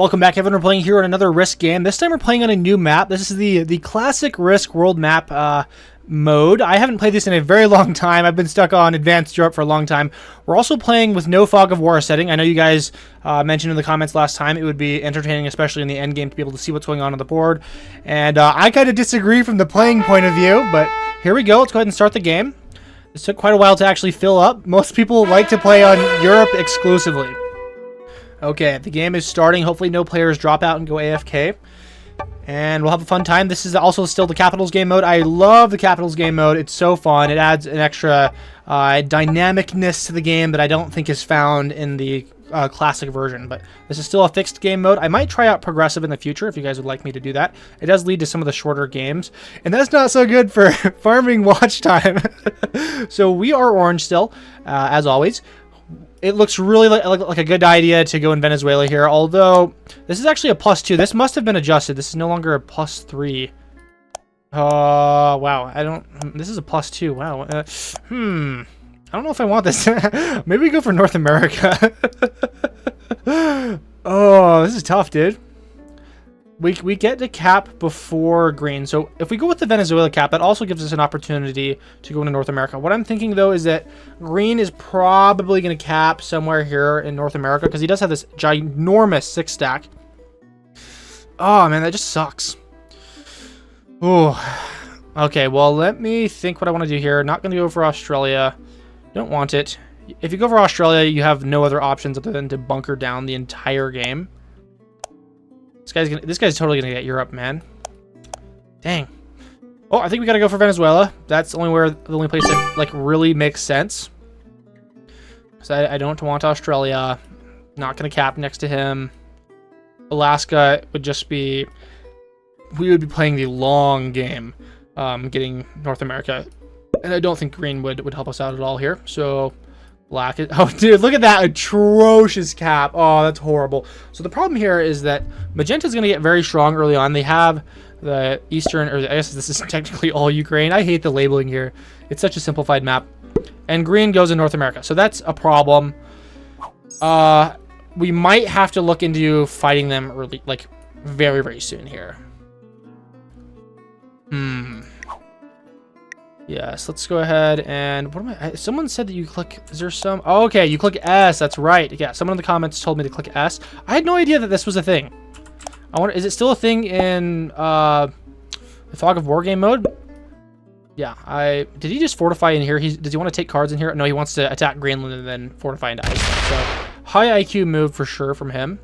Welcome back, everyone. We're playing here on another Risk game. This time we're playing on a new map. This is the classic Risk world map mode. I haven't played this in a very long time. I've been stuck on Advanced Europe for a long time. We're also playing with no fog of war setting. I know you guys mentioned in the comments last time it would be entertaining, especially in the end game, to be able to see what's going on the board. And I kind of disagree from the playing point of view, but here we go. Let's go ahead and start the game. This took quite a while to actually fill up. Most people like to play on Europe exclusively. Okay, the game is starting. Hopefully no players drop out and go AFK. And we'll have a fun time. This is also still the Capitals game mode. I love the Capitals game mode. It's so fun. It adds an extra dynamicness to the game that I don't think is found in the classic version. But this is still a fixed game mode. I might try out progressive in the future if you guys would like me to do that. It does lead to some of the shorter games. And that's not so good for farming watch time. So we are orange still, as always. It looks really like a good idea to go in Venezuela here, although this is actually a +2. This must have been adjusted. This is no longer a +3. Wow. This is a +2. Wow. I don't know if I want this. Maybe we go for North America. Oh, this is tough, dude. We get to cap before green. So if we go with the Venezuela cap, that also gives us an opportunity to go into North America. What I'm thinking, though, is that green is probably going to cap somewhere here in North America because he does have this ginormous 6-stack. Oh, man, that just sucks. Ooh. Okay, well, let me think what I want to do here. Not going to go for Australia. Don't want it. If you go for Australia, you have no other options other than to bunker down the entire game. This guy's totally gonna get Europe, man. Dang. Oh, I think we gotta go for Venezuela. That's the only place that like really makes sense. So I don't want Australia. Not gonna cap next to him. Alaska would just be. We would be playing the long game, getting North America, and I don't think green would help us out at all here. So. Black is, oh dude, look at that atrocious cap. Oh, that's horrible. So the problem here is that magenta is going to get very strong early on. They have the eastern, or I guess this is technically all Ukraine. I hate the labeling here. It's such a simplified map. And green goes in North America. So that's a problem. We might have to look into fighting them early, like very, very soon here. Yes, let's go ahead and what am I? Someone said that you click. Is there some? Oh, okay, you click S. That's right. Yeah, someone in the comments told me to click S. I had no idea that this was a thing. I wonder, is it still a thing in the Fog of War game mode? Yeah. Did he just fortify in here? Does he want to take cards in here? No, he wants to attack Greenland and then fortify into Iceland. So high IQ move for sure from him.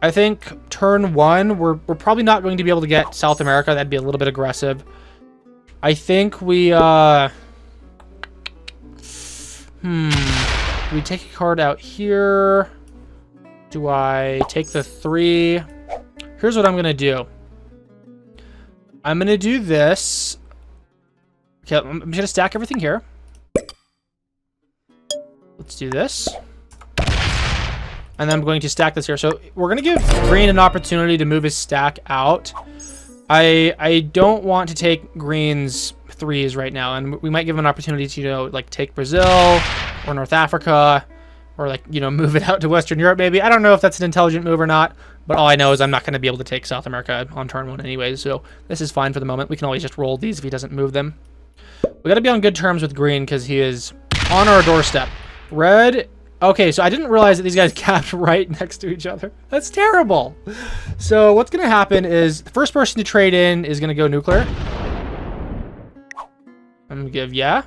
I think turn 1, we're probably not going to be able to get South America. That'd be a little bit aggressive. I think we, do we take a card out here? Do I take the 3? Here's what I'm going to do. I'm going to do this. Okay, I'm going to stack everything here. Let's do this. And then I'm going to stack this here. So we're going to give green an opportunity to move his stack out. I don't want to take green's 3s right now. And we might give him an opportunity to, you know, like take Brazil or North Africa or like, you know, move it out to Western Europe maybe. I don't know if that's an intelligent move or not. But all I know is I'm not going to be able to take South America on turn 1 anyways. So this is fine for the moment. We can always just roll these if he doesn't move them. We got to be on good terms with green because he is on our doorstep. Red... Okay, so I didn't realize that these guys capped right next to each other. That's terrible. So what's going to happen is the first person to trade in is going to go nuclear. I'm going to give yeah.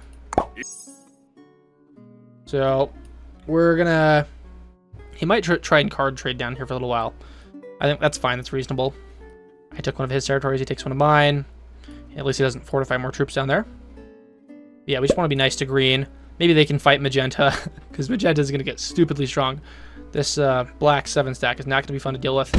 So we're going to... He might try and card trade down here for a little while. I think that's fine. That's reasonable. I took one of his territories. He takes one of mine. At least he doesn't fortify more troops down there. Yeah, we just want to be nice to green. Maybe they can fight magenta, because magenta is going to get stupidly strong. This black 7-stack is not going to be fun to deal with.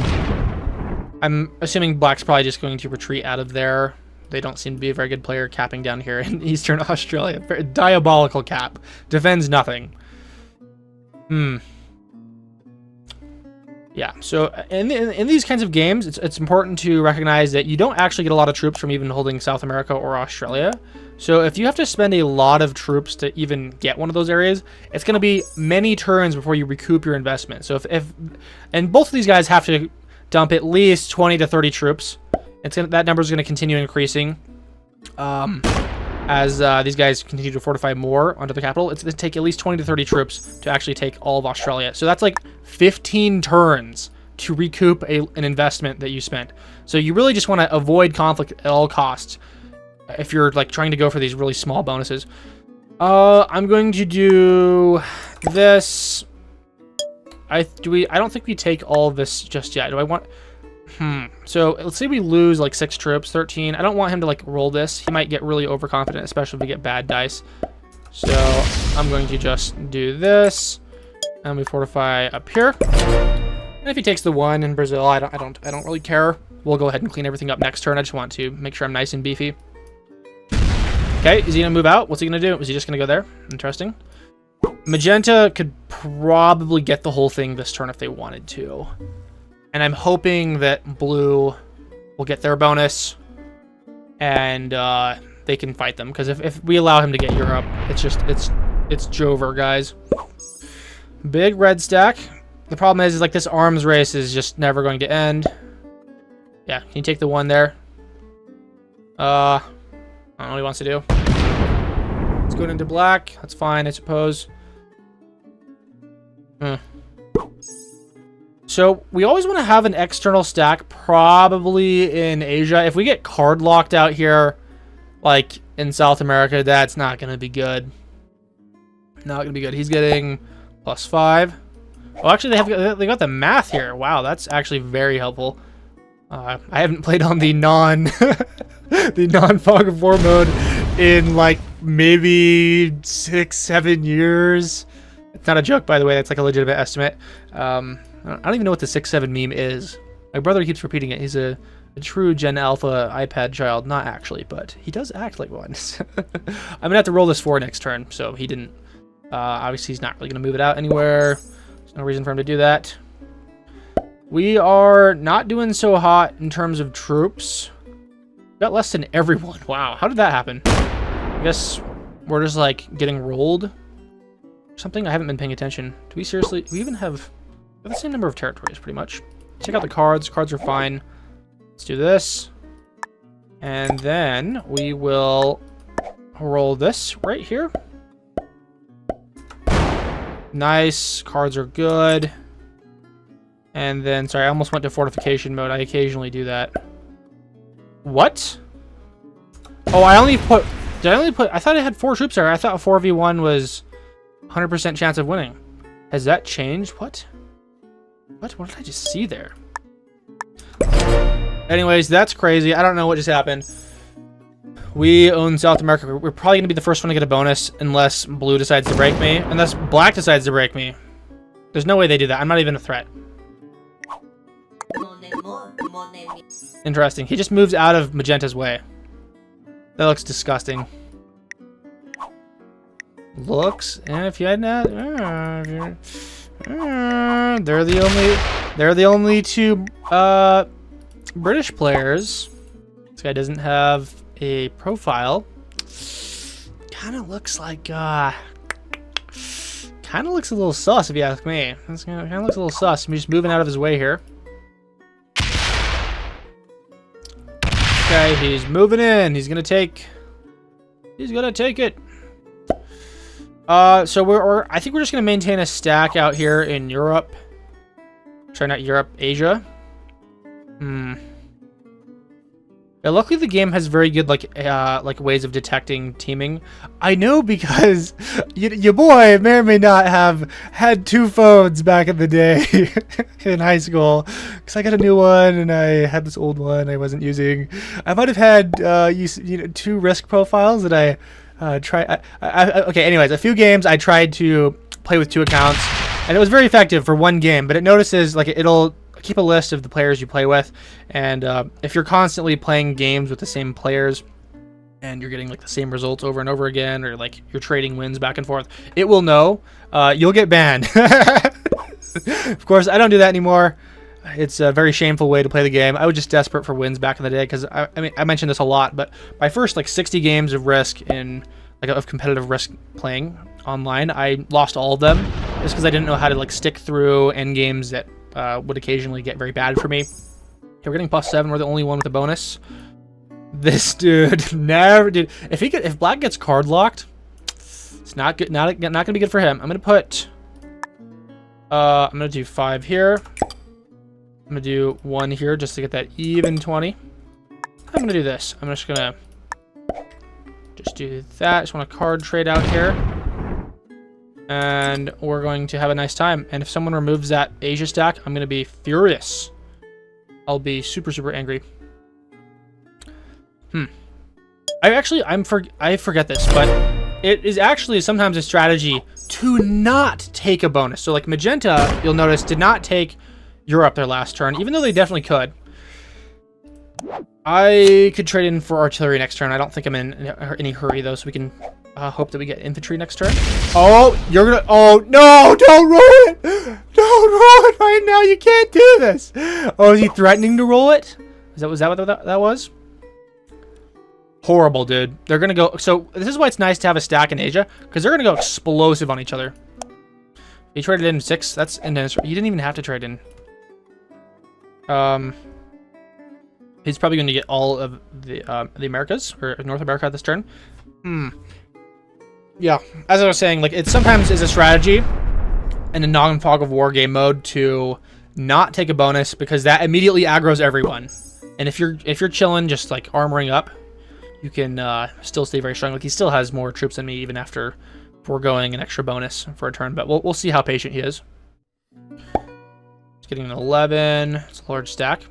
I'm assuming black's probably just going to retreat out of there. They don't seem to be a very good player capping down here in Eastern Australia. Very diabolical cap. Defends nothing. Yeah, so in these kinds of games, it's important to recognize that you don't actually get a lot of troops from even holding South America or Australia. So if you have to spend a lot of troops to even get one of those areas, it's going to be many turns before you recoup your investment. So and both of these guys have to dump at least 20 to 30 troops. That number is going to continue increasing as these guys continue to fortify more onto the capital. It's going to take at least 20 to 30 troops to actually take all of Australia. So that's like 15 turns to recoup an investment that you spent. So you really just want to avoid conflict at all costs if you're like trying to go for these really small bonuses. I'm going to do this. I don't think we take all of this just yet. Do I want... So let's say we lose like 6 troops, 13. I don't want him to like roll this. He might get really overconfident, especially if we get bad dice. So I'm going to just do this, and we fortify up here. And if he takes the 1 in Brazil, I don't really care. We'll go ahead and clean everything up next turn. I just want to make sure I'm nice and beefy. Okay, is he gonna move out? What's he gonna do? Is he just gonna go there? Interesting. Magenta could probably get the whole thing this turn if they wanted to. And I'm hoping that blue will get their bonus and they can fight them. Because if we allow him to get Europe, it's Jover, guys. Big red stack. The problem is like this arms race is just never going to end. Yeah, can you take the 1 there? I don't know what he wants to do. Let's go into black. That's fine, I suppose. So we always want to have an external stack, probably in Asia. If we get card locked out here, like in South America, that's not going to be good. Not going to be good. He's getting +5. Oh, actually, they got the math here. Wow, that's actually very helpful. I haven't played on the the non-Fog of War mode in like maybe 6-7 years. It's not a joke, by the way. That's like a legitimate estimate. I don't even know what the 6-7 meme is. My brother keeps repeating it. He's a true Gen Alpha iPad child. Not actually, but he does act like one. I'm going to have to roll this 4 next turn, so he didn't. Obviously, he's not really going to move it out anywhere. There's no reason for him to do that. We are not doing so hot in terms of troops. We got less than everyone. Wow, how did that happen? I guess we're just like getting rolled or something. I haven't been paying attention. Do we seriously? We even have the same number of territories, pretty much. Check out the cards. Cards are fine. Let's do this. And then we will roll this right here. Nice. Cards are good. And then, sorry, I almost went to fortification mode. I occasionally do that. What? Oh, I only put... Did I only put... I thought I had 4 troops there. I thought a 4v1 was 100% chance of winning. Has that changed? What? What did I just see there? Anyways, that's crazy. I don't know what just happened. We own South America. We're probably going to be the first one to get a bonus unless blue decides to break me. Unless black decides to break me. There's no way they do that. I'm not even a threat. Interesting. He just moves out of Magenta's way. That looks disgusting. Looks, and if you had not, they're the only 2 British players. This guy doesn't have a profile. Kind of looks like kind of looks a little sus if you ask me. Kind of looks a little sus. I'm just moving out of his way here. Okay, he's moving in. He's gonna take it. So I think we're just gonna maintain a stack out here in Europe. Sorry, not Europe, Asia. Yeah, luckily the game has very good like ways of detecting teaming. I know because your boy may or may not have had 2 phones back in the day in high school. Because I got a new one and I had this old one I wasn't using. I might have had 2 risk profiles that I tried. Okay, anyways, a few games I tried to play with 2 accounts, and it was very effective for 1 game. But it notices like it'll keep a list of the players you play with, and if you're constantly playing games with the same players and you're getting like the same results over and over again, or like you're trading wins back and forth, it will know. You'll get banned. Of course, I don't do that anymore. It's a very shameful way to play the game. I was just desperate for wins back in the day because I mean I mentioned this a lot, but my first like 60 games of Risk in like of competitive Risk playing online, I lost all of them just because I didn't know how to like stick through end games that would occasionally get very bad for me. Okay, we're getting +7. We're the only one with a bonus. This dude never did. If Black gets card locked, it's not good. Not gonna be good for him. I'm gonna put. I'm gonna do 5 here. I'm gonna do 1 here just to get that even 20. I'm gonna do this. I'm just gonna do that. Just want to card trade out here, and we're going to have a nice time. And if someone removes that Asia stack, I'm gonna be furious. I'll be super angry. I forget this, but it is actually sometimes a strategy to not take a bonus. So like Magenta, you'll notice, did not take Europe their last turn, even though they definitely could. I could trade in for artillery next turn. I don't think I'm in any hurry though, so we can hope that we get infantry next turn. Oh, you're gonna. Oh no! Don't roll it! Don't roll it right now! You can't do this. Oh, is he threatening to roll it? Was that what that was? Horrible, dude. They're gonna go. So this is why it's nice to have a stack in Asia, because they're gonna go explosive on each other. He traded in 6. That's intense. You didn't even have to trade in. He's probably going to get all of the Americas or North America this turn. Yeah, as I was saying, like it sometimes is a strategy in a non-fog of war game mode to not take a bonus because that immediately aggroes everyone. And if you're chilling, just like armoring up, you can still stay very strong. Like he still has more troops than me even after foregoing an extra bonus for a turn. But we'll see how patient he is. He's getting an 11. It's a large stack.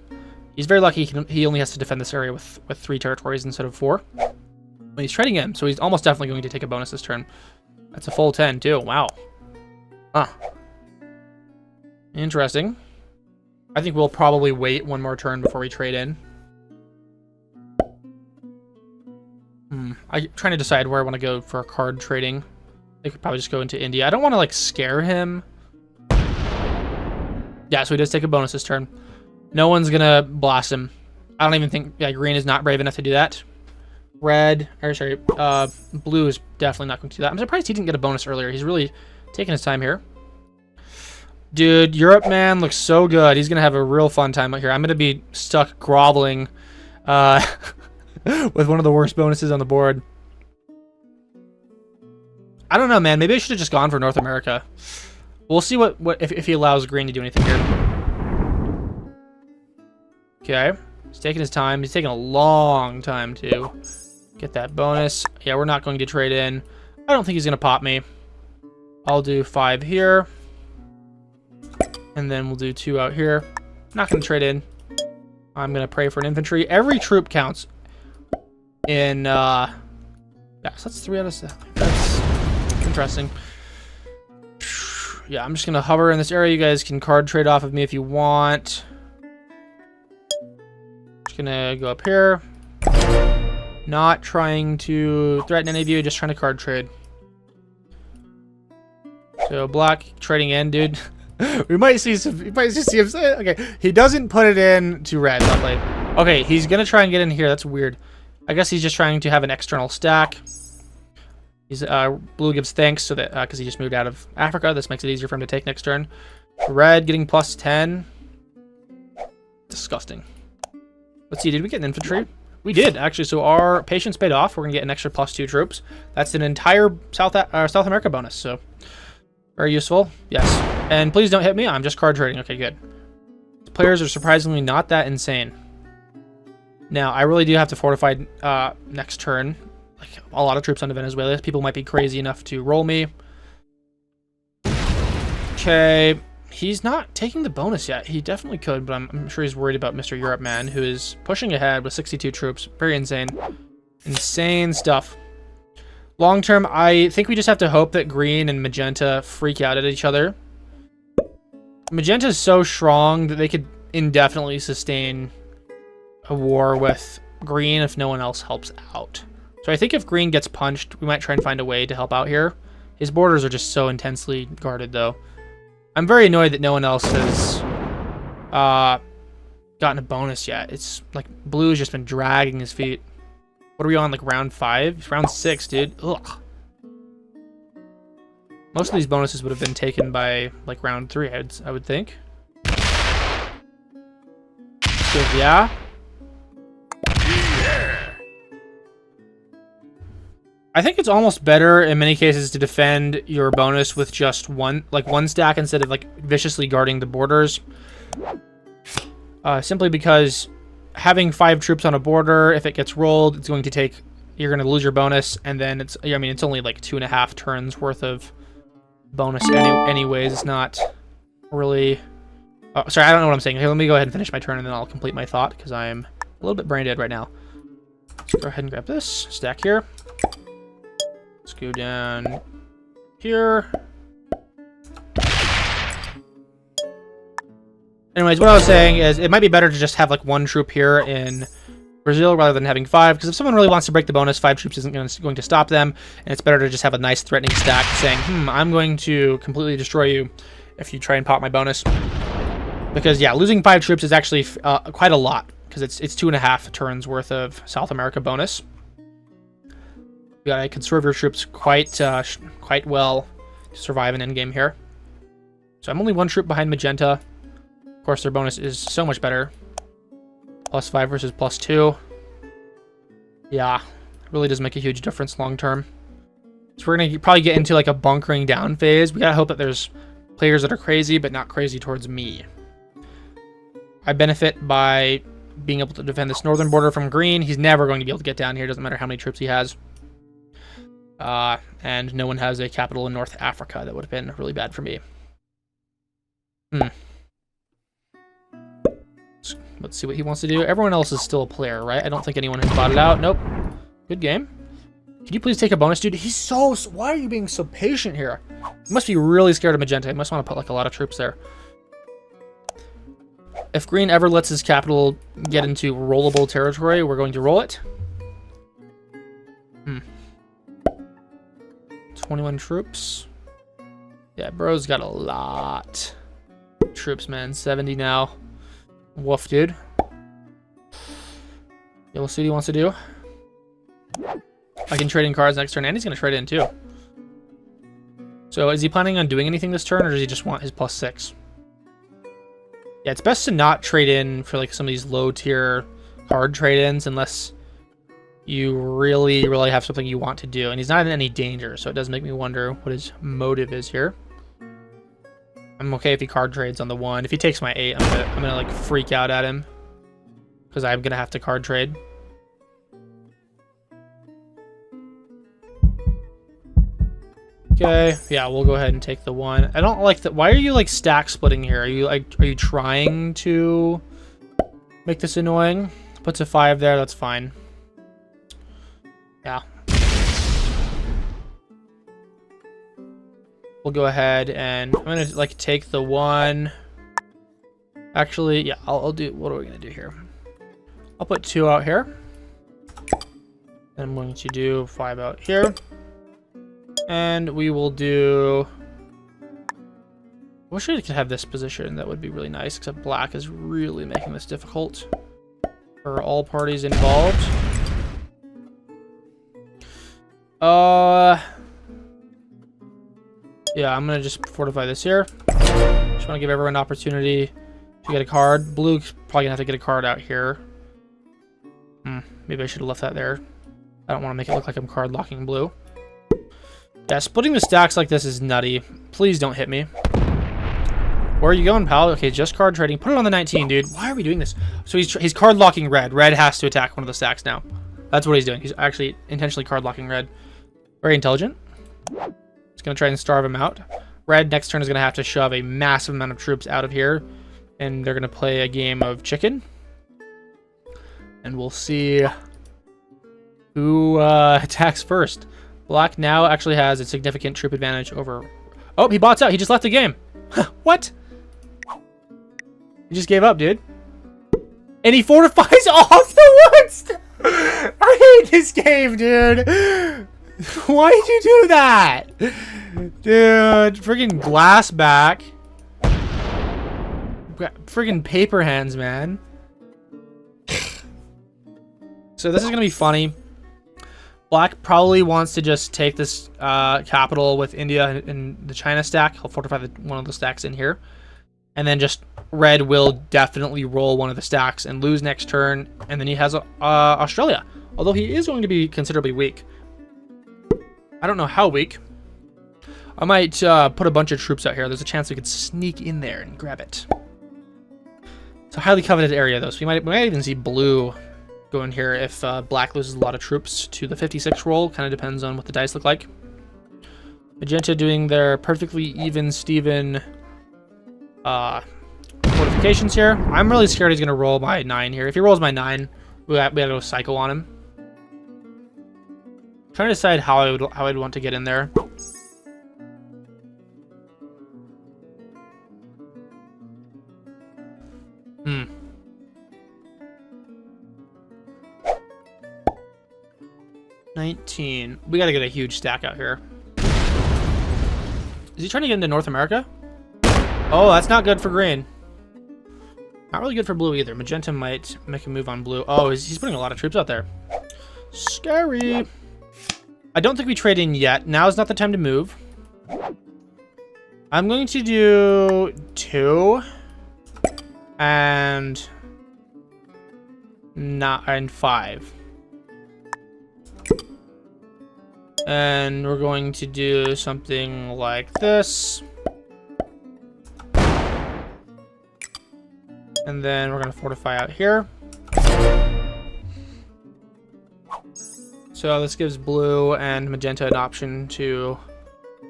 He's very lucky he only has to defend this area with 3 territories instead of 4. But he's trading in, so he's almost definitely going to take a bonus this turn. That's a full 10, too. Wow. Huh. Interesting. I think we'll probably wait 1 more turn before we trade in. I'm trying to decide where I want to go for card trading. I could probably just go into India. I don't want to, like, scare him. Yeah, so he does take a bonus this turn. No one's gonna blast him. I don't even think, yeah, green is not brave enough to do that. Red, or sorry, blue is definitely not going to do that. I'm surprised he didn't get a bonus earlier. He's really taking his time here. Dude, Europe man looks so good. He's gonna have a real fun time out here. I'm gonna be stuck groveling with one of the worst bonuses on the board. I don't know, man. Maybe I should have just gone for North America. We'll see if he allows green to do anything here. Okay, he's taking his time. He's taking a long time to get that bonus. Yeah, we're not going to trade in. I don't think he's going to pop me. I'll do 5 here. And then we'll do 2 out here. Not going to trade in. I'm going to pray for an infantry. Every troop counts in... yeah, so that's 3 out of 7. That's interesting. Yeah, I'm just going to hover in this area. You guys can card trade off of me if you want. Gonna go up here. Not trying to threaten any of you, just trying to card trade. So Black trading in, dude. we might see some. You might just see him say, okay, he doesn't put it in to red. Lovely. Okay, he's gonna try and get in here. That's weird. I guess he's just trying to have an external stack. He's blue gives thanks so that because he just moved out of Africa. This makes it easier for him to take next turn. Red getting +10. Disgusting. Let's see, did we get an infantry? We did, actually, so our patience paid off. We're going to get an extra +2 troops. That's an entire South America bonus, so very useful. Yes, and please don't hit me. I'm just card trading. Okay, good. The players are surprisingly not that insane. Now, I really do have to fortify next turn. Like, a lot of troops onto Venezuela. People might be crazy enough to roll me. Okay. He's not taking the bonus yet. He definitely could, but I'm sure he's worried about Mr. Europe Man, who is pushing ahead with 62 troops. Very insane. Insane stuff. Long term, I think we just have to hope that green and magenta freak out at each other. Magenta is so strong that they could indefinitely sustain a war with green if no one else helps out. So I think if green gets punched, we might try and find a way to help out here. His borders are just so intensely guarded, though. I'm very annoyed that no one else has gotten a bonus yet. It's like Blue's just been dragging his feet. What are we on, like round 5? It's round 6, dude. Ugh. Most of these bonuses would have been taken by like round 3, I would think. So, yeah. I think it's almost better in many cases to defend your bonus with just one stack instead of like viciously guarding the borders. Simply because having 5 troops on a border, if it gets rolled, it's going to take, you're going to lose your bonus, and then it's only like 2.5 turns worth of bonus anyways. It's not really... Oh, sorry, I don't know what I'm saying. Here, let me go ahead and finish my turn, and then I'll complete my thought, because I am a little bit brain dead right now. Let's go ahead and grab this. Stack here. Let's go down here. Anyways, what I was saying is it might be better to just have like 1 troop here in Brazil rather than having 5, because if someone really wants to break the bonus, 5 troops isn't going to stop them, and it's better to just have a nice threatening stack saying, I'm going to completely destroy you if you try and pop my bonus. Because, yeah, losing 5 troops is actually quite a lot, because it's 2.5 turns worth of South America bonus. You gotta conserve your troops quite well to survive an endgame here. So I'm only 1 troop behind Magenta. Of course, their bonus is so much better. +5 versus +2. Yeah, it really does make a huge difference long term. So we're gonna probably get into like a bunkering down phase. We gotta hope that there's players that are crazy, but not crazy towards me. I benefit by being able to defend this northern border from green. He's never going to be able to get down here. Doesn't matter how many troops he has. And no one has a capital in North Africa. That would have been really bad for me. Let's see what he wants to do. Everyone else is still a player, right? I don't think anyone has bought it out. Nope. Good game. Can you please take a bonus, dude? He's so... Why are you being so patient here? He must be really scared of Magenta. He must want to put like a lot of troops there. If green ever lets his capital get into rollable territory, we're going to roll it. 21 troops. Yeah, bro's got a lot of troops, man. 70 now. Woof, dude. Yeah, we'll see what he wants to do. I can trade in cards next turn, and he's going to trade in too. So is he planning on doing anything this turn, or does he just want his +6? Yeah, it's best to not trade in for like some of these low tier card trade-ins unless you really, really have something you want to do. And he's not in any danger, so it does make me wonder what his motive is here. I'm okay if he card trades on the 1. If he takes my 8, I'm gonna like freak out at him because I'm gonna have to card trade. Okay, yeah, we'll go ahead and take the 1. I don't like that. Why are you like stack splitting here? Are you trying to make this annoying? Puts a 5 there. That's fine. Yeah. We'll go ahead and I'm gonna like take the 1. Actually, yeah, I'll do. What are we gonna do here? I'll put 2 out here. And I'm going to do 5 out here. And we will do... I wish I could have this position. That would be really nice, except black is really making this difficult for all parties involved. Yeah, I'm gonna just fortify this here. Just want to give everyone an opportunity to get a card. Blue probably gonna have to get a card out here. Maybe I should have left that there. I don't want to make it look like I'm card locking blue. Yeah, splitting the stacks like this is nutty. Please don't hit me. Where are you going, pal? Okay, just card trading. Put it on the 19, dude. Why are we doing this? So he's card locking red. Red has to attack one of the stacks now. That's what he's doing. He's actually intentionally card locking red. Very intelligent. He's going to try and starve him out. Red next turn is going to have to shove a massive amount of troops out of here. And they're going to play a game of chicken. And we'll see who attacks first. Black now actually has a significant troop advantage over... Oh, he bots out. He just left the game. What? He just gave up, dude. And he fortifies off the woods. I hate this game, dude. Why did you do that? Dude, freaking glass back. Friggin' paper hands, man. So this is gonna be funny. Black probably wants to just take this capital with India and the China stack. He'll fortify one of the stacks in here. And then just red will definitely roll one of the stacks and lose next turn. And then he has Australia. Although he is going to be considerably weak. I don't know how weak. I might put a bunch of troops out here. There's a chance we could sneak in there and grab it. It's a highly coveted area, though. So we might even see blue go in here if black loses a lot of troops to the 56 roll. Kind of depends on what the dice look like. Magenta doing their perfectly even Steven fortifications here. I'm really scared he's going to roll my 9 here. If he rolls my 9, we gotta go psycho on him. I'm trying to decide how I'd want to get in there. Hmm. $19. We gotta get a huge stack out here. Is he trying to get into North America? Oh, that's not good for green. Not really good for blue either. Magenta might make a move on blue. Oh, he's putting a lot of troops out there. Scary. I don't think we trade in yet. Now is not the time to move. I'm going to do 2 and 5. And we're going to do something like this. And then we're going to fortify out here. So this gives blue and magenta an option to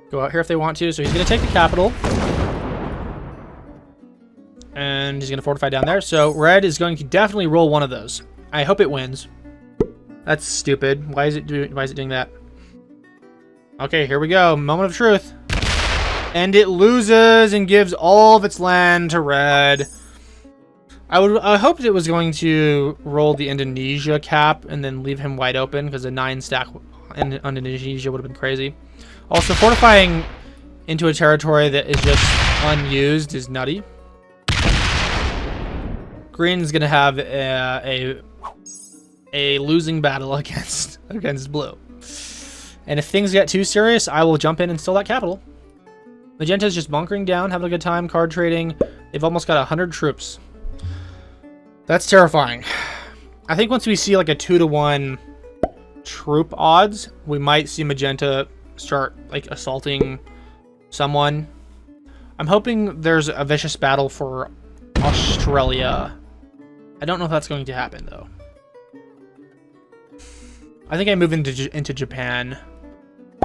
go out here if they want to. So he's going to take the capital. And he's going to fortify down there. So red is going to definitely roll one of those. I hope it wins. That's stupid. Why is it doing that? Okay, here we go. Moment of truth. And it loses and gives all of its land to red. I hoped it was going to roll the Indonesia cap and then leave him wide open because a 9 stack on Indonesia would have been crazy. Also, fortifying into a territory that is just unused is nutty. Green's gonna have a losing battle against blue. And if things get too serious, I will jump in and steal that capital. Magenta's just bunkering down, having a good time, card trading. They've almost got 100 troops. That's terrifying. I think once we see like a 2-to-1 troop odds, we might see Magenta start like assaulting someone. I'm hoping there's a vicious battle for Australia. I don't know if that's going to happen though. I think I move into Japan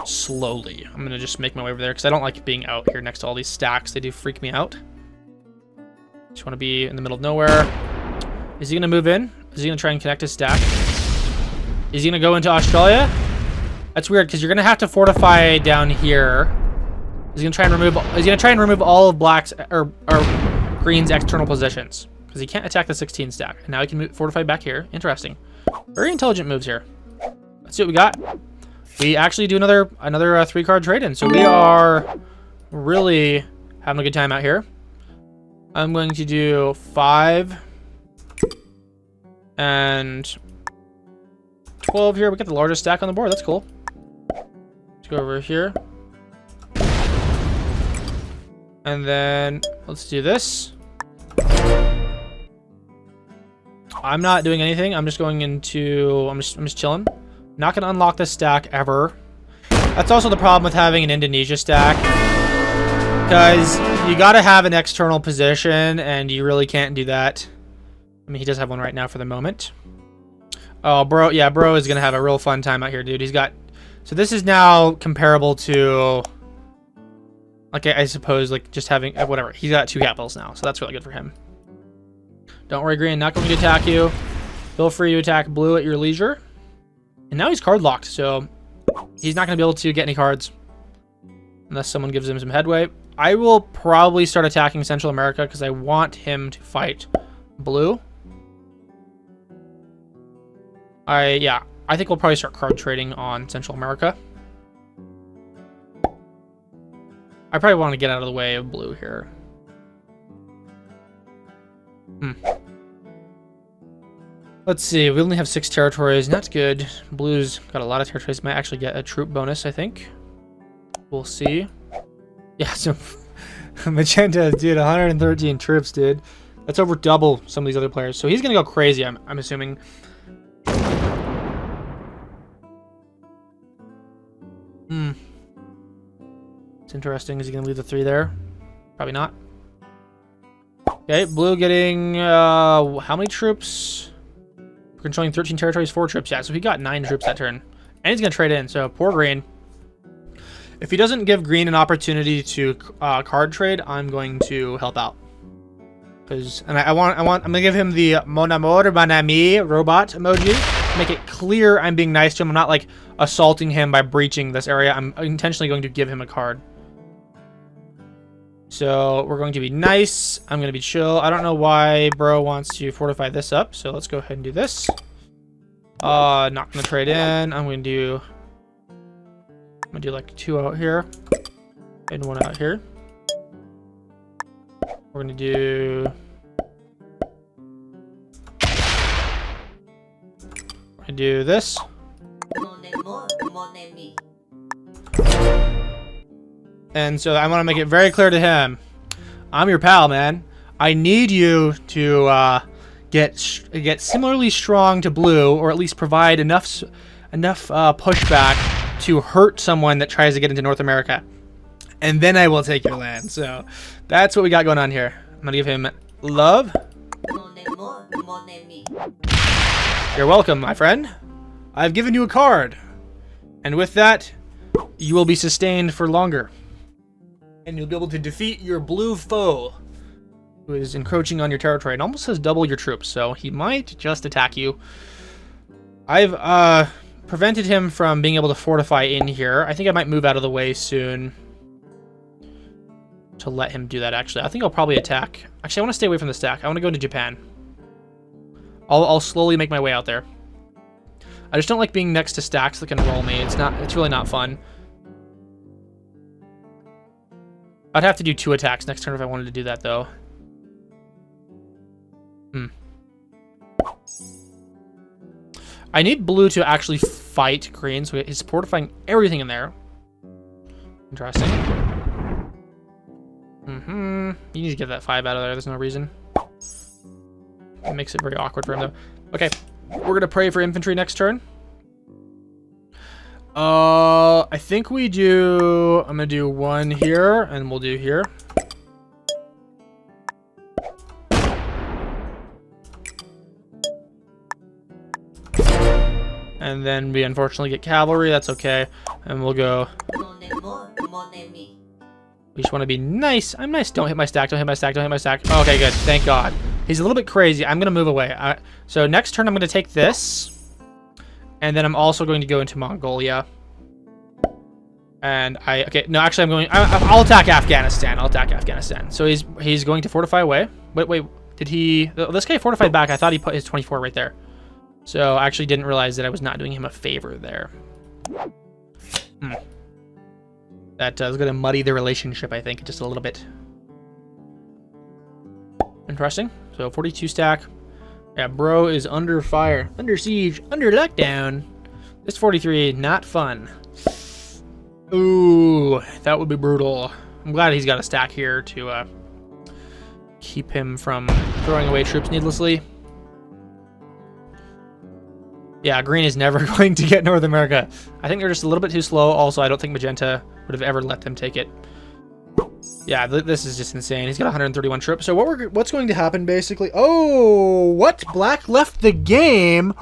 slowly. I'm gonna just make my way over there because I don't like being out here next to all these stacks. They do freak me out. Just want to be in the middle of nowhere. Is he gonna move in? Is he gonna try and connect his stack? Is he gonna go into Australia? That's weird because you're gonna have to fortify down here. Is he gonna try and remove all of black's or green's external positions because he can't attack the 16 stack. And now he can fortify back here. Interesting. Very intelligent moves here. Let's see what we got. We actually do another 3-card trade-in, so we are really having a good time out here. I'm going to do 5 and 12 here. We got the largest stack on the board. That's cool. Let's go over here. And then let's do this. I'm not doing anything. I'm just going into... I'm just chilling. Not going to unlock this stack ever. That's also the problem with having an Indonesia stack. Because you got to have an external position, and you really can't do that. I mean, he does have one right now for the moment. Oh, bro. Yeah, bro is going to have a real fun time out here, dude. He's got... So this is now comparable to... Like, I suppose, like, just having... whatever. He's got 2 capitals now, so that's really good for him. Don't worry, green. Not going to attack you. Feel free to attack blue at your leisure. And now he's card locked, so he's not going to be able to get any cards unless someone gives him some headway. I will probably start attacking Central America because I want him to fight blue. Yeah, I think we'll probably start card trading on Central America. I probably want to get out of the way of blue here. Hmm. Let's see. We only have 6 territories. Not good. Blues got a lot of territories. Might actually get a troop bonus, I think. We'll see. Yeah, so Magenta, dude, 113 troops, dude. That's over double some of these other players. So he's going to go crazy, I'm assuming. Hmm. It's interesting. Is he going to leave the 3 there? Probably not. Okay, blue getting, how many troops? We're controlling 13 territories, 4 troops. Yeah, so he got 9 troops that turn. And he's going to trade in, so poor green. If he doesn't give green an opportunity to card trade, I'm going to help out. And I'm going to give him the Mon Amour, Mon Ami robot emoji. Make it clear I'm being nice to him. I'm not, like, assaulting him by breaching this area. I'm intentionally going to give him a card. So we're going to be nice. I'm going to be chill. I don't know why bro wants to fortify this up. So let's go ahead and do this. Not going to trade in. I'm going to do like 2 out here and 1 out here. We're going to do... We're going to do this. And so I want to make it very clear to him. I'm your pal, man. I need you to get similarly strong to blue, or at least provide enough pushback to hurt someone that tries to get into North America. And then I will take your land. So that's what we got going on here. I'm going to give him love. You're welcome, my friend. I've given you a card. And with that, you will be sustained for longer. And you'll be able to defeat your blue foe, who is encroaching on your territory and almost has double your troops, so he might just attack you. I've prevented him from being able to fortify in here. I think I might move out of the way soon to let him do that, actually. I think I'll probably attack. Actually, I want to stay away from the stack. I want to go into Japan. I'll slowly make my way out there. I just don't like being next to stacks that can roll me. It's really not fun. I'd have to do 2 attacks next turn if I wanted to do that, though. I need blue to actually fight green, so he's fortifying everything in there. Interesting. You need to get that 5 out of there. There's no reason. It makes it very awkward for him, though. Okay, we're going to pray for infantry next turn. I think we do... I'm going to do 1 here, and we'll do here. And then we unfortunately get cavalry. That's okay. And we'll go... We just want to be nice. I'm nice. Don't hit my stack. Don't hit my stack. Don't hit my stack. Okay, good. Thank God. He's a little bit crazy. I'm going to move away. So next turn, I'm going to take this. And then I'm also going to go into Mongolia. And okay, no, actually I'll attack Afghanistan. I'll attack Afghanistan. So he's going to fortify away. Wait, did he, this guy fortified back. I thought he put his 24 right there. So I actually didn't realize that I was not doing him a favor there. That is going to muddy the relationship, I think, just a little bit. Interesting. So 42 stack. Yeah, bro is under fire, under siege, under lockdown. This 43, not fun. Ooh, that would be brutal. I'm glad he's got a stack here to keep him from throwing away troops needlessly. Yeah, green is never going to get North America. I think they're just a little bit too slow. Also, I don't think Magenta would have ever let them take it. Yeah, this is just insane. He's got 131 troops. So what's going to happen, basically? Oh, what? Black left the game?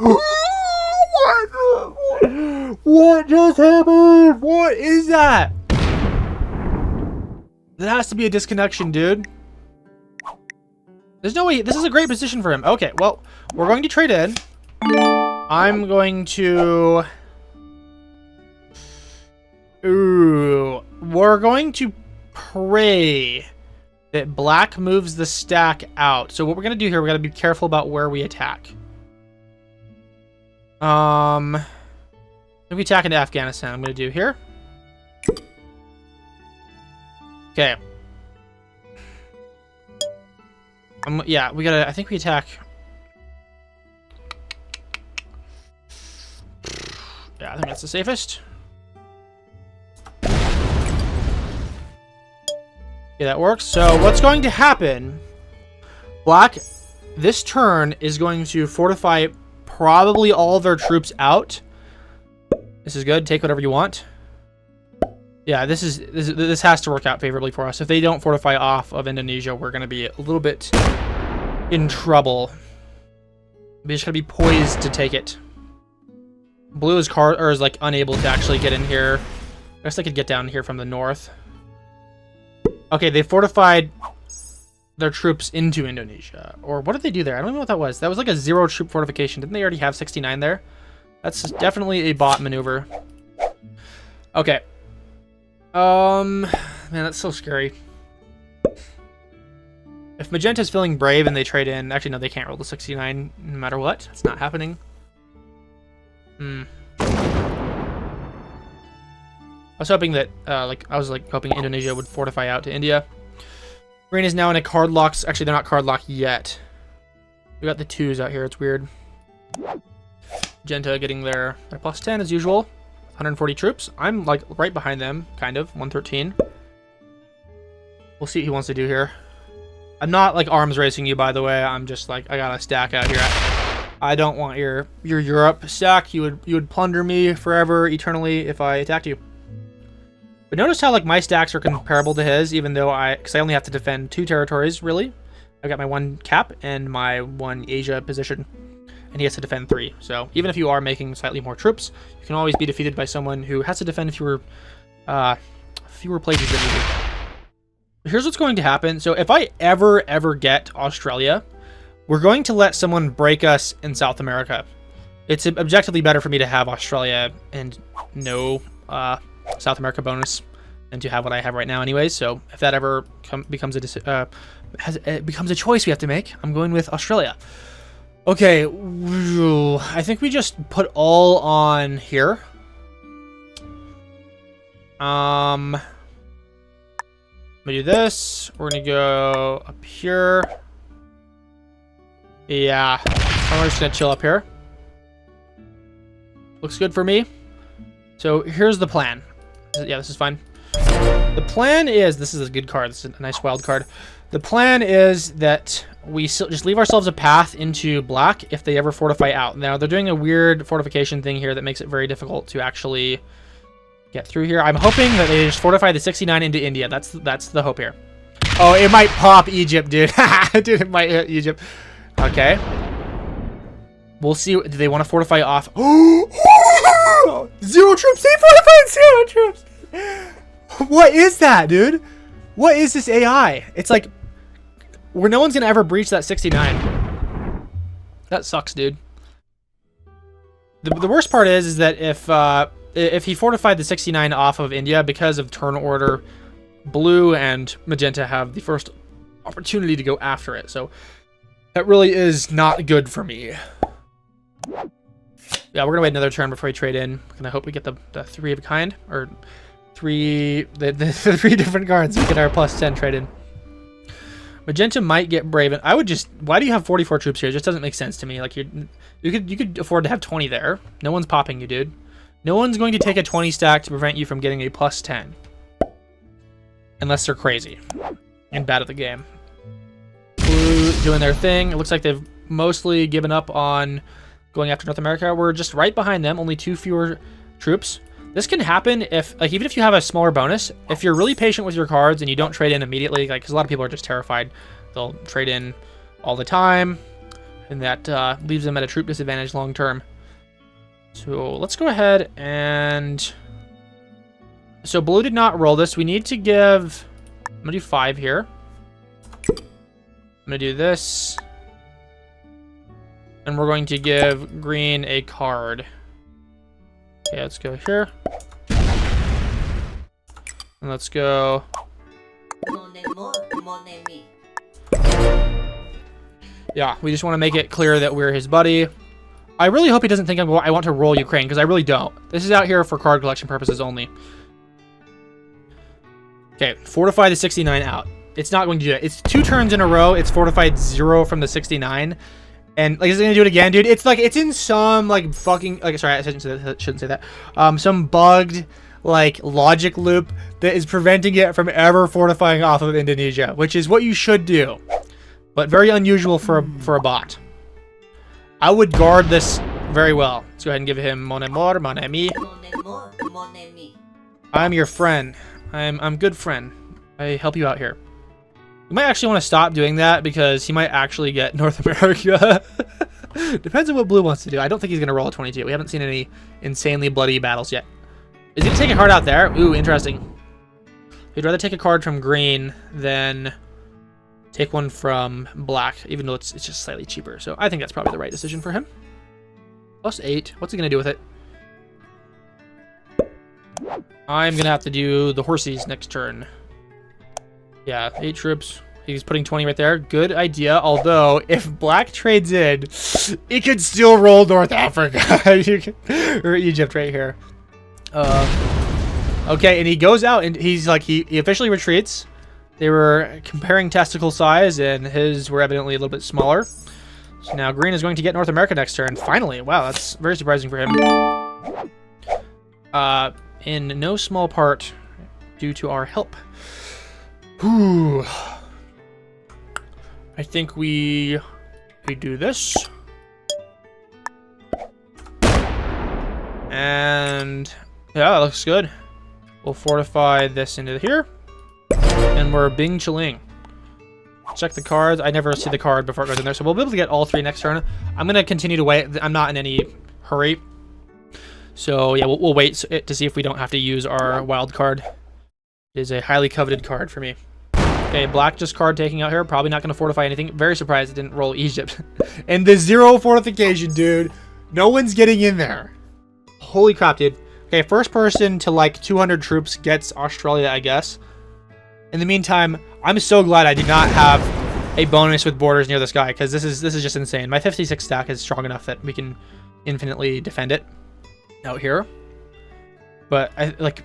What just happened? What is that? There has to be a disconnection, dude. There's no way. This is a great position for him. Okay, well, we're going to trade in. I'm going to... Ooh. We're going to pray that black moves the stack out. So what we're going to do here, we're going to be careful about where we attack. If we attack into Afghanistan, I'm going to do here. Okay. Yeah, we gotta. I think we attack. Yeah, I think that's the safest. Yeah, that works. So what's going to happen? Black, this turn is going to fortify probably all of their troops out. This is good. Take whatever you want. Yeah, this has to work out favorably for us. If they don't fortify off of Indonesia, we're going to be a little bit in trouble. We just got to be poised to take it. Blue is like unable to actually get in here. I guess they could get down here from the north. Okay, they fortified their troops into Indonesia. Or what did they do there? I don't know what that was. That was like a 0 troop fortification. Didn't they already have 69 there? That's definitely a bot maneuver. Okay. Man, that's so scary. If Magenta's feeling brave and they trade in... Actually, no, they can't roll the 69 no matter what. It's not happening. I was hoping that, hoping Indonesia would fortify out to India. Green is now in a card lock. Actually, they're not card locked yet. We got the 2s out here. It's weird. Magenta getting their plus 10 as usual. 140 troops. I'm like right behind them, kind of. 113. We'll see what he wants to do here. I'm not like arms racing you, by the way. I'm just like, I got a stack out here. I don't want your Europe stack. You would plunder me forever, eternally if I attacked you. But notice how like my stacks are comparable to his, even though because I only have to defend 2 territories really. I've got my 1 cap and my 1 Asia position. And he has to defend 3. So even if you are making slightly more troops, you can always be defeated by someone who has to defend fewer places than you do. Here's what's going to happen. So if I ever get Australia, we're going to let someone break us in South America. It's objectively better for me to have Australia and no South America bonus than to have what I have right now anyways. So if that ever becomes a choice we have to make, I'm going with Australia. Okay, I think we just put all on here. I'm gonna do this. We're gonna go up here. Yeah, I'm just gonna chill up here. Looks good for me. So here's the plan. Yeah, this is fine. The plan is, this is a good card. This is a nice wild card. The plan is that we just leave ourselves a path into black if they ever fortify out. Now, they're doing a weird fortification thing here that makes it very difficult to actually get through here. I'm hoping that they just fortify the 69 into India. That's the hope here. Oh, it might pop Egypt, dude. Dude, it might hit Egypt. Okay. We'll see. Do they want to fortify off? 0 troops. They fortified 0 troops. What is that, dude? What is this AI? It's like where no one's gonna ever breach that 69. That sucks, dude. The worst part is that if he fortified the 69 off of India because of turn order, blue and magenta have the first opportunity to go after it. So that really is not good for me. Yeah, we're gonna wait another turn before we trade in. And I hope we get the 3 of a kind, or the 3 different cards. We get our plus 10 trade in. Magenta might get brave. I would just. Why do you have 44 troops here? It just doesn't make sense to me. Like you could afford to have 20 there. No one's popping you, dude. No one's going to take a 20 stack to prevent you from getting a plus 10, unless they're crazy and bad at the game. Blue doing their thing. It looks like they've mostly given up on going after North America. We're just right behind them. Only 2 fewer troops. This can happen if, like, even if you have a smaller bonus, if you're really patient with your cards and you don't trade in immediately, like, because a lot of people are just terrified. They'll trade in all the time, and that leaves them at a troop disadvantage long term. So let's go ahead and... So blue did not roll this. We need to give... I'm going to do 5 here. I'm going to do this. And we're going to give green a card. Okay, let's go here. And let's go... Yeah, we just want to make it clear that we're his buddy. I really hope he doesn't think I want to roll Ukraine, because I really don't. This is out here for card collection purposes only. Okay, fortify the 69 out. it's not going to do it. It's 2 turns in a row. It's fortified 0 from the 69. And like, is it gonna do it again, dude? It's like, it's in some like fucking, like, sorry, I shouldn't say that. Some bugged like logic loop that is preventing it from ever fortifying off of Indonesia, which is what you should do, but very unusual for a bot. I would guard this very well. Let's go ahead and give him mon amour, mon ami. I'm your friend. I'm good friend. I help you out here. You might actually want to stop doing that because he might actually get North America. Depends on what Blue wants to do. I don't think he's going to roll a 22. We haven't seen any insanely bloody battles yet. Is he going to take a card out there? Ooh, interesting. He'd rather take a card from green than take one from black, even though it's just slightly cheaper. So I think that's probably the right decision for him. +8. What's he going to do with it? I'm going to have to do the horsies next turn. Yeah, 8 troops. He's putting 20 right there. Good idea. Although, if black trades in, it could still roll North Africa. Or Egypt right here. Okay, and he goes out and he's like, he officially retreats. They were comparing testicle size and his were evidently a little bit smaller. So now green is going to get North America next turn. Finally. Wow, that's very surprising for him. In no small part due to our help. Whew. I think we do this. And yeah, that looks good. We'll fortify this into here. And we're bing chilling. Check the cards. I never see the card before it goes in there, so we'll be able to get all 3 next turn. I'm gonna continue to wait. I'm not in any hurry. So yeah, we'll wait to see if we don't have to use our wild card. It is a highly coveted card for me. Okay, black just card taking out here. Probably not going to fortify anything. Very surprised it didn't roll Egypt. And the 0 fortification, dude. No one's getting in there. Holy crap, dude. Okay, first person to like 200 troops gets Australia, I guess. In the meantime, I'm so glad I did not have a bonus with borders near this guy, because this is just insane. My 56 stack is strong enough that we can infinitely defend it out here. But I like...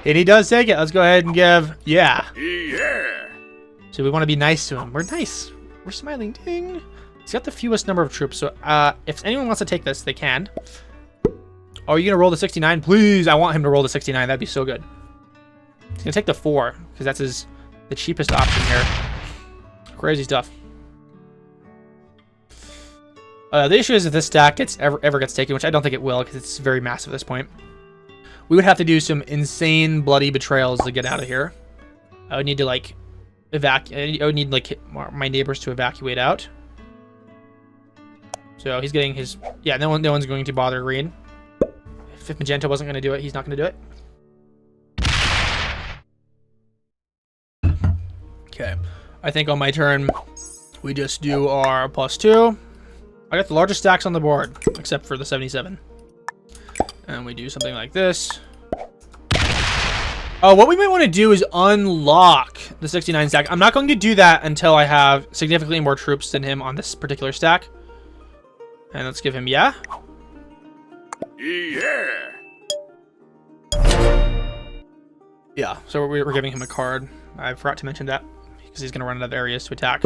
And he does take it. Let's go ahead and give... Yeah. So we want to be nice to him. We're nice. We're smiling. Ding. He's got the fewest number of troops. So if anyone wants to take this, they can. Oh, are you going to roll the 69? Please. I want him to roll the 69. That'd be so good. He's going to take the 4 because that's the cheapest option here. Crazy stuff. The issue is if this stack ever gets taken, which I don't think it will because it's very massive at this point. We would have to do some insane bloody betrayals to get out of here. I would need to like I would need like my neighbors to evacuate out. So he's getting his... Yeah, no one's going to bother green. If magenta wasn't going to do it, he's not going to do it. Okay. I think on my turn, we just do our +2. I got the largest stacks on the board, except for the 77. And we do something like this. Oh, what we might want to do is unlock the 69 stack. I'm not going to do that until I have significantly more troops than him on this particular stack. And let's give him yeah. Yeah, so we're giving him a card. I forgot to mention that because he's going to run out of areas to attack.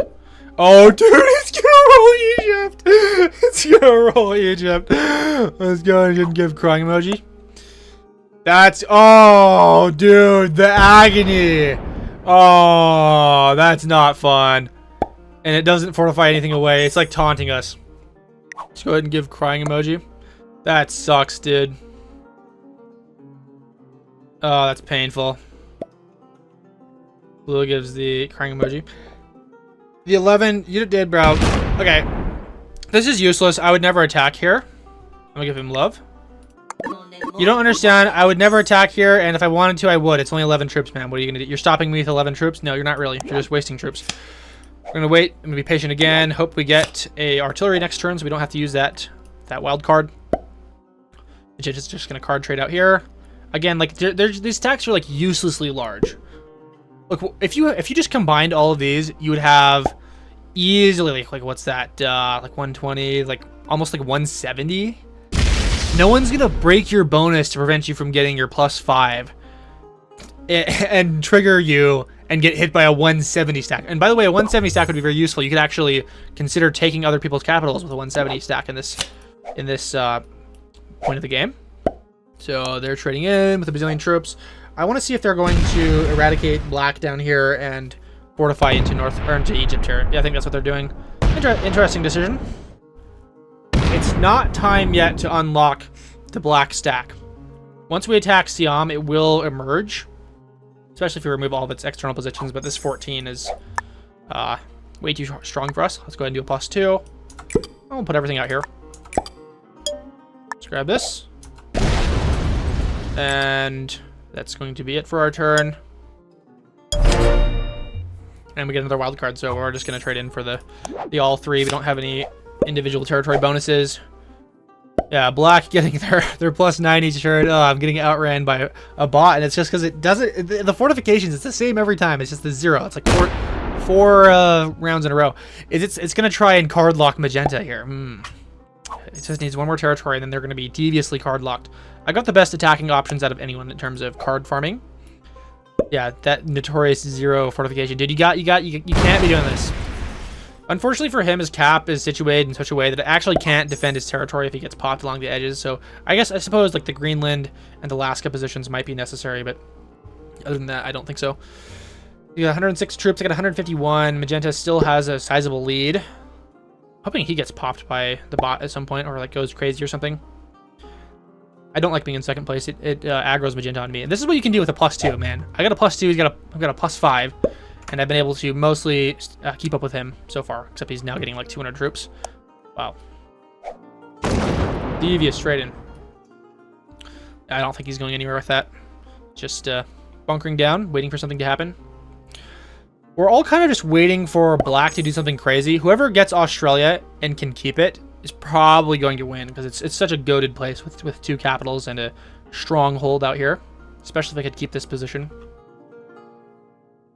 Oh, dude, it's going to roll Egypt. It's going to roll Egypt. Let's go ahead and give crying emoji. That's... Oh, dude, the agony. Oh, that's not fun. And it doesn't fortify anything away. It's like taunting us. Let's go ahead and give crying emoji. That sucks, dude. Oh, that's painful. Blue gives the crying emoji. The 11, you did, bro. Okay. This is useless. I would never attack here. I'm gonna give him love. You don't understand. I would never attack here, and if I wanted to, I would. It's only 11 troops, man. What are you gonna do? You're stopping me with 11 troops? No, you're not really. You're just wasting troops. We're gonna wait. I'm gonna be patient again. Hope we get a artillery next turn, so we don't have to use that wild card. Which is just gonna card trade out here. Again, like these stacks are like uselessly large. Look, if you just combined all of these, you would have easily like what's that? Like 120, like almost like 170. No one's gonna break your bonus to prevent you from getting your +5 and trigger you and get hit by a 170 stack. And by the way, a 170 stack would be very useful. You could actually consider taking other people's capitals with a 170 stack in this point of the game. So they're trading in with a bazillion troops. I want to see if they're going to eradicate black down here and fortify into North or into Egypt here. Yeah, I think that's what they're doing. Interesting decision. It's not time yet to unlock the black stack. Once we attack Siam, it will emerge, especially if we remove all of its external positions. But this 14 is way too strong for us. Let's go ahead and do a +2. I'll put everything out here. Let's grab this. And that's going to be it for our turn. And we get another wild card, so we're just going to trade in for the all three. We don't have any individual territory bonuses. Yeah, black getting their +9 each turn. Oh, I'm getting outran by a bot, and it's just because it doesn't... The fortifications, it's the same every time. It's just the 0. It's like four rounds in a row. It's going to try and card lock magenta here. It just needs one more territory, and then they're going to be deviously card locked. I got the best attacking options out of anyone in terms of card farming. Yeah, that notorious 0 fortification. Dude, you can't be doing this. Unfortunately for him, his cap is situated in such a way that it actually can't defend his territory if he gets popped along the edges. So I suppose like the Greenland and Alaska positions might be necessary, but other than that, I don't think so. You got 106 troops. I got 151. Magenta still has a sizable lead. Hoping he gets popped by the bot at some point or like goes crazy or something. I don't like being in second place. It aggroes Magenta on me. And this is what you can do with a +2, man. I got a +2. I've got a +5. And I've been able to mostly keep up with him so far. Except he's now getting like 200 troops. Wow. Devious trade in. I don't think he's going anywhere with that. Just bunkering down, waiting for something to happen. We're all kind of just waiting for black to do something crazy. Whoever gets Australia and can keep it is probably going to win, because it's such a goated place with 2 capitals and a stronghold out here, especially if I could keep this position.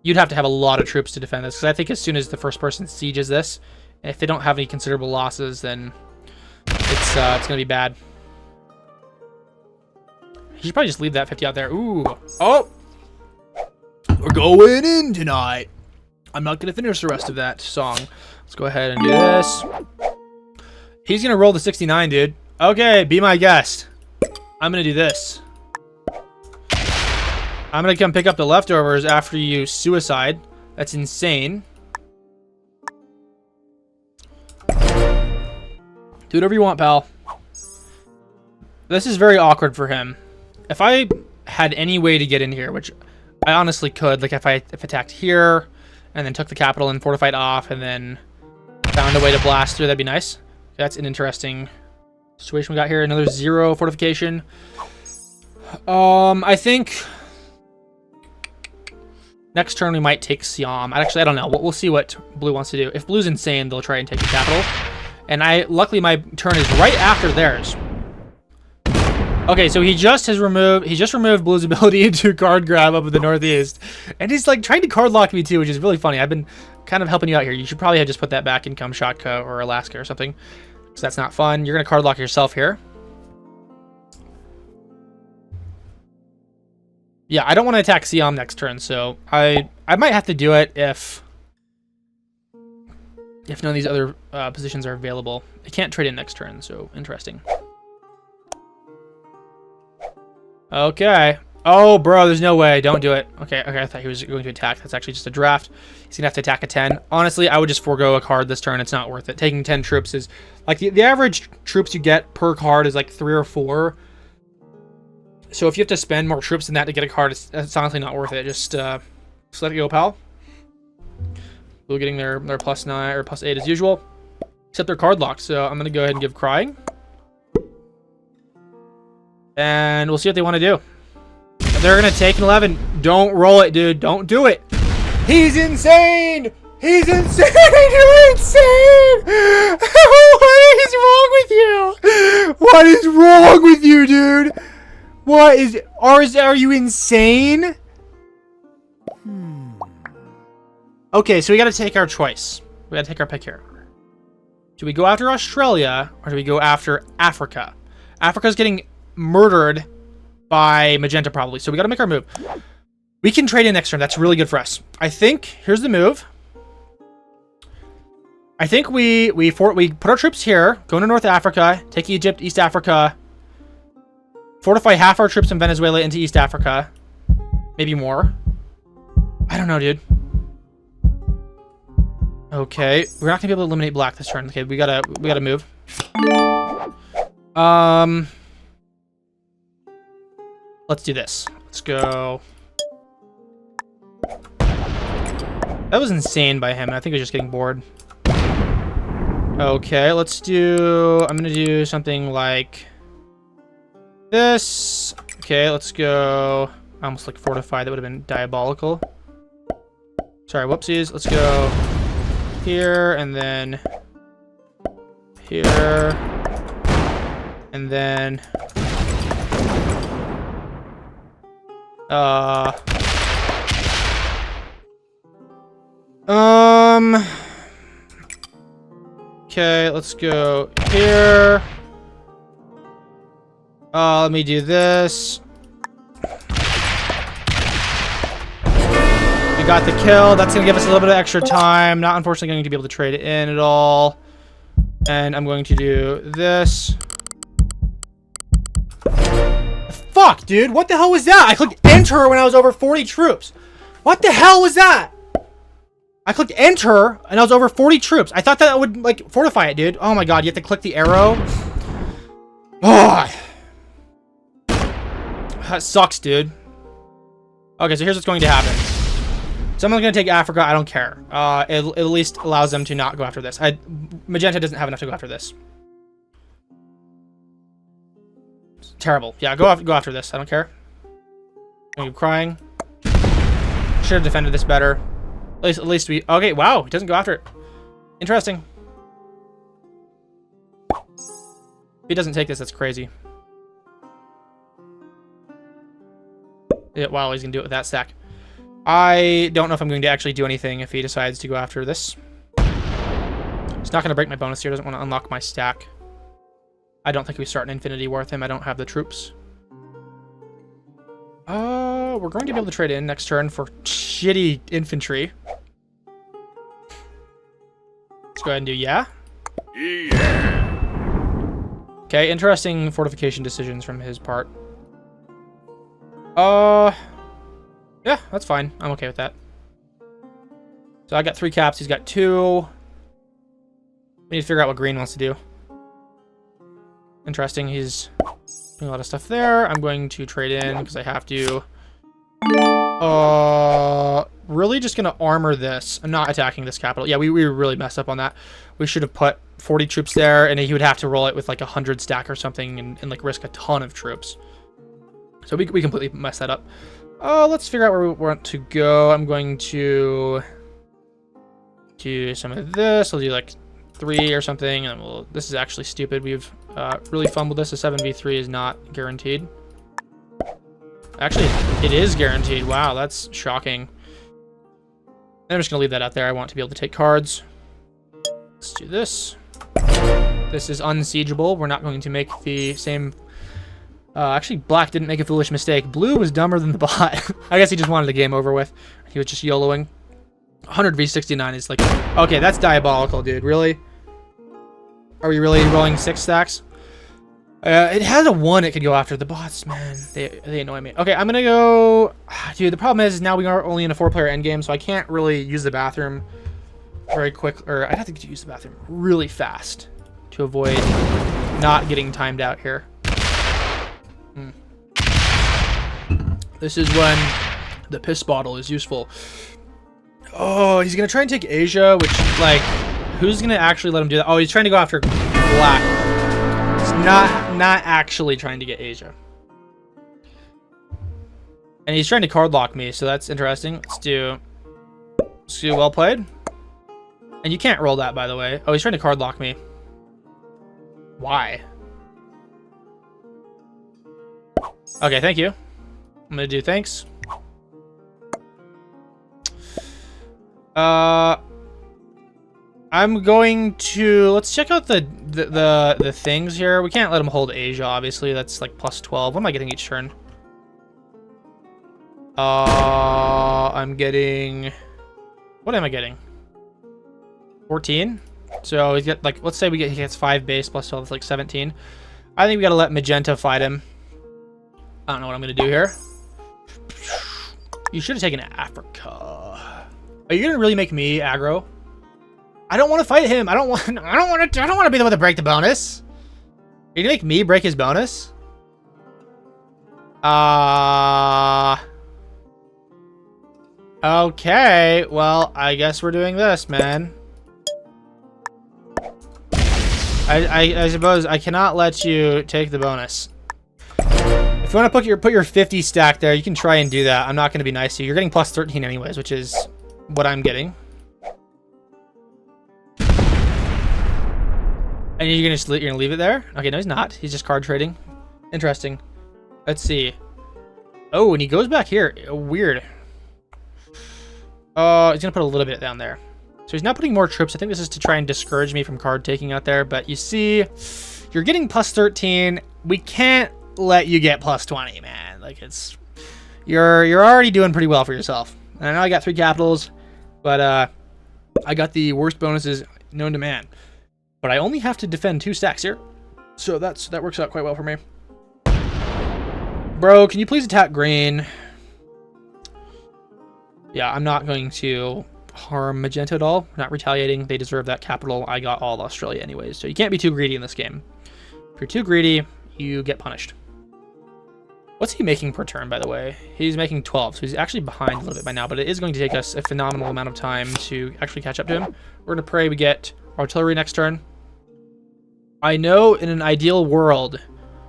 You'd have to have a lot of troops to defend this, because I think as soon as the first person sieges this, if they don't have any considerable losses, then it's going to be bad. You should probably just leave that 50 out there. Ooh. Oh! We're going in tonight. I'm not going to finish the rest of that song. Let's go ahead and do this. He's going to roll the 69, dude. Okay, be my guest. I'm going to do this. I'm going to come pick up the leftovers after you suicide. That's insane. Do whatever you want, pal. This is very awkward for him. If I had any way to get in here, which I honestly could, like if I attacked here and then took the capital and fortified off and then found a way to blast through, that'd be nice. That's an interesting situation we got here. Another 0 fortification. I think next turn we might take Siam. Actually, I don't know. We'll see what blue wants to do. If blue's insane, they'll try and take the capital. And luckily my turn is right after theirs. Okay, so he just removed blue's ability to card grab up in the northeast. And he's like trying to card lock me too, which is really funny. I've been kind of helping you out here. You should probably have just put that back in Kamchatka or Alaska or something. So that's not fun. You're going to card lock yourself here. Yeah, I don't want to attack Siam next turn, so I might have to do it if none of these other positions are available. I can't trade in next turn, so interesting. Okay. Oh, bro, there's no way. Don't do it. Okay, I thought he was going to attack. That's actually just a draft. He's going to have to attack a 10. Honestly, I would just forego a card this turn. It's not worth it. Taking 10 troops is... Like, the average troops you get per card is like 3 or 4. So if you have to spend more troops than that to get a card, it's honestly not worth it. Just let it go, pal. Blue getting their +9 or +8 as usual. Except they're card locked, so I'm going to go ahead and give crying. And we'll see what they want to do. They're going to take an 11. Don't roll it, dude. Don't do it. He's insane. He's insane. You're insane. What is wrong with you? What is wrong with you, dude? What is... Are you insane? Okay, so we got to take our choice. We got to take our pick here. Do we go after Australia or do we go after Africa? Africa's getting murdered by Magenta probably, so we got to make our move. We can trade in next turn. That's really good for us. I think, here's the move. I think we put our troops here, go into North Africa, take Egypt, East Africa, fortify half our troops in Venezuela into East Africa. Maybe more. I don't know, dude. Okay, we're not gonna be able to eliminate black this turn. Okay, we gotta move. Let's do this. Let's go. That was insane by him. I think he was just getting bored. Okay, let's do... I'm gonna do something like this. Okay, let's go... I almost like fortify. That would have been diabolical. Sorry, whoopsies. Let's go here, and then here, and then... Okay, let's go here. Let me do this. We got the kill. That's going to give us a little bit of extra time. Not unfortunately going to be able to trade it in at all. And I'm going to do this. Fuck, dude. What the hell was that? I clicked enter when I was over 40 troops. What the hell was that? I clicked enter, and I was over 40 troops. I thought that would, like, fortify it, dude. Oh my god, you have to click the arrow? Oh. That sucks, dude. Okay, so here's what's going to happen. Someone's going to take Africa. I don't care. It at least allows them to not go after this. Magenta doesn't have enough to go after this. It's terrible. Yeah, go after this. I don't care. I'm crying. Should have defended this better. At least we... Okay, wow. He doesn't go after it. Interesting. If he doesn't take this, that's crazy. Yeah, wow, he's going to do it with that stack. I don't know if I'm going to actually do anything if he decides to go after this. He's not going to break my bonus here. Doesn't want to unlock my stack. I don't think we start an Infinity War with him. I don't have the troops. We're going to be able to trade in next turn for shitty infantry. Let's go ahead and do yeah. Yeah. Okay, interesting fortification decisions from his part. Yeah, that's fine. I'm okay with that. So I got 3 caps. He's got 2. We need to figure out what green wants to do. Interesting. He's doing a lot of stuff there. I'm going to trade in because I have to. Really just going to armor this. I'm not attacking this capital. Yeah, we really messed up on that. We should have put 40 troops there, and he would have to roll it with like 100 stack or something and like risk a ton of troops. So we completely messed that up. Let's figure out where we want to go. I'm going to do some of this. I'll do like 3 or something, and we'll... This is actually stupid. We've really fumbled this. A 7v3 is not guaranteed. Actually, it is guaranteed. Wow, that's shocking. I'm just going to leave that out there. I want to be able to take cards. Let's do this. This is unsiegeable. We're not going to make the same... actually, black didn't make a foolish mistake. Blue was dumber than the bot. I guess he just wanted the game over with. He was just YOLOing. 100 v 69 is like... Okay, that's diabolical, dude. Really? Are we really rolling 6 stacks? It has a 1 it could go after. The bots, man. They annoy me. Okay, I'm gonna go... Dude, the problem is now we are only in a 4-player endgame, so I can't really use the bathroom very quick. Or I'd have to use the bathroom really fast to avoid not getting timed out here. This is when the piss bottle is useful. Oh, he's gonna try and take Asia, which, like, who's gonna actually let him do that? Oh, he's trying to go after black. He's not actually trying to get Asia. And he's trying to card lock me, so that's interesting. Let's do well played. And you can't roll that, by the way. Oh, he's trying to card lock me. Why? Okay, thank you. I'm gonna do thanks. I'm going to... Let's check out the things here. We can't let him hold Asia, obviously. That's like +12. What am I getting each turn? I'm getting... What am I getting? 14? So he's got, like, let's say he gets 5 base plus 12, it's like 17. I think we gotta let Magenta fight him. I don't know what I'm gonna do here. You should have taken Africa. Are you gonna really make me aggro? I don't want to fight him. I don't want to be the one to break the bonus. Are you gonna make me break his bonus? Okay, well, I guess we're doing this, man. I suppose I cannot let you take the bonus. If you want to put your 50 stack there, you can try and do that. I'm not going to be nice to you. You're getting plus 13 anyways, which is what I'm getting. And you're gonna leave it there? Okay, no, he's not. He's just card trading. Interesting. Let's see. Oh, and he goes back here. Weird. He's gonna put a little bit down there. So he's not putting more troops. I think this is to try and discourage me from card taking out there. But you see, you're getting plus 13. We can't let you get plus 20, man. Like, it's... You're already doing pretty well for yourself. And I know I got 3 capitals, but I got the worst bonuses known to man. But I only have to defend 2 stacks here. So that works out quite well for me. Bro, can you please attack green? Yeah, I'm not going to harm Magenta at all. Not retaliating. They deserve that capital. I got all Australia anyways. So you can't be too greedy in this game. If you're too greedy, you get punished. What's he making per turn, by the way? He's making 12, so he's actually behind a little bit by now, but it is going to take us a phenomenal amount of time to actually catch up to him. We're going to pray we get artillery next turn. I know in an ideal world,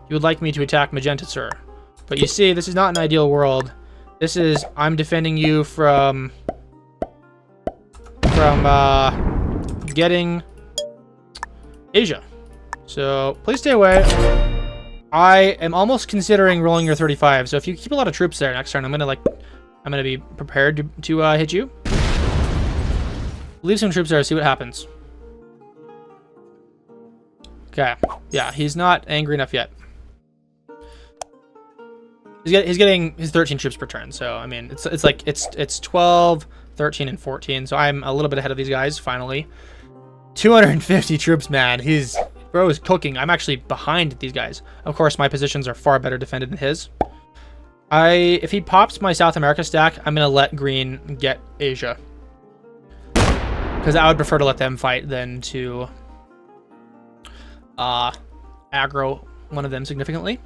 you would like me to attack Magenta, sir. But you see, this is not an ideal world. This is, I'm defending you from getting Asia. So please stay away. I am almost considering rolling your 35. So if you keep a lot of troops there next turn, I'm gonna be prepared to hit you. Leave some troops there, see what happens. Okay. Yeah, he's not angry enough yet. He's getting his 13 troops per turn. So I mean, it's 12, 13, and 14. So I'm a little bit ahead of these guys finally. 250 troops, man. Bro is cooking. I'm actually behind these guys. Of course, my positions are far better defended than his. If he pops my South America stack, I'm gonna let green get Asia, because I would prefer to let them fight than to aggro one of them significantly.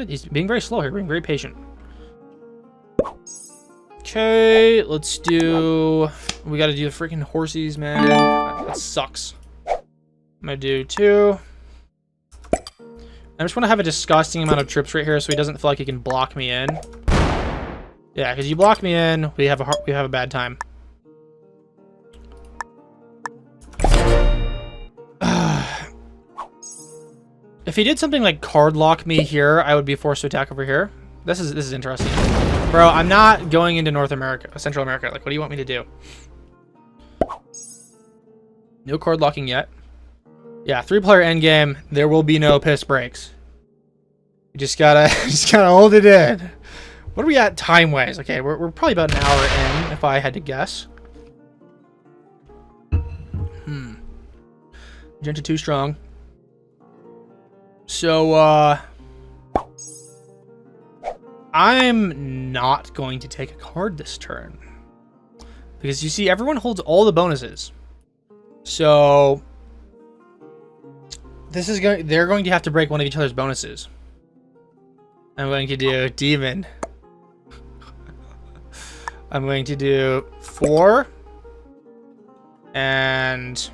He's being very slow here, being very patient. Okay, let's do... We gotta do the freaking horsies, man. That sucks. I'm gonna do 2. I just want to have a disgusting amount of troops right here so he doesn't feel like he can block me in. Yeah, because you block me in, we have a bad time. If he did something like card lock me here, I would be forced to attack over here. This is interesting. Bro, I'm not going into North America, Central America. Like, what do you want me to do? No card locking yet. Yeah, 3-player endgame. There will be no piss breaks. You just gotta hold it in. What are we at time-wise? Okay, we're probably about an hour in, if I had to guess. Magenta too strong. So, I'm not going to take a card this turn. Because you see, everyone holds all the bonuses. So, they're going to have to break one of each other's bonuses. I'm going to do Demon. I'm going to do 4. And...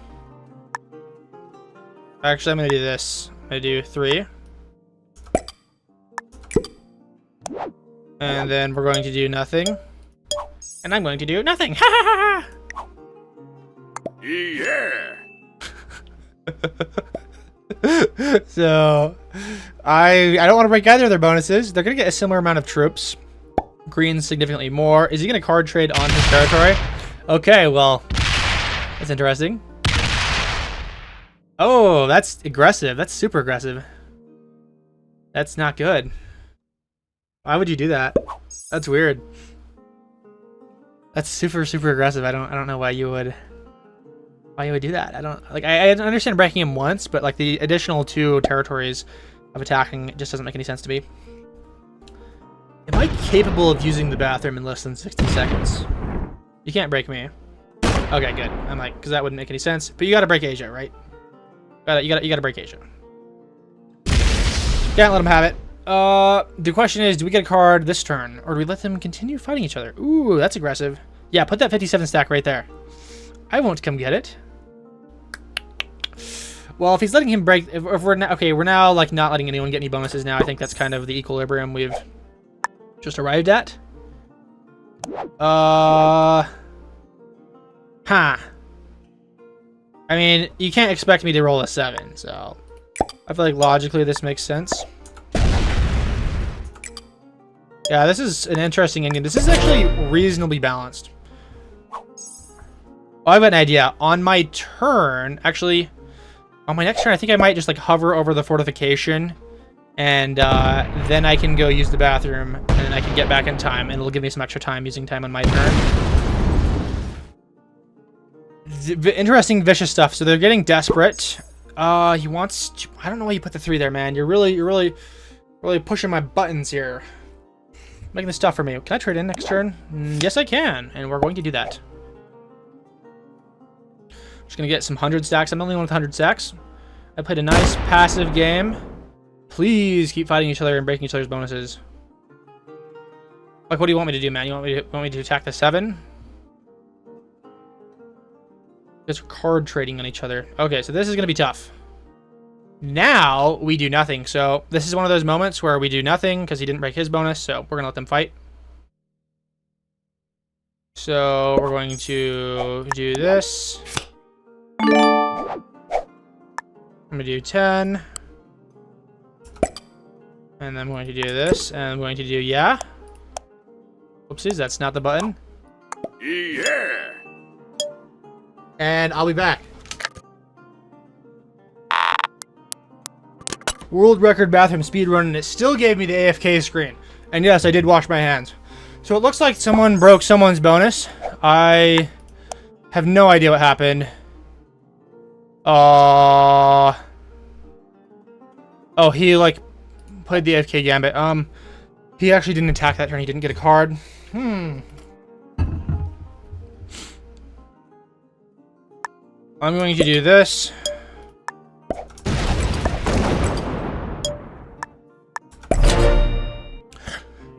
Actually, I'm going to do this. I'm going to do 3. And then we're going to do nothing. And I'm going to do nothing. Ha ha ha ha! Yeah! So, I don't want to break either of their bonuses. They're going to get a similar amount of troops. Green's significantly more. Is he going to card trade on his territory? Okay, well, that's interesting. Oh, that's aggressive. That's super aggressive. That's not good. Why would you do that? That's weird. That's super, super aggressive. I don't know why you would do that. I don't like. I understand breaking him once, but like the additional 2 territories of attacking just doesn't make any sense to me. Am I capable of using the bathroom in less than 60 seconds? You can't break me. Okay, good. I'm like, because that wouldn't make any sense. But you got to break Asia, right? You got to break Asia. Can't let them have it. The question is, do we get a card this turn, or do we let them continue fighting each other? Ooh, that's aggressive. Yeah, put that 57 stack right there. I won't come get it. Well, if he's letting him break, if we're now, okay, we're now like not letting anyone get any bonuses now. I think that's kind of the equilibrium we've just arrived at. Huh. I mean, you can't expect me to roll a 7, so I feel like logically this makes sense. Yeah, this is an interesting endgame. This is actually reasonably balanced. Oh, I have an idea. On my turn, actually, on my next turn, I think I might just like hover over the fortification, and then I can go use the bathroom, and then I can get back in time, and it'll give me some extra time using time on my turn. Interesting, vicious stuff. So they're getting desperate. He wants to, I don't know why you put the 3 there, man. You're really pushing my buttons here. Making this stuff for me. Can I trade in next turn? Yes, I can, and we're going to do that. Just gonna get some 100 stacks. I'm the only one with 100 stacks. I played a nice passive game. Please keep fighting each other and breaking each other's bonuses. Like, what do you want me to do, man? You want me to attack the 7? Just card trading on each other. Okay, so this is gonna be tough. Now we do nothing. So this is one of those moments where we do nothing because he didn't break his bonus. So we're gonna let them fight. So we're going to do this. I'm gonna do 10. And then I'm going to do this. And I'm going to do yeah. Oopsies, that's not the button. Yeah. And I'll be back. World record bathroom speedrun, and it still gave me the AFK screen. And yes, I did wash my hands. So it looks like someone broke someone's bonus. I have no idea what happened. Oh, he like played the AFK gambit. He actually didn't attack that turn. He didn't get a card. I'm going to do this.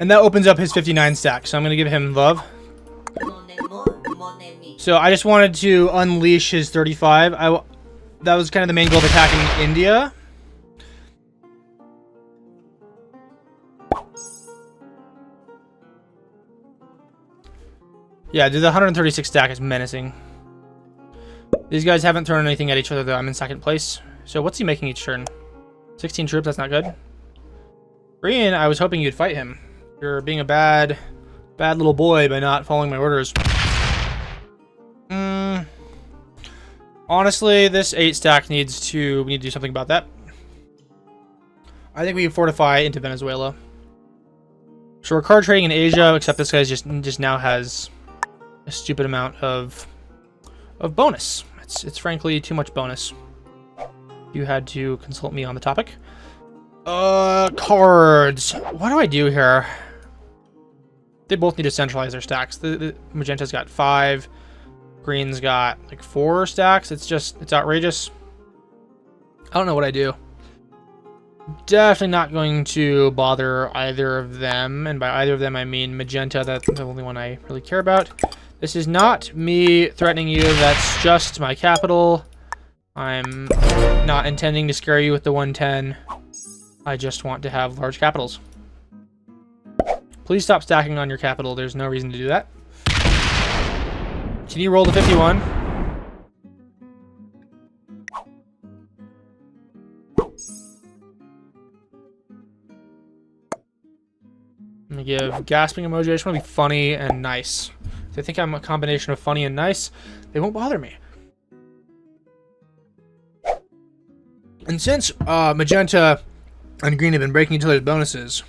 And that opens up his 59 stack, so I'm going to give him love. So I just wanted to unleash his 35. That was kind of the main goal of attacking India. Yeah, dude, the 136 stack is menacing. These guys haven't thrown anything at each other, though. I'm in second place. So what's he making each turn? 16 troops, that's not good. Brian, I was hoping you'd fight him. You're being a bad little boy by not following my orders. Honestly, this 8 stack needs to... We need to do something about that. I think we fortify into Venezuela. So we're card trading in Asia, except this guy just now has a stupid amount of bonus. It's frankly too much bonus. You had to consult me on the topic. Cards. What do I do here? They both need to centralize their stacks. The Magenta's got 5. Green's got like 4 stacks. It's outrageous. I don't know what I do. Definitely not going to bother either of them. And by either of them, I mean Magenta. That's the only one I really care about. This is not me threatening you. That's just my capital. I'm not intending to scare you with the 110. I just want to have large capitals. Please stop stacking on your capital. There's no reason to do that. Can you roll the 51? Let me give gasping emoji. I just want to be funny and nice. If they think I'm a combination of funny and nice, they won't bother me. And since Magenta and Green have been breaking each other's bonuses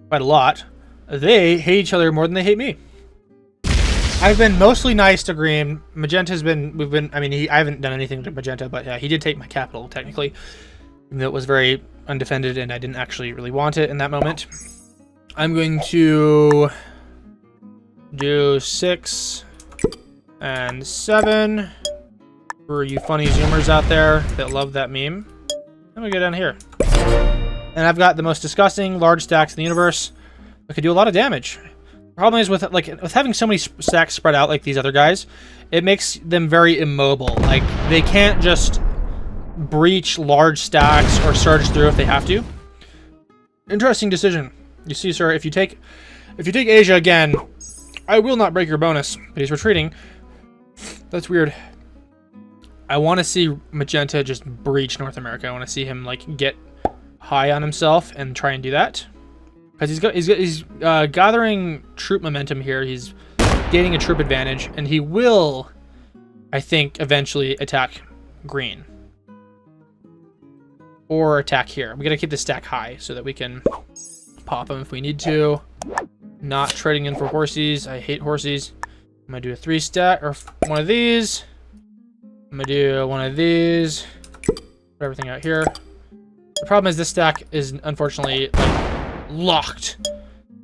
quite a lot, they hate each other more than they hate me. I've been mostly nice to green. Magenta's been, I mean, I haven't done anything to Magenta, but yeah, he did take my capital, technically. Even though it was very undefended and I didn't actually really want it in that moment. I'm going to do 6 and 7 for you funny zoomers out there that love that meme. I'm gonna go down here. And I've got the most disgusting large stacks in the universe. I could do a lot of damage. Problem is with having so many stacks spread out like these other guys, it makes them very immobile. Like they can't just breach large stacks or surge through if they have to. Interesting decision. You see, sir, if you take Asia again, I will not break your bonus. But he's retreating. That's weird. I want to see Magenta just breach North America. I want to see him like get high on himself and try and do that. Because he's gathering troop momentum here. He's gaining a troop advantage, and he will, I think, eventually attack green. Or attack here. We gotta keep the stack high so that we can pop him if we need to. Not trading in for horsies. I hate horsies. I'm gonna do a 3 stack, or one of these. I'm gonna do one of these. Put everything out here. The problem is this stack is unfortunately like, locked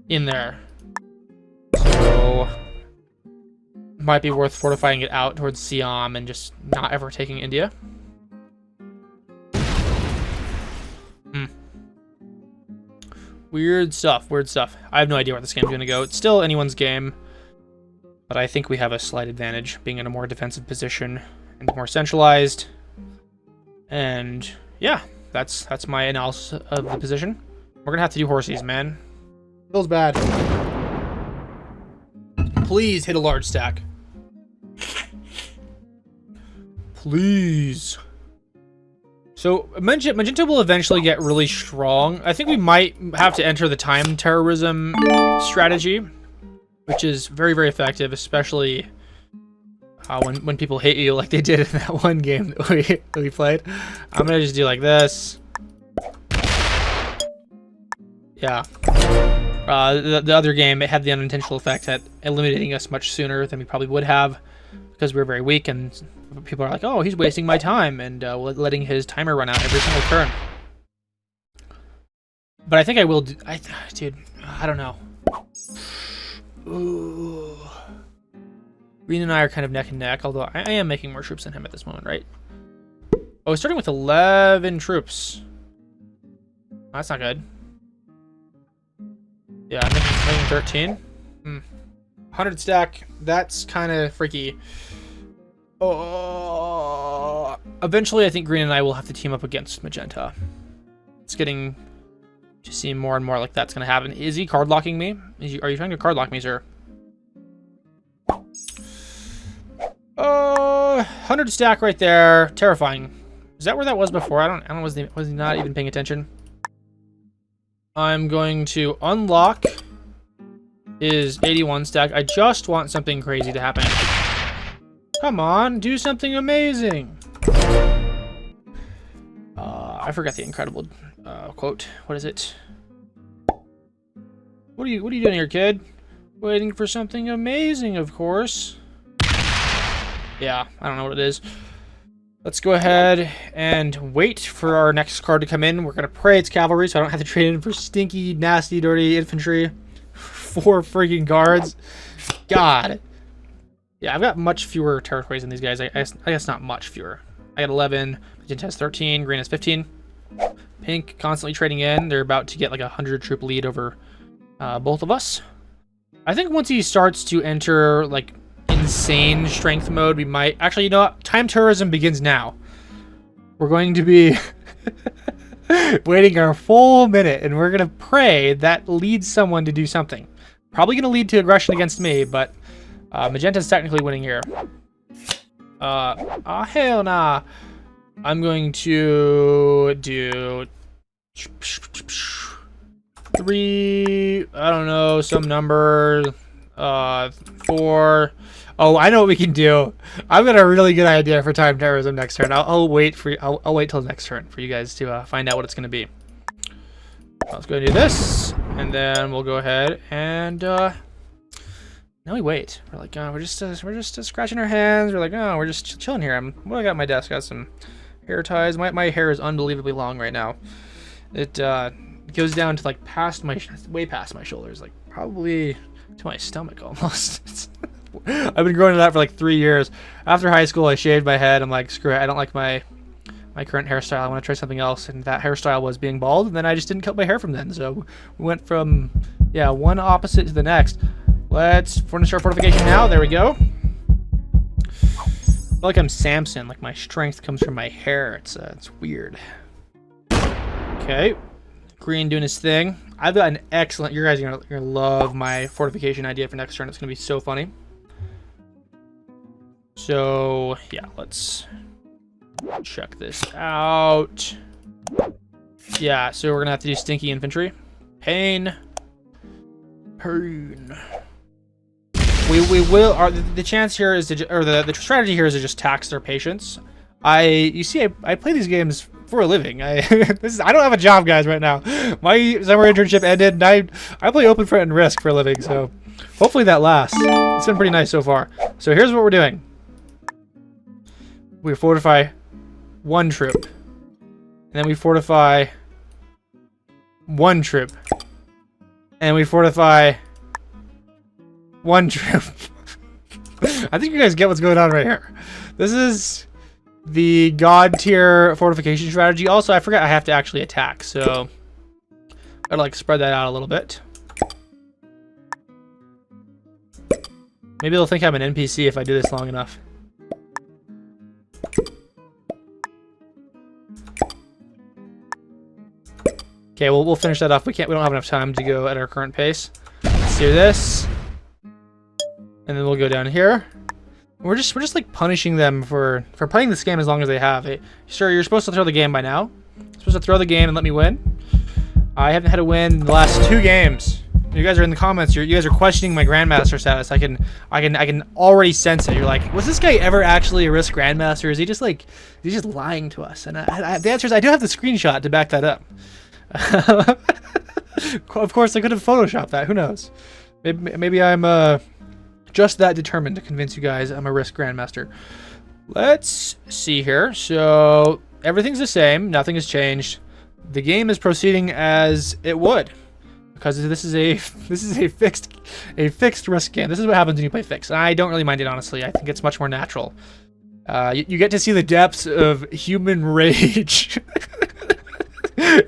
in there, so might be worth fortifying it out towards Siam and just not ever taking India. Weird stuff. I have no idea where this game's gonna go. It's still anyone's game, but I think we have a slight advantage being in a more defensive position and more centralized. And yeah, that's my analysis of the position. We're gonna have to do horsies, man. Feels bad. Please hit a large stack. Please. So Magenta will eventually get really strong. I think we might have to enter the time terrorism strategy, which is very, very effective, especially when people hate you like they did in that one game that we played. I'm gonna just do like this. Yeah. The other game, it had the unintentional effect at eliminating us much sooner than we probably would have because we were very weak, and people are like, oh, he's wasting my time, and letting his timer run out every single turn. But I think I will do... Dude, I don't know. Ooh. Green and I are kind of neck and neck, although I am making more troops than him at this moment, right? Oh, we're starting with 11 troops. That's not good. Yeah, I'm making 13. 100 stack. That's kind of freaky. Oh, eventually, I think Green and I will have to team up against Magenta. It's getting to seem more and more like that's going to happen. Is he card locking me? Are you trying to card lock me, sir? 100 stack right there. Terrifying. Is that where that was before? I don't know. Was he not even paying attention? I'm going to unlock his 81 stack. I just want something crazy to happen. Come on, do something amazing. I forgot the incredible quote. What is it? What are you doing here, kid? Waiting for something amazing, of course. Yeah, I don't know what it is. Let's go ahead and wait for our next card to come in. We're going to pray it's cavalry, so I don't have to trade in for stinky, nasty, dirty infantry. 4 freaking guards. God. Yeah, I've got much fewer territories than these guys. I guess not much fewer. I got 11. Magenta has 13. Green has 15. Pink constantly trading in. They're about to get like a 100 troop lead over both of us. I think once he starts to enter like insane strength mode, we might actually, you know what, time terrorism begins now. We're going to be waiting our full minute, and we're gonna pray that leads someone to do something. Probably gonna lead to aggression against me, but Magenta's technically winning here. Hell nah. I'm going to do 3, I don't know, some number, 4. Oh, I know what we can do. I've got a really good idea for time terrorism next turn. I'll wait till the next turn for you guys to find out what it's going to be. Let's go and do this, and then we'll go ahead and Now we wait. We're like, oh, we're just scratching our hands. We're like, oh, we're just chilling here. What I got on my desk? Got some hair ties. My hair is unbelievably long right now. It goes down to like way past my shoulders, like probably to my stomach almost. I've been growing that for like 3 years. After high school, I shaved my head. I'm like, screw it. I don't like my current hairstyle. I want to try something else. And that hairstyle was being bald. And then I just didn't cut my hair from then. So we went from, yeah, one opposite to the next. Let's furnish our fortification now. There we go. I feel like I'm Samson. Like my strength comes from my hair. It's weird. Okay. Green doing his thing. I've got an excellent... You guys are gonna love my fortification idea for next turn. It's going to be so funny. So, yeah, let's check this out. Yeah, so we're going to have to do stinky infantry. Pain. We will... the chance here is to... Or the strategy here is to just tax their patience. You see, I play these games for a living. I don't have a job, guys, right now. My summer internship ended, and I play Open Front and Risk for a living, so hopefully that lasts. It's been pretty nice so far. So here's what we're doing. We fortify 1 troop. And then we fortify 1 troop. And we fortify 1 troop. I think you guys get what's going on right here. This is the god tier fortification strategy. Also, I forgot I have to actually attack, so I'd like spread that out a little bit. Maybe they'll think I'm an NPC if I do this long enough. Okay, well, we'll finish that off. We don't have enough time to go at our current pace. Let's do this. And then we'll go down here. We're just like punishing them for playing this game as long as they have. Sure, you're supposed to throw the game by now. You're supposed to throw the game and let me win. I haven't had a win in the last 2 games. You guys are in the comments. You guys are questioning my Grandmaster status. I can already sense it. You're like, was this guy ever actually a Risk Grandmaster? Is he just like, he's just lying to us? And the answer is I do have the screenshot to back that up. Of course, I could have photoshopped that. Who knows? Maybe I'm just that determined to convince you guys I'm a Risk Grandmaster. Let's see here. So everything's the same. Nothing has changed. The game is proceeding as it would, because this is a fixed Risk game. This is what happens when you play fixed. And I don't really mind it, honestly. I think it's much more natural. You get to see the depths of human rage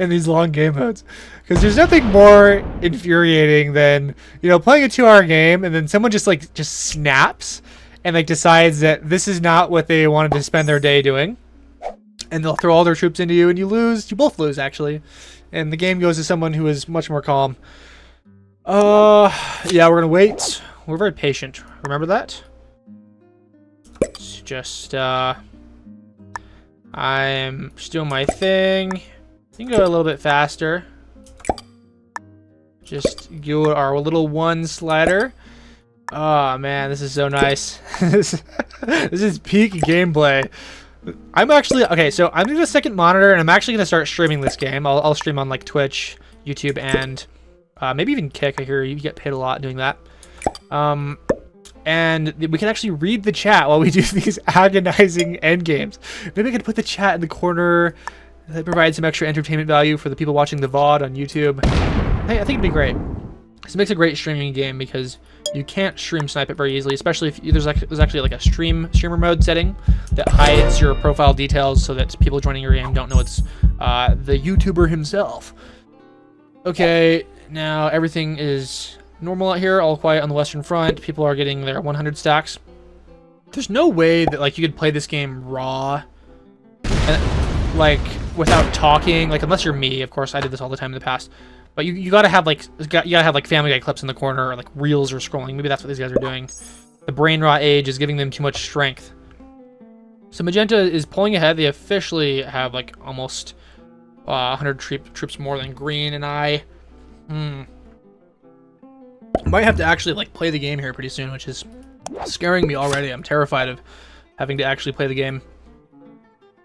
in these long game modes, because there's nothing more infuriating than, you know, playing a 2-hour game and then someone just snaps and like decides that this is not what they wanted to spend their day doing, and they'll throw all their troops into you and you lose. You both lose, actually, and the game goes to someone who is much more calm. Yeah, we're gonna wait. We're very patient, remember that. It's just I'm just doing my thing. You can go a little bit faster. Just go our little 1 slider. Oh man, this is so nice. This is peak gameplay. I'm actually okay. So I'm doing a second monitor, and I'm actually gonna start streaming this game. I'll stream on like Twitch, YouTube, and maybe even Kick. I hear you get paid a lot doing that. And we can actually read the chat while we do these agonizing end games. Maybe I could put the chat in the corner. That provides some extra entertainment value for the people watching the VOD on YouTube. I think it'd be great. This makes a great streaming game because you can't stream snipe it very easily, especially if there's actually like a streamer mode setting that hides your profile details so that people joining your game don't know it's the YouTuber himself. Okay, now everything is normal out here, all quiet on the Western Front. People are getting their 100 stacks. There's no way that like you could play this game raw, and, like without talking. Like unless you're me, of course. I did this all the time in the past. But you gotta have like Family Guy clips in the corner, or like reels or scrolling. Maybe that's what these guys are doing. The brain rot age is giving them too much strength. So Magenta is pulling ahead. They officially have like almost 100 troops more than Green, and I might have to actually like play the game here pretty soon, which is scaring me already. I'm terrified of having to actually play the game.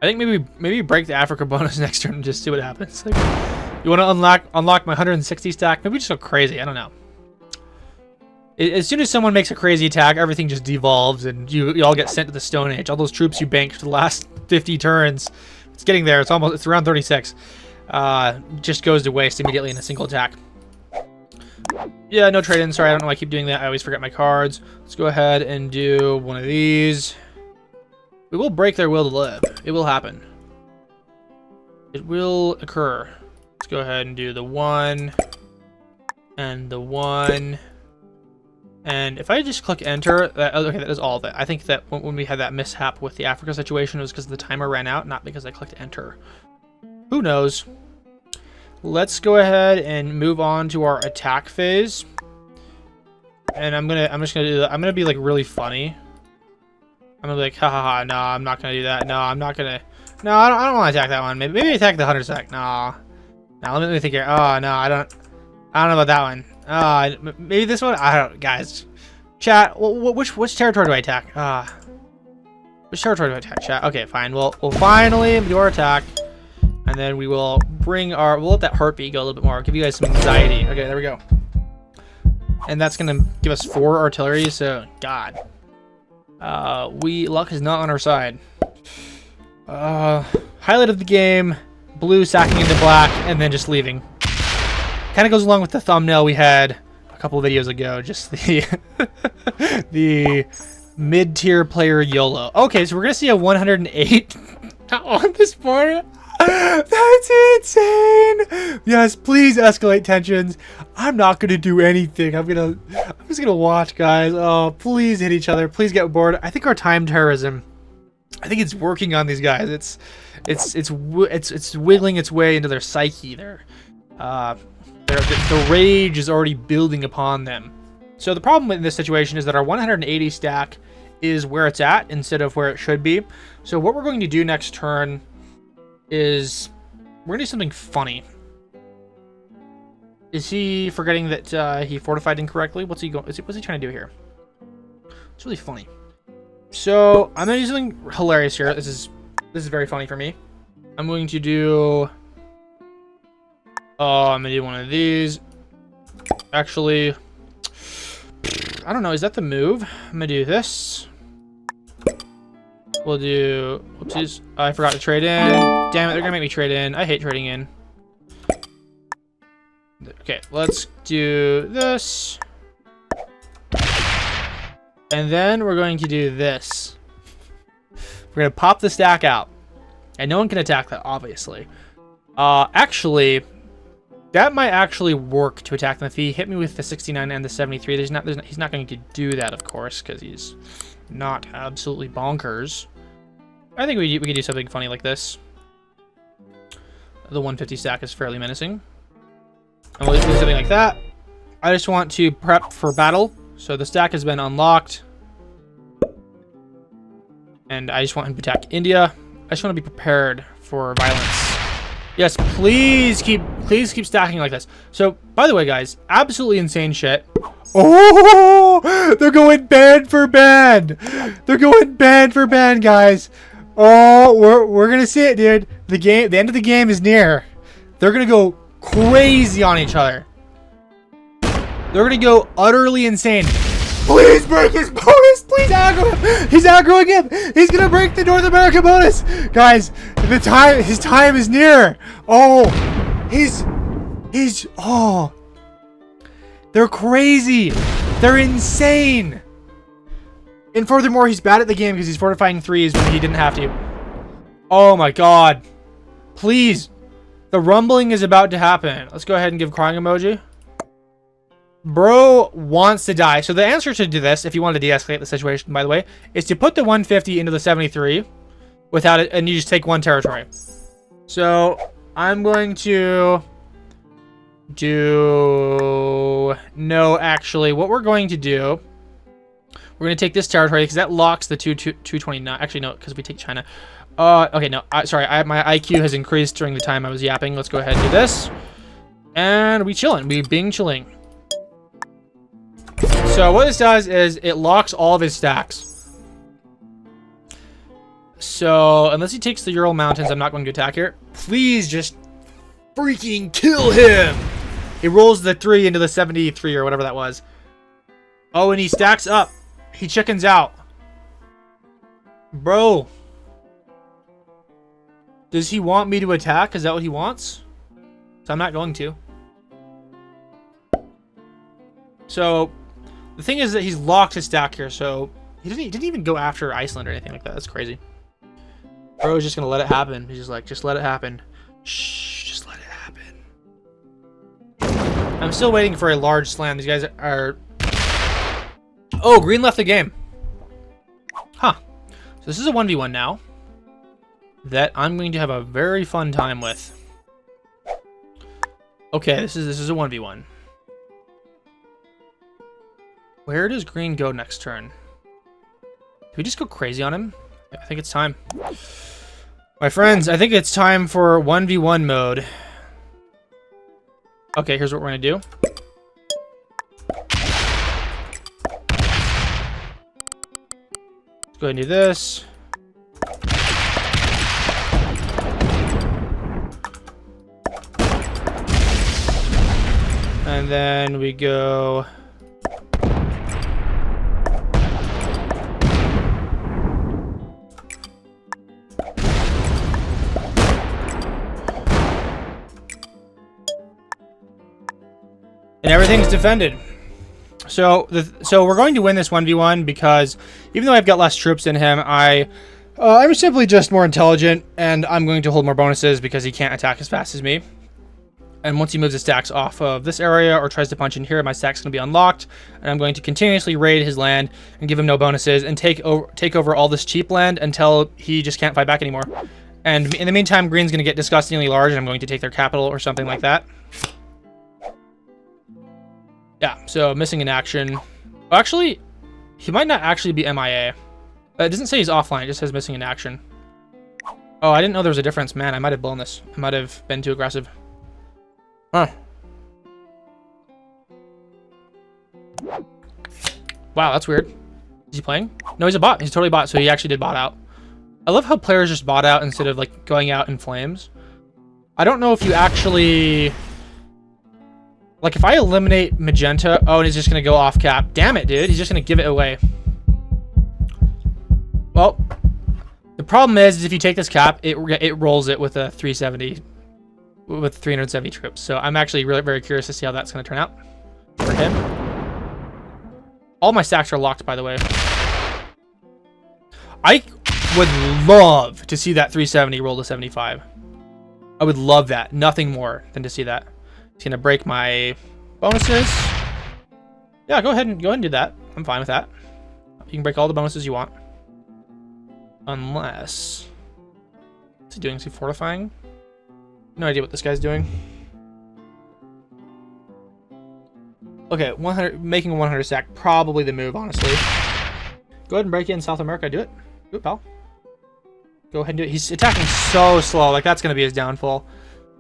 I think maybe break the Africa bonus next turn and just see what happens. Like, you want to unlock my 160 stack? Maybe just go crazy. I don't know. As soon as someone makes a crazy attack, everything just devolves, and you all get sent to the Stone Age. All those troops you banked for the last 50 turns, it's getting there. It's around 36. Just goes to waste immediately in a single attack. Yeah, no trade-in. Sorry, I don't know why I keep doing that. I always forget my cards. Let's go ahead and do one of these. We will break their will to live. It will happen. It will occur. Let's go ahead and do the 1 and the 1. And if I just click enter, okay, that is all of it. I think that when we had that mishap with the Africa situation, it was because the timer ran out, not because I clicked enter. Who knows? Let's go ahead and move on to our attack phase. And I'm just gonna do that. I'm gonna be like really funny. I'm gonna be like, ha ha ha, no, I'm not gonna do that. No, I'm not gonna. No, I don't want to attack that one. Maybe attack the 100 sec. No. Now let me think here. Oh no, I don't know about that one. Maybe this one. I don't. Guys, chat. Which territory do I attack? Which territory do I attack? Chat. Okay, fine. We'll finally do our attack, and then we will bring our. We'll let that heartbeat go a little bit more. I'll give you guys some anxiety. Okay, there we go. And that's gonna give us 4 artillery. So God, luck is not on our side. Highlight of the game: blue sacking into black, and then just leaving. Kind of goes along with the thumbnail we had a couple of videos ago, just the the mid-tier player YOLO. Okay, so we're gonna see a 108 on this board. That's insane. Yes, please escalate tensions. I'm not gonna do anything. I'm just gonna watch, guys. Oh, please hit each other. Please get bored. I think our time terrorism, I think it's working on these guys. It's wiggling its way into their psyche. The rage is already building upon them. So the problem in this situation is that our 180 stack is where it's at instead of where it should be. So what we're going to do next turn is we're gonna do something funny. Is he forgetting that he fortified incorrectly? What's he trying to do here? It's really funny. So I'm gonna do something hilarious here. This is very funny for me. I'm going to do. Oh, I'm gonna do one of these. Actually, I don't know. Is that the move? I'm gonna do this. We'll do. Whoopsies! I forgot to trade in. Damn it! They're gonna make me trade in. I hate trading in. Okay, let's do this. And then we're going to do this. We're gonna pop the stack out, and no one can attack that, obviously. Actually, that might actually work to attack them if he hit me with the 69 and the 73. He's not going to do that, of course, because he's not absolutely bonkers. I think we could do something funny like this. The 150 stack is fairly menacing. And we'll do something like that. I just want to prep for battle. So the stack has been unlocked. And I just want him to attack India. I just want to be prepared for violence. Yes, please keep stacking like this. So, by the way, guys, absolutely insane shit. Oh, they're going band for band. They're going band for band, guys. Oh, we're gonna see it, dude. The end of the game is near. They're gonna go crazy on each other. They're gonna go utterly insane. Please break his bonus. Please aggro him. He's aggroing him. He's gonna break the North America bonus, guys. His time is near. Oh, oh, they're crazy. They're insane. And furthermore, he's bad at the game because he's fortifying 3s when he didn't have to. Oh my god. Please. The rumbling is about to happen. Let's go ahead and give crying emoji. Bro wants to die. So the answer to this, if you want to de-escalate the situation, by the way, is to put the 150 into the 73 without it, and you just take 1 territory. So I'm going to do... No, actually, what we're going to do... We're going to take this territory because that locks the 229. Actually, no, because we take China. Okay, no. Sorry, my IQ has increased during the time I was yapping. Let's go ahead and do this. And we chilling. We being chilling. So what this does is it locks all of his stacks. So unless he takes the Ural Mountains, I'm not going to attack here. Please just freaking kill him. It rolls the 3 into the 73 or whatever that was. Oh, and he stacks up. He chickens out. Bro. Does he want me to attack? Is that what he wants? So I'm not going to. So the thing is that he's locked his stack here, so he didn't even go after Iceland or anything like that. That's crazy. Bro's just gonna let it happen. He's just like, just let it happen. Shh, just let it happen. I'm still waiting for a large slam. These guys are... Oh, green left the game. Huh. So this is a 1v1 now that I'm going to have a very fun time with. Okay, this is a 1v1. Where does green go next turn? Do we just go crazy on him? I think it's time. My friends, I think it's time for 1v1 mode. Okay, here's what we're gonna do. Let's go ahead and do this. And then we go... And everything's defended. So we're going to win this 1v1 because even though I've got less troops than him, I'm simply just more intelligent, and I'm going to hold more bonuses because he can't attack as fast as me. And once he moves his stacks off of this area or tries to punch in here, my stack's going to be unlocked, and I'm going to continuously raid his land and give him no bonuses and take over all this cheap land until he just can't fight back anymore. And in the meantime, green's going to get disgustingly large, and I'm going to take their capital or something like that. Yeah, so missing in action. Actually, he might not actually be MIA. It doesn't say he's offline, it just says missing in action. Oh, I didn't know there was a difference. Man, I might have blown this. I might have been too aggressive. Huh. Wow, that's weird. Is he playing? No, he's a bot. He's totally bot, so he actually did bot out. I love how players just bot out instead of like going out in flames. I don't know if you actually... Like, if I eliminate magenta... Oh, and he's just going to go off cap. Damn it, dude. He's just going to give it away. Well, the problem is if you take this cap, it rolls it with a 370... With 370 troops. So I'm actually really very curious to see how that's going to turn out for him. All my stacks are locked, by the way. I would love to see that 370 roll to 75. I would love that. Nothing more than to see that. It's gonna break my bonuses. Yeah, go ahead and do that. I'm fine with that. You can break all the bonuses you want. Unless... What's he doing? Is he fortifying? No idea what this guy's doing. Okay, 100, making a 100 stack. Probably the move, honestly. Go ahead and break in South America. Do it. Do it, pal. Go ahead and do it. He's attacking so slow. Like, that's gonna be his downfall.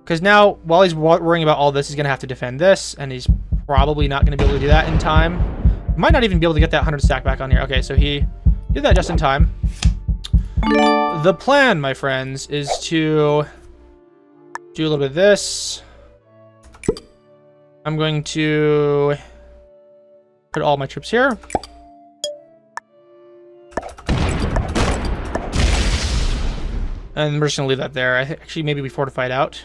Because now, while he's worrying about all this, he's going to have to defend this, and he's probably not going to be able to do that in time. He might not even be able to get that 100 stack back on here. Okay, so he did that just in time. The plan, my friends, is to do a little bit of this. I'm going to put all my troops here. And we're just going to leave that there. Actually, maybe we fortified out.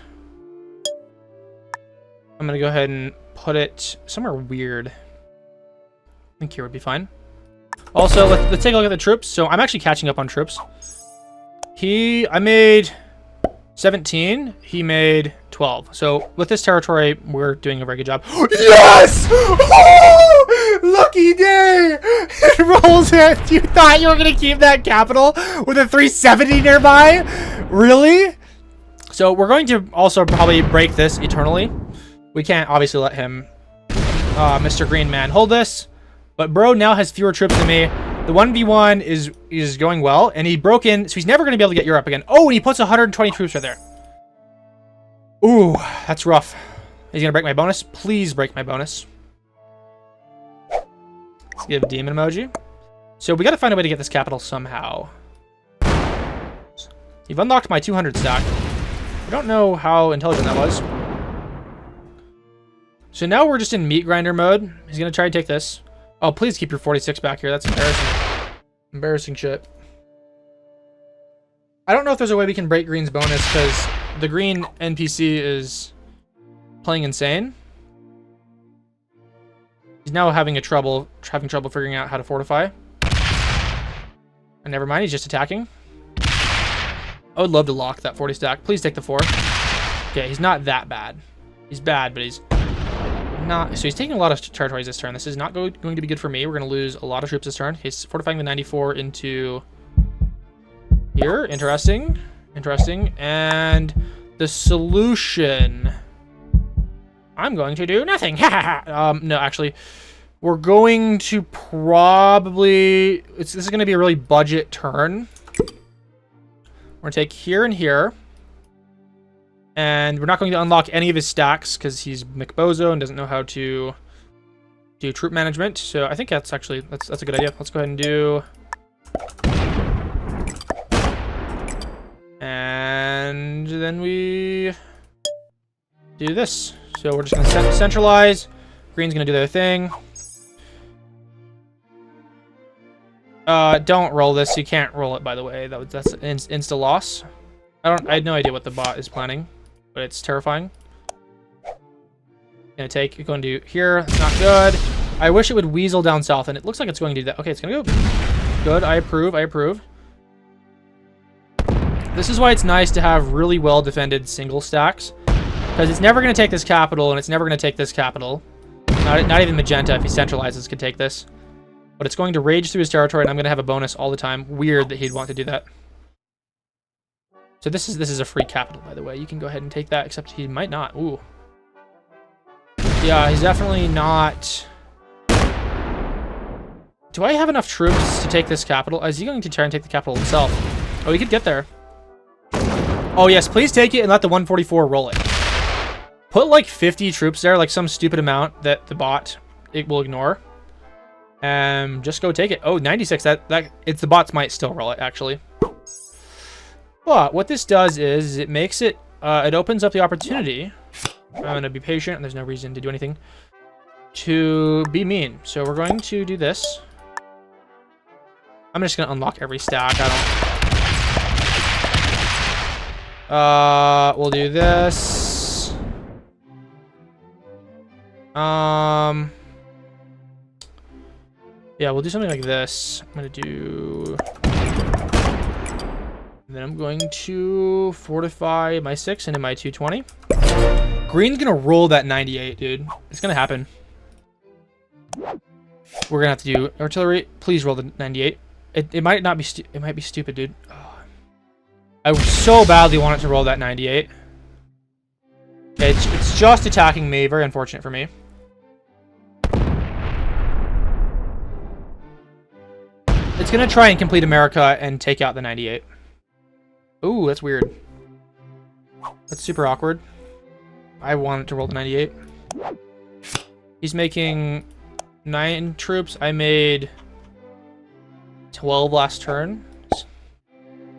I'm going to go ahead and put it somewhere weird. I think here would be fine. Also, let's take a look at the troops. So I'm actually catching up on troops. I made 17. He made 12. So with this territory, we're doing a very good job. Yes! Oh, lucky day! It rolls it. You thought you were going to keep that capital with a 370 nearby? Really? So we're going to also probably break this eternally. We can't obviously let him, Mr. Green Man, hold this. But bro now has fewer troops than me. The 1v1 is going well, and he broke in, so he's never going to be able to get Europe again. Oh, and he puts 120 troops right there. Ooh, that's rough. He's going to break my bonus. Please break my bonus. Let's give a demon emoji. So we got to find a way to get this capital somehow. You've unlocked my 200 stack. I don't know how intelligent that was. So now we're just in meat grinder mode. He's going to try and take this. Oh, please keep your 46 back here. That's embarrassing. Embarrassing shit. I don't know if there's a way we can break green's bonus because the green NPC is playing insane. He's now having trouble figuring out how to fortify. And never mind, he's just attacking. I would love to lock that 40 stack. Please take the 4. Okay, he's not that bad. He's bad, but he's not. So he's taking a lot of territories this turn. This is not going to be good for me. We're going to lose a lot of troops this turn. He's fortifying the 94 into here. Interesting. Interesting. And the solution, I'm going to do nothing. No, actually, we're going to probably... This is going to be a really budget turn. We're going to take here and here. And we're not going to unlock any of his stacks because he's McBozo and doesn't know how to do troop management. So I think that's actually... That's a good idea. Let's go ahead and do... And then we do this. So we're just going to centralize. Green's going to do their thing. Don't roll this. You can't roll it, by the way. That's an insta loss. I had no idea what the bot is planning, but it's terrifying. Going to do here. It's not good. I wish it would weasel down south, and it looks like it's going to do that. Okay, it's going to go good. I approve. I approve. This is why it's nice to have really well-defended single stacks, because it's never going to take this capital, and it's never going to take this capital. Not even Magenta, if he centralizes, could take this. But it's going to rage through his territory, and I'm going to have a bonus all the time. Weird that he'd want to do that. So this is a free capital, by the way. You can go ahead and take that, except he might not. Ooh. Yeah, he's definitely not... Do I have enough troops to take this capital? Is he going to try and take the capital himself? Oh, he could get there. Oh, yes, please take it and let the 144 roll it. Put like 50 troops there, like some stupid amount that the bot will ignore. Just go take it. Oh, 96. It's the bots might still roll it, actually. But what this does is it makes it, it opens up the opportunity. I'm going to be patient, and there's no reason to do anything, to be mean. So we're going to do this. I'm just going to unlock every stack. We'll do this. Yeah, we'll do something like this. I'm going to do... And then I'm going to fortify my 6 into my 220. Green's going to roll that 98, dude. It's going to happen. We're going to have to do artillery. Please roll the 98. It might not be it might be stupid, dude. Oh. I so badly want it to roll that 98. Okay, it's just attacking me. Very unfortunate for me. It's going to try and complete America and take out the 98. Ooh, that's weird. That's super awkward. I want it to roll the 98. He's making 9 troops. I made 12 last turn.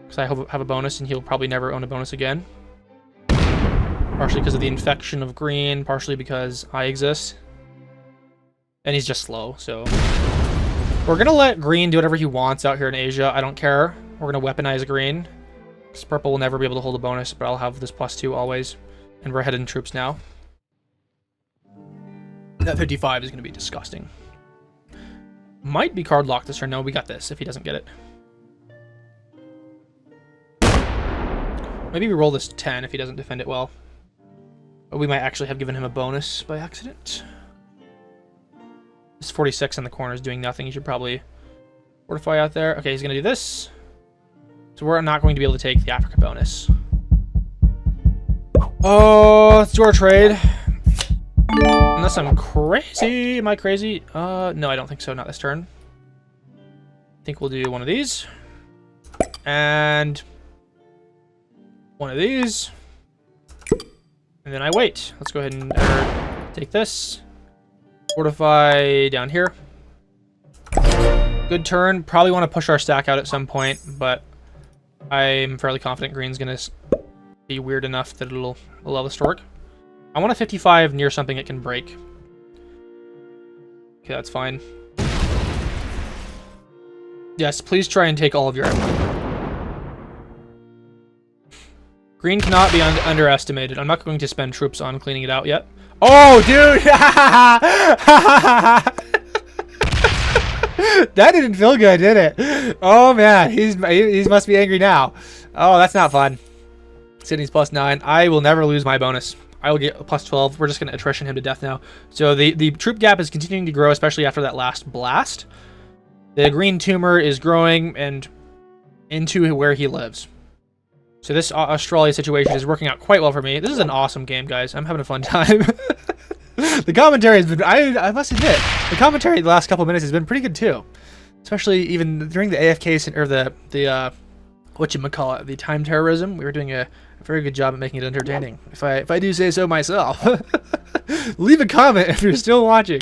Because I have a bonus, and he'll probably never own a bonus again. Partially because of the infection of green, partially because I exist. And he's just slow, so... We're going to let green do whatever he wants out here in Asia. I don't care. We're going to weaponize green. Because purple will never be able to hold a bonus, but I'll have this +2 always. And we're headed in troops now. That 55 is going to be disgusting. Might be card locked this turn. No, we got this if he doesn't get it. Maybe we roll this 10 if he doesn't defend it well. But we might actually have given him a bonus by accident. This 46 in the corner is doing nothing. He should probably fortify out there. Okay, he's going to do this. So we're not going to be able to take the Africa bonus. Oh, let's do our trade. Unless I'm crazy. Am I crazy? No, I don't think so. Not this turn. I think we'll do one of these. And one of these. And then I wait. Let's go ahead and take this. Fortify down here. Good turn. Probably want to push our stack out at some point, but I'm fairly confident green's going to be weird enough that it'll allow this to work. I want a 55 near something it can break. Okay, that's fine. Yes, please try and take all of Europe. Green cannot be underestimated. I'm not going to spend troops on cleaning it out yet. Oh, dude! That didn't feel good, did it? Oh man, he must be angry now. Oh, that's not fun. Sydney's +9. I will never lose my bonus. I will get a +12. We're just going to attrition him to death now. So the troop gap is continuing to grow, especially after that last blast. The green tumor is growing and into where he lives. So this Australia situation is working out quite well for me. This is an awesome game, guys. I'm having a fun time. The commentary has been, I must admit, the commentary the last couple minutes has been pretty good too. Especially even during the AFK, or the whatchamacallit, the time terrorism. We were doing a very good job at making it entertaining. If I do say so myself. Leave a comment if you're still watching.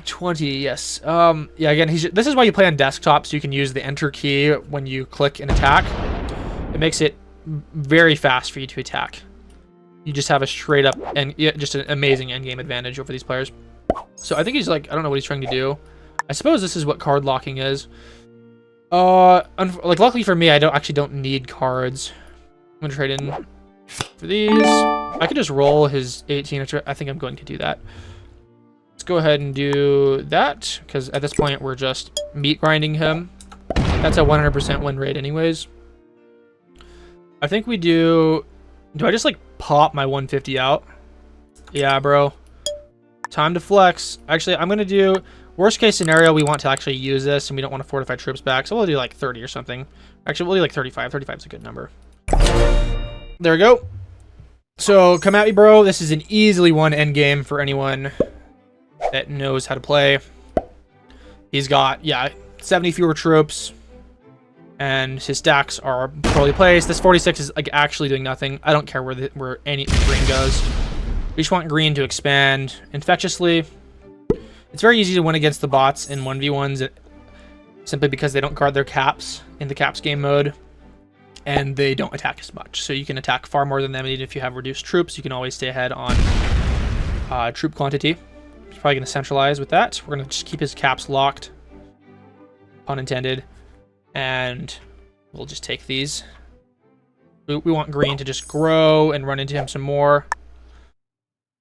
20, yes. Yeah, again, this is why you play on desktop, so you can use the enter key when you click and attack. It makes it very fast for you to attack. You just have a straight up and just an amazing endgame advantage over these players. So I think he's like, I don't know what he's trying to do. I suppose this is what card locking is. Like luckily for me, I actually don't need cards. I'm gonna trade in for these. I could just roll his 18. I think I'm going to do that. Let's go ahead and do that, because at this point we're just meat grinding him. That's a 100% win rate anyways. I think we do I just like pop my 150 out? Yeah, bro. Time to flex. Actually, I'm going to do, worst case scenario, we want to actually use this and we don't want to fortify troops back. So we'll do like 30 or something. Actually, we'll do like 35. 35 is a good number. There we go. So come at me, bro. This is an easily won endgame for anyone that knows how to play. He's got, yeah, 70 fewer troops. And his stacks are poorly placed. This 46 is like actually doing nothing. I don't care where any green goes. We just want green to expand infectiously. It's very easy to win against the bots in 1v1s simply because they don't guard their caps in the caps game mode. And they don't attack as much. So you can attack far more than them. Even if you have reduced troops, you can always stay ahead on troop quantity. He's probably going to centralize with that. We're going to just keep his caps locked. Pun intended. And we'll just take these. We want green to just grow and run into him some more.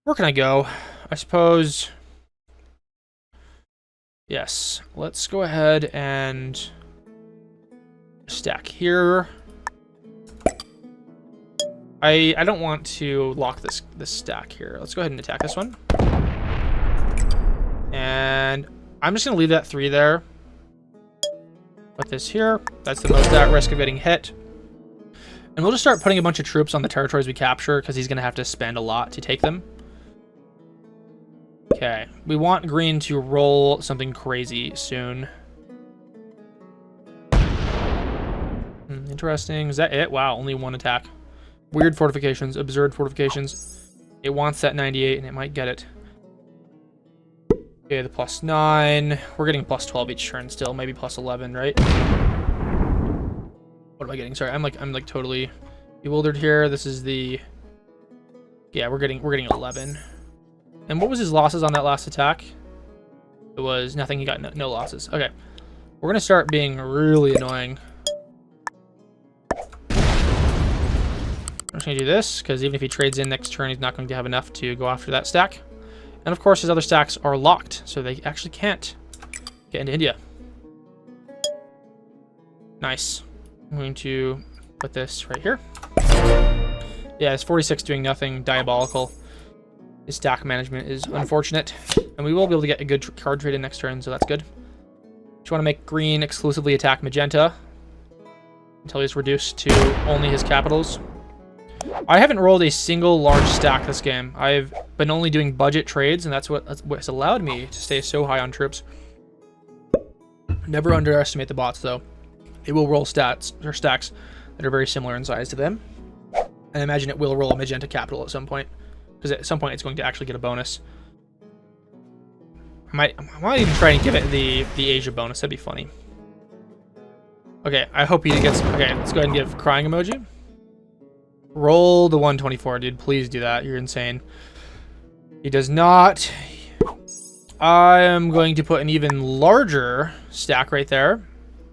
Where can I go? I suppose... Yes. Let's go ahead and stack here. I don't want to lock this stack here. Let's go ahead and attack this one. And I'm just going to leave that 3 there. Put this here. That's the most at risk of getting hit. And we'll just start putting a bunch of troops on the territories we capture, because he's going to have to spend a lot to take them. Okay. We want green to roll something crazy soon. Interesting. Is that it? Wow, only 1 attack. Weird fortifications. Absurd fortifications. It wants that 98, and it might get it. Okay, the +9. We're getting +12 each turn still, maybe +11, right? What am I getting? Sorry, I'm like totally bewildered here. This is the, yeah, we're getting 11. And what was his losses on that last attack? It was nothing. He got no losses. Okay, we're gonna start being really annoying. I'm just gonna do this because even if he trades in next turn, he's not going to have enough to go after that stack. And of course, his other stacks are locked, so they actually can't get into India. Nice. I'm going to put this right here. Yeah, it's 46 doing nothing. Diabolical. His stack management is unfortunate. And we will be able to get a good card trade in next turn, so that's good. Just want to make green exclusively attack magenta until he's reduced to only his capitals. I haven't rolled a single large stack this game. I've been only doing budget trades, and that's what's allowed me to stay so high on troops. Never underestimate the bots, though. They will roll stacks that are very similar in size to them. And I imagine it will roll a magenta capital at some point, because at some point it's going to actually get a bonus. I might even try and give it the Asia bonus. That'd be funny. Okay, I hope he gets... Okay, let's go ahead and give crying emoji. Roll the 124, dude. Please do that. You're insane. He does not. I am going to put an even larger stack right there.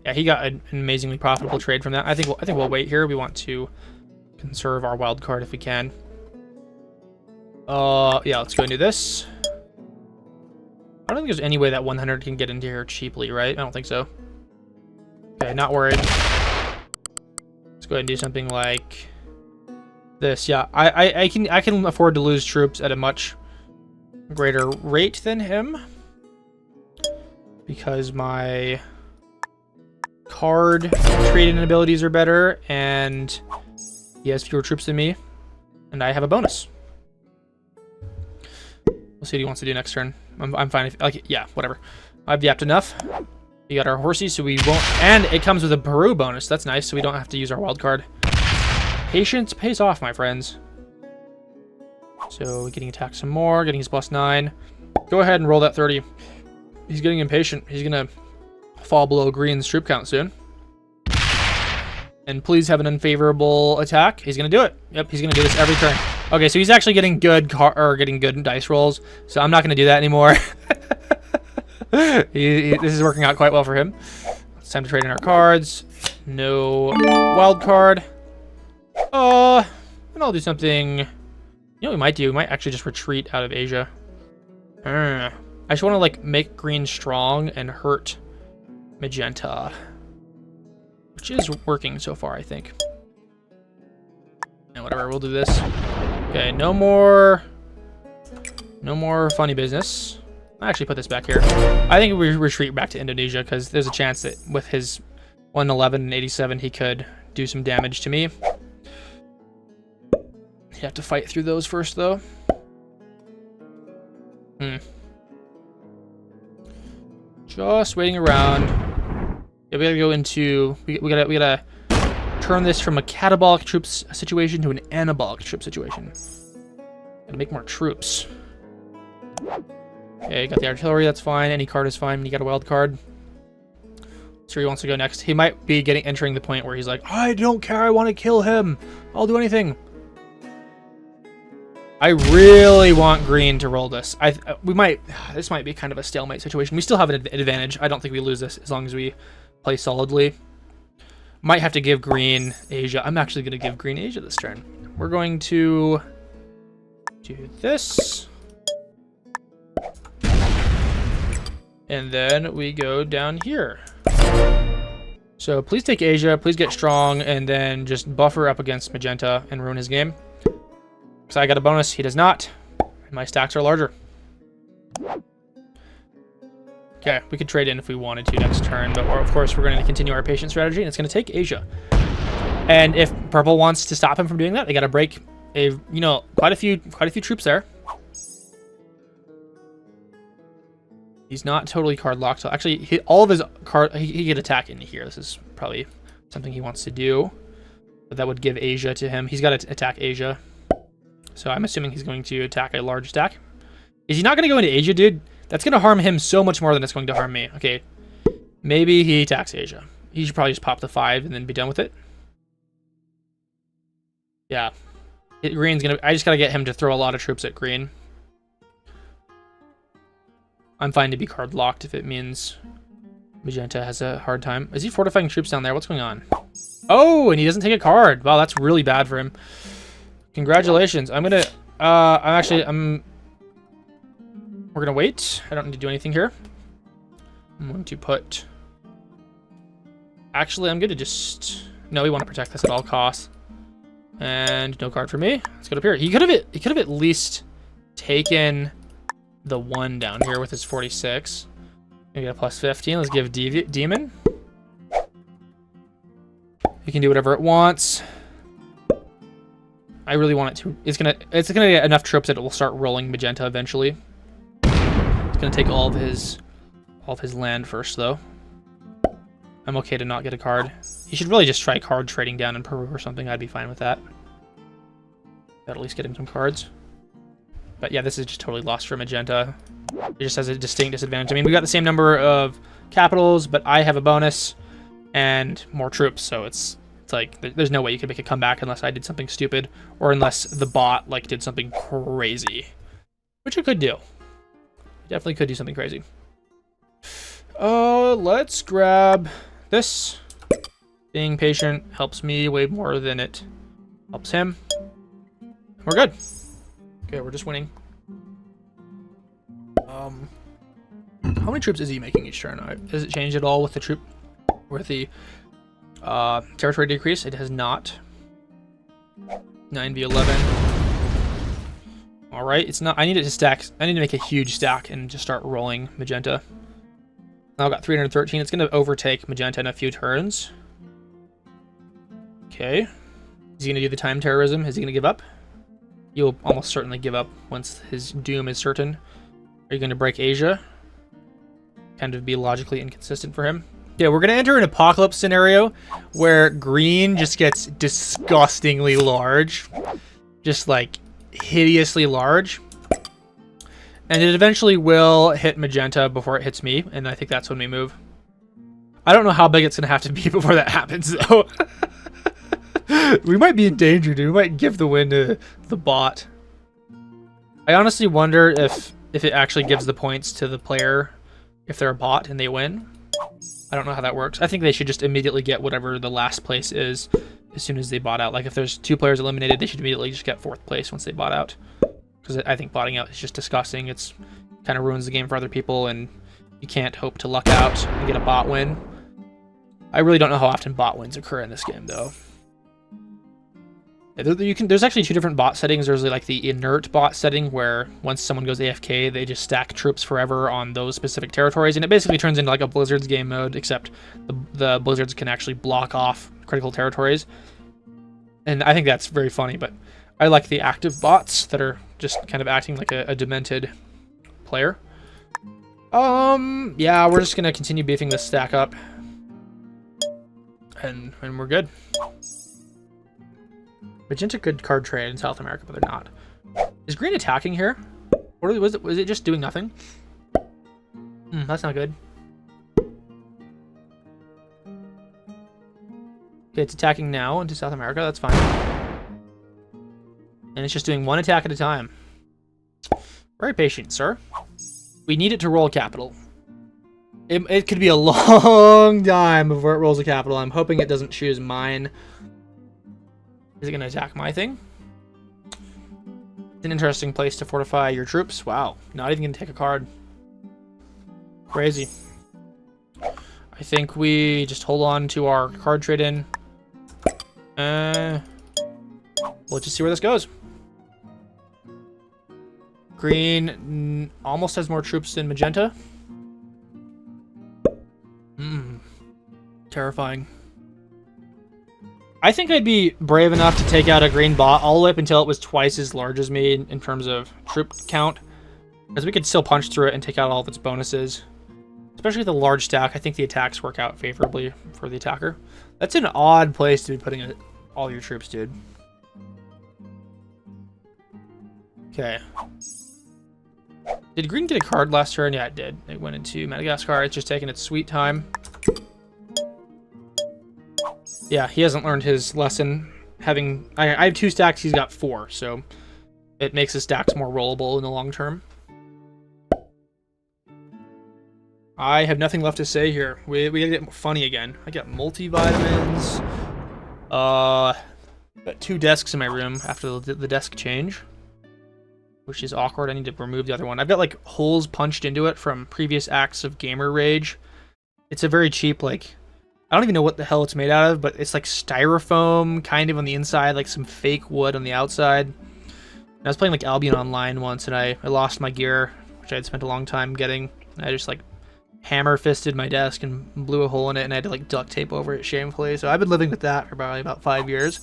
Yeah, he got an amazingly profitable trade from that. I think we'll wait here. We want to conserve our wild card if we can. Yeah, let's go and do this. I don't think there's any way that 100 can get into here cheaply, right? I don't think so. Okay, not worried. Let's go ahead and do something like this. Yeah, I can afford to lose troops at a much greater rate than him because my card trading abilities are better and he has fewer troops than me and I have a bonus. We'll see what he wants to do next turn. I'm fine if, like, yeah, whatever. I've yapped enough. We got our horsey, so we won't, and it comes with a Peru bonus. That's nice, so we don't have to use our wild card. Patience pays off, my friends. So getting attacked some more, getting his +9. Go ahead and roll that 30. He's getting impatient. He's gonna fall below green's troop count soon. And please have an unfavorable attack. He's gonna do it. Yep, he's gonna do this every turn. Okay, so he's actually getting good getting good dice rolls. So I'm not gonna do that anymore. This is working out quite well for him. It's time to trade in our cards. No wild card. And I'll do something. You know what we might do? We might actually just retreat out of Asia. I just want to like make green strong and hurt magenta, which is working so far, I think. And whatever, we'll do this. Okay, no more funny business. I'll actually put this back here. I think we retreat back to Indonesia because there's a chance that with his 111 and 87 he could do some damage to me. You have to fight through those first though. Just waiting around. Yeah, we gotta go into we gotta turn this from a catabolic troops situation to an anabolic troop situation. Gotta make more troops. Okay, got the artillery, that's fine. Any card is fine when you got a wild card. So he wants to go next. He might be entering the point where he's like, I don't care, I want to kill him. I'll do anything. I really want green to roll this. This might be kind of a stalemate situation. We still have an advantage. I don't think we lose this as long as we play solidly. Might have to give green Asia. I'm actually going to give green Asia this turn. We're going to do this. And then we go down here. So please take Asia, please get strong, and then just buffer up against magenta and ruin his game. So I got a bonus, he does not. And my stacks are larger. Okay, we could trade in if we wanted to next turn, but of course we're going to continue our patient strategy, and it's going to take Asia. And if purple wants to stop him from doing that, they got to break quite a few troops there. He's not totally card locked. So actually, all of his card he could attack in here. This is probably something he wants to do, but that would give Asia to him. He's got to attack Asia. So I'm assuming he's going to attack a large stack. Is he not going to go into Asia, dude? That's going to harm him so much more than it's going to harm me. Okay, maybe he attacks Asia. He should probably just pop the 5 and then be done with it. Yeah, green's gonna. I just gotta get him to throw a lot of troops at green. I'm fine to be card locked if it means magenta has a hard time. Is he fortifying troops down there? What's going on? Oh, and he doesn't take a card. Wow, that's really bad for him. Congratulations. I'm gonna. We're gonna wait. I don't need to do anything here. I'm going to put. Actually, I'm gonna just. No, we want to protect this at all costs. And no card for me. Let's go up here. He could have at least taken the 1 down here with his 46. We get a +15. Let's give Demon. You can do whatever it wants. I really want it to. It's gonna get enough troops that it will start rolling magenta eventually. It's gonna take all of his land first though. I'm okay to not get a card. He should really just try card trading down in Peru or something. I'd be fine with that. At least get him some cards. But yeah, this is just totally lost for magenta. It just has a distinct disadvantage. I mean, we got the same number of capitals, but I have a bonus and more troops, so it's like there's no way you could make a comeback unless I did something stupid or unless the bot like did something crazy, which it could do. Definitely could do something crazy. Let's grab this. Being patient helps me way more than it helps him. We're good. Okay, we're just winning. How many troops is he making each turn? Does it change at all with the territory decrease? It has not. 9v11. All right, it's not. I need it to stack. I need to make a huge stack and just start rolling magenta. Now I've got 313. It's going to overtake magenta in a few turns. Okay. Is he going to do the time terrorism? Is he going to give up? You'll almost certainly give up once his doom is certain. Are you going to break Asia? Kind of be logically inconsistent for him. Yeah, we're going to enter an apocalypse scenario where green just gets disgustingly large. Just like hideously large. And it eventually will hit magenta before it hits me, and I think that's when we move. I don't know how big it's going to have to be before that happens, though. We might be in danger, dude. We might give the win to the bot. I honestly wonder if it actually gives the points to the player if they're a bot and they win. I don't know how that works. I think they should just immediately get whatever the last place is as soon as they bot out. Like if there's 2 players eliminated, they should immediately just get 4th place once they bot out. Because I think botting out is just disgusting. It's kind of ruins the game for other people, and you can't hope to luck out and get a bot win. I really don't know how often bot wins occur in this game, though. There's actually 2 different bot settings. There's like the inert bot setting, where once someone goes AFK, they just stack troops forever on those specific territories, and it basically turns into like a Blizzard's game mode, except the Blizzards can actually block off critical territories. And I think that's very funny, but I like the active bots that are just kind of acting like a demented player. Yeah, we're just gonna continue beefing this stack up, and we're good. Magenta could card trade in South America, but they're not. Is green attacking here? Or was it just doing nothing? That's not good. Okay, it's attacking now into South America. That's fine. And it's just doing 1 attack at a time. Very patient, sir. We need it to roll capital. It could be a long time before it rolls a capital. I'm hoping it doesn't choose mine. Is it going to attack my thing? It's an interesting place to fortify your troops. Wow. Not even going to take a card. Crazy. I think we just hold on to our card trade-in. We'll just see where this goes. Green almost has more troops than magenta. Terrifying. I think I'd be brave enough to take out a green bot all the way up until it was twice as large as me in terms of troop count. Because we could still punch through it and take out all of its bonuses. Especially the large stack, I think the attacks work out favorably for the attacker. That's an odd place to be putting all your troops, dude. Okay. Did green get a card last turn? Yeah, it did. It went into Madagascar. It's just taking its sweet time. Yeah, he hasn't learned his lesson. I have 2 stacks, he's got 4, so it makes his stacks more rollable in the long term. I have nothing left to say here. We gotta get funny again. I got multivitamins. Got 2 desks in my room after the desk change, which is awkward. I need to remove the other one. I've got like holes punched into it from previous acts of gamer rage. It's a very cheap, like, I don't even know what the hell it's made out of, but it's like styrofoam kind of on the inside, like some fake wood on the outside. And I was playing like Albion Online once, and I lost my gear, which I had spent a long time getting. I just like hammer fisted my desk and blew a hole in it, and I had to like duct tape over it shamefully. So I've been living with that for probably about 5 years.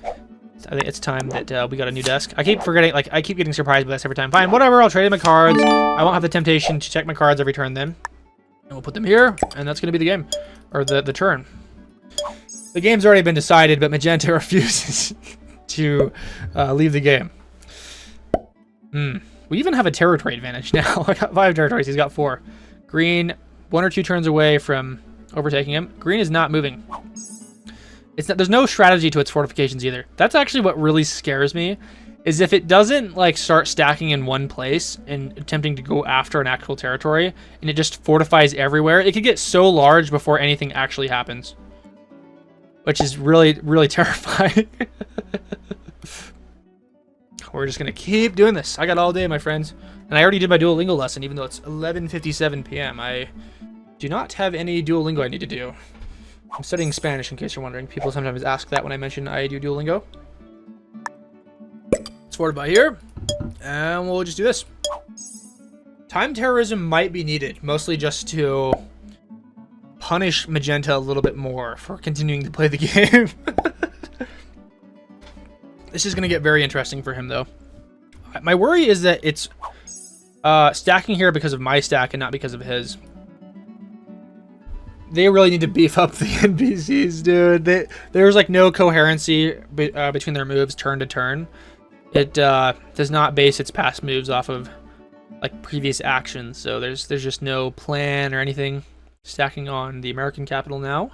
I think it's time that we got a new desk. I keep forgetting, like, I keep getting surprised by this every time. Fine, whatever, I'll trade in my cards. I won't have the temptation to check my cards every turn then. And we'll put them here, and that's going to be the game. Or the turn. The game's already been decided, but magenta refuses to leave the game. We even have a territory advantage now. I got 5 territories, he's got 4. Green, 1 or 2 turns away from overtaking him. Green is not moving. There's no strategy to its fortifications either. That's actually what really scares me, is if it doesn't like start stacking in one place and attempting to go after an actual territory, and it just fortifies everywhere, it could get so large before anything actually happens, which is really, really terrifying. We're just gonna keep doing this. I got all day, my friends, and I already did my Duolingo lesson, even though it's 11:57 p.m. I do not have any Duolingo I need to do. I'm studying Spanish, in case you're wondering. People sometimes ask that when I mention I do Duolingo. It's forwarded by here, and we'll just do this. Time terrorism might be needed, mostly just to punish Magenta a little bit more for continuing to play the game. This is going to get very interesting for him, though. My worry is that it's stacking here because of my stack and not because of his. They really need to beef up the NPCs, dude. There's like no coherency between their moves turn to turn. It does not base its past moves off of like previous actions, so there's just no plan or anything. Stacking on the American capital now.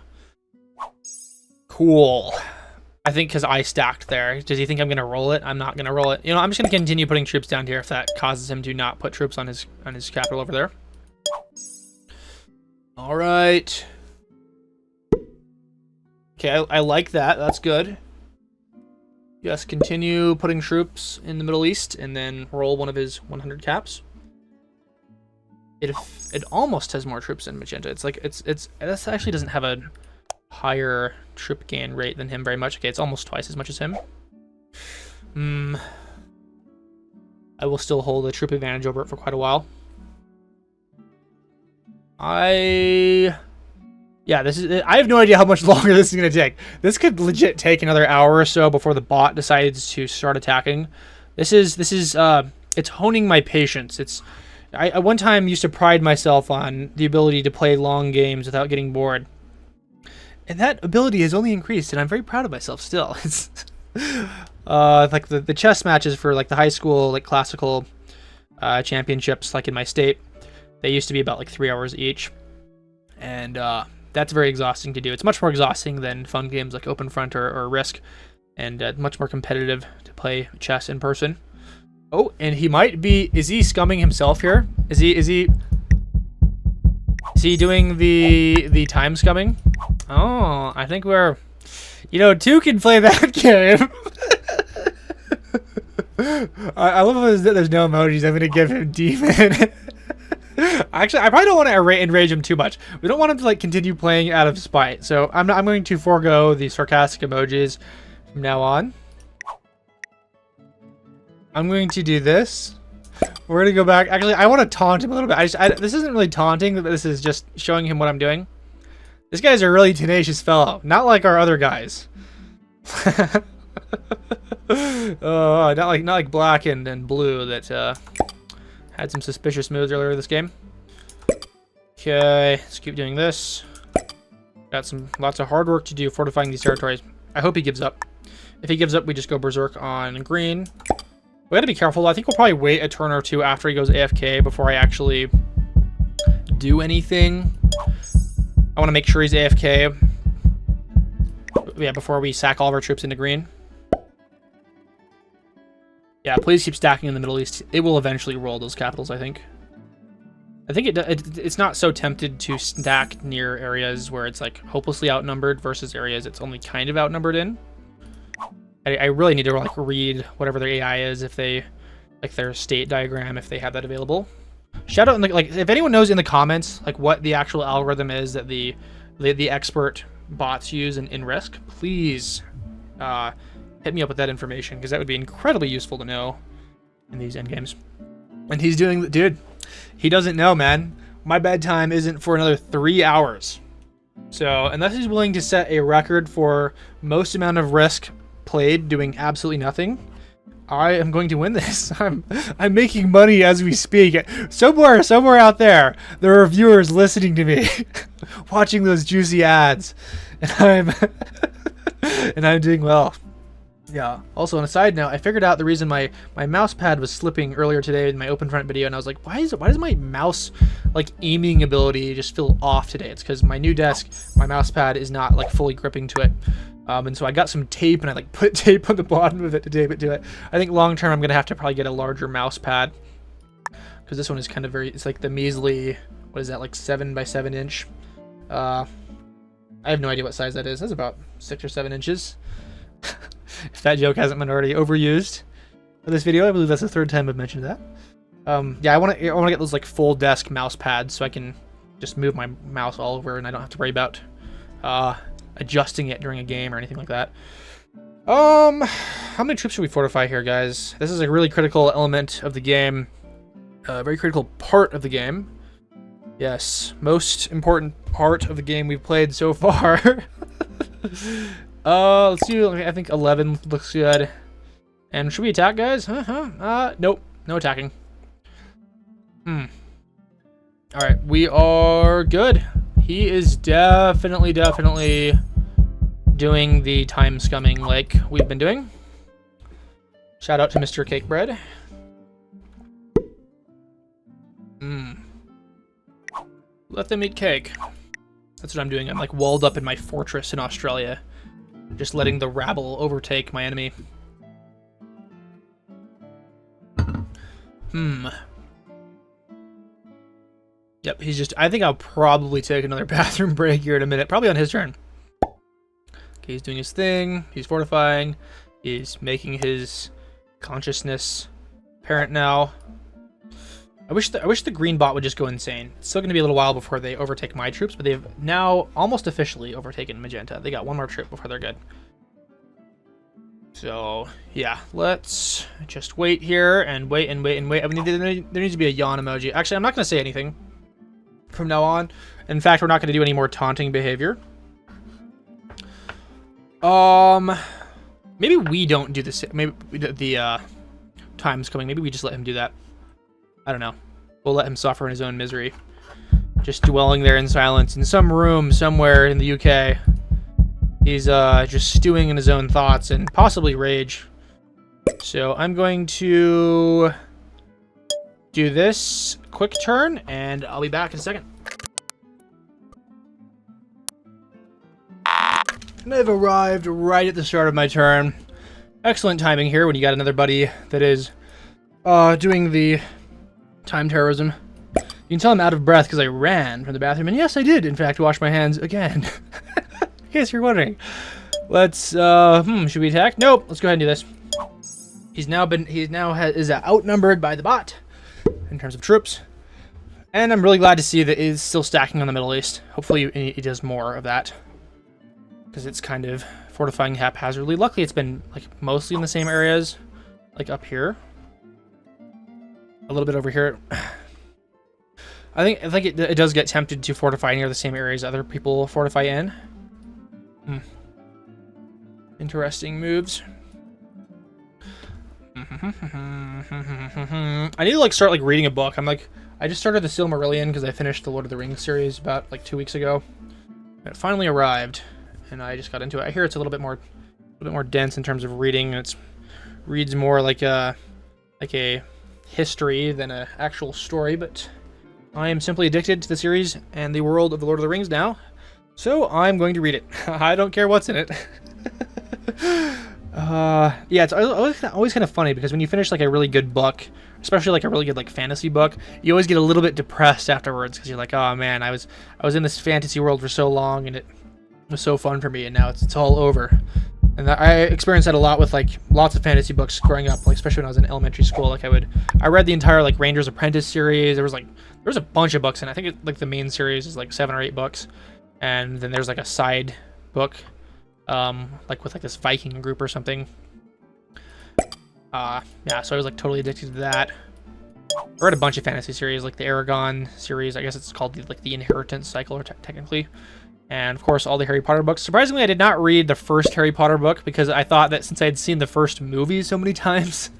Cool. I think because I stacked there. Does he think I'm gonna roll it? I'm not gonna roll it. You know, I'm just gonna continue putting troops down here if that causes him to not put troops on his capital over there. All right. Okay, I like that. That's good. Yes, continue putting troops in the Middle East and then roll one of his 100 caps. It almost has more troops than Magenta. It's like this actually doesn't have a higher troop gain rate than him very much. Okay, it's almost twice as much as him. I will still hold a troop advantage over it for quite a while. Yeah, I have no idea how much longer this is going to take. This could legit take another hour or so before the bot decides to start attacking. It's honing my patience. I one time used to pride myself on the ability to play long games without getting bored. And that ability has only increased, and I'm very proud of myself still. It's like the chess matches for like the high school like classical championships like in my state. They used to be about like 3 hours each. And that's very exhausting to do. It's much more exhausting than fun games like Open Front or Risk, and much more competitive to play chess in person. Oh, and he might be. Is he scumming himself here? Is he doing the time scumming? Oh, I think we're. You know, two can play that game. I love that there's no emojis. I'm gonna give him demon. Actually, I probably don't want to enrage him too much. We don't want him to like continue playing out of spite. So I'm going to forego the sarcastic emojis from now on. I'm going to do this. We're gonna go back. Actually, I want to taunt him a little bit. This isn't really taunting, but this is just showing him what I'm doing. This guy's a really tenacious fellow, not like our other guys. Not like Black and Blue that had some suspicious moves earlier this game. Okay, let's keep doing this. Got lots of hard work to do fortifying these territories. I hope he gives up. If he gives up, we just go berserk on green. We gotta be careful. I think we'll probably wait a turn or two after he goes AFK before I actually do anything. I want to make sure he's AFK. Yeah, before we sack all of our troops into green. Yeah, please keep stacking in the Middle East. It will eventually roll those capitals, I think. I think it's not so tempted to stack near areas where it's like hopelessly outnumbered versus areas it's only kind of outnumbered in. I really need to like read whatever their AI is, if they like their state diagram, if they have that available. Shout out like if anyone knows in the comments like what the actual algorithm is that the expert bots use in Risk, please hit me up with that information, because that would be incredibly useful to know in these endgames. And he's doing, dude, he doesn't know, man. My bedtime isn't for another 3 hours. So unless he's willing to set a record for most amount of Risk played doing absolutely nothing, I am going to win this. I'm making money as we speak. Somewhere out there are viewers listening to me, watching those juicy ads, and I'm doing well. Yeah. Also, on a side note, I figured out the reason my mouse pad was slipping earlier today in my open front video, and I was like, why does my mouse like aiming ability just feel off today? It's because my new desk, my mouse pad is not like fully gripping to it. And so I got some tape, and I like put tape on the bottom of it to tape it to it. I think long term I'm gonna have to probably get a larger mouse pad, because this one is kind of it's like the measly, what is that, like 7 by 7 inch. I have no idea what size that is. That's about 6 or 7 inches. If that joke hasn't been already overused for this video, I believe that's the 3rd time I've mentioned that. Yeah, I want to get those like full desk mouse pads so I can just move my mouse all over and I don't have to worry about adjusting it during a game or anything like that. How many troops should we fortify here, guys? This is a really critical element of the game. A very critical part of the game. Yes, most important part of the game we've played so far. Let's see. I think 11 looks good. And should we attack, guys? Nope. No attacking. Alright, we are good. He is definitely doing the time scumming like we've been doing. Shout out to Mr. Cakebread. Let them eat cake. That's what I'm doing. I'm like walled up in my fortress in Australia. Just letting the rabble overtake my enemy. Yep, he's just... I think I'll probably take another bathroom break here in a minute. Probably on his turn. Okay, he's doing his thing. He's fortifying. He's making his consciousness apparent now. I wish the green bot would just go insane. It's still going to be a little while before they overtake my troops, but they've now almost officially overtaken Magenta. They got one more troop before they're good. So, yeah, let's just wait here and wait and wait and wait. I mean, there needs to be a yawn emoji. Actually, I'm not going to say anything from now on. In fact, we're not going to do any more taunting behavior. Maybe we don't do this. Maybe the time's coming. Maybe we just let him do that. I don't know. We'll let him suffer in his own misery. Just dwelling there in silence in some room somewhere in the UK. He's just stewing in his own thoughts and possibly rage. So I'm going to do this quick turn, and I'll be back in a second. And I've arrived right at the start of my turn. Excellent timing here when you got another buddy that is doing the time terrorism. You can tell I'm out of breath because I ran from the bathroom, and yes, I did, in fact, wash my hands again. In case you're wondering. Let's, should we attack? Nope, let's go ahead and do this. Is outnumbered by the bot in terms of troops. And I'm really glad to see that it's still stacking on the Middle East. Hopefully it does more of that, because it's kind of fortifying haphazardly. Luckily, it's been like mostly in the same areas, like up here. A little bit over here. I think it does get tempted to fortify near the same areas other people fortify in. Interesting moves. I need to like start like reading a book. I just started the Silmarillion because I finished the Lord of the Rings series about like 2 weeks ago. It finally arrived, and I just got into it. I hear it's a little bit more dense in terms of reading, and reads more like a history than an actual story. But I am simply addicted to the series and the world of the Lord of the Rings now, so I'm going to read it. I don't care what's in it. Yeah, it's always kind of funny because when you finish like a really good book, especially like a really good like fantasy book, you always get a little bit depressed afterwards because you're like, oh man, I was in this fantasy world for so long and it was so fun for me, and now it's all over. And I experienced that a lot with like lots of fantasy books growing up, like especially when I was in elementary school. Like I read the entire like Ranger's Apprentice series. There was a bunch of books, and I think like the main series is like 7 or 8 books, and then there's like a side book, like with like this Viking group or something. Yeah, so I was like totally addicted to that. I read a bunch of fantasy series, like the Aragon series. I guess it's called the Inheritance Cycle, or technically. And of course, all the Harry Potter books. Surprisingly, I did not read the first Harry Potter book because I thought that since I had seen the first movie so many times,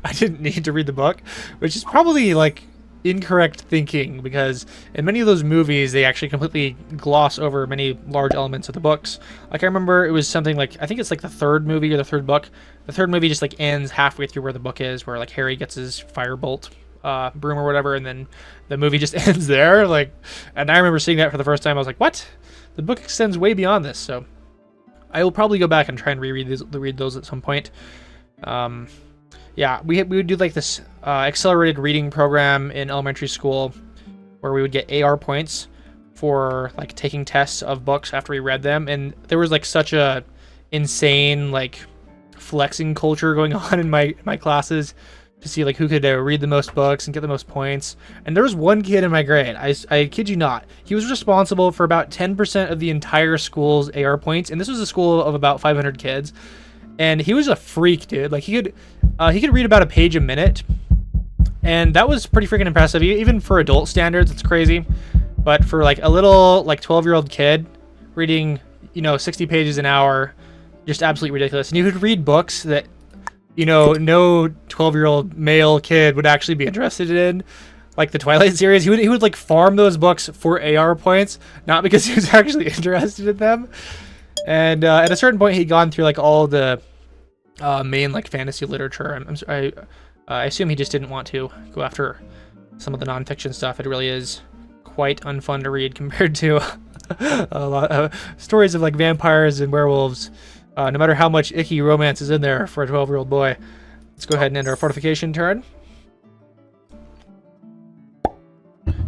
I didn't need to read the book, which is probably like incorrect thinking, because in many of those movies, they actually completely gloss over many large elements of the books. Like I remember it was something like, I think it's like the 3rd movie or the 3rd book. The 3rd movie just like ends halfway through where the book is, where like Harry gets his firebolt broom or whatever, and then the movie just ends there. Like, and I remember seeing that for the first time. I was like, what? The book extends way beyond this. So I will probably go back and try and read those at some point. Yeah, we would do like this accelerated reading program in elementary school where we would get AR points for like taking tests of books after we read them, and there was like such a insane like flexing culture going on in my classes to see like who could read the most books and get the most points. And there was one kid in my grade, I kid you not, he was responsible for about 10% of the entire school's AR points, and this was a school of about 500 kids. And he was a freak, dude. Like he could read about a page a minute, and that was pretty freaking impressive. Even for adult standards, it's crazy. But for like a little like 12-year-old kid reading, 60 pages an hour, just absolutely ridiculous. And you could read books that, no 12-year-old male kid would actually be interested in, like the Twilight series. He would like farm those books for AR points, not because he was actually interested in them. And at a certain point, he'd gone through like all the main like fantasy literature. I assume he just didn't want to go after some of the nonfiction stuff. It really is quite unfun to read compared to a lot of stories of like vampires and werewolves. No matter how much icky romance is in there for a 12-year-old boy. Let's go ahead and end our fortification turn.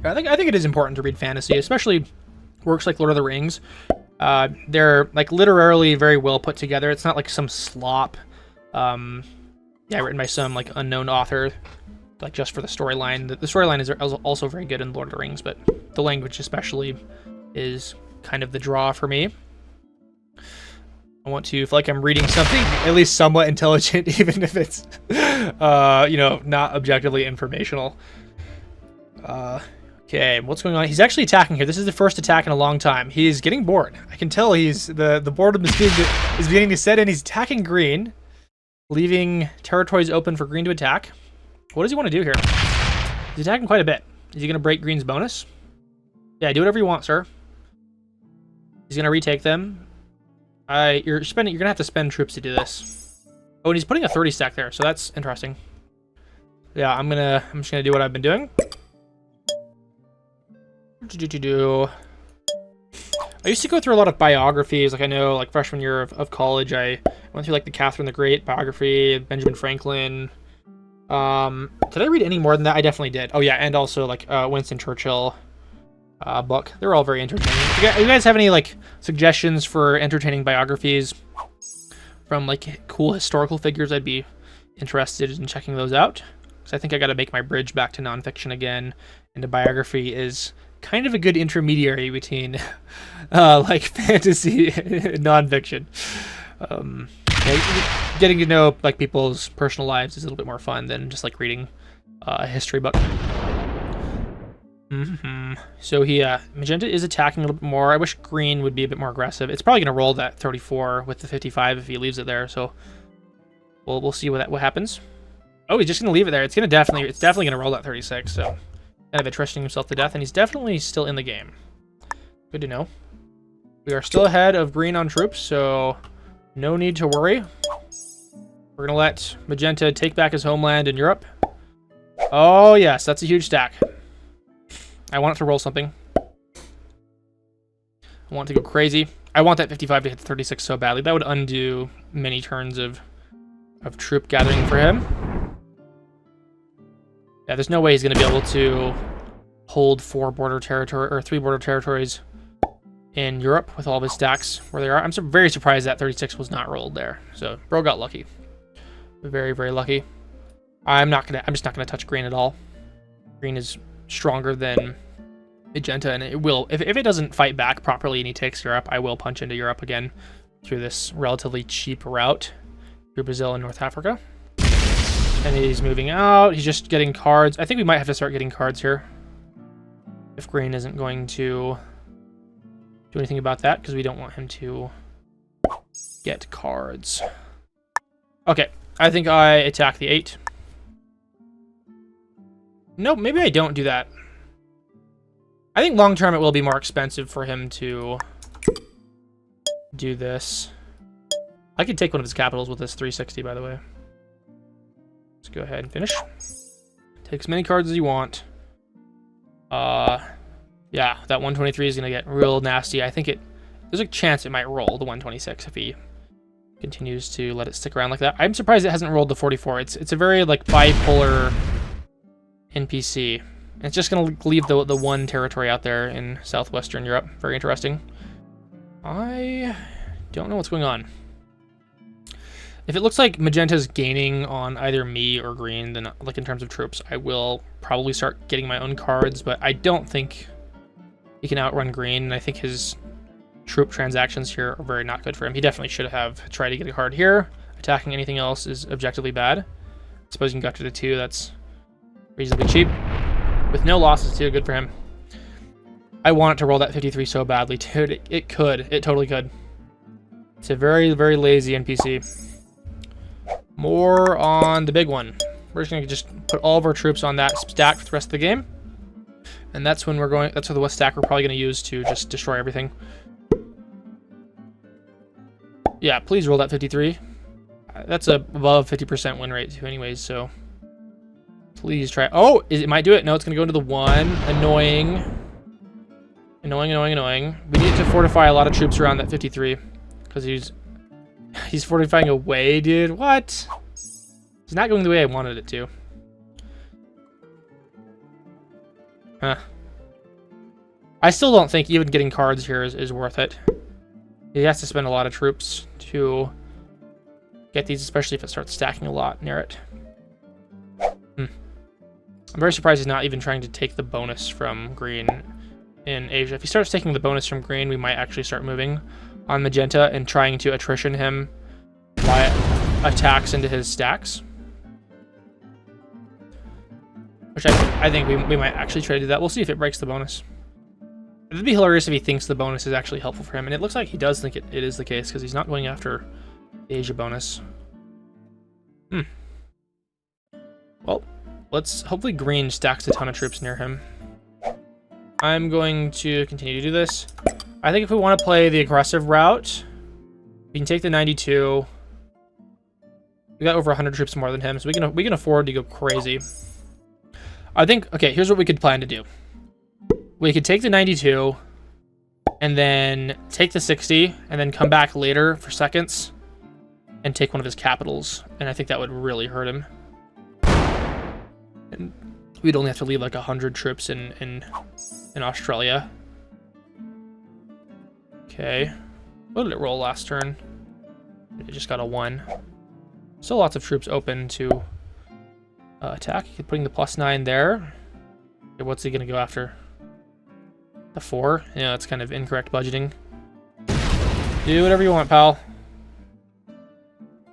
I think it is important to read fantasy, especially works like Lord of the Rings. They're like literally very well put together. It's not like some slop, written by some like unknown author, like just for the storyline. The storyline is also very good in Lord of the Rings, but the language especially is kind of the draw for me. I want to feel like I'm reading something at least somewhat intelligent, even if it's, not objectively informational. Okay, what's going on? He's actually attacking here. This is the first attack in a long time. He's getting bored. I can tell the boredom is beginning to set in. He's attacking green, leaving territories open for green to attack. What does he want to do here? He's attacking quite a bit. Is he going to break green's bonus? Yeah, do whatever you want, sir. He's going to retake them. You're going to have to spend troops to do this. Oh, and he's putting a 30 stack there, so that's interesting. Yeah, I'm just going to do what I've been doing. I used to go through a lot of biographies. Like I know, like freshman year of college, I went through like the Catherine the Great biography, Benjamin Franklin. Did I read any more than that? I definitely did. Oh yeah, and also like Winston Churchill book. They're all very entertaining. If you guys have any like suggestions for entertaining biographies from like cool historical figures, I'd be interested in checking those out. Because I think I got to make my bridge back to nonfiction again, and a biography is kind of a good intermediary between like fantasy and nonfiction. Getting to know like people's personal lives is a little bit more fun than just like reading a history book. So magenta is attacking a little bit more. I wish green would be a bit more aggressive. It's probably going to roll that 34 with the 55 if he leaves it there. So we'll see what happens. Oh, he's just going to leave it there. It's definitely going to roll that 36. So kind of attritioning himself to death, and he's definitely still in the game. Good to know. We are still ahead of green on troops, so no need to worry. We're going to let magenta take back his homeland in Europe. Oh, yes, that's a huge stack. I want it to roll something. I want it to go crazy. I want that 55 to hit 36 so badly. That would undo many turns of troop gathering for him. Yeah, there's no way he's going to be able to hold 3 border territories in Europe with all of his stacks where they are. I'm very surprised that 36 was not rolled there. So, bro got lucky. Very, very lucky. I'm just not gonna touch green at all. Green is stronger than magenta, and it will, if it doesn't fight back properly and he takes Europe, I will punch into Europe again through this relatively cheap route through Brazil and North Africa. And he's moving out. He's just getting cards. I think we might have to start getting cards here if green isn't going to do anything about that, because we don't want him to get cards. Okay, I think I attack the 8. Nope, maybe I don't do that. I think long term it will be more expensive for him to do this. I could take one of his capitals with this 360, by the way. Let's go ahead and finish. Take as many cards as you want. Yeah, that 123 is going to get real nasty. I think it's There's a chance it might roll the 126 if he continues to let it stick around like that. I'm surprised it hasn't rolled the 44. It's a very like bipolar NPC. It's just gonna leave the one territory out there in southwestern Europe. Very interesting. I don't know what's going on. If it looks like Magenta's gaining on either me or green, then like in terms of troops, I will probably start getting my own cards, but I don't think he can outrun green, and I think his troop transactions here are very not good for him. He definitely should have tried to get a card here. Attacking anything else is objectively bad. Suppose you can go after the 2, that's reasonably cheap. With no losses too, good for him. I want it to roll that 53 so badly, dude. It could. It totally could. It's a very, very lazy NPC. More on the big one. We're just gonna put all of our troops on that stack for the rest of the game. And that's when that's the stack we're probably gonna use to just destroy everything. Yeah, please roll that 53. That's above 50% win rate too anyways, so please try. Oh, it might do it. No, it's gonna go into the 1. Annoying. Annoying. We need to fortify a lot of troops around that 53 because he's fortifying away, dude. What? It's not going the way I wanted it to. Huh. I still don't think even getting cards here is worth it. He has to spend a lot of troops to get these, especially if it starts stacking a lot near it. I'm very surprised he's not even trying to take the bonus from green in Asia. If he starts taking the bonus from green, we might actually start moving on magenta and trying to attrition him by attacks into his stacks. Which I think we might actually try to do that. We'll see if it breaks the bonus. It'd be hilarious if he thinks the bonus is actually helpful for him, and it looks like he does think it is the case because he's not going after the Asia bonus. Well, hopefully green stacks a ton of troops near him. I'm going to continue to do this. I think if we want to play the aggressive route, we can take the 92. We got over 100 troops more than him, so we can afford to go crazy. I think, okay, here's what we could plan to do. We could take the 92, and then take the 60, and then come back later for seconds, and take one of his capitals, and I think that would really hurt him. And we'd only have to leave like 100 troops in Australia. Okay. What did it roll last turn? It just got a 1. Still lots of troops open to attack. Putting the +9 there. Okay, what's he going to go after? The 4? Yeah, it's kind of incorrect budgeting. Do whatever you want, pal.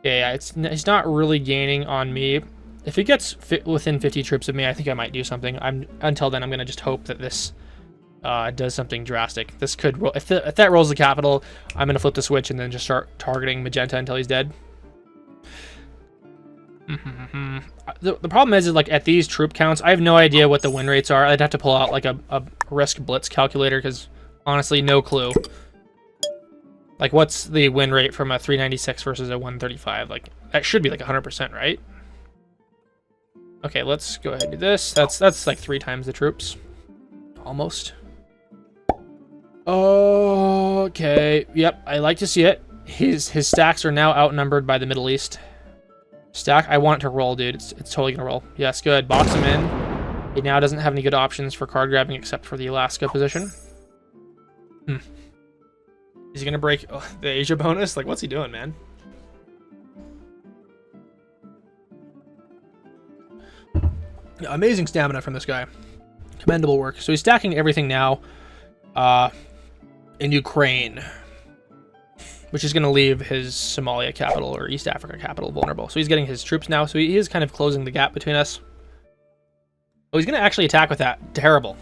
Yeah, he's not really gaining on me. If he gets within 50 troops of me, I think I might do something. Until then, I'm going to just hope that this does something drastic. This could roll. If that rolls the capital, I'm going to flip the switch and then just start targeting magenta until he's dead. The problem is like at these troop counts, I have no idea what the win rates are. I'd have to pull out like a risk blitz calculator because honestly, no clue. Like, what's the win rate from a 396 versus a 135? Like, that should be like 100%, right? Okay, let's go ahead and do this. That's like 3 times the troops. Almost. Okay. Yep, I like to see it. His stacks are now outnumbered by the Middle East. Stack, I want it to roll, dude. It's totally gonna roll. Yes, good. Box him in. He now doesn't have any good options for card grabbing except for the Alaska position. Is he gonna break the Asia bonus? Like, what's he doing, man? Yeah, amazing stamina from this guy. Commendable work. So he's stacking everything now in Ukraine, which is going to leave his Somalia capital or East Africa capital vulnerable. So he's getting his troops now. So he is kind of closing the gap between us. Oh, he's going to actually attack with that. Terrible.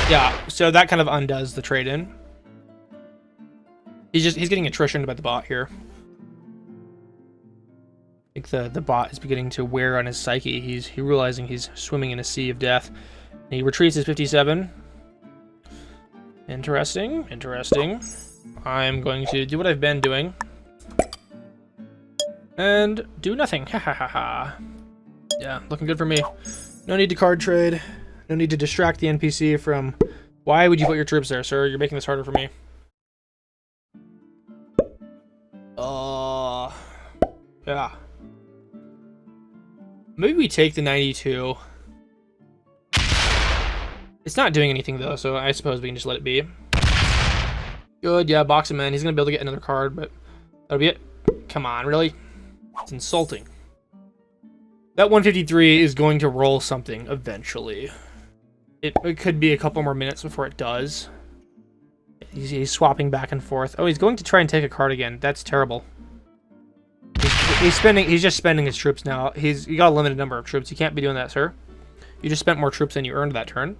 Yeah, so that kind of undoes the trade-in. He's getting attrition by the bot here. I think the bot is beginning to wear on his psyche. He's realizing he's swimming in a sea of death. And he retreats his 57. Interesting. I'm going to do what I've been doing. And do nothing. Ha ha ha ha. Yeah, looking good for me. No need to card trade. No need to distract the NPC from... Why would you put your troops there, sir? You're making this harder for me. Yeah. Maybe we take the 92. It's not doing anything though, so I suppose we can just let it be. Good, yeah, box him in. He's gonna be able to get another card, but that'll be it. Come on, really? It's insulting. That 153 is going to roll something eventually. It could be a couple more minutes before it does. He's swapping back and forth. Oh, he's going to try and take a card again. That's terrible. He's just spending his troops now. You got a limited number of troops. You can't be doing that, sir. You just spent more troops than you earned that turn.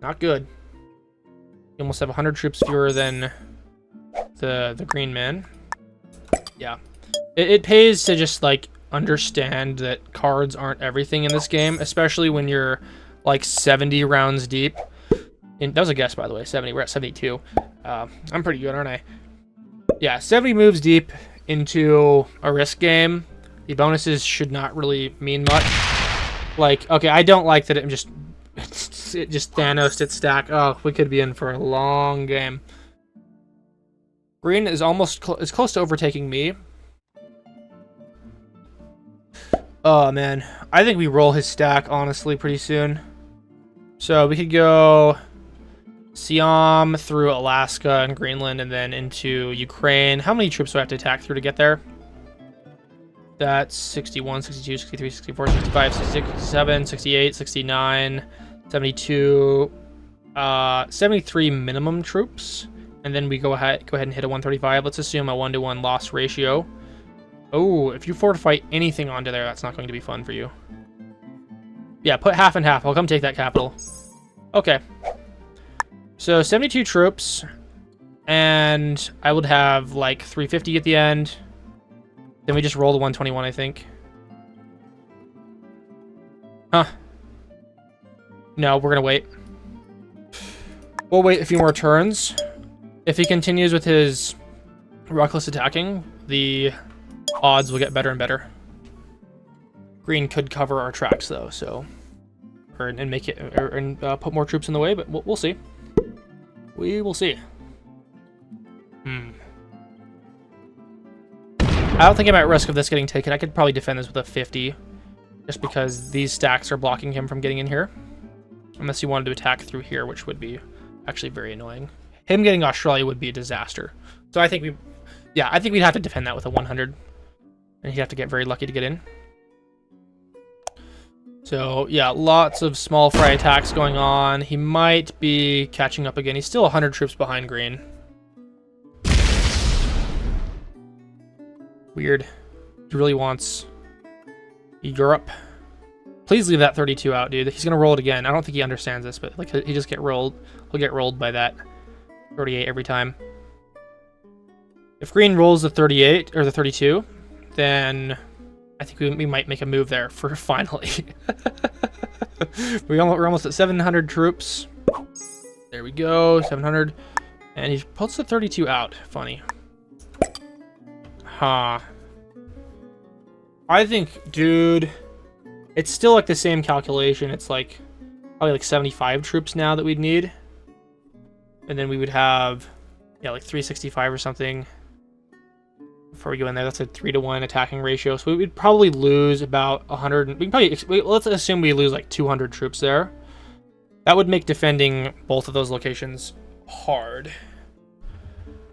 Not good. You almost have 100 troops fewer than the green man. Yeah. It pays to just, like, understand that cards aren't everything in this game, especially when you're, like, 70 rounds deep. That was a guess, by the way. 70. We're at 72. I'm pretty good, aren't I? Yeah, 70 moves deep into a risk game. The bonuses should not really mean much. Like, okay, I don't like that it just Thanos its stack. Oh, we could be in for a long game. Green is almost is close to overtaking me. Oh, man. I think we roll his stack, honestly, pretty soon. So we could go Siam through Alaska and Greenland and then into Ukraine. How many troops do I have to attack through to get there? That's 61, 62, 63, 64, 65, 66, 67, 68, 69, 72, 73 minimum troops. And then we go ahead and hit a 135. Let's assume a 1-to-1 loss ratio. Oh, if you fortify anything onto there, that's not going to be fun for you. Yeah, put half and half. I'll come take that capital. Okay. So 72 troops, and I would have like 350 at the end. Then we just roll the 121, I think. Huh. No, we're gonna wait. We'll wait a few more turns. If he continues with his reckless attacking, the odds will get better and better. Green could cover our tracks though, so and make it and put more troops in the way, but we'll see. We will see. I don't think I'm at risk of this getting taken. I could probably defend this with a 50, just because these stacks are blocking him from getting in here. Unless he wanted to attack through here, which would be actually very annoying. Him getting Australia would be a disaster. So I think I think we'd have to defend that with a 100. And he'd have to get very lucky to get in. So, yeah, lots of small fry attacks going on. He might be catching up again. He's still 100 troops behind green. Weird. He really wants Europe. Please leave that 32 out, dude. He's gonna roll it again. I don't think he understands this, but like he just get rolled. He'll get rolled by that 38 every time. If green rolls the 38 or the 32, then I think we might make a move there for finally. We're almost at 700 troops. There we go, 700. And he puts the 32 out. Funny. Huh. I think, dude, it's still like the same calculation. It's like probably like 75 troops now that we'd need. And then we would have, yeah, like 365 or something. Before we go in there, that's a 3-to-1 attacking ratio. So we would probably lose about 100. We can probably, let's assume we lose like 200 troops there. That would make defending both of those locations hard.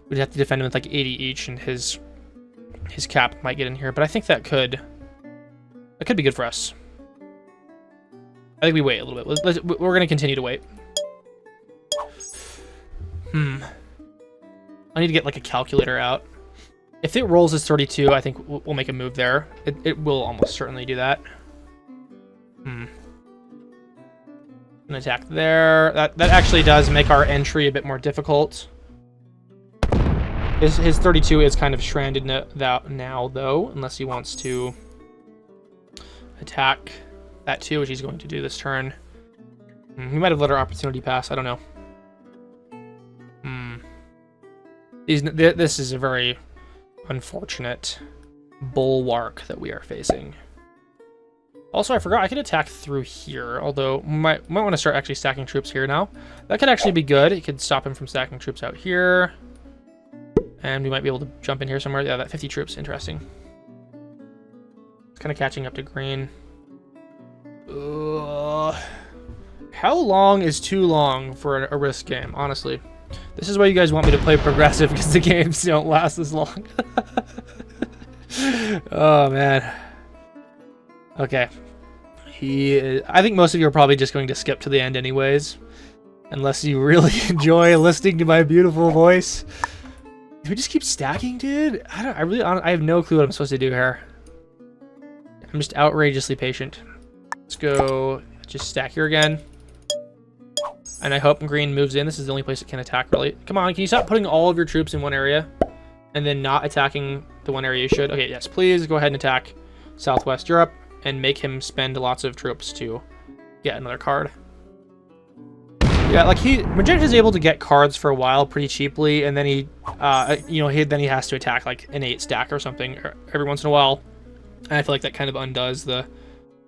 We'd have to defend him with like 80 each, and his cap might get in here. But I think that could be good for us. I think we wait a little bit. We're going to continue to wait. I need to get like a calculator out. If it rolls as 32, I think we'll make a move there. It will almost certainly do that. An attack there. That actually does make our entry a bit more difficult. His 32 is kind of stranded now, though, unless he wants to attack that too, which he's going to do this turn. He might have let our opportunity pass. I don't know. This is a very unfortunate bulwark that we are facing. Also, I forgot I could attack through here, although might want to start actually stacking troops here now. That could actually be good. It could stop him from stacking troops out here. And we might be able to jump in here somewhere. Yeah, that 50 troops, interesting. It's kind of catching up to green. How long is too long for a risk game, honestly? This is why you guys want me to play progressive, because the games don't last this long. Oh, man. Okay. I think most of you are probably just going to skip to the end anyways. Unless you really enjoy listening to my beautiful voice. Do we just keep stacking, dude? I have no clue what I'm supposed to do here. I'm just outrageously patient. Let's go just stack here again. And I hope green moves in. This is the only place it can attack, really. Come on, can you stop putting all of your troops in one area? And then not attacking the one area you should? Okay, yes, please go ahead and attack Southwest Europe and make him spend lots of troops to get another card. Yeah, like Magenta's able to get cards for a while pretty cheaply, and then he has to attack like an 8 stack or something every once in a while. And I feel like that kind of undoes the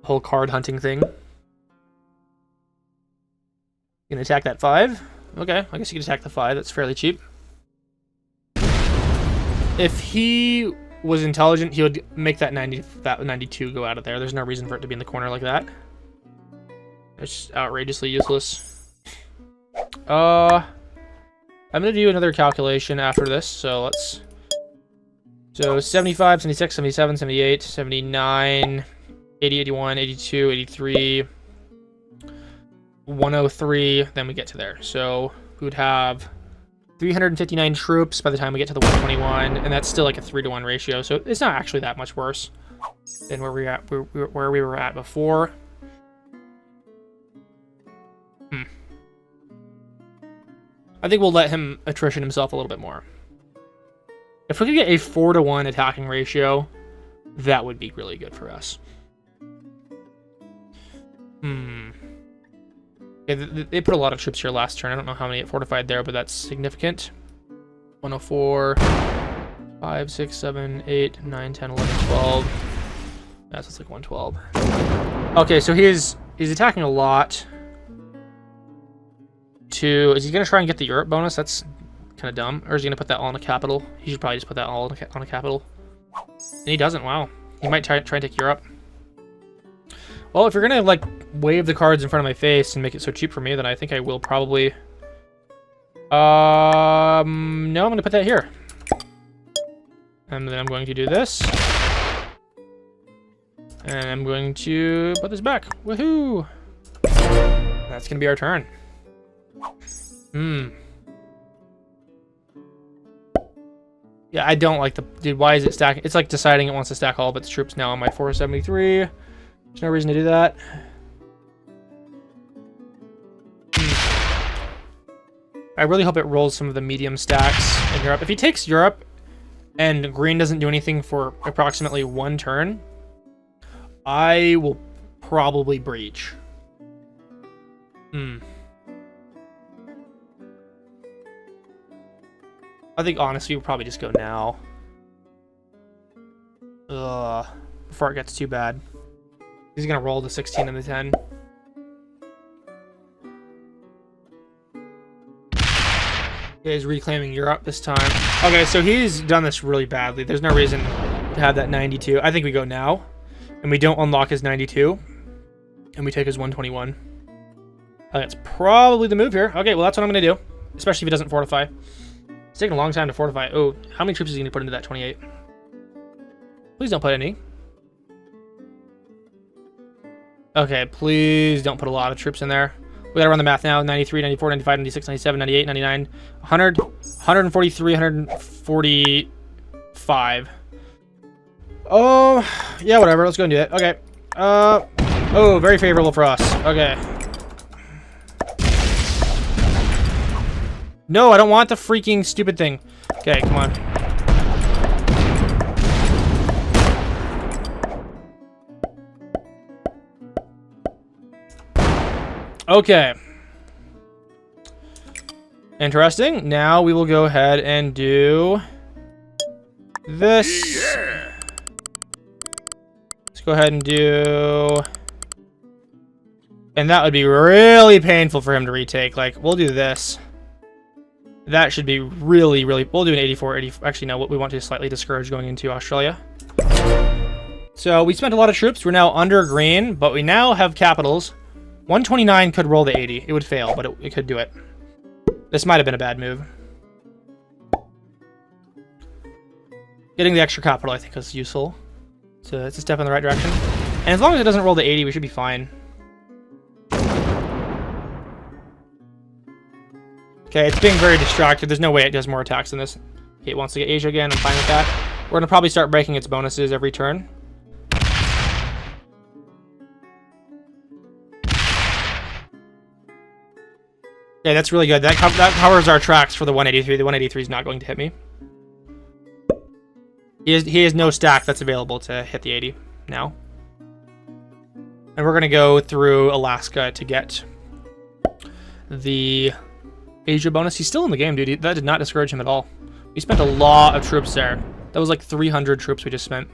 whole card hunting thing. You can attack that 5. Okay, I guess you can attack the 5. That's fairly cheap. If he was intelligent, he would make that 92 go out of there. There's no reason for it to be in the corner like that. It's just outrageously useless. I'm gonna do another calculation after this, so 75, 76, 77, 78, 79, 80, 81, 82, 83, 103, then we get to there. So we would have 359 troops by the time we get to the 121, and that's still like a 3-to-1 ratio, so it's not actually that much worse than where we were at before. I think we'll let him attrition himself a little bit more. If we could get a 4-to-1 attacking ratio, that would be really good for us. Yeah, they put a lot of troops here last turn. I don't know how many it fortified there, but that's significant. 104, 5, 6, 7, 8, 9, 10, 11, 12. That's like 112. Okay, so he's attacking a lot. Is he going to try and get the Europe bonus? That's kind of dumb. Or is he going to put that all in a capital? He should probably just put that all on a capital. And he doesn't. Wow. He might try and take Europe. Well, if you're going to, like, wave the cards in front of my face and make it so cheap for me, then I think I will probably... No, I'm going to put that here. And then I'm going to do this. And I'm going to put this back. Woohoo! That's going to be our turn. Yeah, I don't like the... Dude, why is it stacking? It's like deciding it wants to stack all of its troops now on my 473. There's no reason to do that. I really hope it rolls some of the medium stacks in Europe. If he takes Europe and green doesn't do anything for approximately 1 turn, I will probably breach. I think honestly we'll probably just go now. Before it gets too bad. He's gonna roll the 16 and the 10. Yeah, he's reclaiming Europe this time. Okay, so he's done this really badly. There's no reason to have that 92. I think we go now. And we don't unlock his 92. And we take his 121. I think that's probably the move here. Okay, well that's what I'm gonna do. Especially if he doesn't fortify. It's taking a long time to fortify. Oh, how many troops is he gonna put into that 28? Please don't put any. Okay, please don't put a lot of troops in there. We gotta run the math now. 93, 94, 95, 96, 97, 98, 99, 100, 143, 145. Oh, yeah, whatever. Let's go and do it. Okay. Oh, very favorable for us. Okay. No, I don't want the freaking stupid thing. Okay, come on. Okay. Interesting. Now we will go ahead and do this. Yeah. Let's go ahead and do... And that would be really painful for him to retake. Like, we'll do this. That should be really, really... We'll do an 84, 80... Actually, no, we want to slightly discourage going into Australia. So we spent a lot of troops. We're now under green, but we now have capitals. 129 could roll the 80. It would fail, but it could do it. This might have been a bad move. Getting the extra capital, I think, is useful. So it's a step in the right direction. And as long as it doesn't roll the 80, we should be fine. Okay, it's being very distracted. There's no way it does more attacks than this. Okay, it wants to get Asia again. I'm fine with that. We're going to probably start breaking its bonuses every turn. Yeah, that's really good. That covers our tracks for the 183. The 183 is not going to hit me. He has no stack that's available to hit the 80 now. And we're going to go through Alaska to get the Asia bonus. He's still in the game, dude. That did not discourage him at all. We spent a lot of troops there. That was like 300 troops we just spent.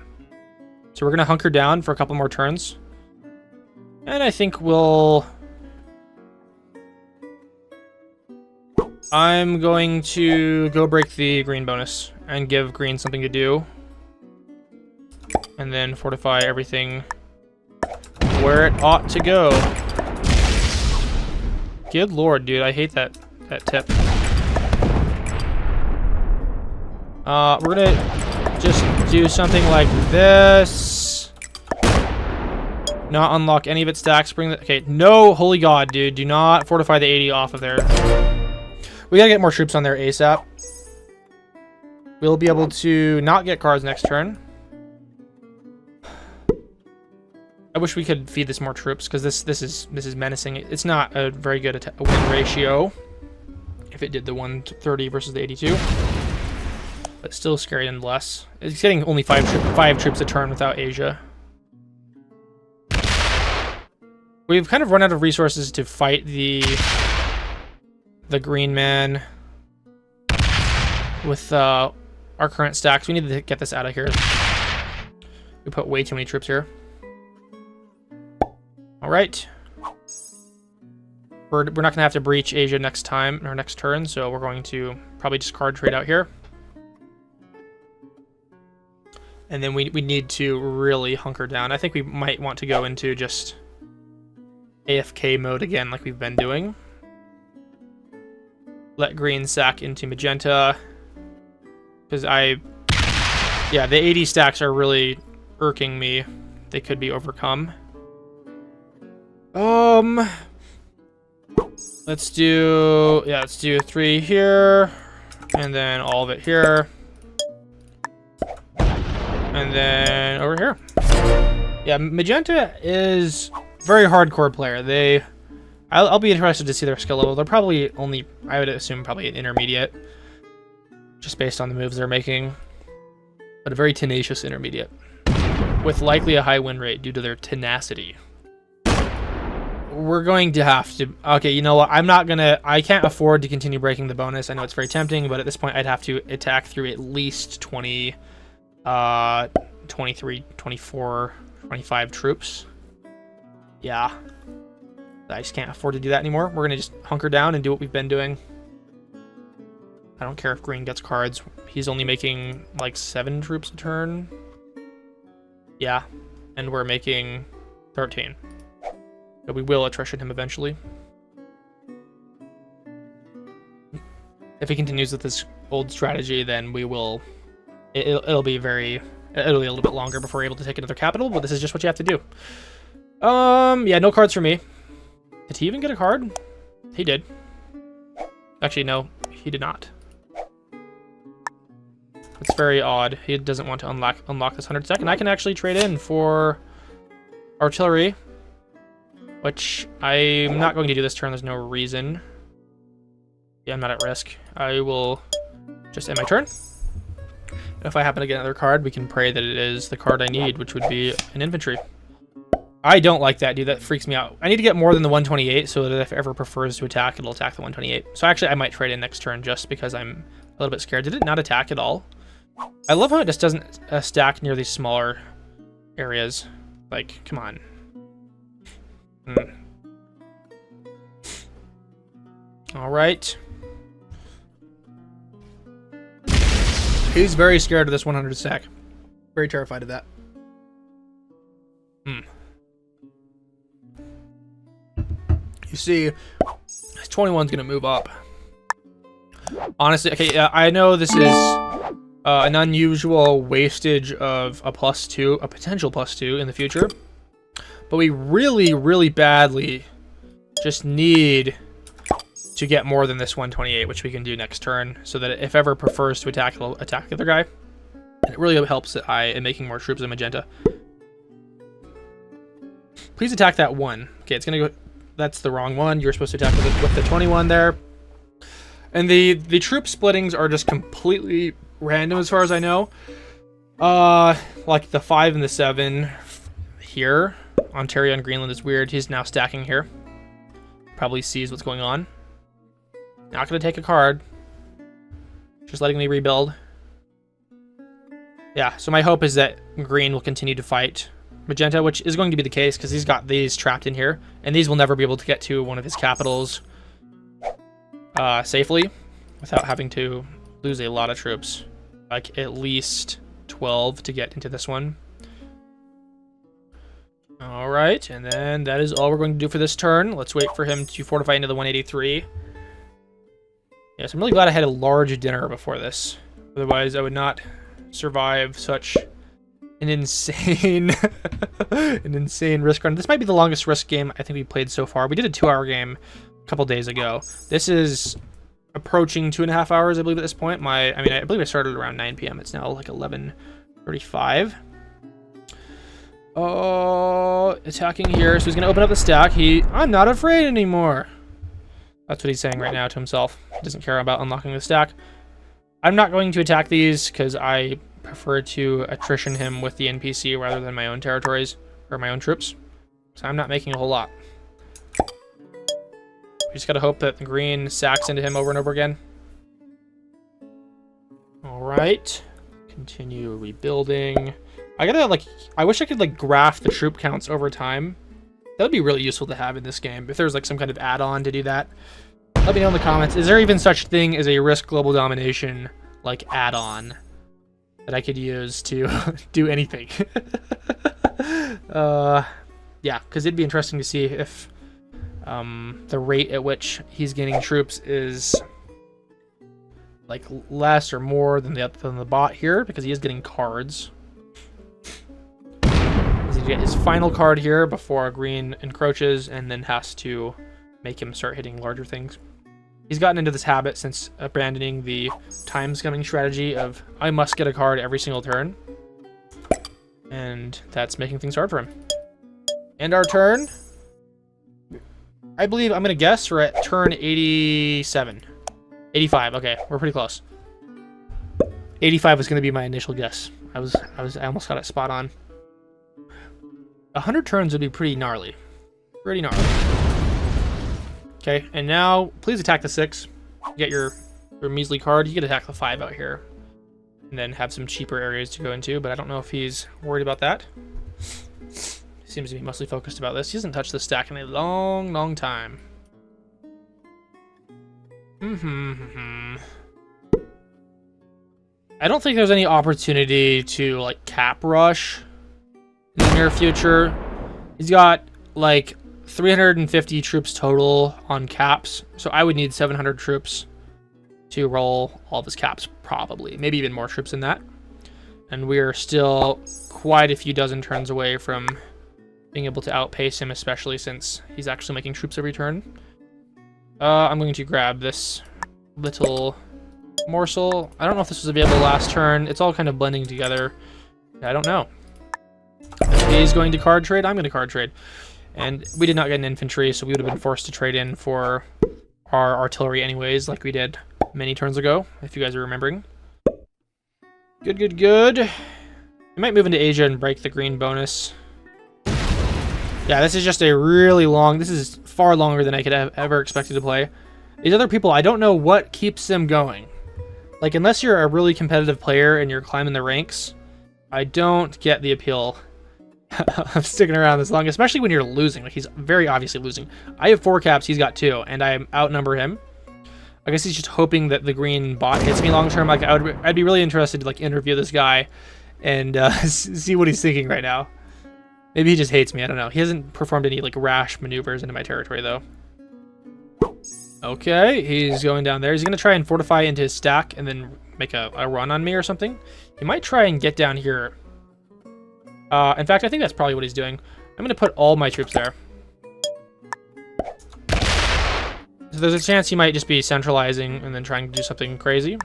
So we're going to hunker down for a couple more turns. And I think we'll... I'm going to go break the green bonus and give green something to do. And then fortify everything where it ought to go. Good lord, dude. I hate that tip. We're gonna just do something like this. Not unlock any of its stacks. Bring the... Okay, no, holy god, dude. Do not fortify the 80 off of there. We gotta get more troops on there ASAP. We'll be able to not get cards next turn. I wish we could feed this more troops, because this is menacing. It's not a very good win ratio if it did the 130 versus the 82, but still scary nonetheless. It's getting only five troops a turn without Asia. We've kind of run out of resources to fight the green man with our current stacks. We need to get this out of here. We put way too many troops here. All right. We're not going to have to breach Asia next time, or next turn, so we're going to probably just card trade out here. And then we need to really hunker down. I think we might want to go into just AFK mode again, like we've been doing. Let green sack into magenta. Because yeah, the 80 stacks are really irking me. They could be overcome. Let's do 3 here, and then all of it here, and then over here. Yeah, magenta is very hardcore player. I'll be interested to see their skill level. They're probably only, I would assume, probably an intermediate, just based on the moves they're making, but a very tenacious intermediate, with likely a high win rate due to their tenacity. We're going to have to... Okay, you know what? I can't afford to continue breaking the bonus. I know it's very tempting, but at this point, I'd have to attack through at least 20, 23, 24, 25 troops. Yeah. I just can't afford to do that anymore. We're going to just hunker down and do what we've been doing. I don't care if green gets cards. He's only making, like, 7 troops a turn. Yeah. And we're making 13. But we will attrition him eventually. If he continues with this old strategy, then we will... It'll be a little bit longer before we're able to take another capital, but this is just what you have to do. Yeah, no cards for me. Did he even get a card? He did. Actually, no, he did not. It's very odd. He doesn't want to unlock this 100 second. I can actually trade in for artillery, which I'm not going to do this turn. There's no reason. Yeah, I'm not at risk. I will just end my turn. If I happen to get another card, we can pray that it is the card I need, which would be an infantry. I don't like that, dude. That freaks me out. I need to get more than the 128 so that if it ever prefers to attack, it'll attack the 128. So actually, I might trade in next turn just because I'm a little bit scared. Did it not attack at all? I love how it just doesn't stack near these smaller areas. Like, come on. All right. He's very scared of this 100 stack. Very terrified of that. You see, 21's going to move up. Honestly, okay, I know this is an unusual wastage of a +2, a potential +2 in the future. But we really, really badly just need to get more than this 128, which we can do next turn, so that if ever prefers to attack the other guy, it really helps that I am making more troops in magenta. Please attack that one. Okay, it's gonna go. That's the wrong one. You were supposed to attack with the 21 there. And the troop splittings are just completely random as far as I know. Like the 5 and the 7 here. Ontario and Greenland is weird. He's now stacking here. Probably sees what's going on. Not going to take a card. Just letting me rebuild. Yeah, so my hope is that Green will continue to fight Magenta, which is going to be the case because he's got these trapped in here. And these will never be able to get to one of his capitals safely without having to lose a lot of troops. Like at least 12 to get into this one. Alright, and then that is all we're going to do for this turn. Let's wait for him to fortify into the 183. Yes, I'm really glad I had a large dinner before this. Otherwise, I would not survive such an insane an insane risk run. This might be the longest risk game I think we played so far. We did a 2-hour game a couple days ago. This is approaching 2.5 hours, I believe, at this point. I believe I started around 9 p.m. It's now like 11:35. Oh, attacking here. So he's going to open up the stack. I'm not afraid anymore. That's what he's saying right now to himself. He doesn't care about unlocking the stack. I'm not going to attack these because I prefer to attrition him with the NPC rather than my own territories or my own troops. So I'm not making a whole lot. We just got to hope that the green sacks into him over and over again. All right. Continue rebuilding. I wish I could graph the troop counts over time. That would be really useful to have in this game. If there's some kind of add-on to do that, let me know in the comments. Is there even such thing as a Risk Global Domination add-on that I could use to do anything? Yeah, because it'd be interesting to see if the rate at which he's gaining troops is less or more than the bot here, because he is getting cards. He's gonna get his final card here before green encroaches, and then has to make him start hitting larger things. He's gotten into this habit since abandoning the time scumming strategy of I must get a card every single turn, and that's making things hard for him. And our turn, I believe, I'm gonna guess we're at turn 87. 85, okay, we're pretty close. 85 was gonna be my initial guess. I almost got it spot on. 100 turns would be pretty gnarly. Pretty gnarly. Okay, and now please attack the 6. Get your measly card. You can attack the 5 out here. And then have some cheaper areas to go into, but I don't know if he's worried about that. He seems to be mostly focused about this. He hasn't touched the stack in a long, long time. I don't think there's any opportunity to cap rush in the near future. He's got 350 troops total on caps, so I would need 700 troops to roll all of his caps, probably. Maybe even more troops than that. And we're still quite a few dozen turns away from being able to outpace him, especially since he's actually making troops every turn. I'm going to grab this little morsel. I don't know if this was available last turn. It's all kind of blending together. I don't know. He's going to card trade. I'm going to card trade. And we did not get an infantry, so we would have been forced to trade in for our artillery anyways, like we did many turns ago, if you guys are remembering. Good, good, good. We might move into Asia and break the green bonus. Yeah, this is just a really long... This is far longer than I could have ever expected to play. These other people, I don't know what keeps them going. Unless you're a really competitive player and you're climbing the ranks, I don't get the appeal of sticking around this long, especially when you're losing. He's very obviously losing. I have 4 caps, he's got 2, and I outnumber him. I guess he's just hoping that the green bot hits me long term. Like I'd be really interested to like interview this guy and see what he's thinking right now. Maybe he just hates me. I don't know. He hasn't performed any like rash maneuvers into my territory though. Okay, he's going down there. He's gonna try and fortify into his stack and then make a run on me or something. He might try and get down here. In fact, I think that's probably what he's doing. I'm gonna put all my troops there. So there's a chance he might just be centralizing and then trying to do something crazy.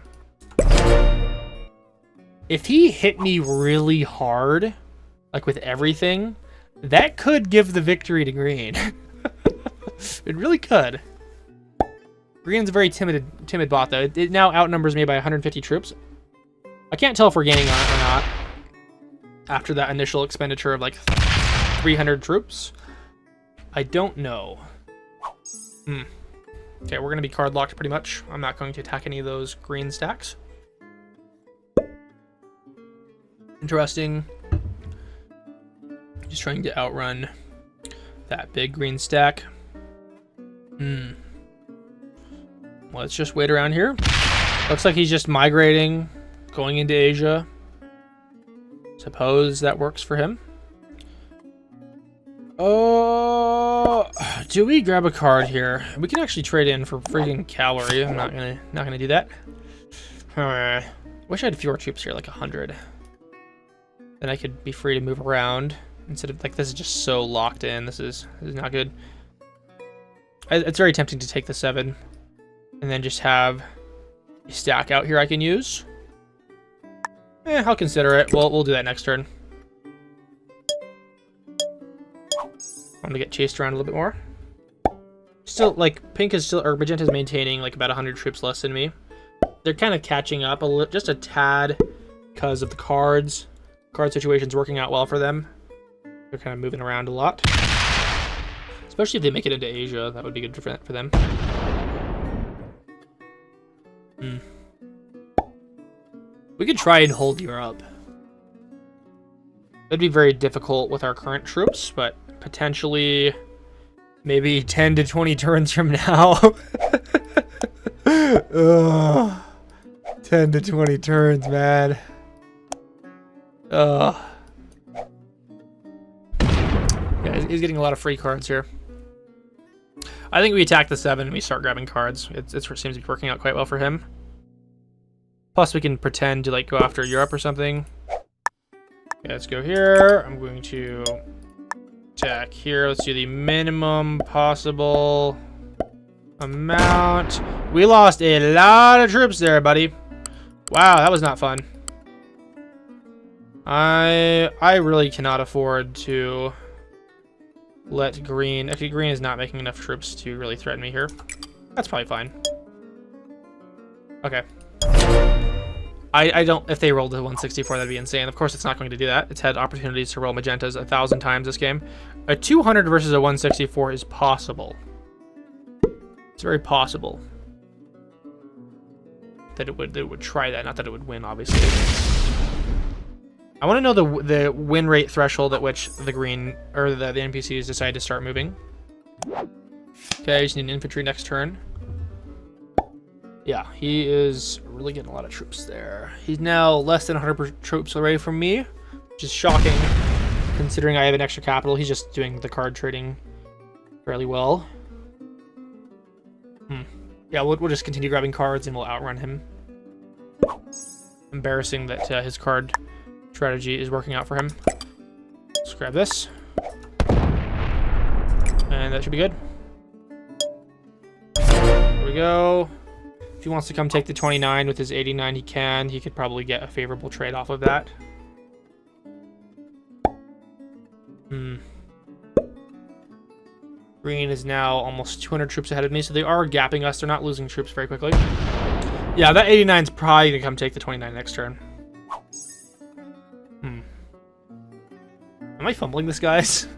If he hit me really hard, like with everything, that could give the victory to green. It really could. Green's a very timid bot though. It now outnumbers me by 150 troops. I can't tell if we're gaining on it or not after that initial expenditure of like 300 troops. I don't know. Okay, we're gonna be card locked pretty much. I'm not going to attack any of those green stacks. Interesting. Just trying to outrun that big green stack. Let's just wait around here. Looks like he's just migrating, going into Asia. Suppose that works for him. Oh, do we grab a card here? We can actually trade in for freaking cavalry. I'm not gonna do that. Wish I had fewer troops here, like 100. Then I could be free to move around instead of like this is just so locked in. This is not good. It's very tempting to take the 7 and then just have a stack out here I can use. I'll consider it. We'll do that next turn. I'm gonna get chased around a little bit more. Still, like, pink is still, or magenta is maintaining like about 100 troops less than me. They're kind of catching up just a tad because of the cards. Card situation's working out well for them. They're kind of moving around a lot. Especially if they make it into Asia, that would be good for them. We could try and hold Europe. That'd be very difficult with our current troops, but potentially maybe 10 to 20 turns from now. 10 to 20 turns, man. Yeah, he's getting a lot of free cards here. I think we attack the 7 and we start grabbing cards. It seems to be working out quite well for him. Plus, we can pretend to like go after Europe or something. Okay, let's go here. I'm going to attack here. Let's do the minimum possible amount. We lost a lot of troops there, buddy. Wow, that was not fun. I really cannot afford to let green... Actually, green is not making enough troops to really threaten me here. That's probably fine. Okay. I don't... If they rolled a 164, that'd be insane. Of course, it's not going to do that. It's had opportunities to roll magentas 1,000 times this game. A 200 versus a 164 is possible. It's very possible that it would try that. Not that it would win, obviously. I want to know the win rate threshold at which the green or the NPCs decide to start moving. Okay, I just need infantry next turn. Yeah, he is really getting a lot of troops there. He's now less than 100 troops away from me, which is shocking considering I have an extra capital. He's just doing the card trading fairly well. Yeah, we'll just continue grabbing cards and we'll outrun him. Embarrassing that his card strategy is working out for him. Let's grab this. And that should be good. There we go. If he wants to come take the 29 with his 89, he can. He could probably get a favorable trade off of that. Green is now almost 200 troops ahead of me, so they are gapping us. They're not losing troops very quickly. Yeah, that 89 is probably going to come take the 29 next turn. Am I fumbling this, guys?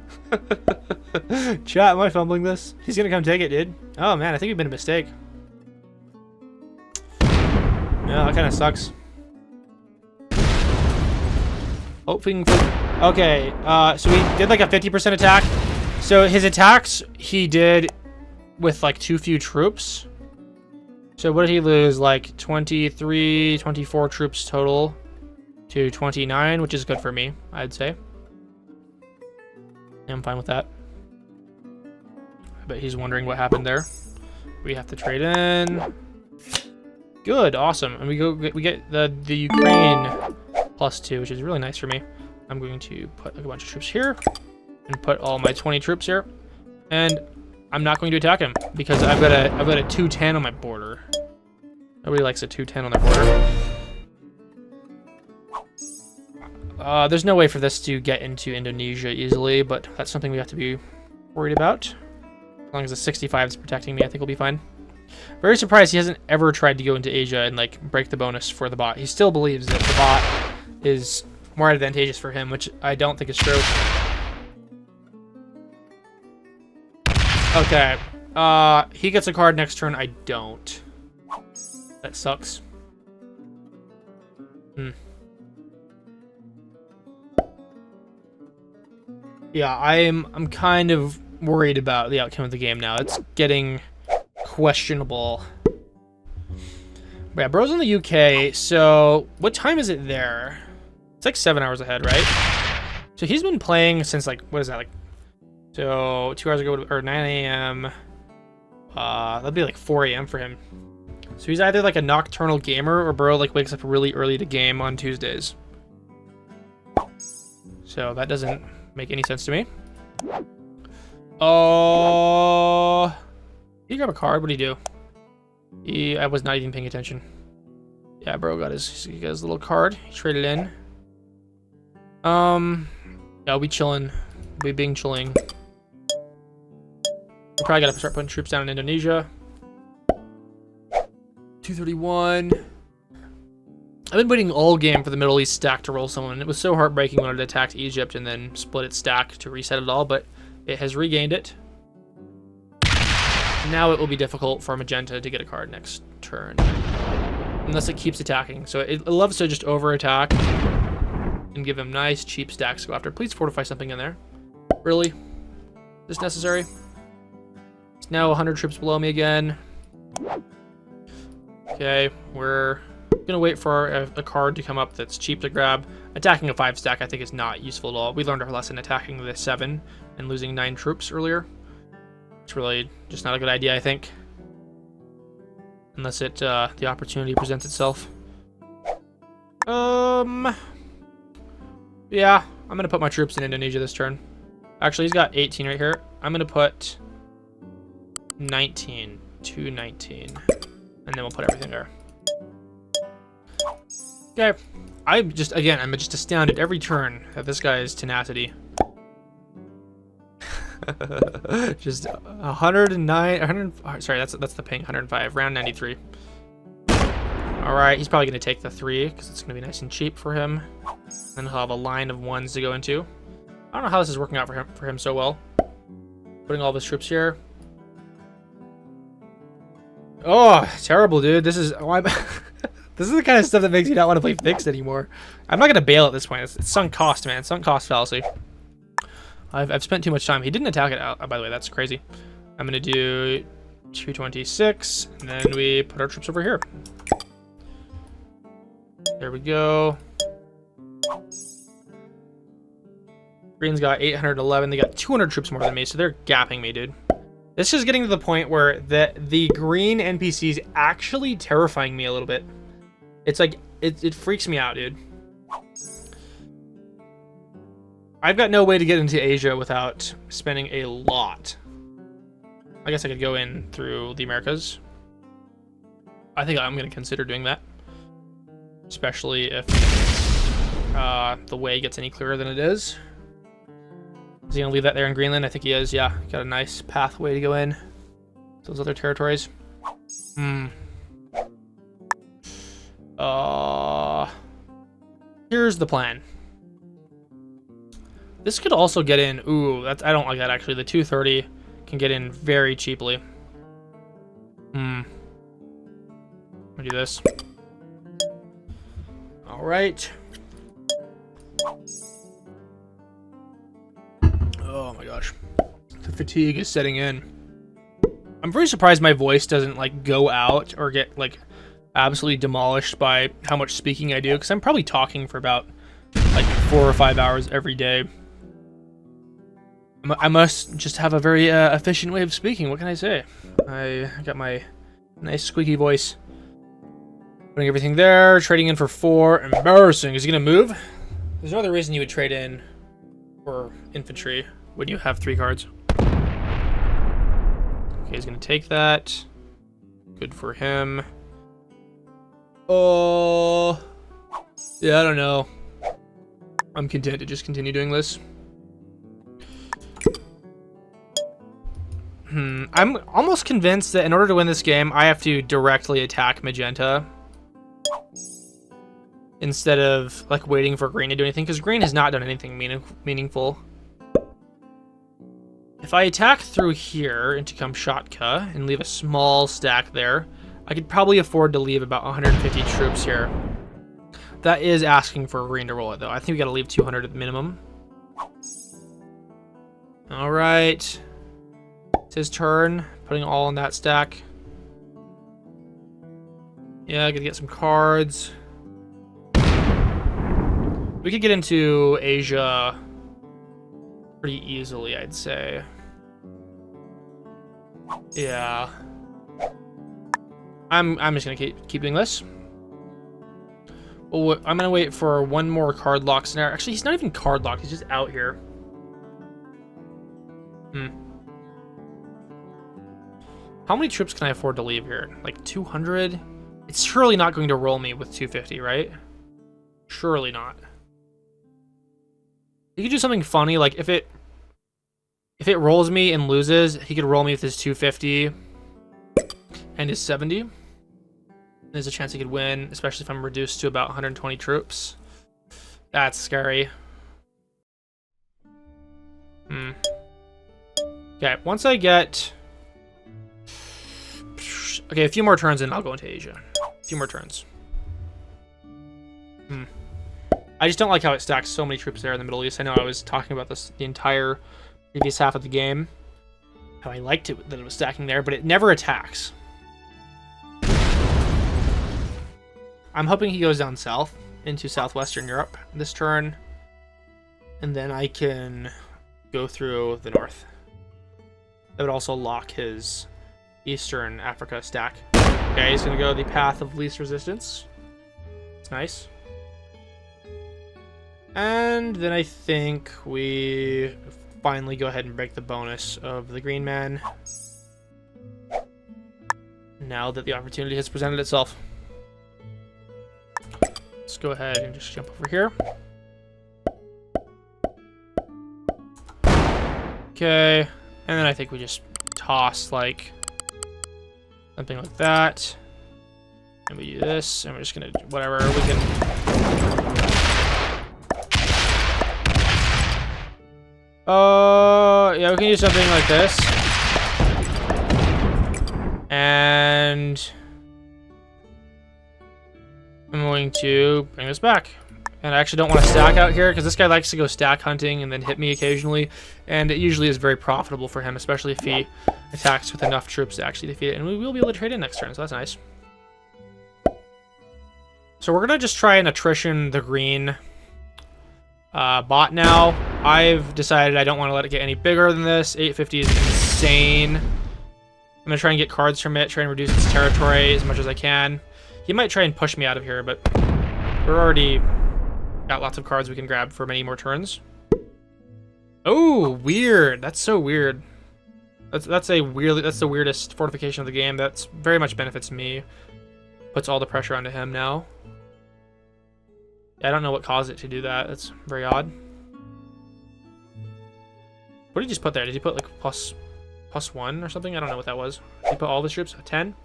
Chat, am I fumbling this? He's going to come take it, dude. Oh, man, I think we've made a mistake. Yeah, that kind of sucks. Hoping for... Okay, so we did like a 50% attack. So his attacks he did with like too few troops. So what did he lose? Like 23, 24 troops total to 29, which is good for me, I'd say. I'm fine with that. I bet he's wondering what happened there. We have to trade in. Good, awesome. And we get the Ukraine +2, which is really nice for me. I'm going to put a bunch of troops here and put all my 20 troops here. And I'm not going to attack him because I've got a 210 on my border. Nobody likes a 210 on their border. There's no way for this to get into Indonesia easily, but that's something we have to be worried about. As long as the 65 is protecting me, I think we'll be fine. Very surprised he hasn't ever tried to go into Asia and like break the bonus for the bot. He still believes that the bot is more advantageous for him, which I don't think is true. Okay. He gets a card next turn. I don't. That sucks. Yeah, I'm kind of worried about the outcome of the game now. It's getting questionable. But yeah, bro's in the UK, so what time is it there? It's like 7 hours ahead, right? So he's been playing since like, what is that, like, so 2 hours ago, or 9 a.m. That'd be like 4 a.m. for him. So he's either like a nocturnal gamer or bro like wakes up really early to game on Tuesdays. So that doesn't make any sense to me. Oh, did he grab a card? What did he do? I was not even paying attention. Yeah, bro got his little card. He traded in. Yeah, I'll be chilling. I'll be being chilling. We probably gotta start putting troops down in Indonesia. 231. I've been waiting all game for the Middle East stack to roll someone. It was so heartbreaking when it attacked Egypt and then split its stack to reset it all, but it has regained it. Now it will be difficult for Magenta to get a card next turn. Unless it keeps attacking. So it loves to just over-attack and give him nice, cheap stacks to go after. Please fortify something in there. Really? Is this necessary? It's now 100 troops below me again. Okay, we're gonna wait for a card to come up that's cheap to grab. Attacking a 5 stack I think is not useful at all. We learned our lesson attacking the 7 and losing 9 troops earlier. It's really just not a good idea, I think. Unless the opportunity presents itself. Yeah, I'm gonna put my troops in Indonesia this turn. Actually, he's got 18 right here. I'm gonna put 19 to 19. And then we'll put everything there. Okay. I'm just astounded every turn at this guy's tenacity. Just 109, sorry, that's the ping, 105, round 93. All right, he's probably gonna take the 3 because it's gonna be nice and cheap for him. And he'll have a line of 1s to go into. I don't know how this is working out for him so well. Putting all of his troops here. Oh, terrible, dude. This is this is the kind of stuff that makes you not want to play fixed anymore. I'm not gonna bail at this point. It's sunk cost, man. Sunk cost fallacy. I've spent too much time. He didn't attack it out. Oh, by the way, that's crazy. I'm gonna do 226, and then we put our troops over here. There we go. Green's got 811. They got 200 troops more than me, so they're gapping me, dude. This is getting to the point where the green NPC is actually terrifying me a little bit. It's like, it freaks me out, dude. I've got no way to get into Asia without spending a lot. I guess I could go in through the Americas. I think I'm going to consider doing that. Especially if the way gets any clearer than it is. Is he going to leave that there in Greenland? I think he is, yeah. Got a nice pathway to go in to those other territories. Here's the plan. This could also get in. Ooh, I don't like that, actually. The 230 can get in very cheaply. I'll do this. All right. Oh my gosh. The fatigue is setting in. I'm very surprised my voice doesn't like go out or get like absolutely demolished by how much speaking I do, because I'm probably talking for about like 4 or 5 hours every day. I must just have a very efficient way of speaking. What can I say? I got my nice squeaky voice. Putting everything there, trading in for 4. Embarrassing. Is he gonna move? There's no other reason you would trade in for infantry when you have 3 cards. Okay, he's gonna take that. Good for him. Oh, yeah, I don't know. I'm content to just continue doing this. I'm almost convinced that in order to win this game, I have to directly attack magenta instead of like waiting for green to do anything, because green has not done anything meaningful. If I attack through here into Kamchatka and leave a small stack there, I could probably afford to leave about 150 troops here. That is asking for green to roll it, though. I think we gotta leave 200 at the minimum. All right. It's his turn. Putting all in that stack. Yeah, I gotta get some cards. We could get into Asia pretty easily, I'd say. Yeah. I'm just gonna keep doing this. Oh, I'm gonna wait for one more card lock scenario. Actually, he's not even card locked. He's just out here. How many troops can I afford to leave here? Like 200? It's surely not going to roll me with 250, right? Surely not. He could do something funny, like if it rolls me and loses, he could roll me with his 250 and his 70. There's a chance he could win, especially if I'm reduced to about 120 troops. That's scary. Okay, once I get... Okay, a few more turns and I'll go into Asia. A few more turns. I just don't like how it stacks so many troops there in the Middle East. I know I was talking about this the entire previous half of the game. How I liked it that it was stacking there, but it never attacks. I'm hoping he goes down south into southwestern Europe this turn, and then I can go through the north. That would also lock his Eastern Africa stack. Okay, he's gonna go the path of least resistance. It's nice. And then I think we finally go ahead and break the bonus of the green man, now that the opportunity has presented itself. Let's go ahead and just jump over here. Okay, and then I think we just toss like something like that, and we do this, and we're just gonna do whatever we can. Yeah, we can do something like this, and I'm going to bring this back. And I actually don't want to stack out here because this guy likes to go stack hunting and then hit me occasionally, and it usually is very profitable for him, especially if he attacks with enough troops to actually defeat it. And we will be able to trade in next turn, so that's nice. So we're gonna just try and attrition the green bot now. I've decided I don't want to let it get any bigger than this. 850 is insane. I'm gonna try and get cards from it, try and reduce its territory as much as I can. He might try and push me out of here, but we're already got lots of cards we can grab for many more turns. Oh, weird. That's so weird. That's the weirdest fortification of the game. That's very much benefits me. Puts all the pressure onto him now. I don't know what caused it to do that. That's very odd. What did he just put there? Did he put like plus 1 or something? I don't know what that was. Did he put all the troops? 10?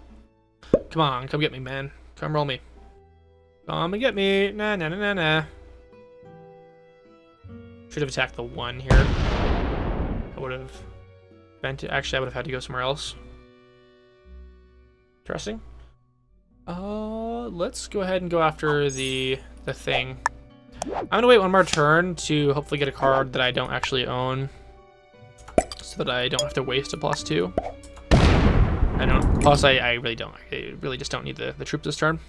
Come on, come get me, man. Come roll me. Come and get me. Nah, nah, nah, nah, nah. Should have attacked the 1 here. I would have bent it. Actually, I would have had to go somewhere else. Interesting. Let's go ahead and go after the thing. I'm gonna wait one more turn to hopefully get a card that I don't actually own, so that I don't have to waste a +2. I don't. Plus, I really don't. I really just don't need the troops this turn.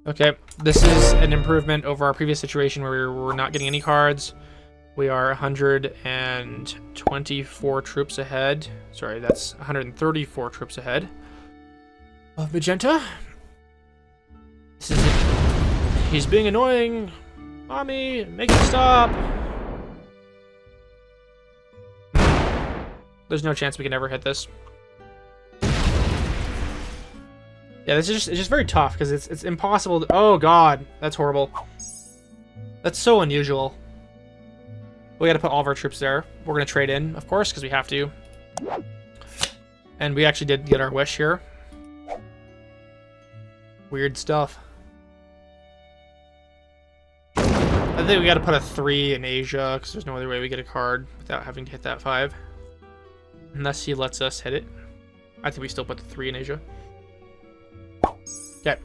Okay, this is an improvement over our previous situation where we're not getting any cards. We are 124 troops ahead. Sorry, that's 134 troops ahead of Magenta. This is it. He's being annoying. Mommy, make him stop. There's no chance we can ever hit this. Yeah, this is just very tough because it's impossible to, oh god, that's horrible. That's so unusual. We gotta put all of our troops there. We're gonna trade in, of course, because we have to. And we actually did get our wish here. Weird stuff. I think we gotta put a 3 in Asia, because there's no other way we get a card without having to hit that 5. Unless he lets us hit it. I think we still put the 3 in Asia. Okay.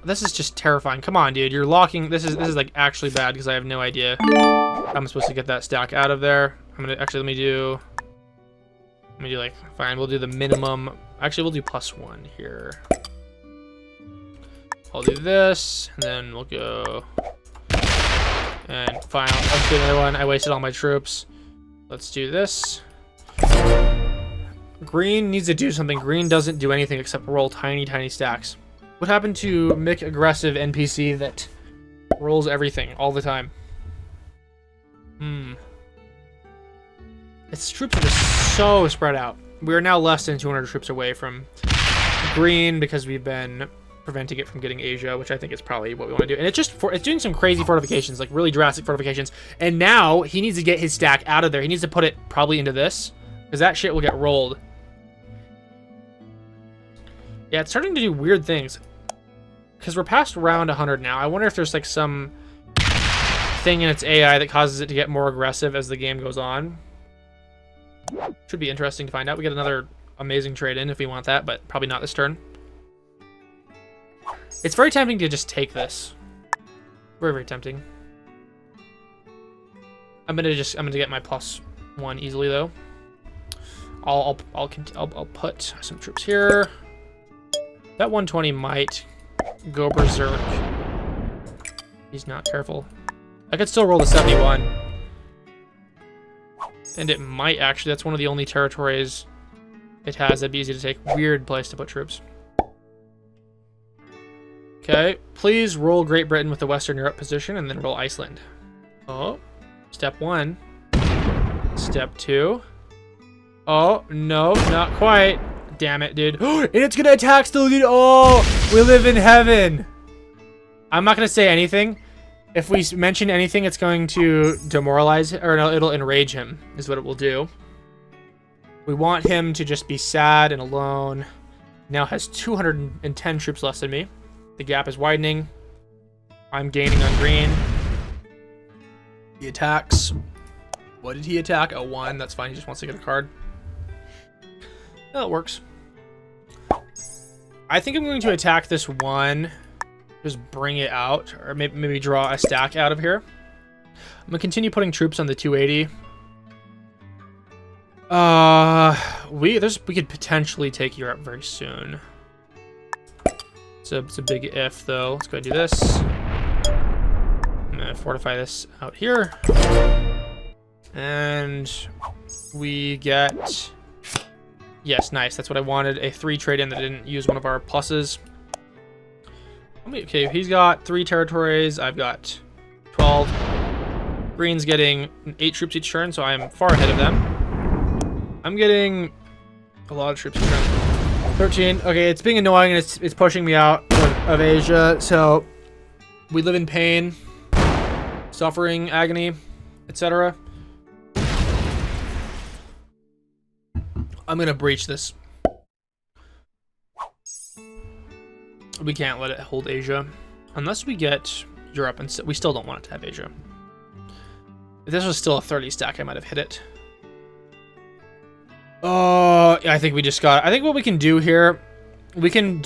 This is just terrifying. Come on, dude. You're locking. This is like actually bad because I have no idea how I'm supposed to get that stack out of there. I'm gonna actually let me do like, fine, we'll do the minimum. Actually, we'll do +1 here. I'll do this, and then we'll go and fine. Let's do another one. I wasted all my troops. Let's do this. Green needs to do something. Green doesn't do anything except roll tiny stacks. What happened to Mick Aggressive NPC that rolls everything all the time? Its troops are just so spread out. We are now less than 200 troops away from green because we've been preventing it from getting Asia, which I think is probably what we want to do. And it's doing some crazy fortifications, like really drastic fortifications. And now he needs to get his stack out of there. He needs to put it probably into this because that shit will get rolled. Yeah, it's starting to do weird things. Because we're past round 100 now. I wonder if there's like some thing in its AI that causes it to get more aggressive as the game goes on. Should be interesting to find out. We get another amazing trade in if we want that, but probably not this turn. It's very tempting to just take this. Very, very tempting. I'm gonna get my +1 easily though. I'll put some troops here. That 120 might go berserk. He's not careful. I could still roll the 71. And it might actually, that's one of the only territories it has that'd be easy to take. Weird place to put troops. Okay, please roll Great Britain with the Western Europe position and then roll Iceland. Oh, step 1. Step 2. Oh, no, not quite. Damn it, dude. And it's gonna attack still, dude. Oh, we live in heaven. I'm not gonna say anything. If we mention anything, it's going to demoralize, or no, it'll enrage him, is what it will do. We want him to just be sad and alone. Now has 210 troops less than me. The gap is widening. I'm gaining on green. He attacks. What did he attack? A 1. That's fine. He just wants to get a card. That works. I think I'm going to attack this 1. Just bring it out, or maybe draw a stack out of here. I'm gonna continue putting troops on the 280. We could potentially take Europe very soon. It's a big if though. Let's go ahead and do this. I'm gonna fortify this out here, and we get. Yes, nice. That's what I wanted. A 3 trade-in that didn't use one of our pluses. Okay, he's got 3 territories. I've got 12. Green's getting 8 troops each turn, so I'm far ahead of them. I'm getting a lot of troops each turn. 13. Okay, it's being annoying and it's pushing me out of Asia. So we live in pain, suffering, agony, etc. I'm gonna breach this. We can't let it hold Asia unless we get Europe, and we still don't want it to have Asia. If this was still a 30 stack, I might have hit it. Oh, I think we just got. I think what we can do here, we can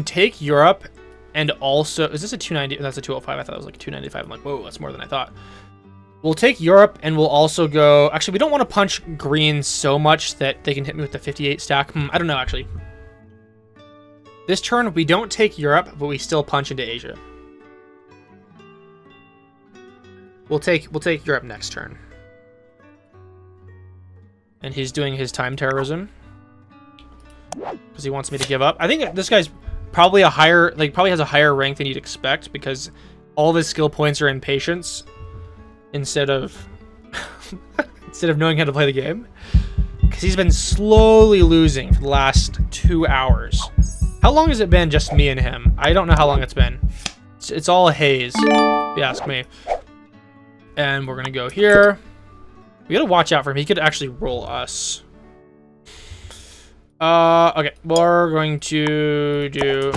take Europe, and also is this a 290? That's a 205. I thought it was like 295. I'm like, whoa, that's more than I thought. We'll take Europe, and we'll also go... Actually, we don't want to punch green so much that they can hit me with the 58 stack. I don't know, actually. This turn, we don't take Europe, but we still punch into Asia. We'll take Europe next turn. And he's doing his time terrorism. Because he wants me to give up. I think this guy's probably probably has a higher rank than you'd expect, because all of his skill points are in patience. Instead of knowing how to play the game, because he's been slowly losing for the last 2 hours. How long has it been just me and him? I don't know how long it's been. It's all a haze, if you ask me. And we're gonna go here. We gotta watch out for him. He could actually roll us. Okay, we're going to do...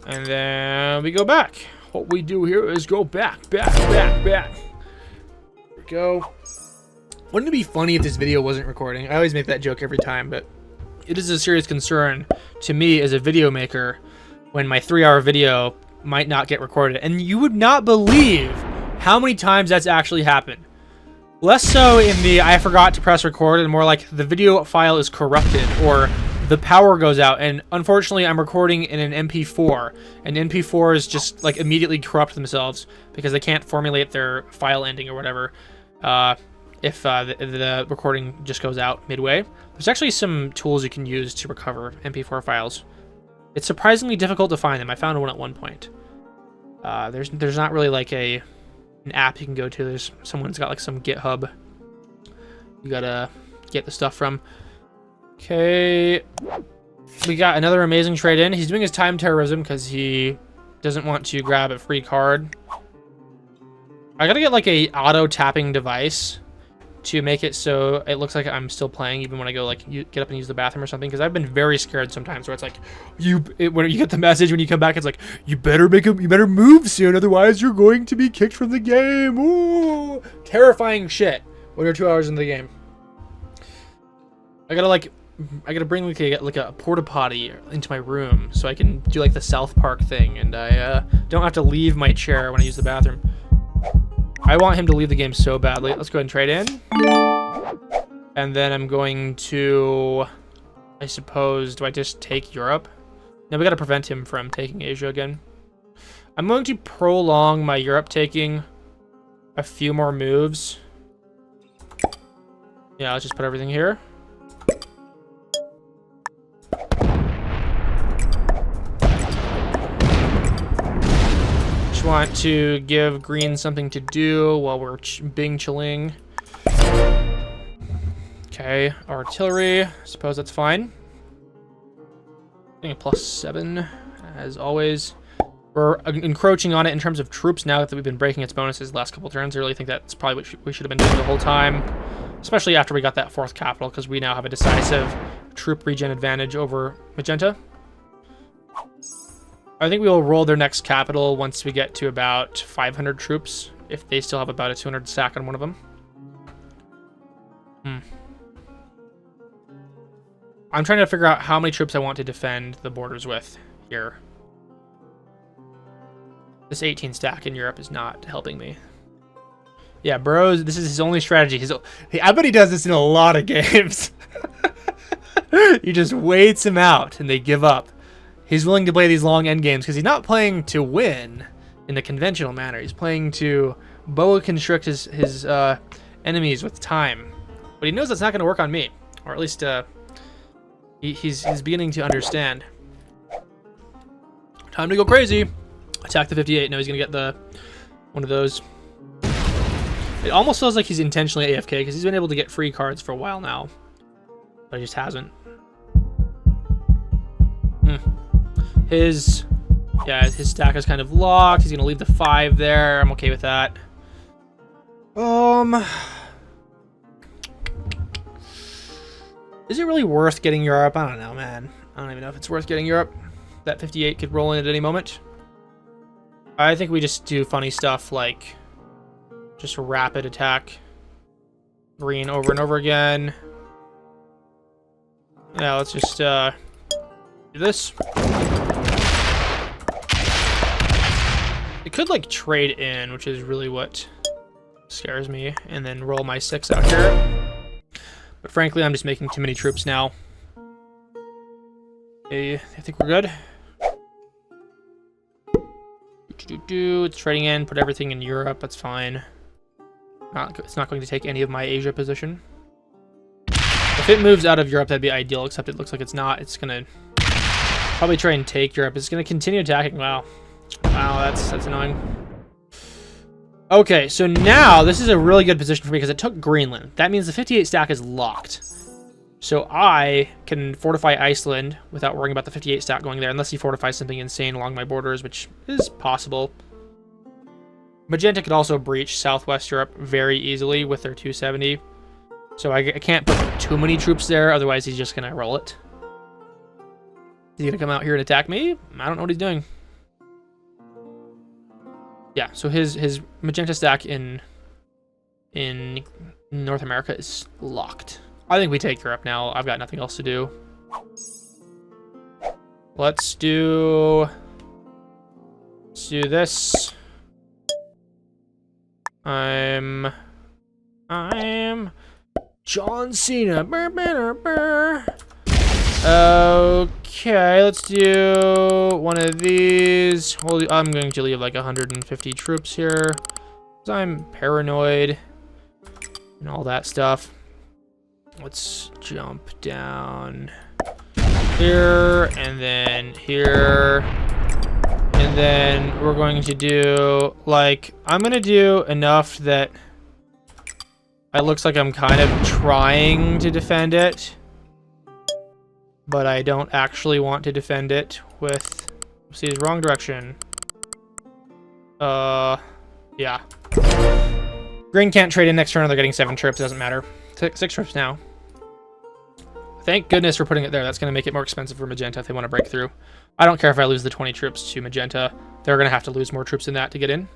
And then we go back. What we do here is go back. There we go. Wouldn't it be funny if this video wasn't recording? I always make that joke every time, but it is a serious concern to me as a video maker when my 3-hour video might not get recorded. And you would not believe how many times that's actually happened. Less so in the I forgot to press record, and more like the video file is corrupted or the power goes out, and unfortunately I'm recording in an MP4, and MP4s just like immediately corrupt themselves because they can't formulate their file ending or whatever if the recording just goes out midway. There's actually some tools you can use to recover MP4 files. It's surprisingly difficult to find them. I found one at one point. There's not really like an app you can go to. There's someone's got like some GitHub you gotta get the stuff from. Okay, we got another amazing trade in. He's doing his time terrorism because he doesn't want to grab a free card. I gotta get like a auto tapping device to make it so it looks like I'm still playing even when I go like get up and use the bathroom or something, because I've been very scared sometimes where it's like when you get the message when you come back, it's like you better move soon, otherwise you're going to be kicked from the game. Ooh, terrifying shit when you're 2 hours into the game. I gotta bring like a porta potty into my room so I can do like the South Park thing, and I don't have to leave my chair when I use the bathroom. I want him to leave the game so badly. Let's go ahead and trade in. And then I'm going to, I suppose, do I just take Europe? No, we gotta prevent him from taking Asia again. I'm going to prolong my Europe taking a few more moves. Yeah, let's just put everything here. Want to give green something to do while we're being chilling. Okay, artillery. Suppose that's fine. Getting a +7 as always. We're encroaching on it in terms of troops now that we've been breaking its bonuses the last couple turns. I really think that's probably what we should have been doing the whole time, especially after we got that 4th capital, because we now have a decisive troop regen advantage over Magenta. I think we will roll their next capital once we get to about 500 troops, if they still have about a 200 stack on one of them. I'm trying to figure out how many troops I want to defend the borders with here. This 18 stack in Europe is not helping me. Yeah, Burrows, this is his only strategy. I bet he does this in a lot of games. He just waits them out and they give up. He's willing to play these long end games because he's not playing to win in the conventional manner. He's playing to boa constrict his enemies with time. But he knows that's not going to work on me. Or at least he's beginning to understand. Time to go crazy. Attack the 58. Now he's going to get one of those. It almost feels like he's intentionally AFK because he's been able to get free cards for a while now. But he just hasn't. His stack is kind of locked. He's gonna leave the 5 there. I'm okay with that. Is it really worth getting Europe? I don't know, man. I don't even know if it's worth getting Europe. That 58 could roll in at any moment. I think we just do funny stuff like just rapid attack green over and over again. Yeah, let's just Do this. It could like trade in, which is really what scares me, and then roll my 6 out here. But frankly, I'm just making too many troops now. Okay, I think we're good. It's trading in, put everything in Europe, that's fine. It's not going to take any of my Asia position. If it moves out of Europe, that'd be ideal, except it looks like it's not. It's gonna probably try and take Europe. It's gonna continue attacking. Wow. Wow, that's annoying. Okay, so now this is a really good position for me because it took Greenland. That means the 58 stack is locked. So I can fortify Iceland without worrying about the 58 stack going there, unless he fortifies something insane along my borders, which is possible. Magenta could also breach Southwest Europe very easily with their 270. So I can't put too many troops there, otherwise he's just going to roll it. Is he going to come out here and attack me? I don't know what he's doing. Yeah, so his Magenta stack in North America is locked. I think we take Europe now. I've got nothing else to do. Let's do this. I'm John Cena. Burr, burr, burr. Okay, let's do one of these. I'm going to leave like 150 troops here because I'm paranoid and all that stuff. Let's jump down here and then here. And then we're going to do, like, I'm going to do enough that it looks like I'm kind of trying to defend it. But I don't actually want to defend it with... See, it's wrong direction. Yeah. Green can't trade in next turn, they're getting 7 trips, doesn't matter. 6 trips now. Thank goodness for putting it there. That's going to make it more expensive for Magenta if they want to break through. I don't care if I lose the 20 troops to Magenta. They're going to have to lose more troops than that to get in.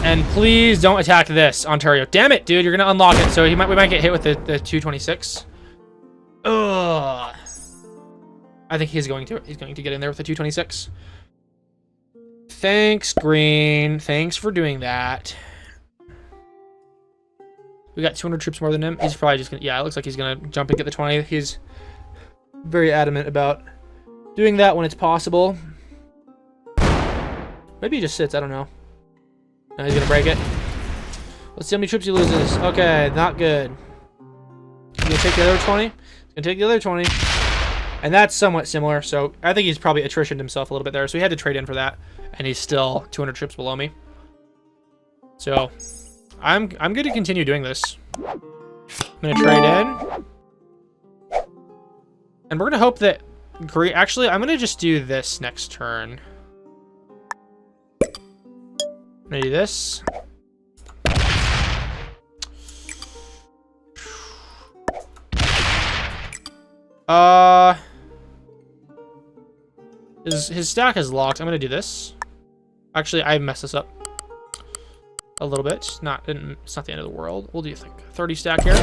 And please don't attack this, Ontario. Damn it, dude. You're going to unlock it. So we might get hit with the 226. Ugh. I think he's going to get in there with the 226. Thanks, Green. Thanks for doing that. We got 200 troops more than him. He's probably just gonna... Yeah, it looks like he's gonna jump and get the 20. He's very adamant about doing that when it's possible. Maybe he just sits. I don't know. No, he's gonna break it. Let's see how many troops he loses. Okay, not good. He's gonna take the other 20. He's gonna take the other 20. And that's somewhat similar. So I think he's probably attritioned himself a little bit there. So he had to trade in for that. And he's still 200 troops below me. So... I'm going to continue doing this. I'm going to trade in. And we're going to hope that... Actually, I'm going to just do this next turn. I'm going to do this. His stack is locked. I'm going to do this. Actually, I messed this up a little bit. It's not the end of the world. What do you think? 30 stack here.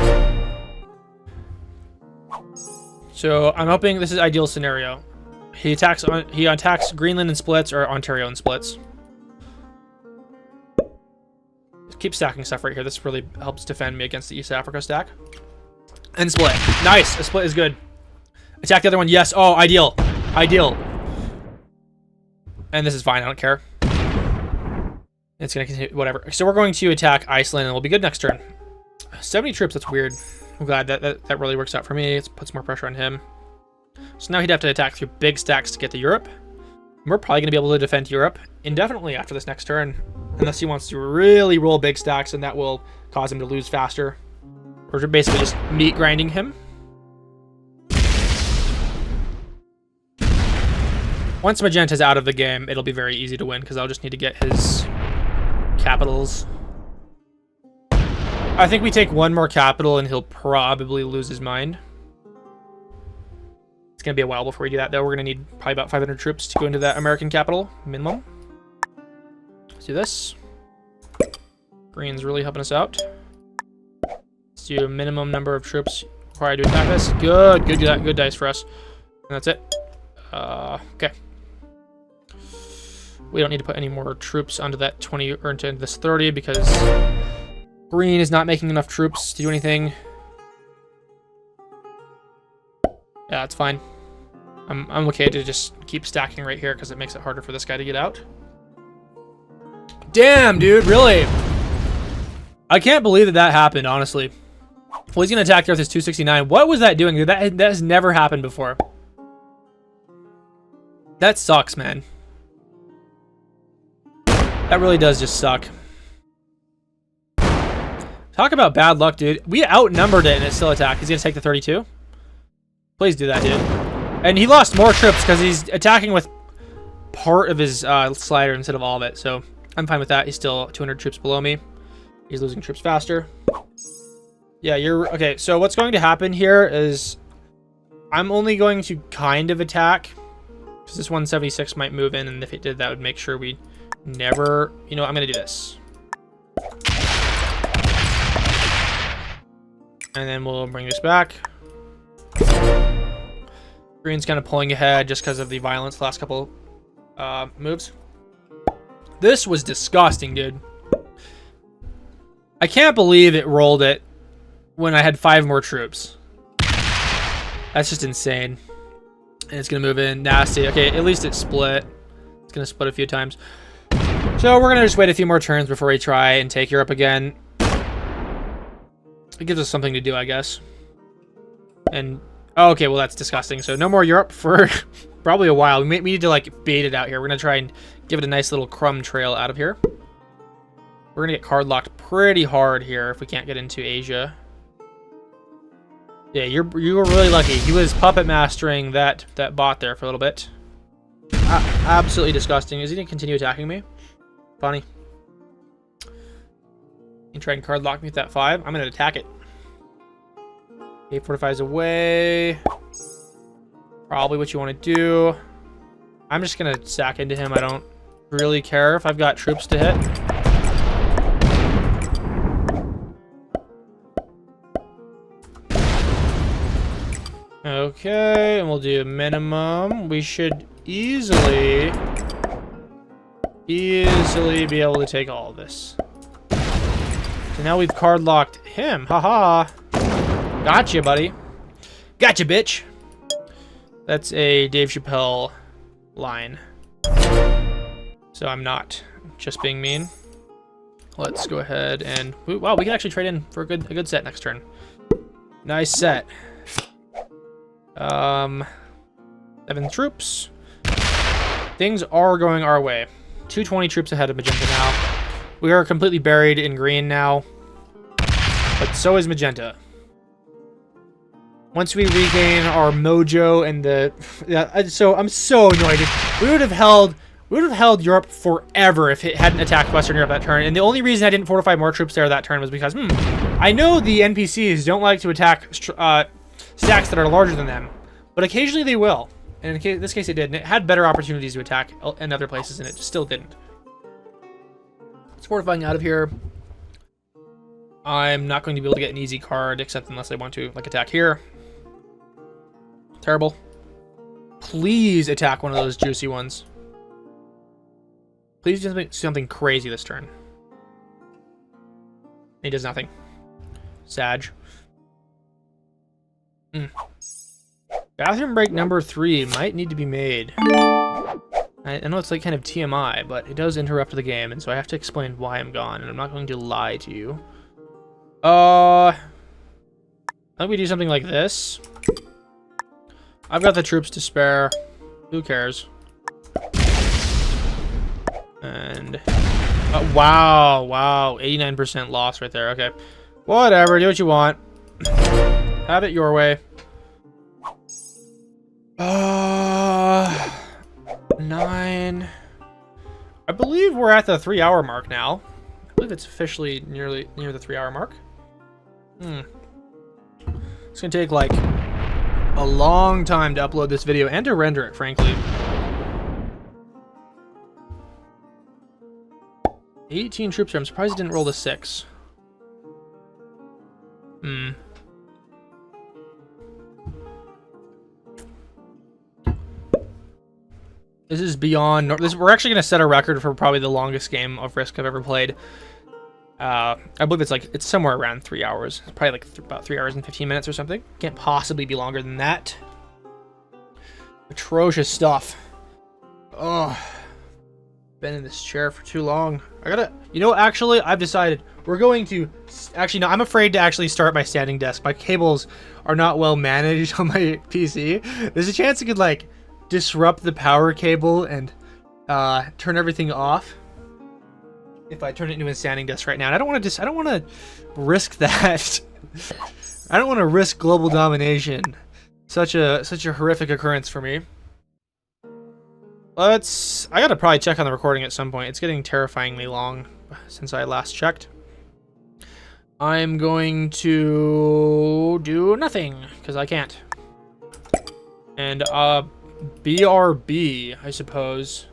So I'm hoping this is ideal scenario. He attacks Greenland and splits or Ontario and splits. Keep stacking stuff right here. This really helps defend me against the East Africa stack. And split. Nice. A split is good. Attack the other one. Yes. Oh, ideal. Ideal. And this is fine. I don't care. It's going to continue, whatever. So we're going to attack Iceland, and we'll be good next turn. 70 troops, that's weird. I'm glad that really works out for me. It puts more pressure on him. So now he'd have to attack through big stacks to get to Europe. And we're probably going to be able to defend Europe indefinitely after this next turn. Unless he wants to really roll big stacks, and that will cause him to lose faster. Or basically just meat grinding him. Once Magenta's out of the game, it'll be very easy to win, because I'll just need to get his... capitals. I think we take one more capital and he'll probably lose his mind. It's gonna be a while before we do that though. We're gonna need probably about 500 troops to go into that American capital minimum. Let's do this. Green's really helping us out. Let's do a minimum number of troops required to attack this. Good dice for us. And that's it. Okay. We don't need to put any more troops onto that 20 or into this 30 because green is not making enough troops to do anything. Yeah, it's fine. I'm okay to just keep stacking right here because it makes it harder for this guy to get out. Damn, dude, really? I can't believe that happened, honestly. Well, he's going to attack there with his 269. What was that doing, dude? That has never happened before. That sucks, man. That really does just suck. Talk about bad luck, dude. We outnumbered it and it still attacked. He's going to take the 32. Please do that, dude. And he lost more troops because he's attacking with part of his slider instead of all of it. So I'm fine with that. He's still 200 troops below me. He's losing troops faster. Yeah, you're... Okay, so what's going to happen here is I'm only going to kind of attack because this 176 might move in, and if it did, that would make sure we never... You know, I'm going to do this. And then we'll bring this back. Green's kind of pulling ahead just because of the violence the last couple moves. This was disgusting, dude. I can't believe it rolled it when I had 5 more troops. That's just insane. And it's going to move in. Nasty. Okay, at least it split. It's going to split a few times. So we're going to just wait a few more turns before we try and take Europe again. It gives us something to do, I guess. And... Oh, okay, well, that's disgusting. So no more Europe for probably a while. We need to, like, bait it out here. We're going to try and give it a nice little crumb trail out of here. We're going to get card locked pretty hard here if we can't get into Asia. Yeah, you were really lucky. He was puppet mastering that bot there for a little bit. Absolutely disgusting. Is he going to continue attacking me? Funny. You try and card lock me with that 5. I'm going to attack it. Okay, fortifies away. Probably what you want to do. I'm just going to sack into him. I don't really care if I've got troops to hit. Okay, and we'll do a minimum. We should easily be able to take all of this. So now we've card locked him. Haha. Gotcha, buddy. Gotcha, bitch. That's a Dave Chappelle line. So I'm not just being mean. Let's go ahead and... Wow, we can actually trade in for a good set next turn. Nice set. 7 troops. Things are going our way. 220 troops ahead of Magenta now. We are completely buried in green now. But so is Magenta. Once we regain our mojo and the... so I'm so annoyed. We would have held Europe forever if it hadn't attacked Western Europe that turn. And the only reason I didn't fortify more troops there that turn was because, I know the NPCs don't like to attack stacks that are larger than them, but occasionally they will. And in this case it did, and it had better opportunities to attack in other places, and it still didn't. It's fortifying out of here. I'm not going to be able to get an easy card, except unless I want to, like, attack here. Terrible. Please attack one of those juicy ones. Please do something crazy this turn. He does nothing. Sag. Bathroom break number 3 might need to be made. I know it's like kind of TMI, but it does interrupt the game, and so I have to explain why I'm gone, and I'm not going to lie to you. I think we do something like this. I've got the troops to spare. Who cares? And... wow. 89% loss right there. Okay. Whatever. Do what you want. Have it your way. 9. I believe we're at the 3-hour mark now. I believe it's officially near the 3-hour mark. It's gonna take like a long time to upload this video and to render it, frankly. 18 troops here. I'm surprised it didn't roll the 6. This is beyond... We're actually going to set a record for probably the longest game of Risk I've ever played. I believe it's somewhere around 3 hours. It's probably like about 3 hours and 15 minutes or something. Can't possibly be longer than that. Atrocious stuff. Oh, been in this chair for too long. I gotta... You know, actually, I've decided we're going to... Actually, no, I'm afraid to actually start my standing desk. My cables are not well managed on my PC. There's a chance it could, like, disrupt the power cable and turn everything off if I turn it into a standing desk right now. And I don't want to I don't want to risk that. I don't want to risk global domination. Such a horrific occurrence for me. I gotta probably check on the recording at some point. It's getting terrifyingly long since I last checked. I'm going to do nothing because I can't. And BRB, I suppose.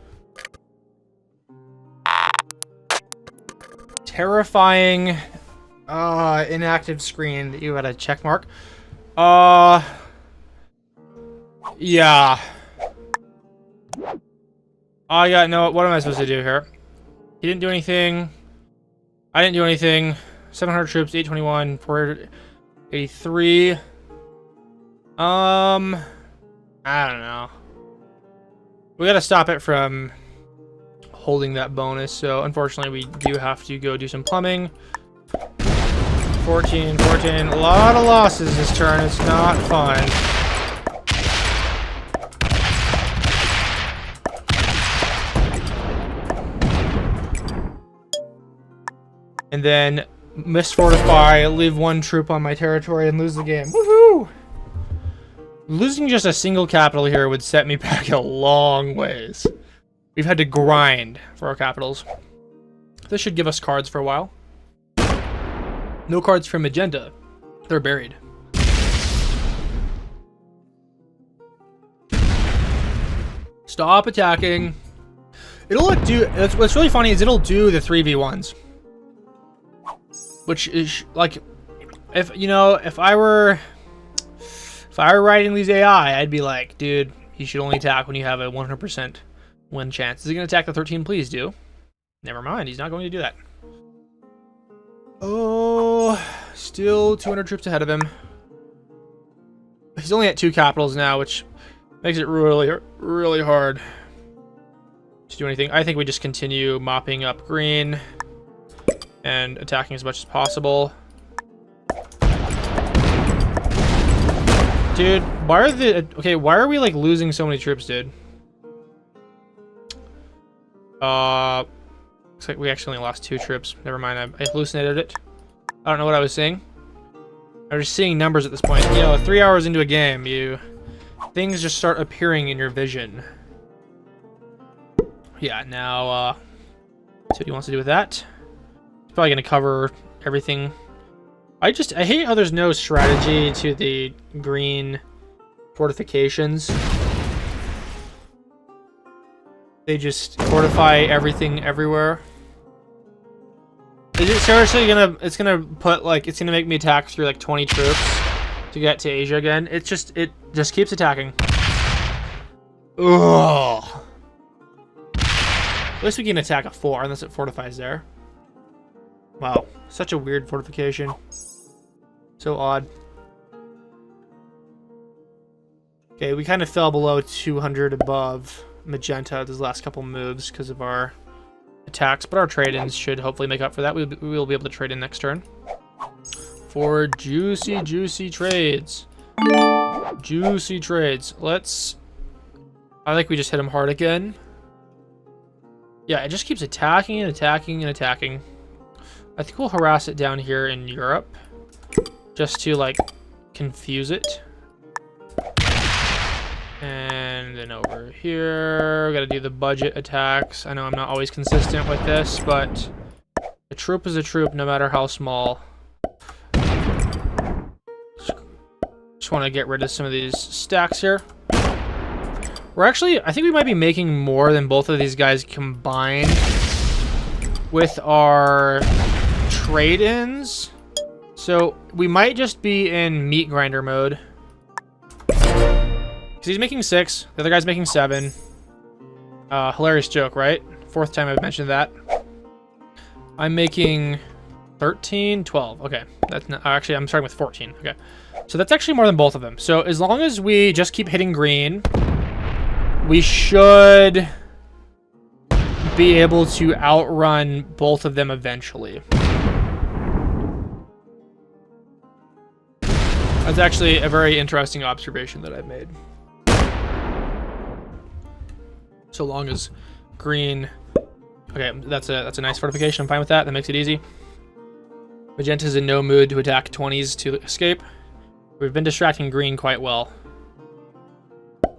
Terrifying inactive screen that you had a check mark. Yeah. I got no... What am I supposed to do here? He didn't do anything. I didn't do anything. 700 troops, 821, 483. I don't know. We gotta stop it from holding that bonus, so unfortunately we do have to go do some plumbing. 14, a lot of losses this turn. It's not fun. And then misfortify, leave one troop on my territory and lose the game. Woohoo! Losing just a single capital here would set me back a long ways. We've had to grind for our capitals. This should give us cards for a while. No cards from Magenta. They're buried. Stop attacking. It'll do... What's really funny is it'll do the 3v1s. Which is, like... If I were writing these AI, I'd be like, dude, you should only attack when you have a 100% win chance. Is he going to attack the 13? Please do. Never mind, he's not going to do that. Oh, still 200 troops ahead of him. He's only at 2 capitals now, which makes it really, really hard to do anything. I think we just continue mopping up green and attacking as much as possible. Dude, why are we like losing so many troops, dude? Looks like we actually only lost 2 troops. Never mind, I hallucinated it. I don't know what I was saying. I'm just seeing numbers at this point. You know, 3 hours into a game, things just start appearing in your vision. Yeah, now, see what he wants to do with that. He's probably gonna cover everything. I hate how there's no strategy to the green fortifications. They just fortify everything everywhere. Is it seriously gonna... It's gonna put, like... It's gonna make me attack through, like, 20 troops to get to Asia again. It just keeps attacking. Ugh. At least we can attack a 4, unless it fortifies there. Wow. Such a weird fortification. So odd. Okay, we kind of fell below 200 above Magenta these last couple moves because of our attacks, but our trade-ins should hopefully make up for that. We will be able to trade in next turn for juicy trades. Juicy trades. I think we just hit him hard again. Yeah, it just keeps attacking and attacking and attacking. I think we'll harass it down here in Europe just to like confuse it. And then over here, we gotta do the budget attacks. I know I'm not always consistent with this, but a troop is a troop no matter how small. Just want to get rid of some of these stacks here. We're actually, I think we might be making more than both of these guys combined with our trade-ins. So we might just be in meat grinder mode. Because he's making 6, the other guy's making 7. Hilarious joke, right? Fourth time I've mentioned that. I'm making 13, 12. Okay, that's not, actually, I'm starting with 14. Okay, so that's actually more than both of them. So as long as we just keep hitting green, we should be able to outrun both of them eventually. That's actually a very interesting observation that I've made. So long as green... Okay, that's a nice fortification. I'm fine with that. That makes it easy. Magenta's in no mood to attack 20s to escape. We've been distracting green quite well.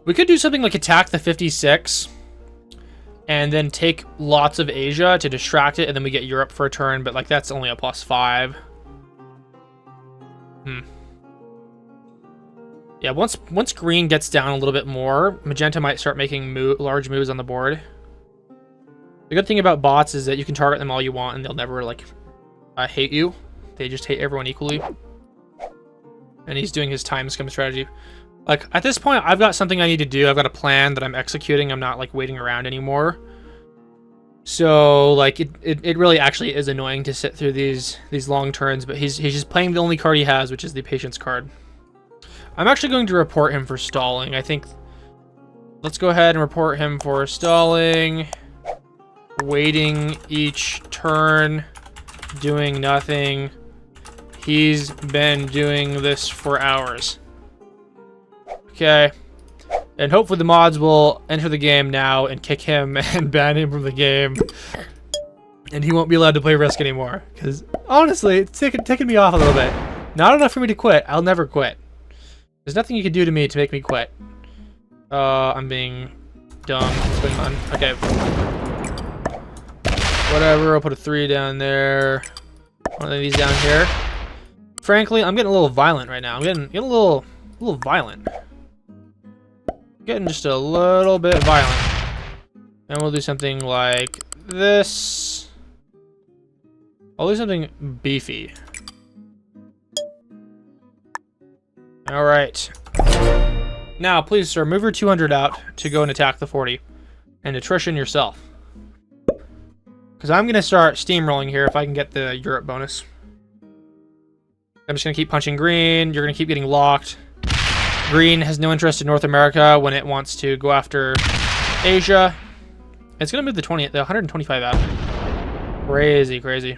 We could do something like attack the 56 and then take lots of Asia to distract it, and then we get Europe for a turn, but like that's only a +5. Yeah, once green gets down a little bit more, magenta might start making large moves on the board. The good thing about bots is that you can target them all you want and they'll never like hate you. They just hate everyone equally. And he's doing his time scum strategy. Like, at this point, I've got something I need to do. I've got a plan that I'm executing. I'm not, like, waiting around anymore. So, like, it really actually is annoying to sit through these long turns, but he's just playing the only card he has, which is the Patience card. I'm actually going to report him for stalling. I think... Let's go ahead and report him for stalling. Waiting each turn. Doing nothing. He's been doing this for hours. Okay. And hopefully the mods will enter the game now and kick him and ban him from the game. And he won't be allowed to play Risk anymore. Because, honestly, it's taking me off a little bit. Not enough for me to quit. I'll never quit. There's nothing you can do to me to make me quit. I'm being dumb. What's going on? Okay. Whatever, I'll put a 3 down there. One of these down here. Frankly, I'm getting a little violent right now. I'm getting a little violent. Getting just a little bit violent. And we'll do something like this. I'll do something beefy. Alright. Now, please, sir, move your 200 out to go and attack the 40. And attrition yourself. Because I'm going to start steamrolling here if I can get the Europe bonus. I'm just going to keep punching green. You're going to keep getting locked. Green has no interest in North America when it wants to go after Asia. It's going to move the 125 out. Crazy, crazy.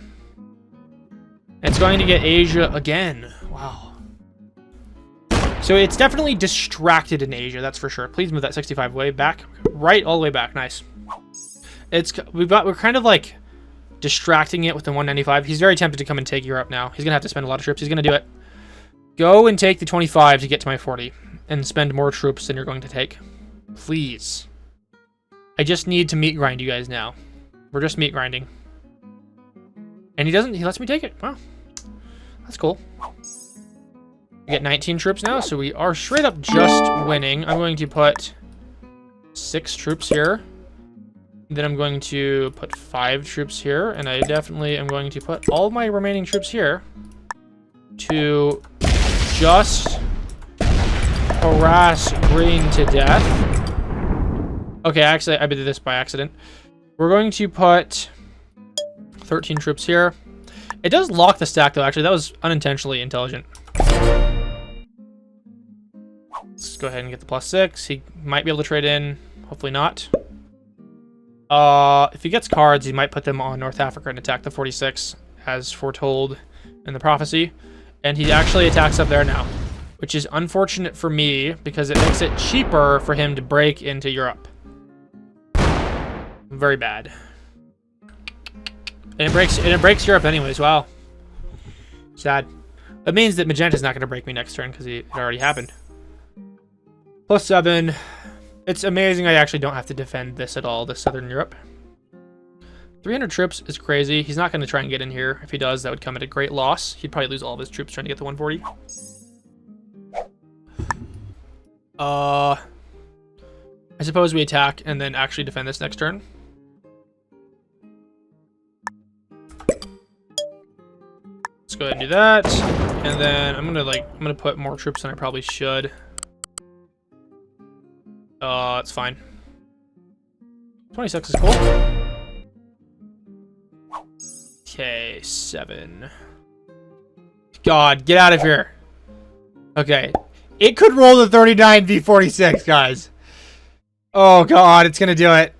It's going to get Asia again. Wow. So it's definitely distracted in Asia, that's for sure. Please move that 65 way back. Right, all the way back. Nice. We're kind of like distracting it with the 195. He's very tempted to come and take Europe now. He's going to have to spend a lot of troops. He's going to do it. Go and take the 25 to get to my 40 and spend more troops than you're going to take. Please. I just need to meat grind you guys now. We're just meat grinding. And he lets me take it. Wow. That's cool. We get 19 troops now, so we are straight up just winning. I'm going to put 6 troops here. Then I'm going to put 5 troops here, and I definitely am going to put all my remaining troops here to just harass green to death. Okay, actually, I did this by accident. We're going to put 13 troops here. It does lock the stack, though. Actually, that was unintentionally intelligent. Let's go ahead and get the +6. He might be able to trade in. Hopefully not. If he gets cards, he might put them on North Africa and attack the 46, as foretold in the prophecy. And he actually attacks up there now, which is unfortunate for me because it makes it cheaper for him to break into Europe. Very bad. And it breaks Europe anyways. Wow. Sad. That means that Magenta's not going to break me next turn because it already happened. +7. It's amazing I actually don't have to defend this at all, this Southern Europe. 300 troops is crazy. He's not going to try and get in here. If he does, that would come at a great loss. He'd probably lose all of his troops trying to get the 140. I suppose we attack and then actually defend this next turn. Let's go ahead and do that. And then I'm gonna put more troops than I probably should. It's fine. 26 is cool. Okay, 7. God, get out of here. Okay. It could roll the 39 V46, guys. Oh, God, it's going to do it.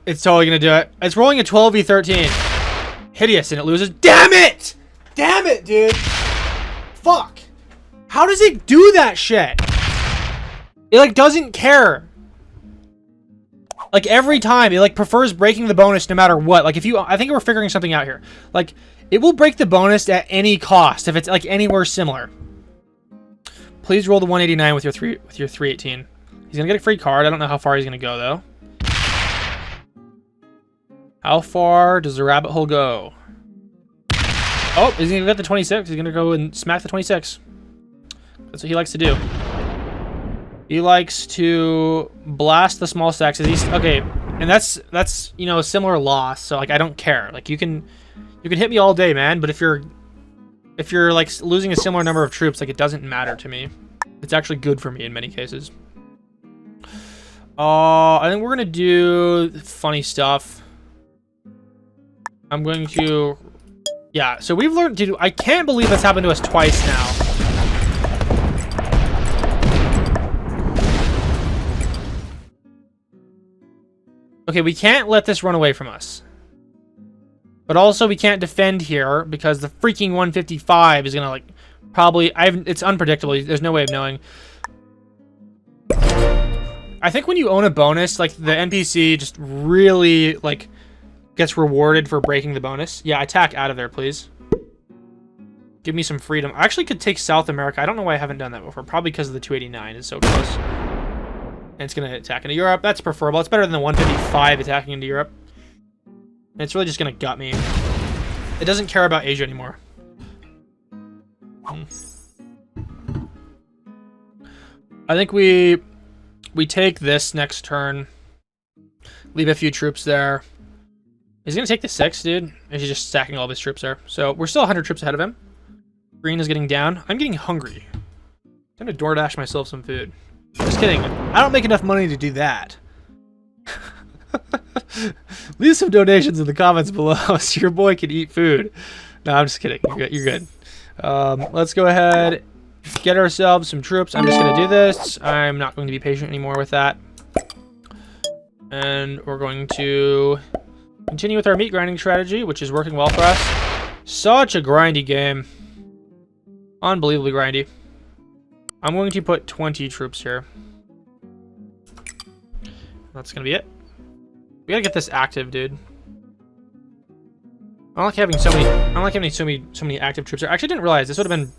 It's totally going to do it. It's rolling a 12 V13. Hideous, and it loses. Damn it! Damn it, dude. Fuck. How does it do that shit? It, like, doesn't care. Like, every time, it, like, prefers breaking the bonus no matter what. Like, if you... I think we're figuring something out here. Like, it will break the bonus at any cost if it's, like, anywhere similar. Please roll the 189 with your 318. He's going to get a free card. I don't know how far he's going to go, though. How far does the rabbit hole go? Oh, he's going to get the 26. He's going to go and smack the 26. That's what he likes to do. He likes to blast the small stacks. Okay, and that's you know, a similar loss. So like, I don't care. Like, you can hit me all day, man. But if you're like losing a similar number of troops, like, it doesn't matter to me. It's actually good for me in many cases. I think we're gonna do funny stuff. I'm going to, yeah. So we've learned to do. I can't believe that's happened to us twice now. Okay, we can't let this run away from us. But also we can't defend here because the freaking 155 is gonna, like, probably... it's unpredictable. There's no way of knowing. I think when you own a bonus, like, the NPC just really, like, gets rewarded for breaking the bonus. Yeah, attack out of there, please. Give me some freedom. I actually could take South America. I don't know why I haven't done that before. Probably because of the 289 is so close. And it's going to attack into Europe. That's preferable. It's better than the 155 attacking into Europe. And it's really just going to gut me. It doesn't care about Asia anymore. I think we take this next turn. Leave a few troops there. He's going to take the 6, dude. And he's just stacking all of his troops there. So we're still 100 troops ahead of him. Green is getting down. I'm getting hungry. I'm going to DoorDash myself some food. Just kidding. I don't make enough money to do that. Leave some donations in the comments below so your boy can eat food. No, I'm just kidding. You're good. Let's go ahead, get ourselves some troops. I'm just going to do this. I'm not going to be patient anymore with that. And we're going to continue with our meat grinding strategy, which is working well for us. Such a grindy game. Unbelievably grindy. I'm going to put 20 troops here. That's gonna be it. We gotta get this active, dude. I don't like having so many. I don't like having so many active troops here. I actually didn't realize this would have been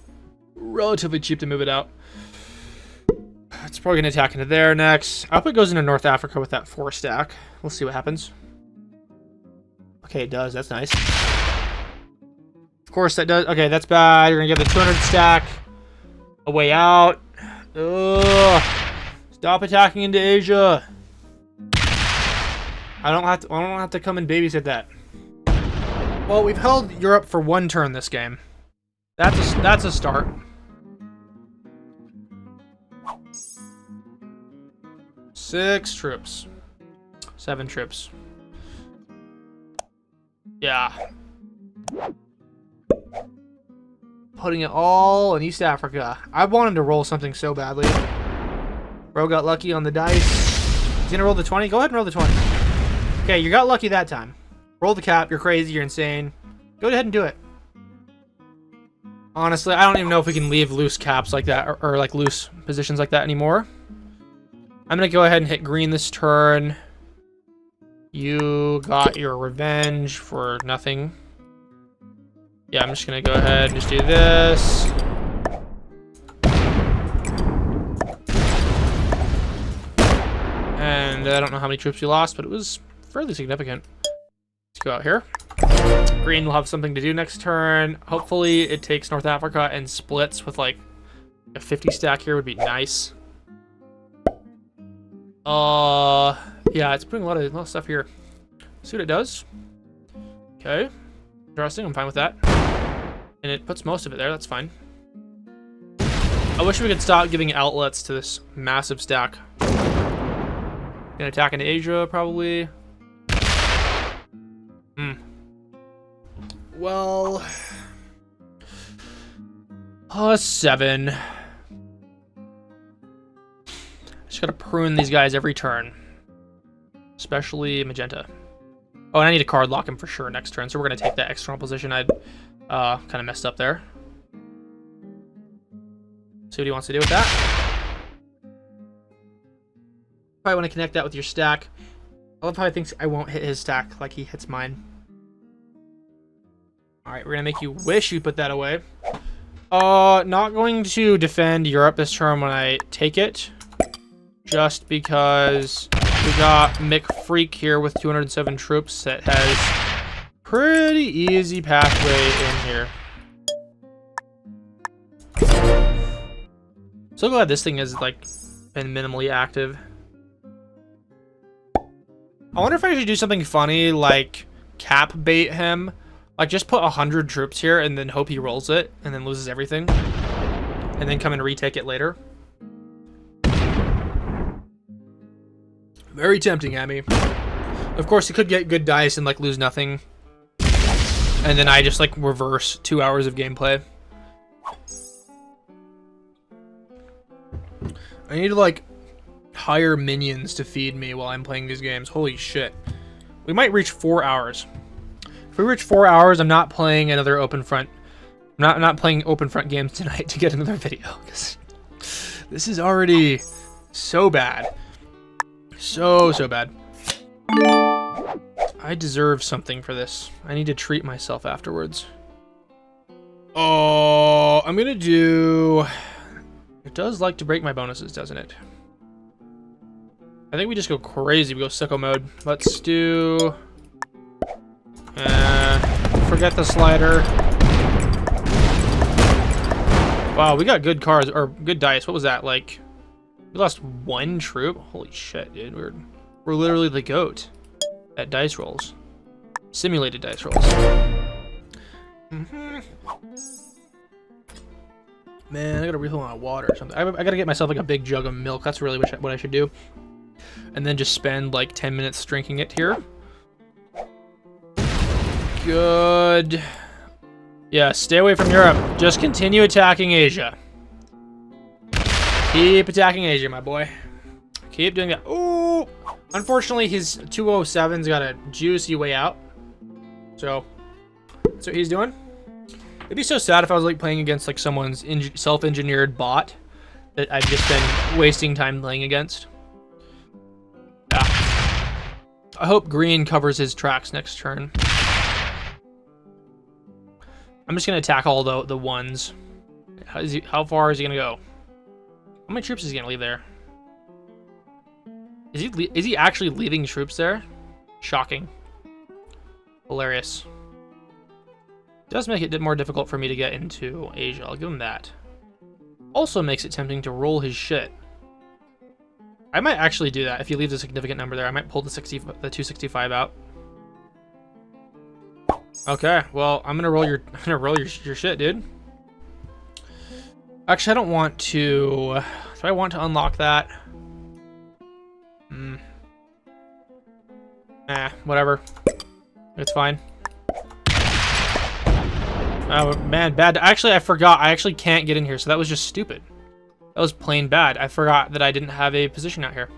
relatively cheap to move it out. It's probably gonna attack into there next. Output goes into North Africa with that 4 stack. We'll see what happens. Okay, it does. That's nice. Of course, that does. Okay, that's bad. You're gonna get the 200 stack. A way out. Ugh. Stop attacking into Asia. I don't have to come and babysit that. Well, we've held Europe for 1 turn this game. That's a start. Six troops. 7 troops. Yeah. Putting it all in East Africa. I want him to roll something so badly. Bro got lucky on the dice. He's gonna roll the 20? Go ahead and roll the 20. Okay, you got lucky that time. Roll the cap. You're crazy. You're insane. Go ahead and do it. Honestly, I don't even know if we can leave loose caps like that or like loose positions like that anymore. I'm gonna go ahead and hit green this turn. You got your revenge for nothing. Yeah, I'm just gonna go ahead and just do this. And I don't know how many troops you lost, but it was fairly significant. Let's go out here. Green will have something to do next turn. Hopefully it takes North Africa and splits with like a 50 stack here would be nice. Yeah, it's putting a lot of stuff here. See what it does. Okay. Interesting, I'm fine with that. And it puts most of it there, that's fine. I wish we could stop giving outlets to this massive stack. Gonna attack into Asia, probably. well... +7. Just gotta prune these guys every turn. Especially Magenta. Oh, and I need to card lock him for sure next turn, so we're gonna take that external position I'd kind of messed up there. See what he wants to do with that. Probably want to connect that with your stack. I love how he thinks I won't hit his stack like he hits mine. Alright, we're gonna make you wish you put that away. Not going to defend Europe this turn when I take it. Just because we got Mick Freak here with 207 troops that has pretty easy pathway in here. So glad this thing has like been minimally active. I wonder if I should do something funny like cap bait him. Like just put 100 troops here and then hope he rolls it and then loses everything. And then come and retake it later. Very tempting at me. Of course, he could get good dice and like lose nothing. And then I just like reverse 2 hours of gameplay. I need to like hire minions to feed me while I'm playing these games. Holy shit. We might reach 4 hours. If we reach 4 hours, I'm not playing another open front. I'm not playing open front games tonight to get another video. Because this is already so bad. So bad. I deserve something for this. I need to treat myself afterwards. Oh, I'm gonna do... It does like to break my bonuses, doesn't it? I think we just go crazy. We go sicko mode. Let's do... forget the slider. Wow, we got good cards, or good dice. What was that, like... We lost 1 troop? Holy shit, dude. We're literally the GOAT at dice rolls. Simulated dice rolls. Man, I gotta refill my water or something. I gotta get myself like a big jug of milk. That's really what I should do. And then just spend like 10 minutes drinking it here. Good. Yeah, stay away from Europe. Just continue attacking Asia. Keep attacking Asia, my boy. Keep doing that. Ooh! Unfortunately, his 207's got a juicy way out. So, that's what he's doing. It'd be so sad if I was like playing against like someone's self-engineered bot that I've just been wasting time playing against. Yeah. I hope green covers his tracks next turn. I'm just gonna attack all the ones. How far is he gonna go? How many troops is he gonna leave there? Is he actually leaving troops there? Shocking. Hilarious. Does make it more difficult for me to get into Asia. I'll give him that. Also makes it tempting to roll his shit. I might actually do that if he leaves a significant number there. I might pull the 265 out. Okay, well I'm gonna roll your shit, dude. Actually, I don't want to. Do I want to unlock that? Whatever. It's fine. Oh man, bad. Actually, I forgot. I actually can't get in here, so that was just stupid. That was plain bad. I forgot that I didn't have a position out here.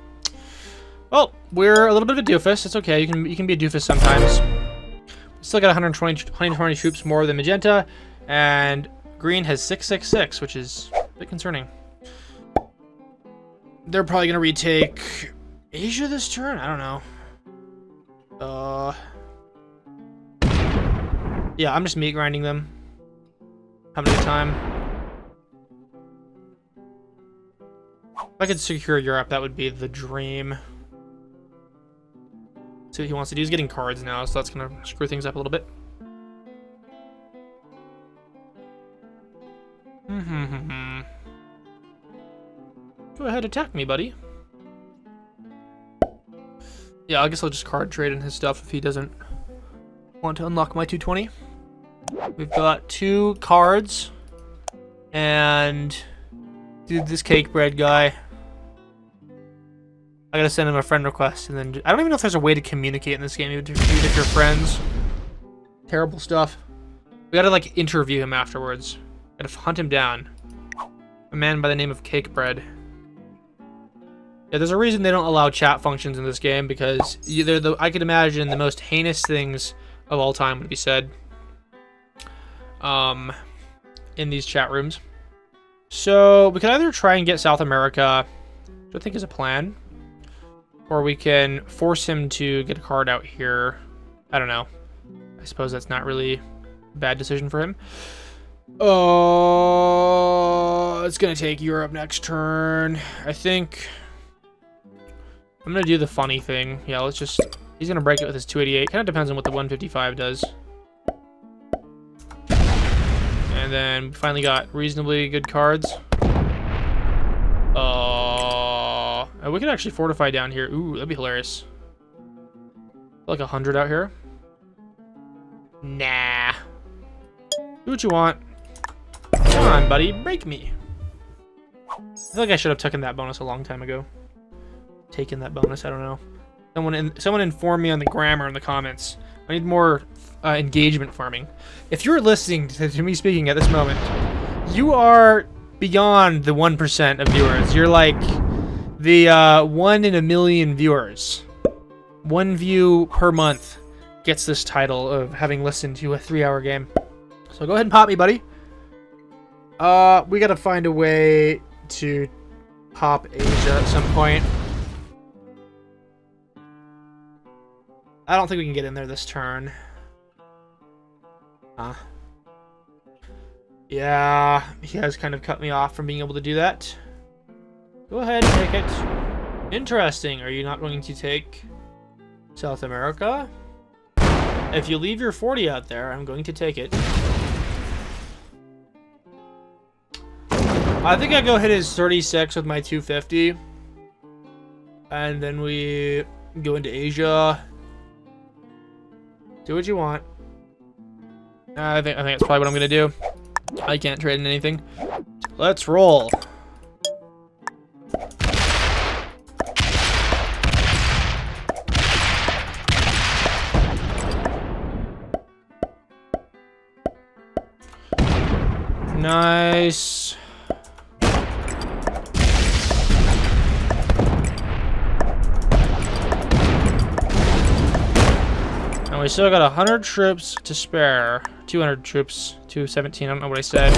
Well, we're a little bit of a doofus. It's okay. You can be a doofus sometimes. We still got 120 troops more than Magenta, and green has 666, which is a bit concerning. They're probably gonna retake Asia this turn. I don't know. Yeah, I'm just meat grinding them. Having a good time. If I could secure Europe, that would be the dream. See what he wants to do. He's getting cards now, so that's gonna screw things up a little bit. Go ahead, attack me, buddy. Yeah, I guess I'll just card trade in his stuff if he doesn't want to unlock my 220. We've got 2 cards. And dude, this cake bread guy. I gotta send him a friend request, and then I don't even know if there's a way to communicate in this game, even if you're friends. Terrible stuff. We gotta, like, interview him afterwards. Gotta hunt him down. A man by the name of Cake Bread. Yeah, there's a reason they don't allow chat functions in this game, because I could imagine the most heinous things of all time would be said in these chat rooms. So we can either try and get South America, which I think is a plan, or we can force him to get a card out here. I don't know. I suppose that's not really a bad decision for him. Oh, it's gonna take Europe next turn. I think I'm gonna do the funny thing. Yeah, let's just... He's gonna break it with his 288. Kind of depends on what the 155 does. And then we finally got reasonably good cards. We could actually fortify down here. Ooh, that'd be hilarious. Like 100 out here. Nah. Do what you want. Come on, buddy. Break me. I feel like I should have taken that bonus a long time ago. Taken that bonus, I don't know. Someone inform me on the grammar in the comments. I need more engagement farming. If you're listening to me speaking at this moment, you are beyond the 1% of viewers. You're like the 1 in a million viewers. 1 view per month gets this title of having listened to a 3-hour game. So go ahead and pop me, buddy. We gotta find a way to pop Asia at some point. I don't think we can get in there this turn. Yeah, he has kind of cut me off from being able to do that. Go ahead and take it. Interesting. Are you not going to take South America? If you leave your 40 out there, I'm going to take it. I think I go hit his 36 with my 250. And then we go into Asia. Do what you want. I think that's probably what I'm gonna do. I can't trade in anything. Let's roll. Nice. And we still got 100 troops to spare. 200 troops, 217. I don't know what I said.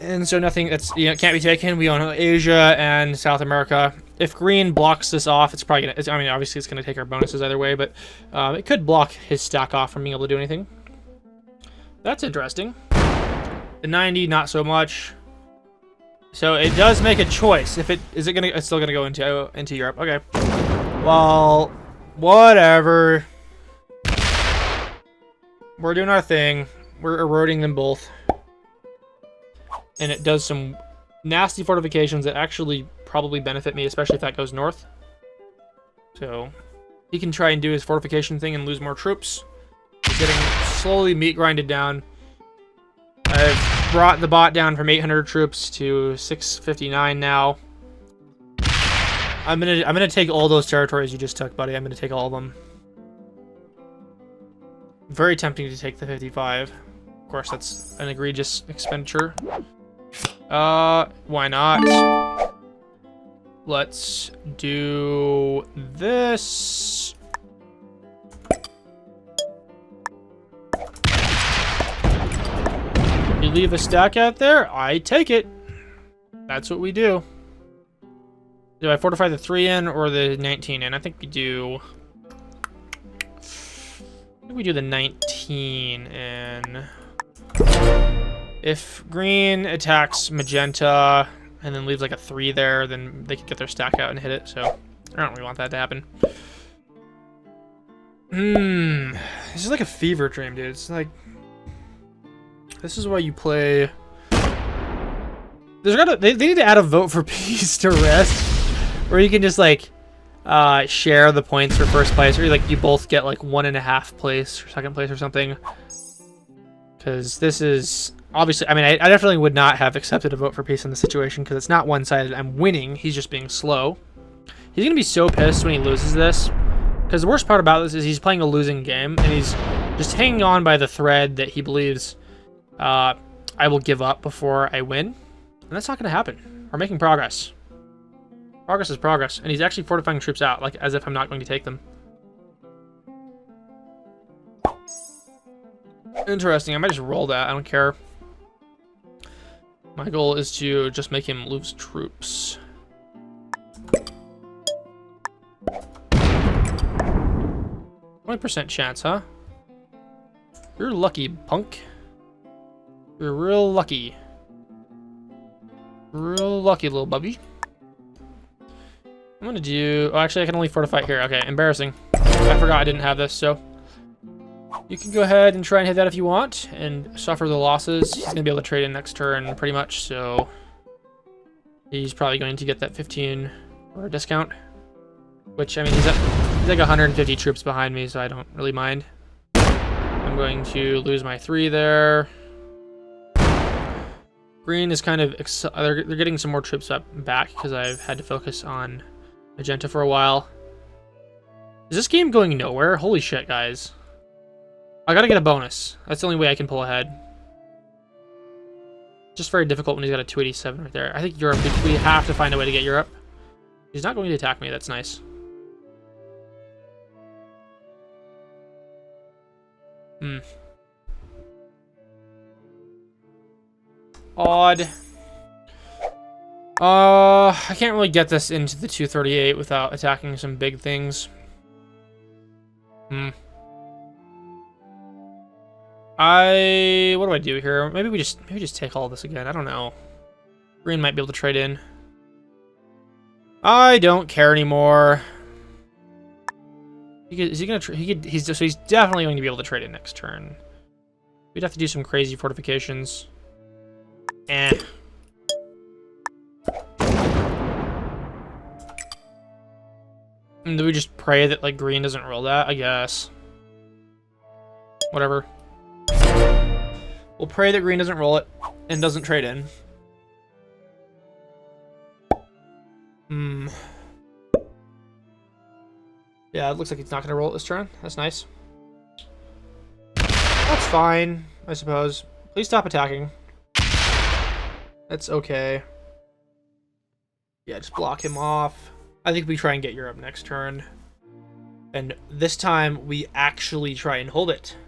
And so nothing that's can't be taken. We own Asia and South America. If green blocks this off, it's probably gonna. I mean, obviously it's gonna take our bonuses either way, but it could block his stack off from being able to do anything. That's interesting. The 90, not so much. So it does make a choice. If it's still gonna go into Europe. Okay. Well, whatever. We're doing our thing. We're eroding them both. And it does some nasty fortifications that actually probably benefit me, especially if that goes north. So he can try and do his fortification thing and lose more troops. He's getting slowly meat grinded down. I've brought the bot down from 800 troops to 659 now. I'm gonna take all those territories you just took, buddy. I'm gonna take all of them. Very tempting to take the 55. Of course, that's an egregious expenditure. Why not? Let's do this. You leave a stack out there, I take it. That's what we do. Do I fortify the 3 in or the 19 in? I think we do... we do the 19 in. If green attacks magenta and then leaves like a 3 there, then they can get their stack out and hit it. So I don't really want that to happen. This is like a fever dream, dude. It's like, this is why you play. They need to add a vote for peace to rest, where you can just like share the points for first place, or like you both get like 1.5 place or second place or something. Because this is obviously, I mean, I definitely would not have accepted a vote for peace in this situation because it's not one-sided. I'm winning. He's just being slow. He's gonna be so pissed when he loses this. Because the worst part about this is he's playing a losing game and he's just hanging on by the thread that he believes I will give up before I win. And that's not going to happen. We're making progress. Progress is progress. And he's actually fortifying troops out, like as if I'm not going to take them. Interesting. I might just roll that. I don't care. My goal is to just make him lose troops. 20% chance, huh? You're lucky, punk. You're real lucky. Real lucky, little bubby. I'm gonna do... Oh, actually, I can only fortify here. Okay, embarrassing. I forgot I didn't have this, so... You can go ahead and try and hit that if you want, and suffer the losses. He's gonna be able to trade in next turn, pretty much, so... He's probably going to get that 15 or a discount. Which, I mean, he's like 150 troops behind me, so I don't really mind. I'm going to lose my 3 there. Green is kind of... They're getting some more troops back, because I've had to focus on Magenta for a while. Is this game going nowhere? Holy shit, guys. I gotta get a bonus. That's the only way I can pull ahead. Just very difficult when he's got a 287 right there. I think Europe, we have to find a way to get Europe. He's not going to attack me, that's nice. Odd. I can't really get this into the 238 without attacking some big things. What do I do here? Maybe we just take all this again. I don't know. Green might be able to trade in. I don't care anymore. Is he gonna? So he's definitely going to be able to trade in next turn. We'd have to do some crazy fortifications. And do we just pray that like green doesn't roll that? I guess. Whatever. We'll pray that green doesn't roll it and doesn't trade in. Yeah, it looks like he's not going to roll it this turn. That's nice. That's fine, I suppose. Please stop attacking. That's okay. Yeah, just block him off. I think we try and get Europe next turn. And this time, we actually try and hold it.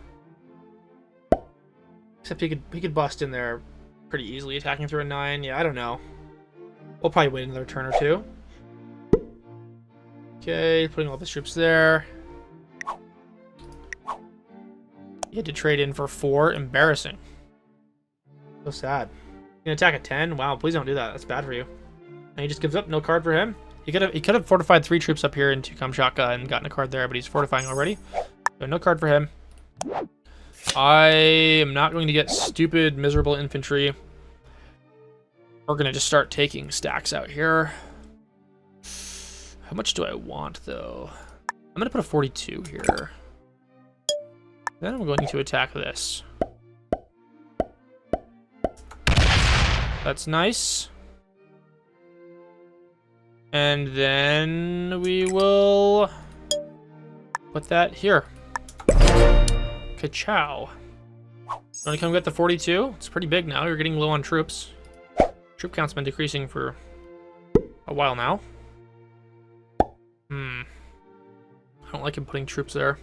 Except he could bust in there pretty easily, attacking through a 9. Yeah, I don't know. We'll probably wait another turn or two. Okay, putting all the troops there. You had to trade in for 4. Embarrassing. So sad. You can attack at 10? Wow, please don't do that. That's bad for you. And he just gives up. No card for him. He could have fortified 3 troops up here into Kamchatka and gotten a card there, but he's fortifying already. So no card for him. I am not going to get stupid, miserable infantry. We're going to just start taking stacks out here. How much do I want, though? I'm going to put a 42 here. Then I'm going to attack this. That's nice. And then we will put that here. Ka-chow. Want to come get the 42? It's pretty big now. You're getting low on troops. Troop count's been decreasing for a while now. I don't like him putting troops there.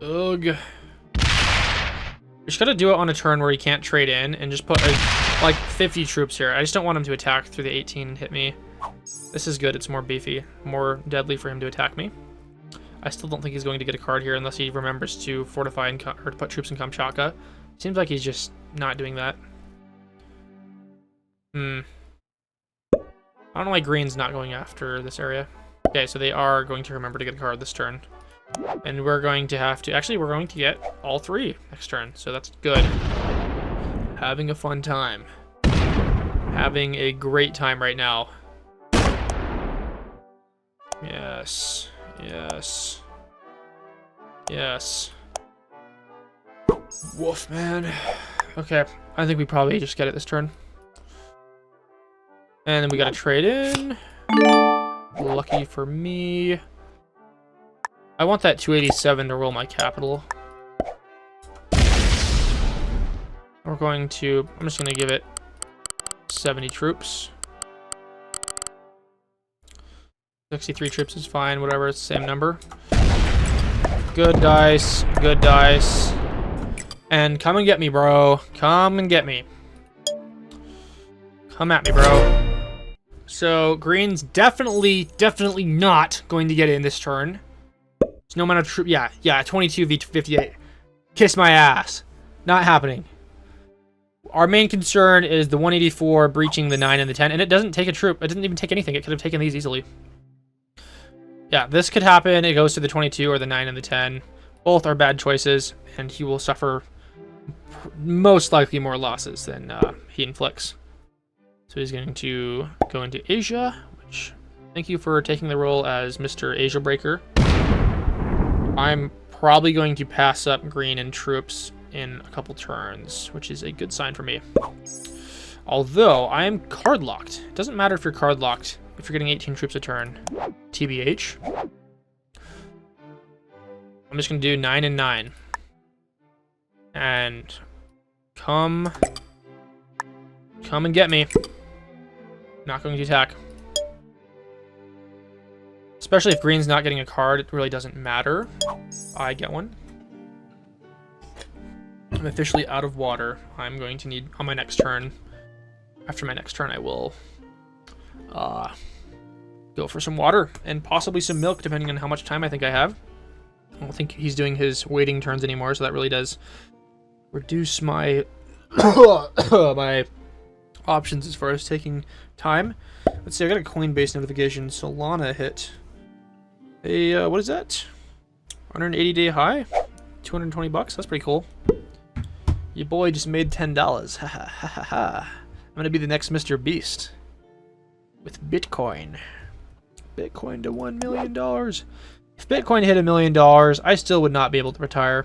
Ugh. We just gotta do it on a turn where he can't trade in and just put like 50 troops here. I just don't want him to attack through the 18 and hit me. This is good. It's more beefy, more deadly for him to attack me. I still don't think he's going to get a card here unless he remembers to fortify or to put troops in Kamchatka. Seems like he's just not doing that. I don't know why green's not going after this area. Okay, so they are going to remember to get a card this turn. And we're going to have to... Actually, we're going to get all 3 next turn, so that's good. Having a fun time. Having a great time right now. Yes. Yes. Yes. Woof, man. Okay, I think we probably just get it this turn. And then we gotta trade in. Lucky for me. I want that 287 to roll my capital. we're going to, I'm just going to give it 70 troops. 63 troops is fine, whatever, it's the same number. Good dice, good dice. And come and get me, bro. Come and get me. Come at me, bro. So, green's definitely not going to get in this turn. There's no amount of troop. Yeah, 22 v 58. Kiss my ass. Not happening. Our main concern is the 184 breaching the 9 and the 10, and it doesn't take a troop. It didn't even take anything. It could have taken these easily. Yeah, this could happen. It goes to the 22 or the 9 and the 10. Both are bad choices, and he will suffer most likely more losses than he inflicts. So he's going to go into Asia, which thank you for taking the role as Mr. Asia Breaker. I'm probably going to pass up green and troops in a couple turns, which is a good sign for me. Although I am card locked. It doesn't matter if you're card locked if you're getting 18 troops a turn. TBH. I'm just going to do 9 and 9. And come and get me. Not going to attack. Especially if green's not getting a card, it really doesn't matter. I get one. I'm officially out of water. I'm going to need, on my next turn, after my next turn, I will go for some water and possibly some milk, depending on how much time I think I have. I don't think he's doing his waiting turns anymore, so that really does reduce my my options as far as taking time. Let's see, I got a Coinbase notification. Solana hit a, what is that? 180-day high? 220 bucks? That's pretty cool. Your boy just made $10. Ha ha ha ha ha. I'm gonna be the next Mr. Beast. With Bitcoin. Bitcoin to $1 million. If Bitcoin hit $1 million, I still would not be able to retire.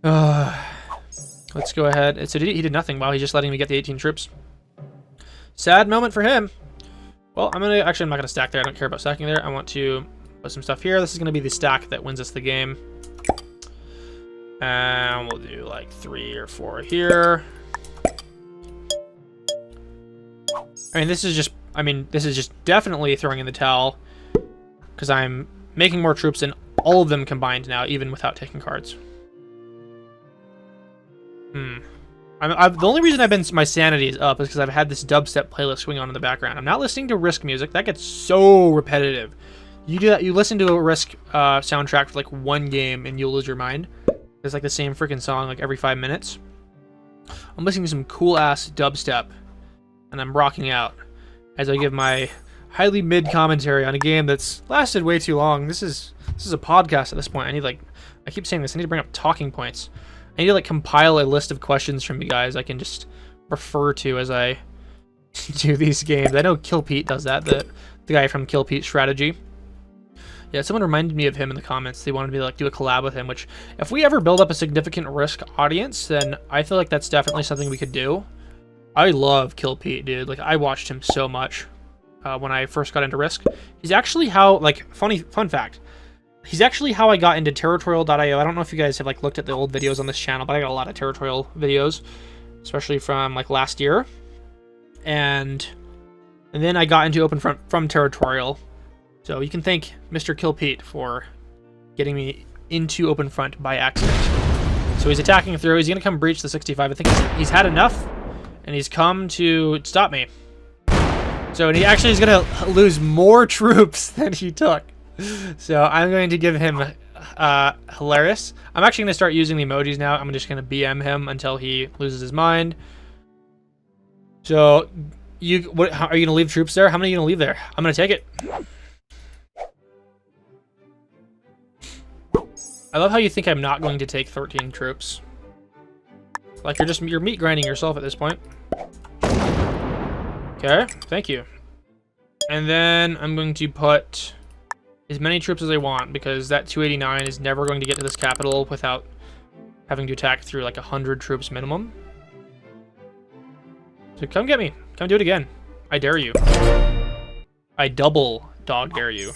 Let's go ahead. So he did nothing. Wow, he's just letting me get the 18 troops. Sad moment for him. Well, I'm not gonna stack there. I don't care about stacking there. I want to put some stuff here. This is gonna be the stack that wins us the game. And we'll do like 3 or 4 here. I mean, this is just definitely throwing in the towel, because I'm making more troops than all of them combined now, even without taking cards. The only reason my sanity is up is because I've had this dubstep playlist going on in the background. I'm not listening to Risk music. That gets so repetitive. You do that. You listen to a Risk soundtrack for like one game and you'll lose your mind. It's like the same freaking song like every 5 minutes. I'm listening to some cool ass dubstep, and I'm rocking out as I give my highly mid commentary on a game that's lasted way too long. This is a podcast at this point. I keep saying this. I need to bring up talking points. I need to like compile a list of questions from you guys I can just refer to as I do these games. I know Kill Pete does that, the guy from Kill Pete Strategy. Yeah, someone reminded me of him in the comments. They wanted me to like do a collab with him, which if we ever build up a significant Risk audience, then I feel like that's definitely something we could do. I love Kill Pete, dude. Like, I watched him so much when I first got into Risk. He's actually how, like, fun fact. He's actually how I got into territorial.io. I don't know if you guys have like looked at the old videos on this channel, but I got a lot of territorial videos, especially from like last year. And then I got into OpenFront from territorial. So you can thank Mr. Kill Pete for getting me into OpenFront by accident. So he's attacking through. He's going to come breach the 65. I think he's had enough, and he's come to stop me. So he actually is going to lose more troops than he took. So I'm going to give him hilarious. I'm actually going to start using the emojis now. I'm just going to BM him until he loses his mind. So are you going to leave troops there? How many are you going to leave there? I'm going to take it. I love how you think I'm not going to take 13 troops. Like you're meat grinding yourself at this point. Okay, thank you. And then I'm going to put as many troops as I want, because that 289 is never going to get to this capital without having to attack through like 100 troops minimum. So come get me. Come do it again. I dare you. I double dog dare you.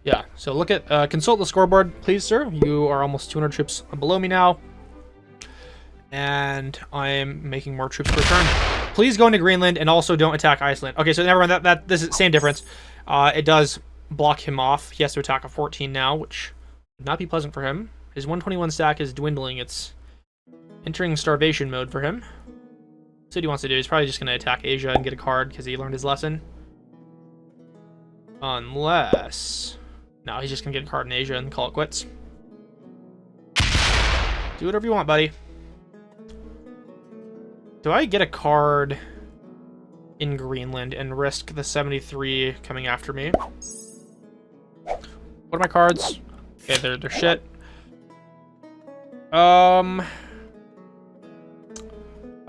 Yeah, so look at, consult the scoreboard, please, sir. You are almost 200 troops below me now. And I'm making more troops per turn. Please go into Greenland and also don't attack Iceland. Okay, so never mind. This is the same difference. It does block him off. He has to attack a 14 now, which would not be pleasant for him. His 121 stack is dwindling. It's entering starvation mode for him. So what he wants to do is probably just going to attack Asia and get a card because he learned his lesson. Unless... No, he's just going to get a card in Asia and call it quits. Do whatever you want, buddy. Do I get a card in Greenland and risk the 73 coming after me? What are my cards? Okay, they're shit. I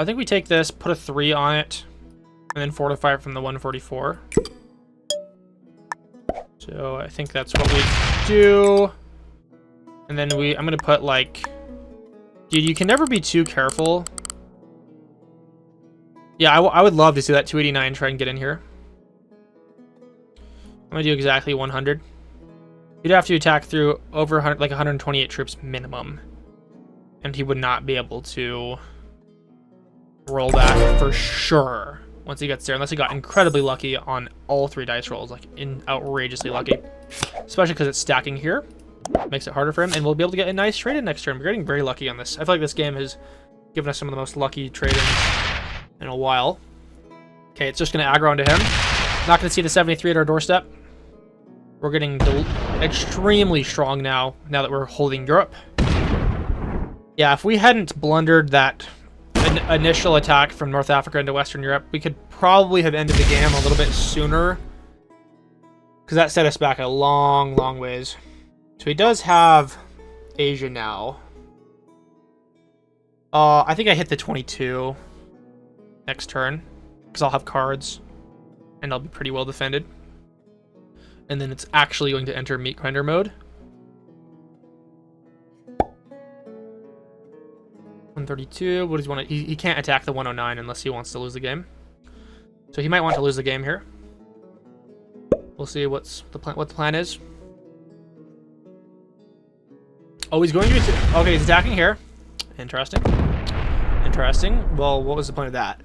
think we take this, put a 3 on it, and then fortify it from the 144. So I think that's what we do. And then I'm gonna put like... Dude, you can never be too careful. Yeah, I would love to see that 289 try and get in here. I'm gonna do exactly 100. You'd have to attack through over 100, like 128 troops minimum. And he would not be able to roll that for sure once he gets there, unless he got incredibly lucky on all 3 dice rolls, like outrageously lucky. Especially because it's stacking here. Makes it harder for him, and we'll be able to get a nice trade in next turn. We're getting very lucky on this. I feel like this game has given us some of the most lucky trade-ins in a while. Okay, it's just going to aggro onto him. Not going to see the 73 at our doorstep. We're getting extremely strong now that we're holding Europe. Yeah, if we hadn't blundered that initial attack from North Africa into Western Europe, we could probably have ended the game a little bit sooner. Because that set us back a long, long ways. So he does have Asia now. I think I hit the 22 next turn. Because I'll have cards. And I'll be pretty well defended. And then it's actually going to enter meat grinder mode. 132. What does he want to... He can't attack the 109 unless he wants to lose the game. So he might want to lose the game here. We'll see what the plan is. Oh, he's going to... Okay, he's attacking here. Interesting. Interesting. Well, what was the point of that?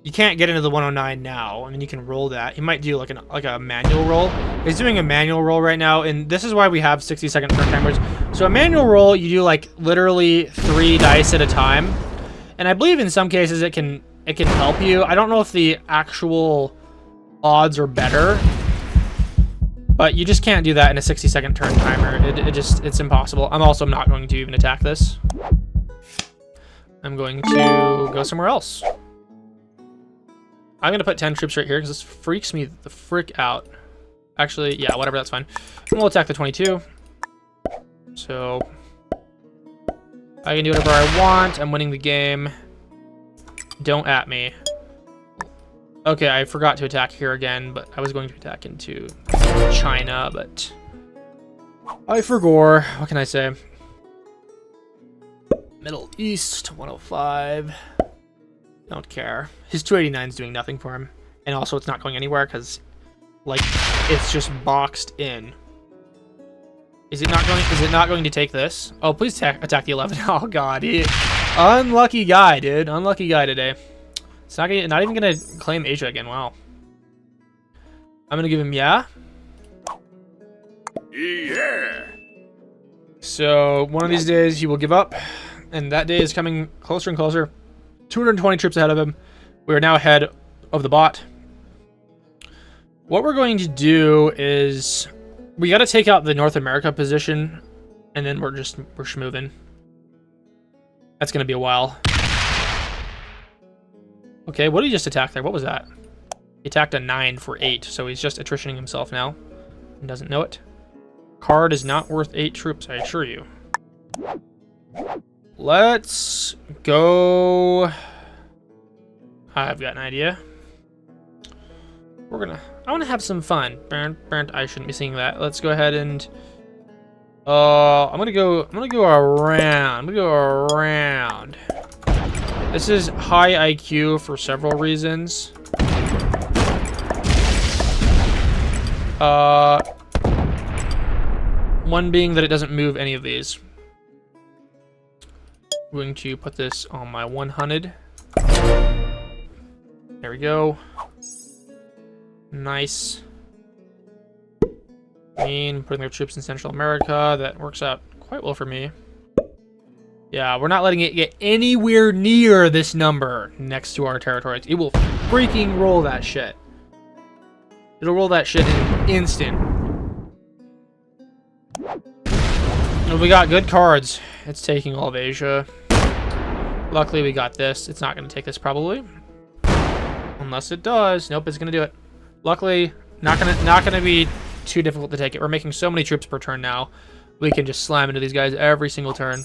You can't get into the 109 now. I mean, you can roll that. He might do like a manual roll. He's doing a manual roll right now, and this is why we have 60-second turn timers. So a manual roll, you do like literally 3 dice at a time, and I believe in some cases it can help you. I don't know if the actual odds are better, but you just can't do that in a 60-second turn timer. It's impossible. I'm also not going to even attack this. I'm going to go somewhere else. I'm going to put 10 troops right here because this freaks me the frick out. Actually, yeah, whatever, that's fine. And we'll attack the 22. So I can do whatever I want. I'm winning the game. Don't at me. Okay, I forgot to attack here again, but I was going to attack into China, but I forgot. What can I say? Middle East, 105. Don't care. His 289 is doing nothing for him. And also it's not going anywhere because, like, it's just boxed in. Is it not going to take this? Oh, please attack the 11. Oh, God. Unlucky guy, dude. Unlucky guy today. It's not even going to claim Asia again. Wow. I'm going to give him yeah. Yeah. So, one of these days he will give up. And that day is coming closer and closer. 220 troops ahead of him. We are now ahead of the bot. What we're going to do is we got to take out the North America position, and then we're schmoving. That's going to be a while. Okay, what did he just attack there? What was that? He attacked a 9 for 8, so he's just attritioning himself now and doesn't know it. Card is not worth 8 troops, I assure you. Let's go. I've got an idea. I want to have some fun. I shouldn't be seeing that. Let's go ahead and I'm gonna go around. This is high IQ for several reasons. One being that it doesn't move any of these. Going to put this on my 100. There we go. Nice. Putting their troops in Central America. That works out quite well for me. Yeah, we're not letting it get anywhere near this number next to our territories. It will freaking roll that shit. It'll roll that shit in an instant. And we got good cards. It's taking all of Asia. Luckily, we got this. It's not going to take this probably. Unless it does. Nope, it's going to do it. Luckily, not gonna be too difficult to take it. We're making so many troops per turn now. We can just slam into these guys every single turn.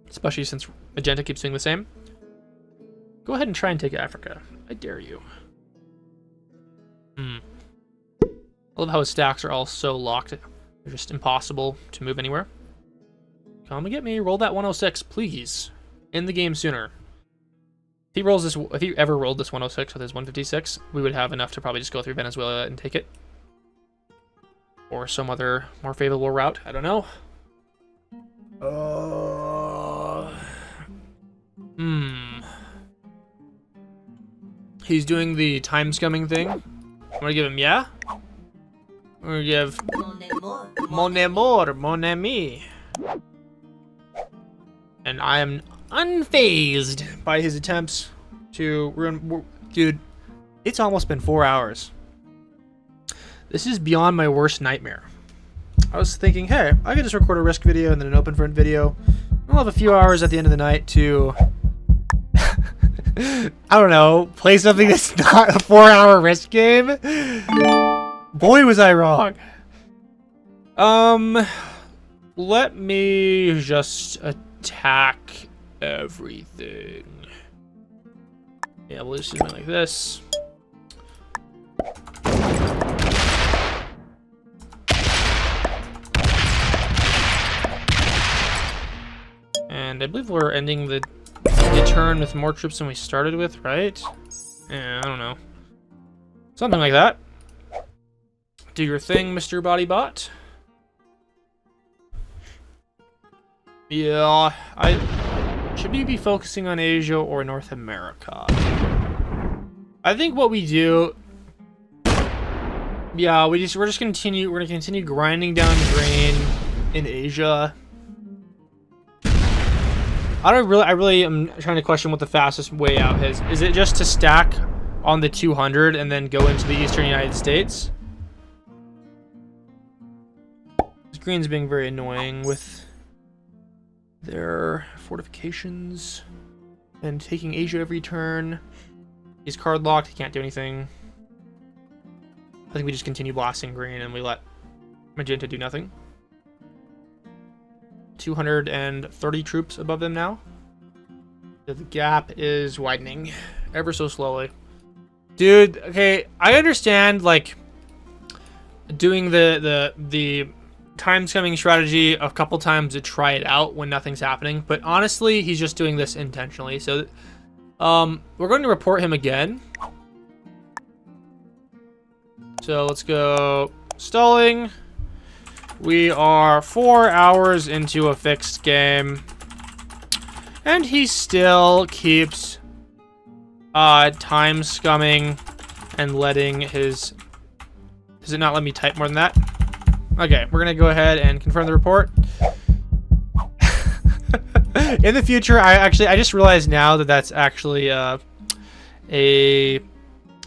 Especially since Magenta keeps doing the same. Go ahead and try and take Africa. I dare you. I love how his stacks are all so locked. They're just impossible to move anywhere. Come and get me. Roll that 106, please. End the game sooner. If he rolls this, if he ever rolled this 106 with his 156, we would have enough to probably just go through Venezuela and take it. Or some other more favorable route. I don't know. He's doing the time scumming thing. I'm gonna give him yeah. I'm gonna give mon amour, mon ami. And I am unfazed by his attempts to ruin. Dude, it's almost been 4 hours. This is beyond my worst nightmare. I was thinking, hey, I could just record a risk video and then an open front video. I'll have a few hours at the end of the night to, I don't know, play something that's not a 4-hour risk game. Boy, was I wrong. Let me just attack everything. Yeah, we'll just do something like this. And I believe we're ending the turn with more troops than we started with, right? Yeah, I don't know. Something like that. Do your thing, Mr. Bodybot. Yeah, should we be focusing on Asia or North America? I think what we do, yeah, we're gonna continue grinding down grain in Asia. I really am trying to question what the fastest way out is. Is it just to stack on the 200 and then go into the eastern United States? This green's being very annoying with their fortifications and taking Asia every turn. He's card locked, he can't do anything. I think we just continue blasting green and we let Magenta do nothing. 230 troops above them now. The gap is widening ever so slowly. Dude, okay, I understand like doing the time scumming strategy a couple times to try it out when nothing's happening, but honestly, he's just doing this intentionally. So we're going to report him again. So let's go stalling. We are 4 hours into a fixed game, and he still keeps time scumming and letting his... Does it not let me type more than that? Okay, we're gonna go ahead and confirm the report. In the future, I just realized now that that's actually a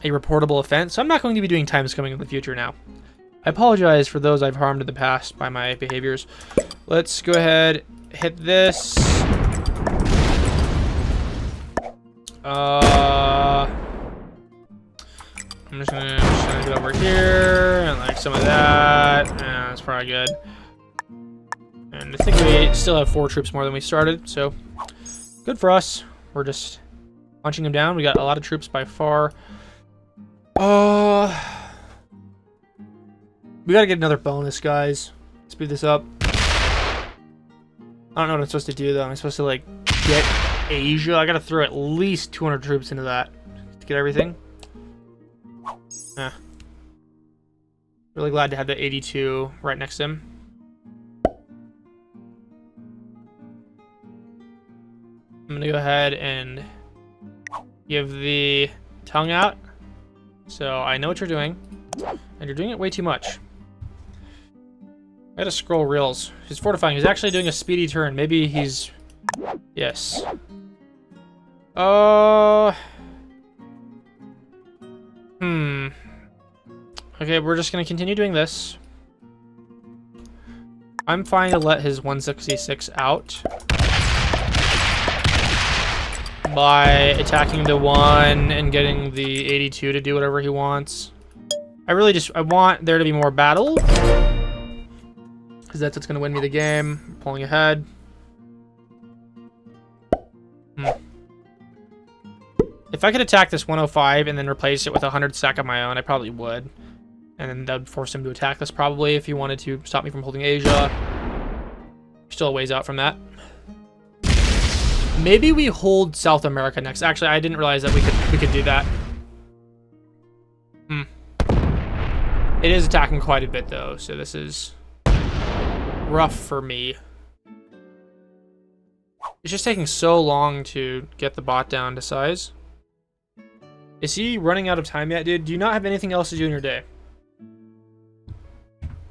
reportable offense, so I'm not going to be doing time scumming in the future now. I apologize for those I've harmed in the past by my behaviors. Let's go ahead, hit this. I'm just gonna get over here and like some of that. Yeah, that's probably good. And I think we still have 4 troops more than we started, so good for us. We're just punching them down. We got a lot of troops by far. We gotta get another bonus, guys. Speed this up. I don't know what I'm supposed to do, though. I'm supposed to, like, get Asia. I gotta throw at least 200 troops into that to get everything. Really glad to have the 82 right next to him. gonna go ahead and give the tongue out. So I know what you're doing, and you're doing it way too much. I gotta scroll reels. He's fortifying. He's actually doing a speedy turn. Maybe he's... Yes. Okay, we're just gonna continue doing this. I'm fine to let his 166 out by attacking the 1 and getting the 82 to do whatever he wants. I want there to be more battle, because that's what's gonna win me the game. Pulling ahead. If I could attack this 105 and then replace it with a 100 stack of my own, I probably would. And then that would force him to attack this probably if he wanted to stop me from holding Asia. Still a ways out from that. Maybe we hold South America next. Actually, I didn't realize that we could do that. It is attacking quite a bit though, so this is rough for me. It's just taking so long to get the bot down to size. Is he running out of time yet, dude? Do you not have anything else to do in your day?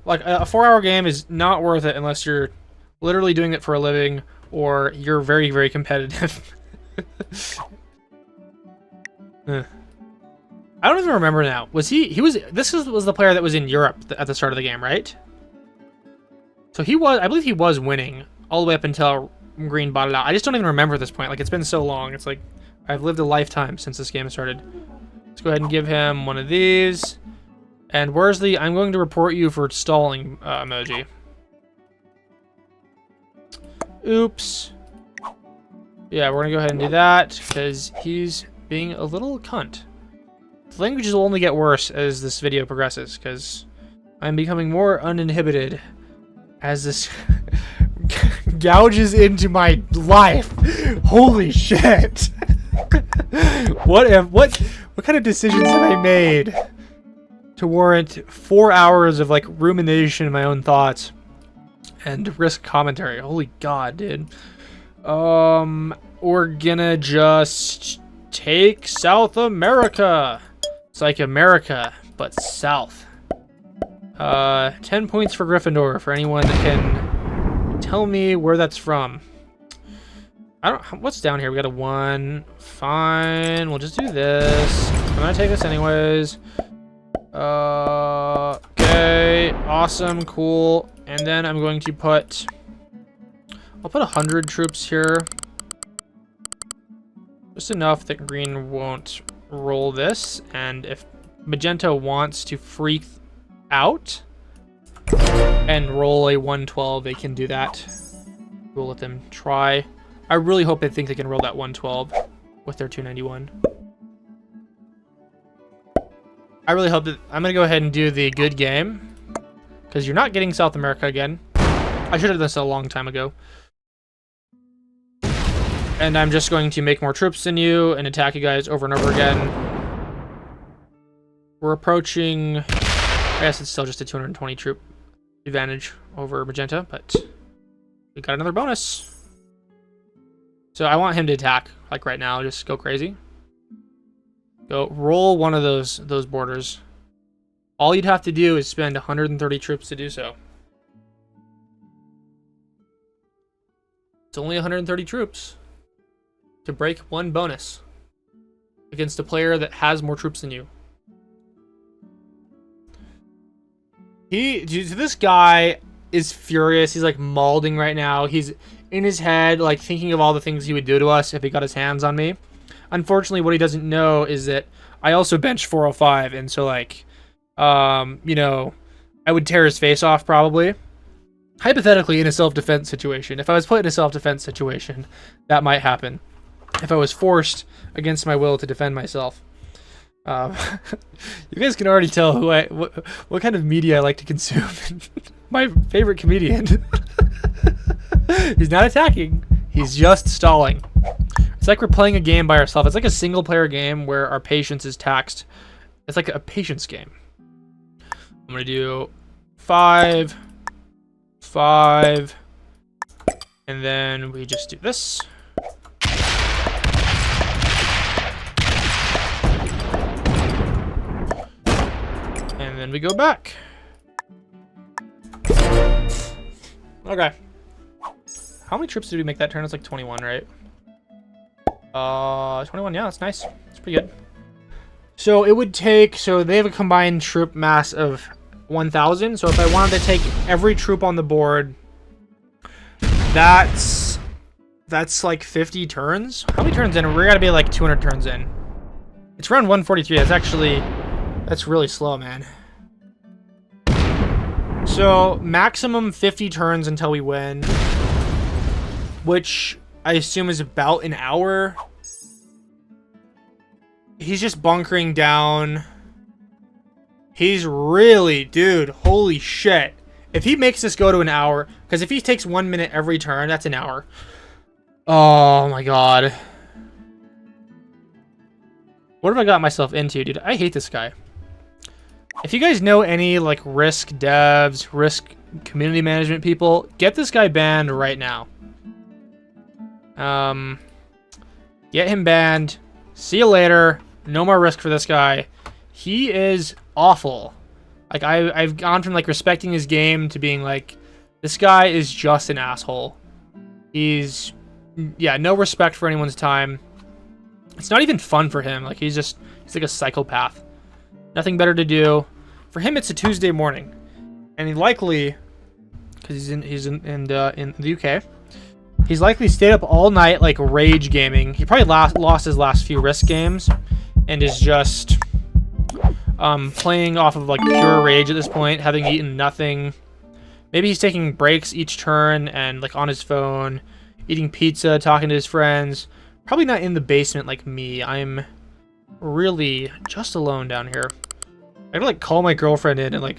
Like, a 4-hour game is not worth it unless you're literally doing it for a living or you're very, very competitive. I don't even remember now. This was the player that was in Europe at the start of the game, right? So I believe he was winning all the way up until Green bought it out. I just don't even remember at this point. Like, it's been so long. It's like I've lived a lifetime since this game started. Let's go ahead and give him one of these. And where's the I'm going to report you for stalling emoji? Oops. Yeah, we're gonna go ahead and do that because he's being a little cunt. The languages will only get worse as this video progresses because I'm becoming more uninhibited as this gouges into my life. Holy shit. What kind of decisions have I made to warrant 4 hours of like rumination in my own thoughts and risk commentary? Holy god, dude. We're gonna just take South America. It's like America, but South. 10 points for Gryffindor for anyone that can tell me where that's from. What's down here? We got a 1. Fine, we'll just do this. I'm gonna take this anyways. Okay, awesome, cool. And then I'm going to I'll put 100 troops here. Just enough that green won't roll this. And if magenta wants to freak out and roll a 112, they can do that. We'll let them try. I really hope they think they can roll that 112 with their 291. I really hope that... I'm going to go ahead and do the good game. Because you're not getting South America again. I should have done this a long time ago. And I'm just going to make more troops than you and attack you guys over and over again. We're approaching... I guess it's still just a 220 troop advantage over magenta, but we got another bonus. So I want him to attack, like right now, just go crazy. Go roll one of those borders. All you'd have to do is spend 130 troops to do so. It's only 130 troops to break one bonus against a player that has more troops than you. This guy is furious. He's like malding right now. He's in his head, like thinking of all the things he would do to us if he got his hands on me. Unfortunately, what he doesn't know is that I also bench 405, and so like, you know, I would tear his face off probably. Hypothetically, in a self-defense situation. If I was put in a self-defense situation, that might happen. If I was forced against my will to defend myself. You guys can already tell what kind of media I like to consume. My favorite comedian. He's not attacking. He's just stalling. It's like we're playing a game by ourselves. It's like a single-player game where our patience is taxed. It's like a patience game. I'm going to do 5, 5, and then we just do this. And then we go back. Okay. How many troops did we make that turn? It's like 21, right? 21, yeah, that's nice. It's pretty good. So it would take, so they have a combined troop mass of 1,000. So if I wanted to take every troop on the board, that's like 50 turns. How many turns in? We're gotta be like 200 turns in. It's around 143. That's really slow, man. So maximum 50 turns until we win, which I assume is about an hour. He's just bunkering down. He's really, dude, holy shit. If he makes this go to an hour, because if he takes 1 minute every turn, that's an hour. Oh my god. What have I got myself into, dude? I hate this guy. If you guys know any, like, risk devs, risk community management people, get this guy banned right now. Get him banned. See you later. No more risk for this guy. He is awful. Like, I've gone from, like, respecting his game to being like, this guy is just an asshole. He's, yeah, no respect for anyone's time. It's not even fun for him. Like, he's like a psychopath. Nothing better to do. For him, it's a Tuesday morning. And he likely, because he's in the UK, he's likely stayed up all night, like, rage gaming. He probably lost his last few risk games and is just playing off of, like, pure rage at this point, having eaten nothing. Maybe he's taking breaks each turn and, like, on his phone, eating pizza, talking to his friends. Probably not in the basement like me. I'm really just alone down here. I gotta, like, call my girlfriend in and, like,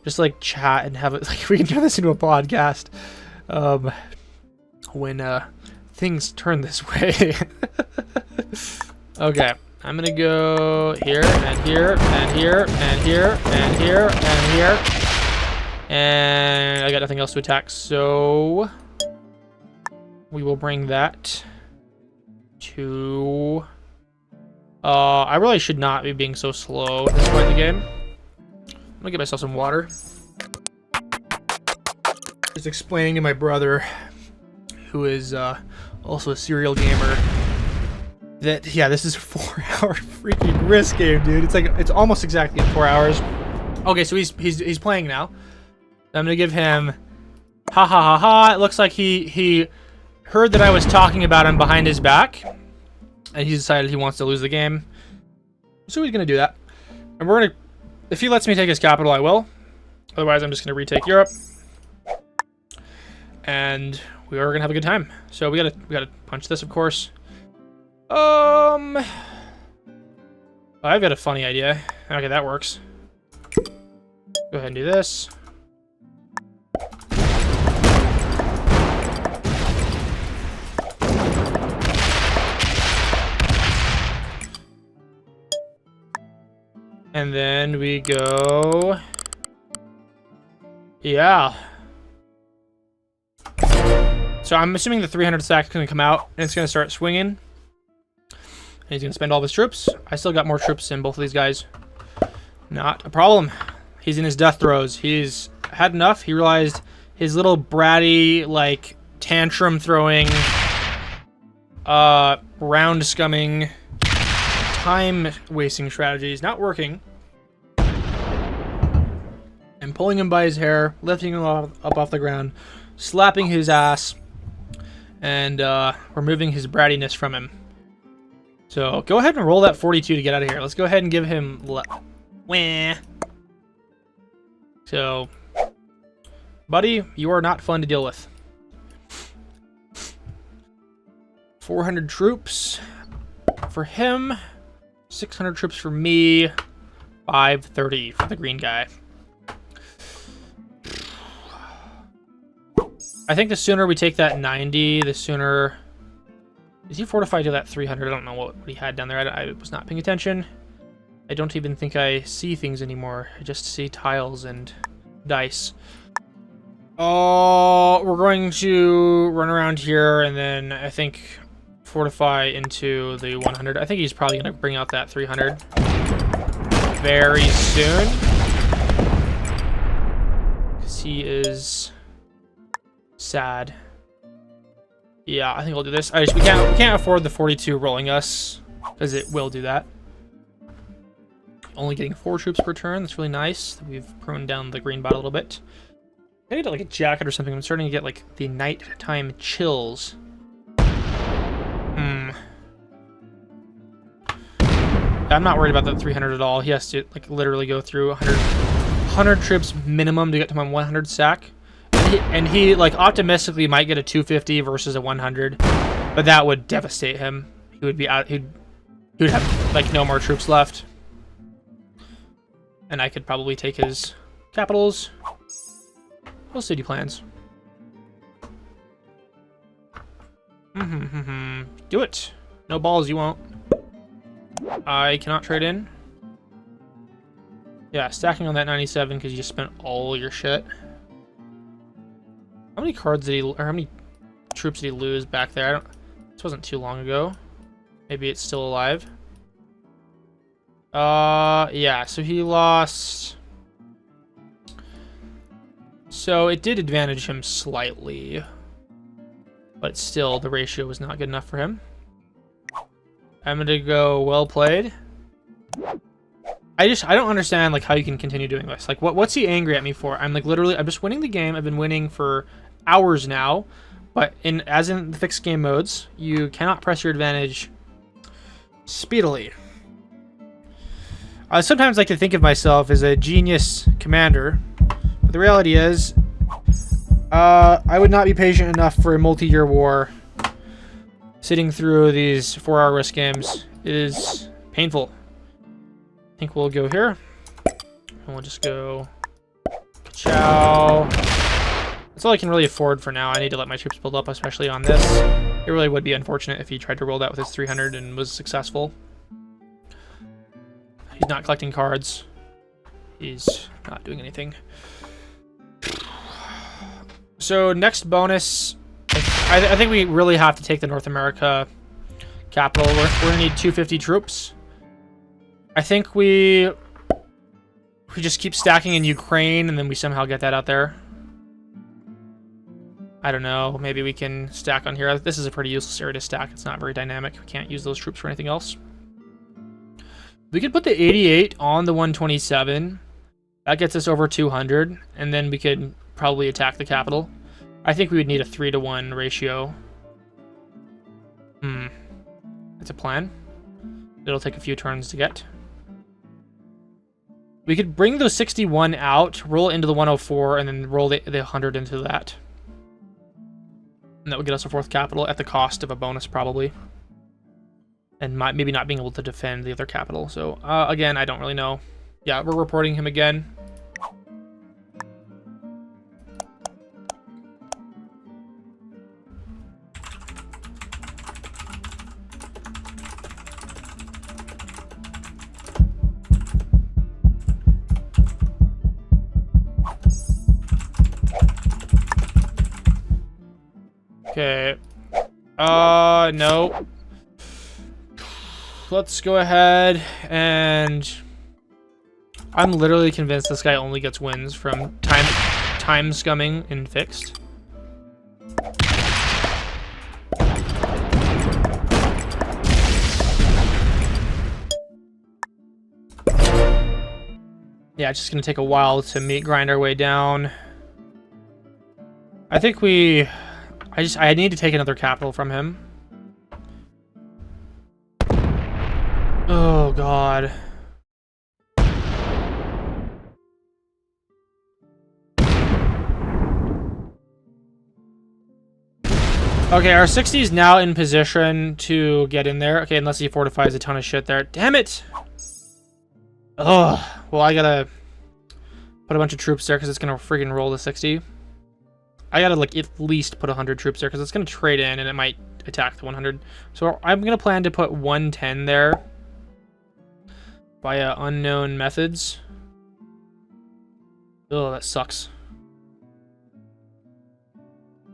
just, like, chat and have it, like, we can turn this into a podcast when things turn this way. Okay, I'm gonna go here and here and here and here and here and here, and I got nothing else to attack, so we will bring that to... I really should not be being so slow at this point in the game. I'm gonna get myself some water. Just explaining to my brother, who is also a serial gamer, that, yeah, this is a 4-hour freaking risk game, dude. It's almost exactly 4 hours. Okay, so he's playing now. I'm gonna give him ha ha ha ha. It looks like he heard that I was talking about him behind his back, and he decided he wants to lose the game. So he's gonna do that. And we're gonna, if he lets me take his capital, I will. Otherwise, I'm just gonna retake Europe. And we are gonna have a good time. So we gotta punch this, of course. I've got a funny idea. Okay, that works. Go ahead and do this. And then we go... Yeah. So I'm assuming the 300 stack is going to come out, and it's going to start swinging. And he's going to spend all of his troops. I still got more troops in both of these guys. Not a problem. He's in his death throes. He's had enough. He realized his little bratty, like, tantrum-throwing, round-scumming, time-wasting strategy is not working. I'm pulling him by his hair, lifting him up off the ground, slapping his ass, and removing his brattiness from him. So go ahead and roll that 42 to get out of here. Let's go ahead and give him... Wah. So, buddy, you are not fun to deal with. 400 troops for him. 600 troops for me. 530 for the green guy. I think the sooner we take that 90, the sooner... Is he fortified to that 300? I don't know what he had down there. I was not paying attention. I don't even think I see things anymore. I just see tiles and dice. Oh, we're going to run around here and then I think fortify into the 100. I think he's probably going to bring out that 300 very soon. He is sad. Yeah, I think we'll do this. We can't afford the 42 rolling us, because it will do that. Only getting 4 troops per turn. That's really nice. We've pruned down the green bot a little bit. I need like a jacket or something. I'm starting to get like the nighttime chills. I'm not worried about that 300 at all. He has to like literally go through 100 troops minimum to get to my 100 sack. And he like optimistically might get a 250 versus a 100, but that would devastate him. He would be out. He'd have like no more troops left, and I could probably take his capitals. Well, city plans. Do it. No balls, you won't. I cannot trade in. Yeah, stacking on that 97 because you just spent all your shit. How many cards did he, or how many troops did he lose back there? This wasn't too long ago. Maybe it's still alive. Yeah, so he lost. So it did advantage him slightly, but still the ratio was not good enough for him. I'm gonna go well played. I don't understand like how you can continue doing this. Like what's he angry at me for? I'm like literally I'm just winning the game. I've been winning for hours now, but as in the fixed game modes, you cannot press your advantage speedily. I sometimes like to think of myself as a genius commander, but the reality is I would not be patient enough for a multi-year war. Sitting through these 4-hour risk games is painful. I think we'll go here. And we'll just go Chow. That's all I can really afford for now. I need to let my troops build up, especially on this. It really would be unfortunate if he tried to roll that with his 300 and was successful. He's not collecting cards. He's not doing anything. So next bonus, I think we really have to take the North America capital. We're gonna need 250 troops. I think we just keep stacking in Ukraine and then we somehow get that out there. I don't know. Maybe we can stack on here. This is a pretty useless area to stack. It's not very dynamic. We can't use those troops for anything else. We could put the 88 on the 127. That gets us over 200, and then we could probably attack the capital. I think we would need a 3-to-1 ratio. That's a plan. It'll take a few turns to get. We could bring those 61 out, roll it into the 104, and then roll the 100 into that. And that would get us a 4th capital at the cost of a bonus, probably. And maybe not being able to defend the other capital. So, again, I don't really know. Yeah, we're reporting him again. Okay. No. Let's go ahead and... I'm literally convinced this guy only gets wins from time scumming in fixed. Yeah, it's just gonna take a while to grind our way down. I think I need to take another capital from him. Oh god. Okay, our 60 is now in position to get in there. Okay, unless he fortifies a ton of shit there. Damn it! Ugh. Well, I gotta put a bunch of troops there because it's gonna freaking roll the 60. I gotta like at least put 100 troops there because it's gonna trade in and it might attack the 100. So I'm gonna plan to put 110 there via unknown methods. Oh, that sucks.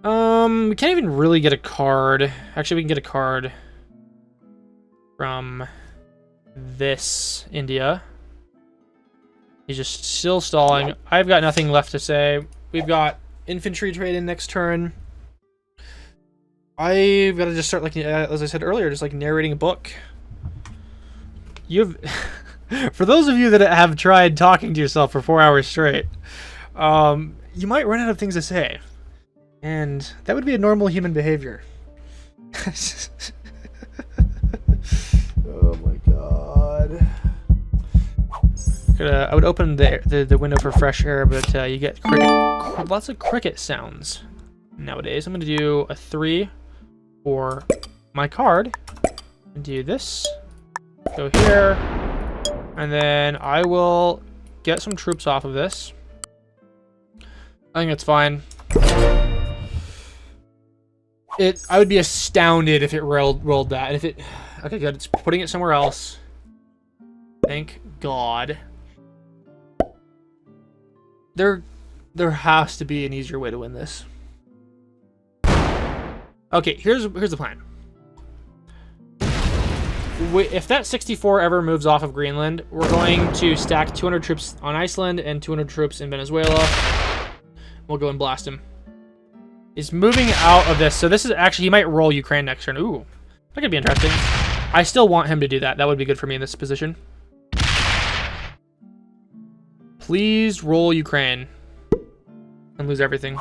We can't even really get a card. Actually, we can get a card from this India. He's just still stalling. I've got nothing left to say. We've got infantry trade in next turn. I've got to just start, like, as I said earlier, just like narrating a book. You've, for those of you that have tried talking to yourself for 4 hours straight, you might run out of things to say, and that would be a normal human behavior. Oh my god. I would open the window for fresh air, but you get lots of cricket sounds nowadays. I'm going to do a 3 for my card. And do this. Go here. And then I will get some troops off of this. I think it's fine. I would be astounded if it rolled that. And if it... Okay, good. It's putting it somewhere else. Thank God. There has to be an easier way to win this. Okay, here's the plan. If that 64 ever moves off of Greenland, we're going to stack 200 troops on Iceland and 200 troops in Venezuela. We'll go and blast him. He's moving out of this, so this is actually, he might roll Ukraine next turn. Ooh, that could be interesting. I still want him to do that. That would be good for me in this position. Please roll Ukraine and lose everything.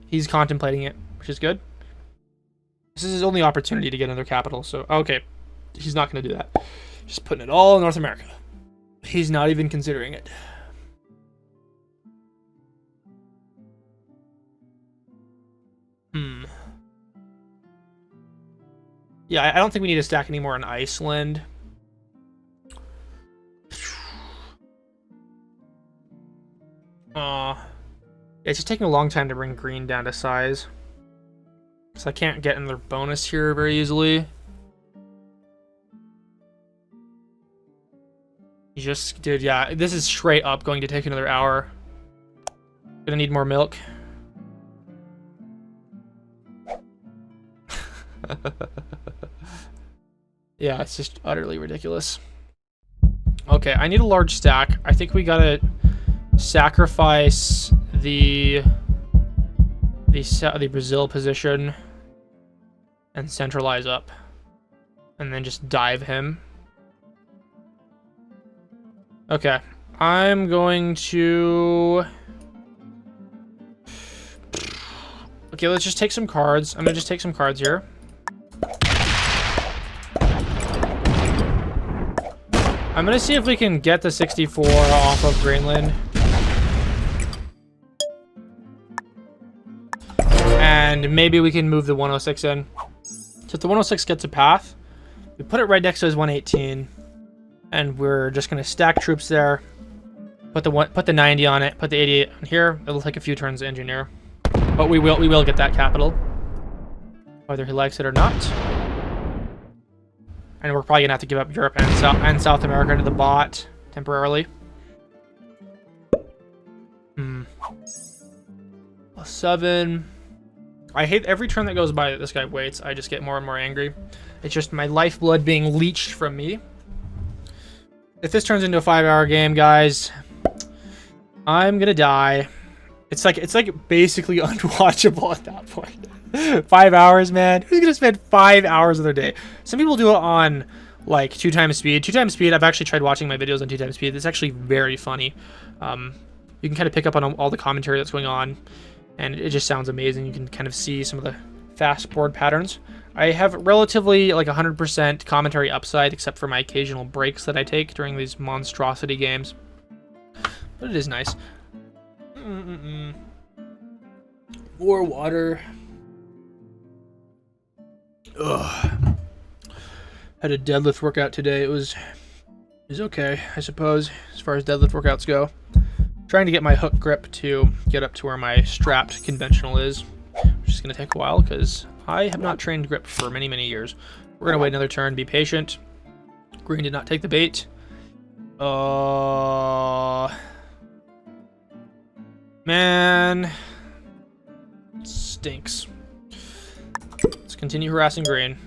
He's contemplating it, which is good. This is his only opportunity to get another capital, so okay. He's not going to do that. Just putting it all in North America. He's not even considering it. Yeah, I don't think we need to stack anymore in Iceland. Yeah, it's just taking a long time to bring green down to size. So I can't get another bonus here very easily. You just did, yeah. This is straight up going to take another hour. Gonna need more milk. Yeah, it's just utterly ridiculous. Okay, I need a large stack. I think we gotta sacrifice the Brazil position and centralize up, and then just dive him. Okay, I'm going to... Okay, let's just take some cards. I'm gonna just take some cards here. I'm gonna see if we can get the 64 off of Greenland. And maybe we can move the 106 in. So if the 106 gets a path, we put it right next to his 118. And we're just gonna stack troops there. Put the 90 on it, put the 88 on here. It'll take a few turns to engineer. But we will get that capital. Whether he likes it or not. And we're probably gonna have to give up Europe and South America to the bot temporarily. +7. I hate every turn that goes by that this guy waits. I just get more and more angry. It's just my lifeblood being leached from me. If this turns into a 5-hour game, guys, I'm gonna die. It's like basically unwatchable at that point. 5 hours, man. Who's gonna spend 5 hours of their day? Some people do it on like 2 times speed. 2 times speed. I've actually tried watching my videos on 2 times speed. It's actually very funny. You can kind of pick up on all the commentary that's going on, and it just sounds amazing. You can kind of see some of the fast board patterns. I have relatively like 100% commentary upside, except for my occasional breaks that I take during these monstrosity games. But it is nice. More water. Ugh. Had a deadlift workout today. It was okay, I suppose, as far as deadlift workouts go. Trying to get my hook grip to get up to where my strapped conventional is, which is going to take a while because I have not trained grip for many, many years. We're going to wait another turn, be patient. Green did not take the bait. Man. Stinks. Let's continue harassing green.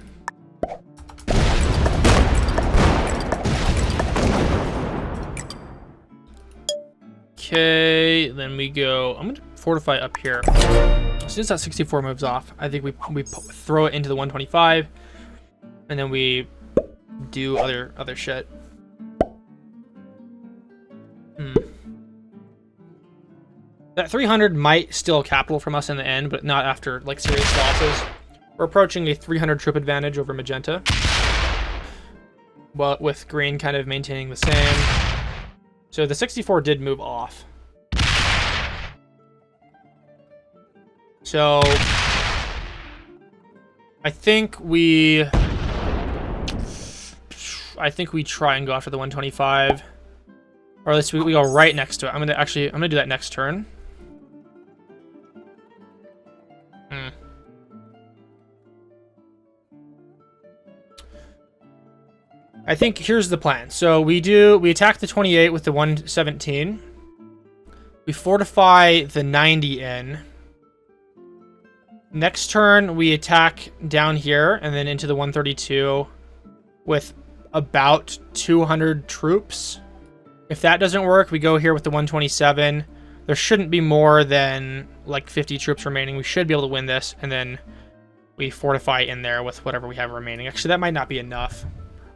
Okay, then we go. I'm gonna fortify up here. As soon as that 64 moves off, I think we throw it into the 125, and then we do other shit. That 300 might steal capital from us in the end, but not after like serious losses. We're approaching a 300 troop advantage over magenta, well, with green kind of maintaining the same. So the 64 did move off. So I think we try and go after the 125, or at least we go right next to it. I'm gonna do that next turn. I think here's the plan. So we attack the 28 with the 117. We fortify the 90 in. Next turn, we attack down here and then into the 132 with about 200 troops. If that doesn't work, we go here with the 127. There shouldn't be more than like 50 troops remaining. We should be able to win this, and then we fortify in there with whatever we have remaining. Actually, that might not be enough.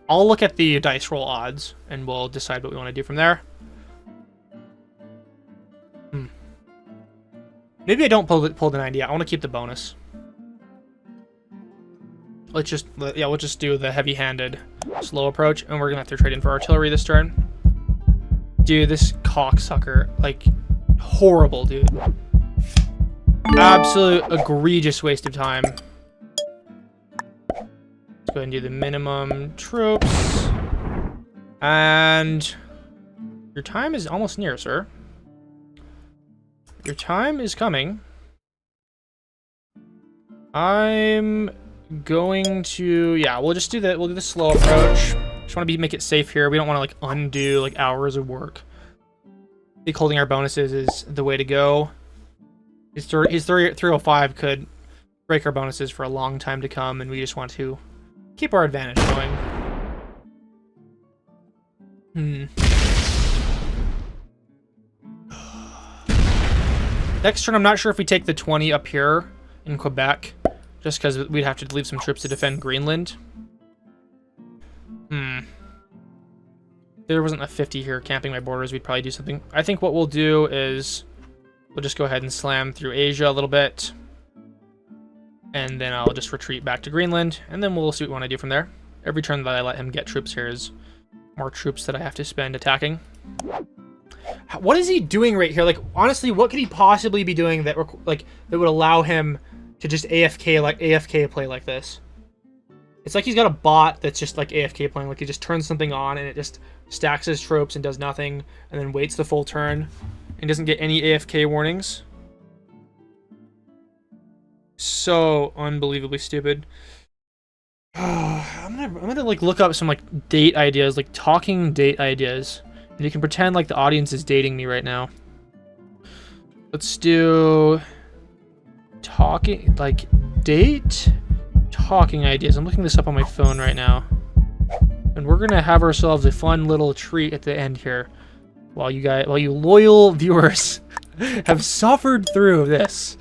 I'll look at the dice roll odds, and we'll decide what we want to do from there. Maybe I don't pull the 90 out. I want to keep the bonus. We'll just do the heavy-handed slow approach, and we're gonna have to trade in for artillery this turn. Dude, this cocksucker, like, horrible, dude. Absolute egregious waste of time. Let's go ahead and do the minimum troops. And your time is almost near, sir. Your time is coming. I'm going to, yeah, we'll do the slow approach. Just want to make it safe here. We don't want to like undo like hours of work. I think holding our bonuses is the way to go. His 305 could break our bonuses for a long time to come, and we just want to keep our advantage going. Next turn, I'm not sure if we take the 20 up here in Quebec, just because we'd have to leave some troops to defend Greenland. If there wasn't a 50 here camping my borders, we'd probably do something. I think what we'll do is we'll just go ahead and slam through Asia a little bit, and then I'll just retreat back to Greenland, and then we'll see what we want to do from there. Every turn that I let him get troops here is more troops that I have to spend attacking. What is he doing right here? Like, honestly, what could he possibly be doing that would allow him to just AFK play like this? It's like he's got a bot that's just like AFK playing. Like he just turns something on and it just stacks his tropes and does nothing, and then waits the full turn and doesn't get any AFK warnings. So unbelievably stupid. I'm gonna like look up some like date ideas, like talking date ideas. And you can pretend like the audience is dating me right now. Let's do talking, like date talking ideas. I'm looking this up on my phone right now. And we're gonna have ourselves a fun little treat at the end here. While you loyal viewers have suffered through this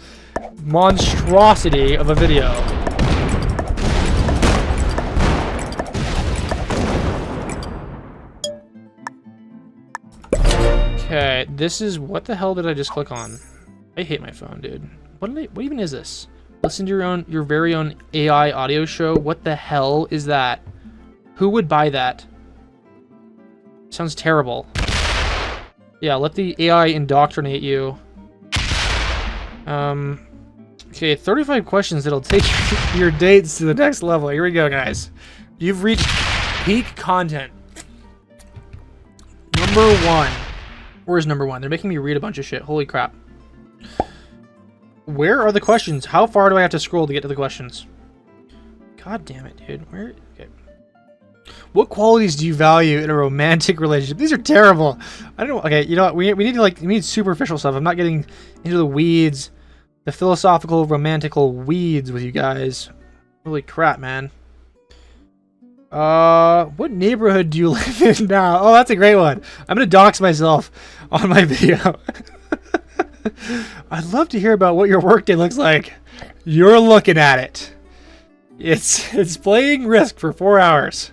monstrosity of a video. Okay, this is, what the hell did I just click on? I hate my phone, dude. What even is this? Listen to your very own AI audio show? What the hell is that? Who would buy that? Sounds terrible. Yeah, let the AI indoctrinate you. Okay, 35 questions that'll take your dates to the next level. Here we go, guys. You've reached peak content. Number 1. Where's number 1? They're making me read a bunch of shit. Holy crap. Where are the questions? How far do I have to scroll to get to the questions? God damn it, dude. Where? Okay. What qualities do you value in a romantic relationship? These are terrible. I don't know. Okay, you know what? We need superficial stuff. I'm not getting into the weeds, the philosophical, romantical weeds with you guys. Holy crap, man. What neighborhood do you live in now? Oh, that's a great one. I'm gonna dox myself on my video. I'd love to hear about what your workday looks like. You're looking at it. It's playing Risk for 4 hours.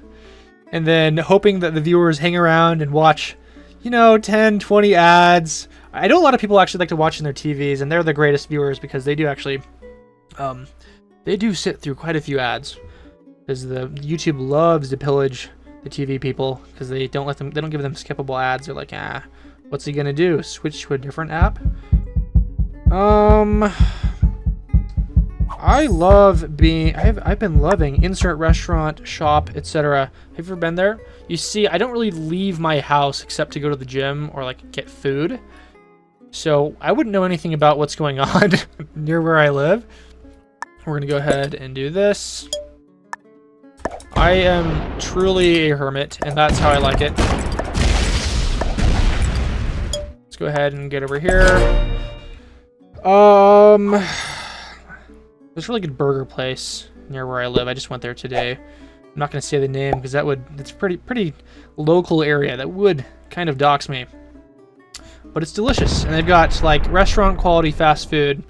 And then hoping that the viewers hang around and watch, 10, 20 ads. I know a lot of people actually like to watch in their TVs, and they're the greatest viewers because they do actually, they do sit through quite a few ads. Because the YouTube loves to pillage the TV people because they don't give them skippable ads. They're like, what's he gonna do? Switch to a different app? I've been loving insert restaurant, shop, etc. Have you ever been there? You see, I don't really leave my house except to go to the gym or like get food. So I wouldn't know anything about what's going on near where I live. We're gonna go ahead and do this. I am truly a hermit, and that's how I like it. Let's go ahead and get over here. There's a really good burger place near where I live. I just went there today. I'm not going to say the name because it's pretty local area. That would kind of dox me. But it's delicious, and they've got like restaurant quality fast food.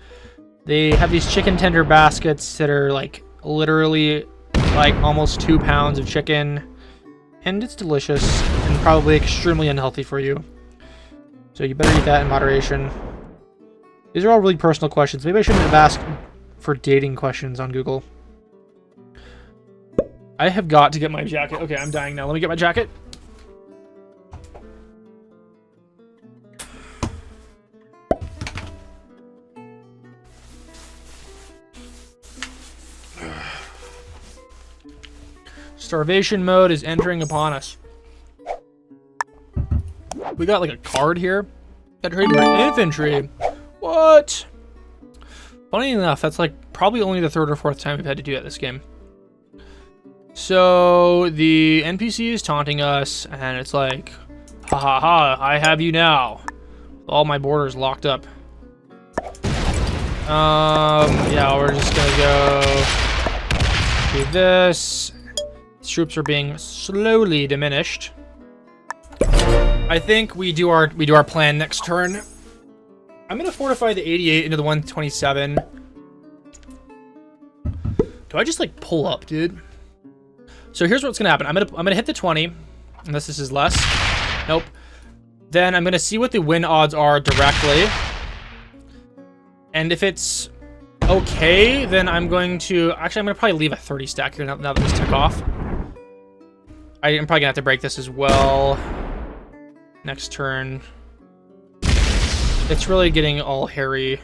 They have these chicken tender baskets that are like literally like almost 2 pounds of chicken, and it's delicious and probably extremely unhealthy for you. So you better eat that in moderation. These are all really personal questions. Maybe I shouldn't have asked for dating questions on Google. I have got to get my jacket. Okay, I'm dying now. Let me get my jacket. Starvation mode is entering upon us. We got like a card here. Got trade for infantry. What? Funny enough, that's like probably only the 3rd or 4th time we've had to do that this game. So the NPC is taunting us, and it's like, ha ha ha, I have you now. All my borders locked up. Yeah, we're just gonna go do this. Troops are being slowly diminished. I think we do our plan next turn. I'm gonna fortify the 88 into the 127. Do I just like pull up, dude? So here's what's gonna happen. I'm gonna hit the 20, unless this is less. Nope. Then I'm gonna see what the win odds are directly, and if it's okay, then I'm going to I'm gonna probably leave a 30 stack here now that this took off. I'm probably gonna have to break this as well. Next turn. It's really getting all hairy.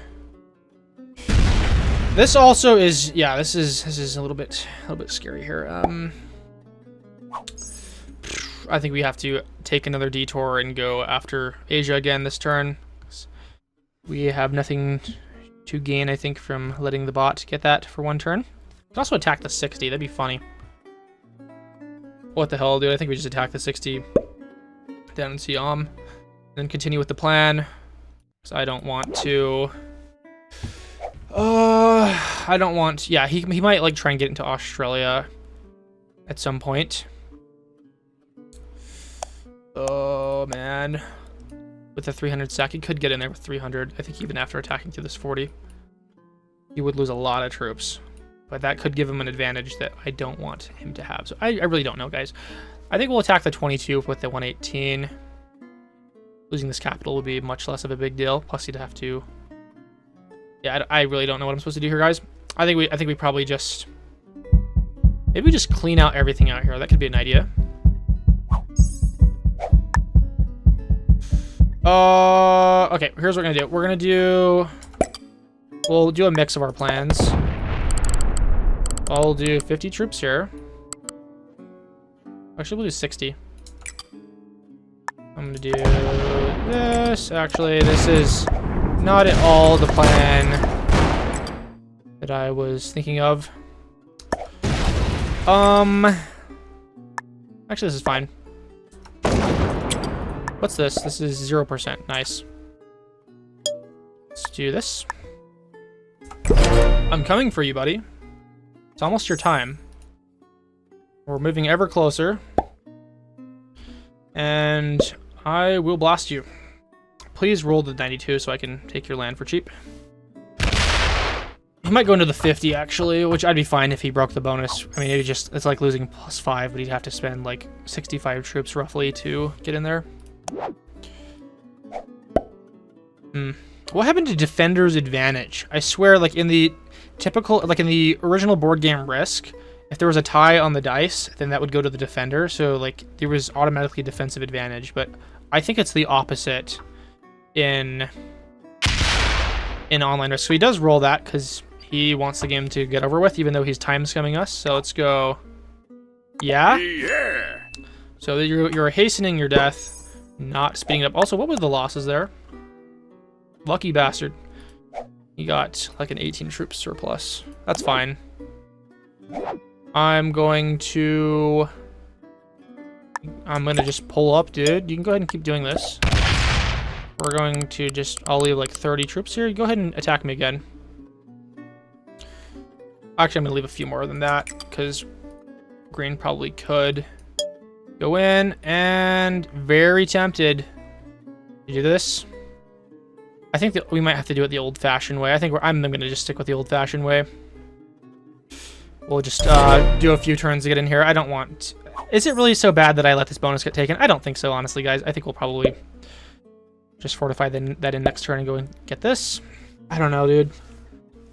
This also is, yeah, this is a little bit scary here. I think we have to take another detour and go after Asia again this turn. We have nothing to gain, I think, from letting the bot get that for 1 turn. We could also attack the 60. That'd be funny. What the hell, dude? I think we just attack the 60 down in Siam. Then continue with the plan. Because I don't want to... I don't want... Yeah, he might like try and get into Australia at some point. Oh, man. With the 300 sack, he could get in there with 300. I think even after attacking through this 40. He would lose a lot of troops. But that could give him an advantage that I don't want him to have. So I really don't know, guys. I think we'll attack the 22 with the 118. Losing this capital would be much less of a big deal. Plus, he'd have to... Yeah, I really don't know what I'm supposed to do here, guys. I think we probably just... Maybe we just clean out everything out here. That could be an idea. Okay, here's what we're gonna do. We're gonna do... We'll do a mix of our plans. I'll do 50 troops here. Actually, we'll do 60. I'm gonna do this. Actually, this is not at all the plan that I was thinking of. Actually, this is fine. What's this? This is 0%. Nice. Let's do this. I'm coming for you, buddy. It's almost your time. We're moving ever closer. And I will blast you. Please roll the 92 so I can take your land for cheap. He might go into the 50 actually, which I'd be fine if he broke the bonus. I mean, it's like losing +5, but he'd have to spend like 65 troops roughly to get in there. What happened to Defender's Advantage? I swear, like in the typical, like in the original board game Risk, if there was a tie on the dice, then that would go to the defender. So like there was automatically defensive advantage, but I think it's the opposite in online Risk. So he does roll that because he wants the game to get over with, even though he's time scumming us. So let's go. Yeah. So you're hastening your death, not speeding it up. Also, what was the losses there? Lucky bastard. He got like an 18 troops surplus. That's fine. I'm gonna just pull up, dude. You can go ahead and keep doing this. We're going to I'll leave like 30 troops here. You go ahead and attack me again. Actually, I'm gonna leave a few more than that because green probably could go in, and very tempted to do this. I think that we might have to do it the old-fashioned way. I'm gonna just stick with the old-fashioned way. We'll just do a few turns to get in here. I don't want... Is it really so bad that I let this bonus get taken? I don't think so, honestly, guys. I think we'll probably just fortify that in next turn and go and get this. I don't know, dude.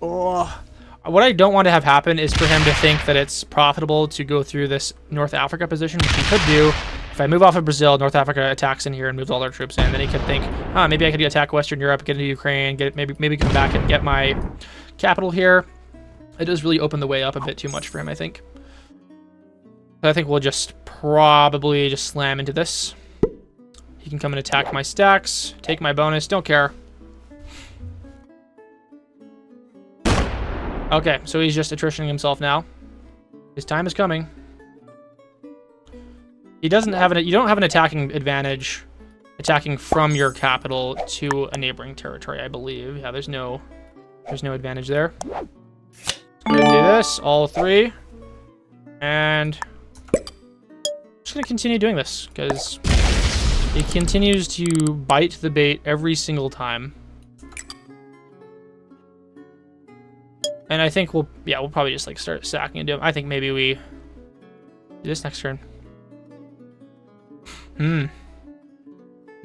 Oh. What I don't want to have happen is for him to think that it's profitable to go through this North Africa position, which he could do. If I move off of Brazil, North Africa attacks in here and moves all their troops in, then he could think, maybe I could attack Western Europe, get into Ukraine, maybe come back and get my capital here. It does really open the way up a bit too much for him, I think. So I think we'll just probably just slam into this. He can come and attack my stacks, take my bonus, don't care. Okay, so he's just attritioning himself now. His time is coming. He doesn't have you don't have an attacking advantage attacking from your capital to a neighboring territory, I believe. Yeah, there's no advantage there. Let's go ahead and do this, all three. And I'm just gonna continue doing this because he continues to bite the bait every single time. And I think we'll probably just like start sacking into him. I think maybe we do this next turn.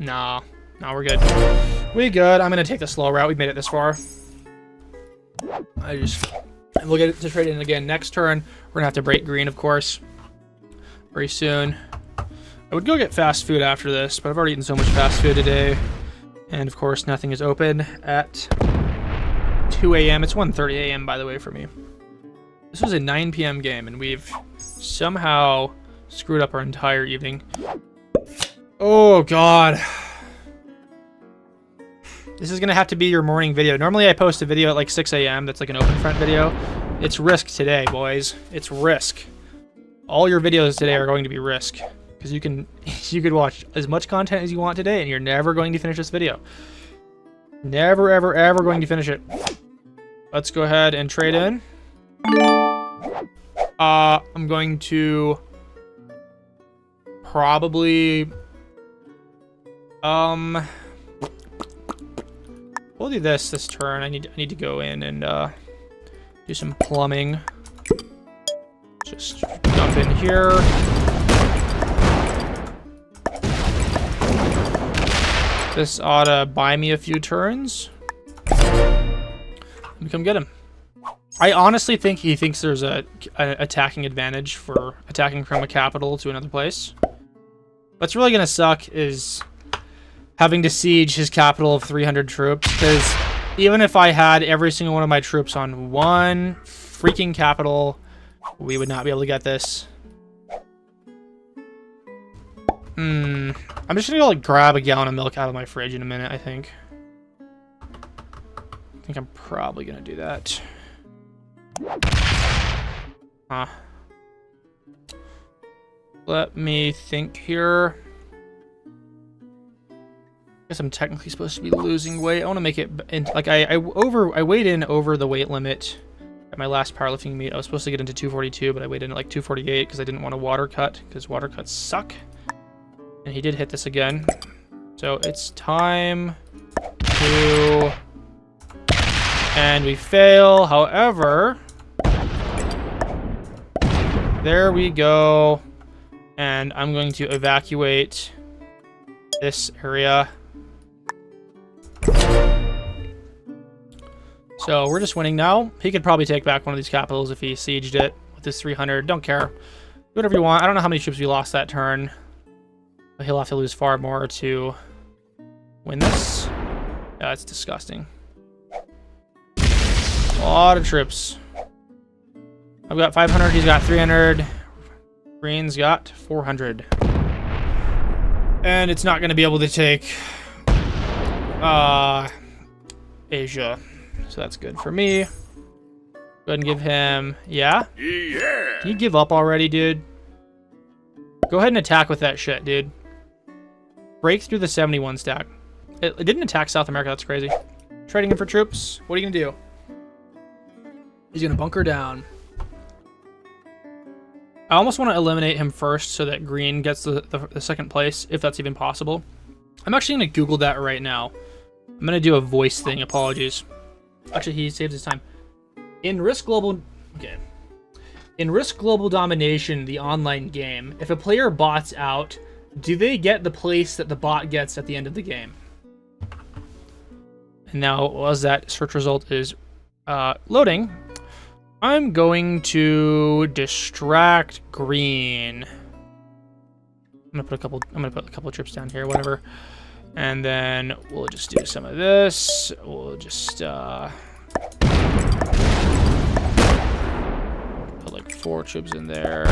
Nah, we're good. We good. I'm gonna take the slow route. We've made it this far. We'll get it to trade in again next turn. We're gonna have to break green, of course, very soon. I would go get fast food after this, but I've already eaten so much fast food today. And of course, nothing is open at 2 a.m. It's 1:30 a.m. by the way for me. This was a 9 p.m. game, and we've somehow screwed up our entire evening. Oh god. This is gonna have to be your morning video. Normally I post a video at like 6 a.m. that's like an open front video. It's Risk today, boys. It's Risk. All your videos today are going to be Risk. Because you could watch as much content as you want today, and you're never going to finish this video. Never, ever, ever going to finish it. Let's go ahead and trade in. I'm going to probably we'll do this turn. I need to go in and do some plumbing. Just jump in here. This ought to buy me a few turns. Let me come get him. I honestly think he thinks there's an attacking advantage for attacking from a capital to another place. What's really going to suck is having to siege his capital of 300 troops, because even if I had every single one of my troops on one freaking capital, we would not be able to get this. I'm just gonna go like grab a gallon of milk out of my fridge in a minute, I think. I think I'm probably gonna do that. Let me think here. Guess I'm technically supposed to be losing weight. I want to make it in, like I weighed in over the weight limit at my last powerlifting meet. I was supposed to get into 242, but I waited at like 248 because I didn't want a water cut, because water cuts suck. And he did hit this again. So it's time to... And we fail. However, there we go. And I'm going to evacuate this area. So we're just winning now. He could probably take back one of these capitals if he sieged it with his 300. Don't care. Do whatever you want. I don't know how many troops we lost that turn. But he'll have to lose far more to win this. Yeah, it's disgusting. A lot of troops. I've got 500. He's got 300. Green's got 400. And it's not going to be able to take Asia. So that's good for me. Go ahead and give him... Yeah? Yeah. Can you give up already, dude? Go ahead and attack with that shit, dude. Break through the 71 stack. It didn't attack South America. That's crazy. Trading him for troops. What are you going to do? He's going to bunker down. I almost want to eliminate him first so that green gets the second place, if that's even possible. I'm actually going to Google that right now. I'm going to do a voice thing. Apologies. Actually, he saves his time. In Risk Global... Okay. In Risk Global Domination, the online game, if a player bots out, do they get the place that the bot gets at the end of the game? And now, as that search result is loading... I'm going to distract green. I'm gonna put a couple of trips down here, whatever. And then we'll just do some of this. We'll just put like 4 troops in there.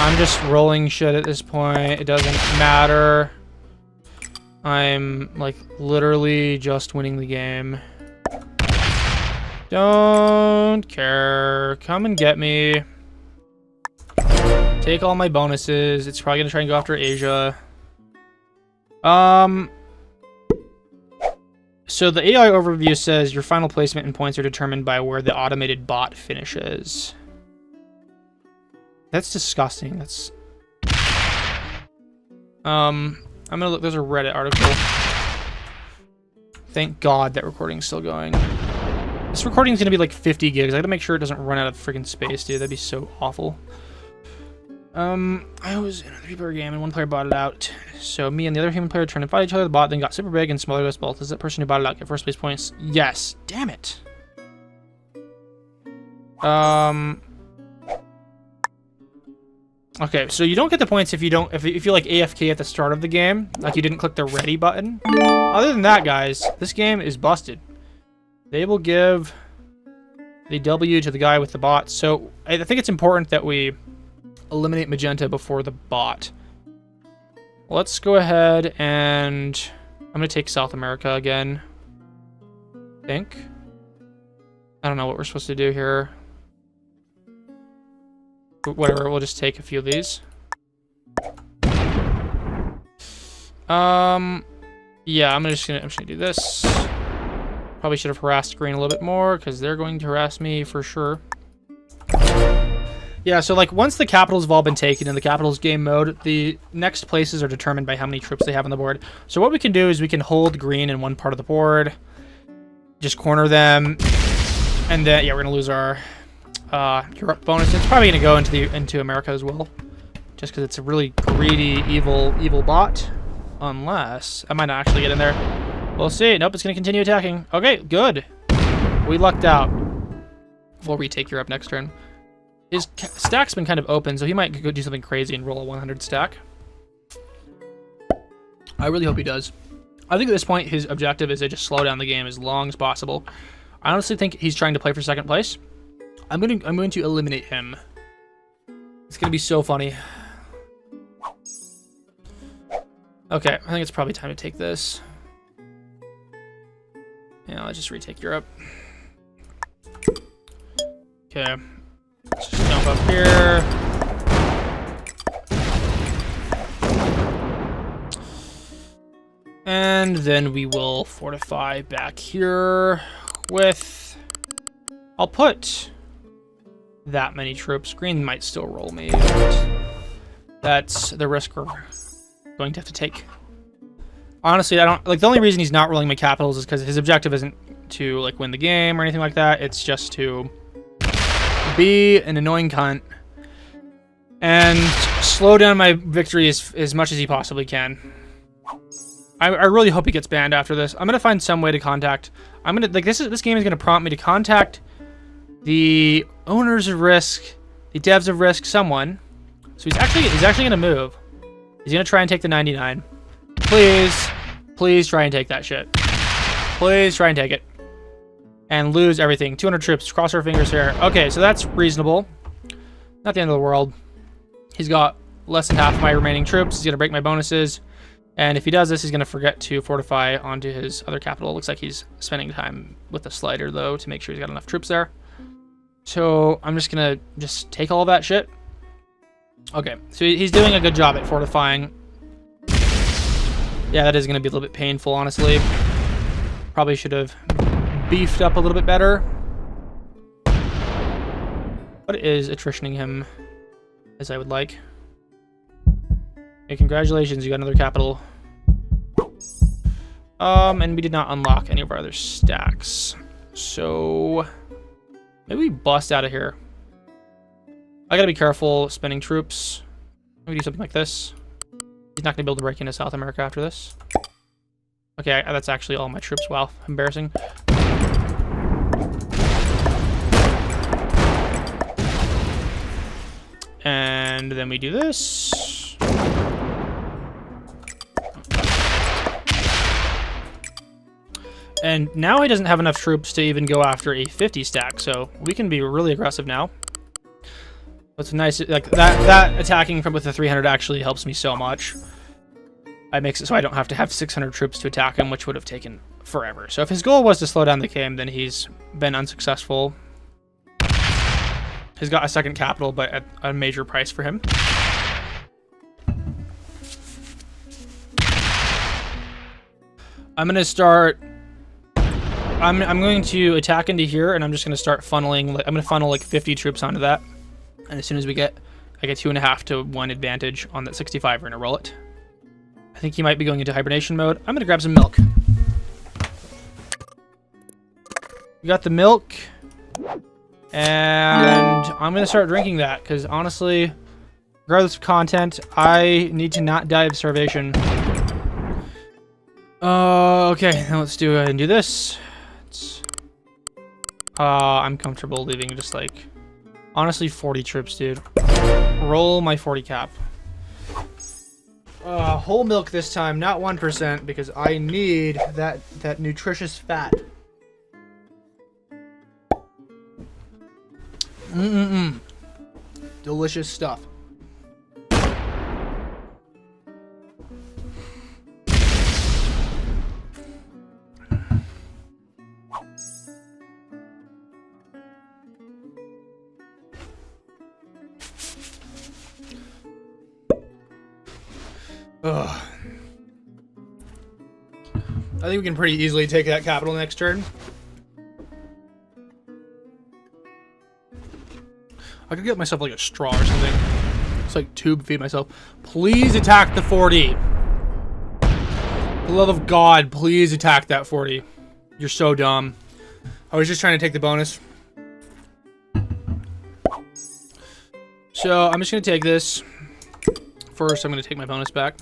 I'm just rolling shit at this point. It doesn't matter. I'm like literally just winning the game. Don't care. Come and get me. Take all my bonuses. It's probably gonna try and go after Asia. So the AI overview says your final placement and points are determined by where the automated bot finishes. That's disgusting. That's... I'm gonna look. There's a Reddit article. Thank God that recording's still going. This recording is going to be like 50 gigs. I gotta make sure it doesn't run out of freaking space, dude. That'd be so awful. I was in a 3-player game and one player botted out. So me and the other human player turned to fight each other. The bot then got super big and smaller US both. Does that person who botted out get first place points? Yes. Damn it. Okay, so you don't get the points if you don't if you like AFK at the start of the game, like you didn't click the ready button. Other than that, guys, this game is busted. They will give the W to the guy with the bot. So I think it's important that we eliminate Magenta before the bot. Let's go ahead and I'm going to take South America again. I think. I don't know what we're supposed to do here. Whatever, we'll just take a few of these. Yeah, I'm just gonna do this. Probably should have harassed green a little bit more because they're going to harass me for sure. Yeah, so like once the capitals have all been taken in the capitals game mode, the next places are determined by how many troops they have on the board. So what we can do is we can hold green in one part of the board, just corner them, and then yeah, we're gonna lose our Europe bonus. It's probably gonna go into America as well, just because it's a really greedy, evil bot. Unless I might not actually get in there. We'll see. Nope, it's gonna continue attacking. Okay, good. We lucked out. We'll retake Europe next turn. His stack's been kind of open, so he might go do something crazy and roll a 100 stack. I really hope he does. I think at this point his objective is to just slow down the game as long as possible. I honestly think he's trying to play for second place. I'm going to eliminate him. It's gonna be so funny. Okay, I think it's probably time to take this. Yeah, let's just retake Europe. Okay. Let's just jump up here. And then we will fortify back here with... I'll put that many troops. Green might still roll me. That's the risk we're going to have to take. Honestly, I don't... Like, the only reason he's not rolling my capitals is because his objective isn't to, like, win the game or anything like that. It's just to be an annoying cunt and slow down my victory as much as he possibly can. I really hope he gets banned after this. I'm gonna find some way to contact. I'm gonna like this game is gonna prompt me to contact the owners of Risk, the devs of Risk, someone. So he's actually gonna move. He's gonna try and take the 99. Please try and take that shit. Please try and take it. And lose everything. 200 troops. Cross our fingers here. Okay, so that's reasonable. Not the end of the world. He's got less than half of my remaining troops. He's gonna break my bonuses. And if he does this, he's going to forget to fortify onto his other capital. Looks like he's spending time with the slider, though, to make sure he's got enough troops there. So I'm just going to take all that shit. Okay, so he's doing a good job at fortifying. Yeah, that is going to be a little bit painful, honestly. Probably should have beefed up a little bit better. What is attritioning him as I would like? Hey, congratulations, you got another capital. And we did not unlock any of our other stacks. So maybe we bust out of here. I gotta be careful spending troops. Maybe do something like this. He's not gonna be able to break into South America after this. Okay, that's actually all my troops. Wow, embarrassing. And then we do this. And now he doesn't have enough troops to even go after a 50 stack, so we can be really aggressive now. What's nice, like that attacking from with the 300 actually helps me so much. It makes it so I don't have to have 600 troops to attack him, which would have taken forever. So if his goal was to slow down the game, then he's been unsuccessful. He's got a second capital, but at a major price for him. I'm gonna start. I'm going to attack into here, and I'm just gonna start funneling. I'm gonna funnel like 50 troops onto that, and as soon as I get 2.5 to 1 advantage on that 65, we're gonna roll it. I think he might be going into hibernation mode. I'm gonna grab some milk. We got the milk, and I'm gonna start drinking that because honestly, regardless of content, I need to not die of starvation. Okay, now let's do and do this. I'm comfortable leaving just like, honestly, 40 troops, dude. Roll my 40 cap. Whole milk this time, not 1%, because I need that nutritious fat. Delicious stuff. Ugh. I think we can pretty easily take that capital next turn. I could get myself like a straw or something. It's like tube feed myself. Please attack the 40. For the love of God, please attack that 40. You're so dumb. I was just trying to take the bonus. So I'm just gonna take this. First, I'm going to take my bonus back.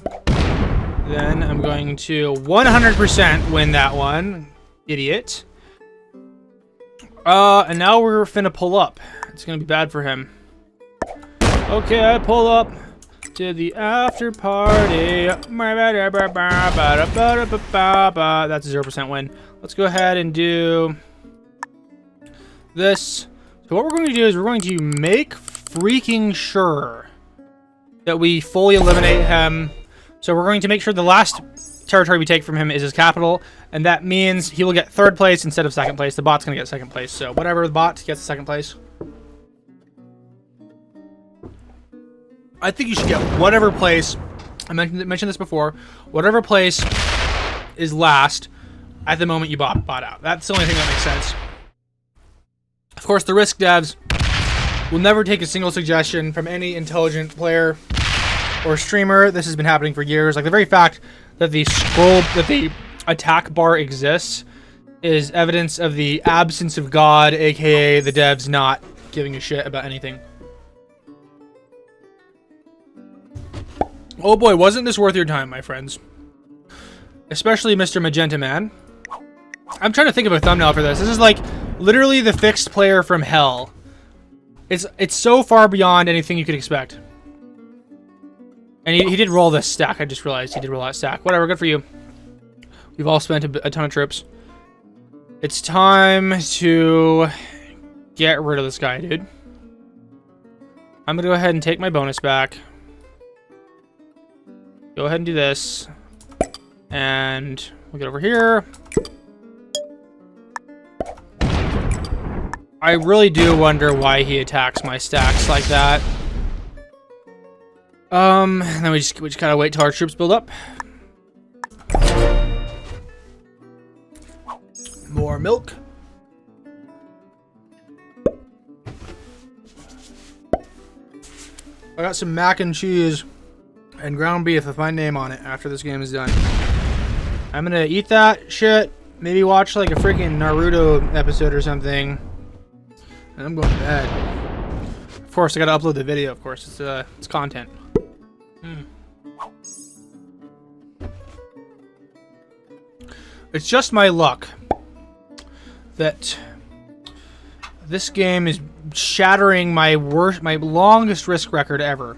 Then I'm going to 100% win that one. Idiot. And now we're finna pull up. It's going to be bad for him. Okay, I pull up to the after party. That's a 0% win. Let's go ahead and do this. So what we're going to do is we're going to make freaking sure that we fully eliminate him. So we're going to make sure the last territory we take from him is his capital, and that means he will get 3rd place instead of 2nd place. The bot's going to get 2nd place. So whatever the bot gets 2nd place. I think you should get whatever place, I mentioned this before, whatever place is last, at the moment you bought out. That's the only thing that makes sense. Of course, the risk devs will never take a single suggestion from any intelligent player or streamer. This has been happening for years. Like the very fact that the attack bar exists is evidence of the absence of God, aka the devs not giving a shit about anything. Oh boy, wasn't this worth your time, my friends? Especially Mr. Magenta Man. I'm trying to think of a thumbnail for this. This is like literally the fixed player from hell. It's so far beyond anything you could expect. And he did roll this stack. I just realized he did roll that stack. Whatever, good for you. We've all spent a ton of troops. It's time to get rid of this guy, dude. I'm gonna go ahead and take my bonus back. Go ahead and do this. And we'll get over here. I really do wonder why he attacks my stacks like that. And then we just gotta wait till our troops build up. More milk. I got some mac and cheese and ground beef with my name on it after this game is done. I'm gonna eat that shit. Maybe watch like a freaking Naruto episode or something. And I'm going to bed. Of course, I gotta upload the video. Of course, it's content. It's just my luck that this game is shattering my longest risk record ever.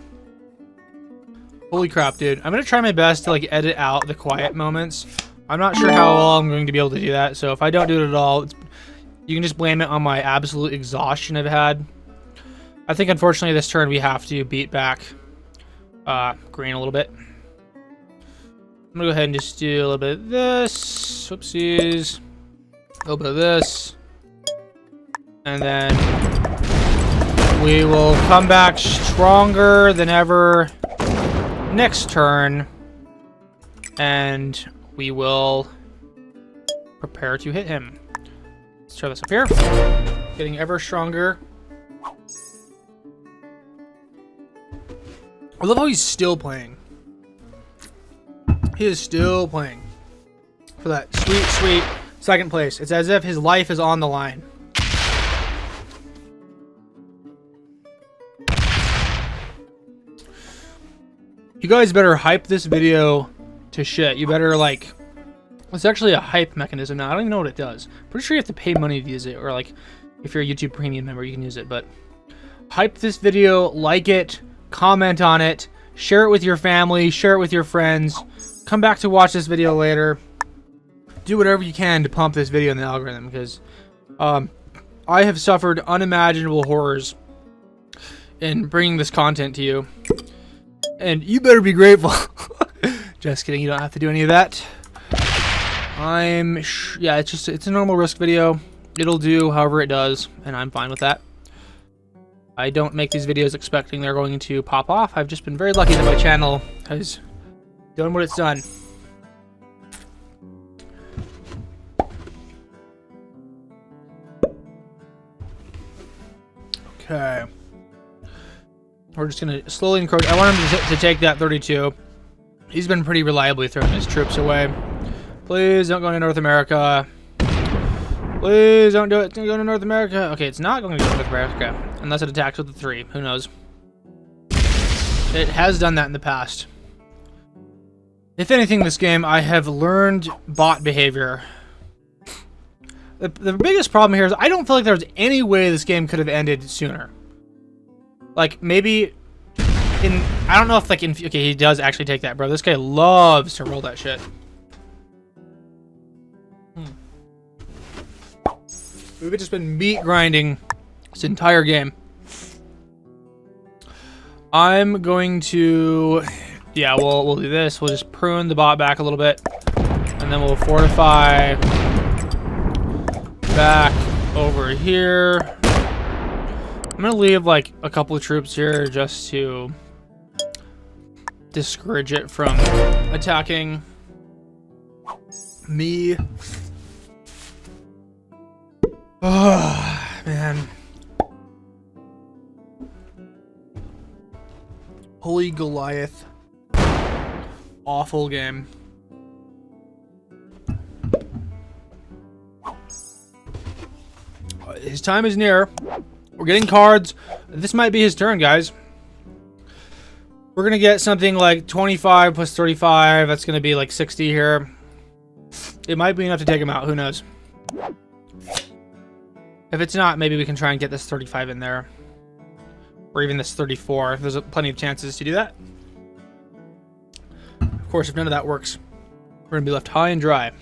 Holy crap, dude. I'm gonna try my best to like edit out the quiet moments. I'm not sure how well I'm going to be able to do that, so if I don't do it at all, you can just blame it on my absolute exhaustion I've had. I think unfortunately this turn we have to beat back green a little bit. I'm gonna go ahead and just do a little bit of this. Whoopsies. A little bit of this. And then we will come back stronger than ever next turn. And we will prepare to hit him. Let's try this up here. Getting ever stronger. I love how he's still playing. He is still playing for that sweet, sweet second place. It's as if his life is on the line. You guys better hype this video to shit. You better like... It's actually a hype mechanism now. I don't even know what it does. Pretty sure you have to pay money to use it. Or like, if you're a YouTube Premium member, you can use it. But hype this video, like it, comment on it, share it with your family, share it with your friends. Come back to watch this video later. Do whatever you can to pump this video in the algorithm, because I have suffered unimaginable horrors in bringing this content to you. And you better be grateful. Just kidding, you don't have to do any of that. Yeah, it's a normal risk video. It'll do however it does, and I'm fine with that. I don't make these videos expecting they're going to pop off. I've just been very lucky that my channel has done what it's done. Okay. We're just going to slowly encroach. I want him to take that 32. He's been pretty reliably throwing his troops away. Please don't go into North America. Please don't do it. It's going to go to North America. Okay, it's not going to go to North America. Unless it attacks with the 3. Who knows? It has done that in the past. If anything, this game, I have learned bot behavior. The biggest problem here is I don't feel like there was any way this game could have ended sooner. Like, maybe... I don't know if, like, okay, he does actually take that, bro. This guy loves to roll that shit. We've just been meat grinding this entire game. I'm going to... Yeah, we'll do this. We'll just prune the bot back a little bit. And then we'll fortify back over here. I'm going to leave, like, a couple of troops here just to discourage it from attacking me. Oh, man. Holy Goliath. Awful game. His time is near. We're getting cards. This might be his turn, guys. We're going to get something like 25 plus 35. That's going to be like 60 here. It might be enough to take him out. Who knows? If it's not, maybe we can try and get this 35 in there. Or even this 34. There's plenty of chances to do that. Of course, if none of that works, we're going to be left high and dry.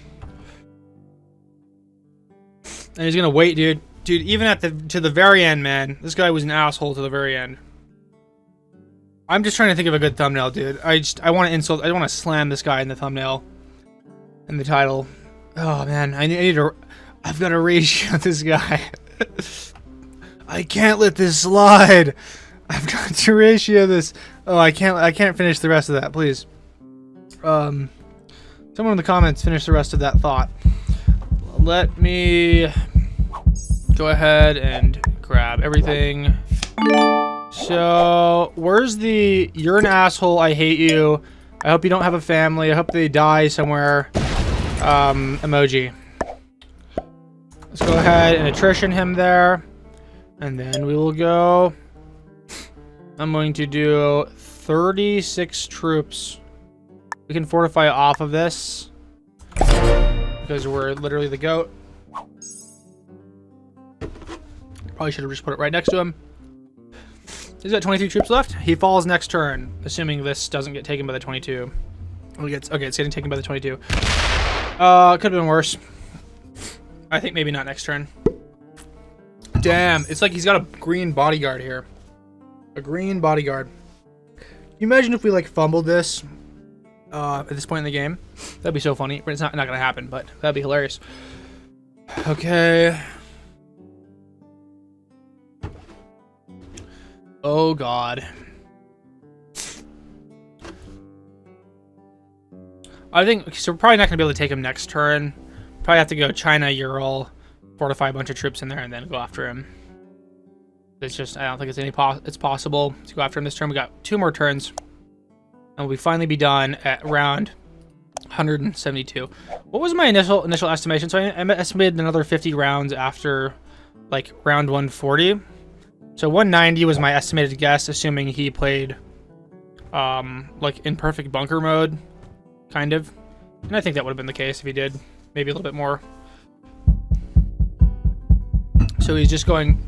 And he's going to wait, dude. Dude, even to the very end, man. This guy was an asshole to the very end. I'm just trying to think of a good thumbnail, dude. I want to insult. I want to slam this guy in the thumbnail. In the title. Oh, man. I've got to ratio this guy. I can't let this slide. I've got to ratio this. Oh, I can't finish the rest of that, please. Someone in the comments finish the rest of that thought. Let me go ahead and grab everything. So, where's the "you're an asshole, I hate you, I hope you don't have a family, I hope they die somewhere" emoji? Let's go ahead and attrition him there. And then we will go. I'm going to do 36 troops. We can fortify off of this because we're literally the GOAT. Probably should have just put it right next to him. He's got 23 troops left. He falls next turn, assuming this doesn't get taken by the 22. Okay, it's getting taken by the 22. Could have been worse. I think maybe not next turn. Damn, it's like he's got a green bodyguard here. A green bodyguard. Can you imagine if we like fumbled this at this point in the game? That'd be so funny. But it's not gonna happen, but that'd be hilarious. Okay. Oh god. I think so. We're probably not gonna be able to take him next turn. Probably have to go China, Ural, fortify a bunch of troops in there, and then go after him. It's just, I don't think it's possible to go after him this turn. We got 2 more turns, and we'll finally be done at round 172. What was my initial estimation? So I estimated another 50 rounds after, like, round 140. So 190 was my estimated guess, assuming he played, like, in perfect bunker mode, kind of. And I think that would have been the case if he did. Maybe a little bit more. So he's just going,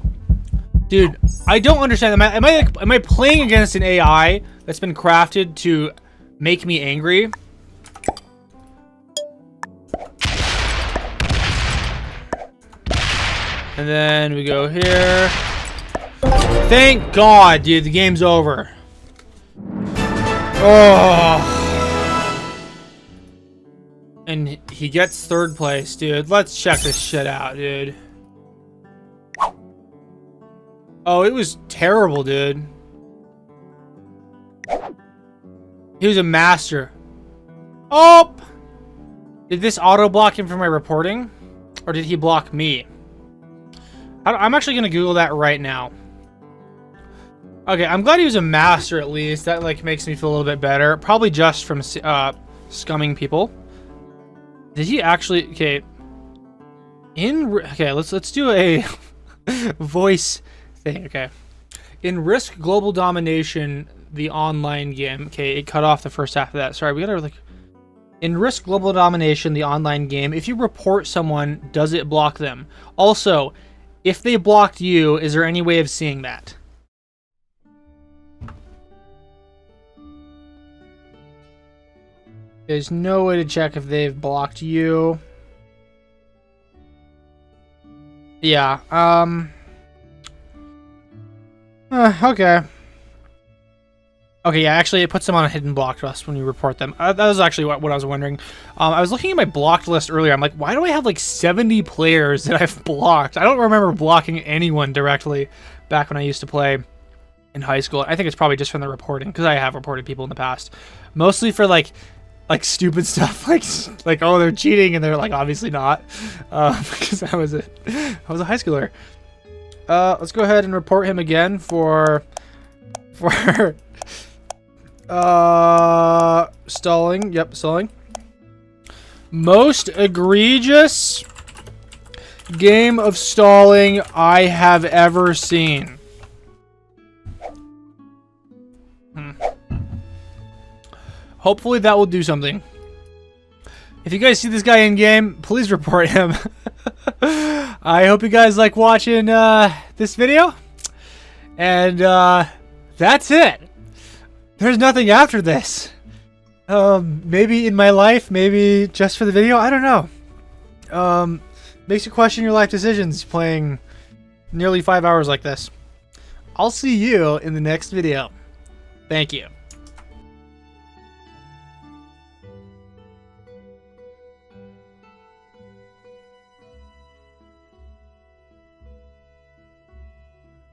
dude. I don't understand. Am I playing against an AI that's been crafted to make me angry? And then we go here. Thank God, dude. The game's over. Oh. And he gets 3rd place, dude. Let's check this shit out, dude. Oh, it was terrible, dude. He was a master. Oh! Did this auto-block him from my reporting? Or did he block me? I'm actually going to Google that right now. Okay, I'm glad he was a master at least. That, like, makes me feel a little bit better. Probably just from scumming people. Did he actually... Okay. Okay, let's do a voice thing. Okay. In Risk Global Domination, the online game. Okay, it cut off the first half of that. Sorry, we gotta like... In Risk Global Domination, the online game, if you report someone, does it block them? Also, if they blocked you, is there any way of seeing that? There's no way to check if they've blocked you. Yeah, okay. Okay, yeah, actually it puts them on a hidden blocked list when you report them. That was actually what I was wondering. I was looking at my blocked list earlier. I'm like, why do I have like 70 players that I've blocked? I don't remember blocking anyone directly back when I used to play in high school. I think it's probably just from the reporting, because I have reported people in the past. Mostly for like like stupid stuff, like oh they're cheating, and they're like obviously not, because that was it. I was a high schooler. Let's go ahead and report him again for stalling. Yep, stalling. Most egregious game of stalling I have ever seen. Hopefully that will do something. If you guys see this guy in game, please report him. I hope you guys like watching this video. And that's it. There's nothing after this. Maybe in my life, maybe just for the video. I don't know. Makes you question your life decisions playing nearly 5 hours like this. I'll see you in the next video. Thank you.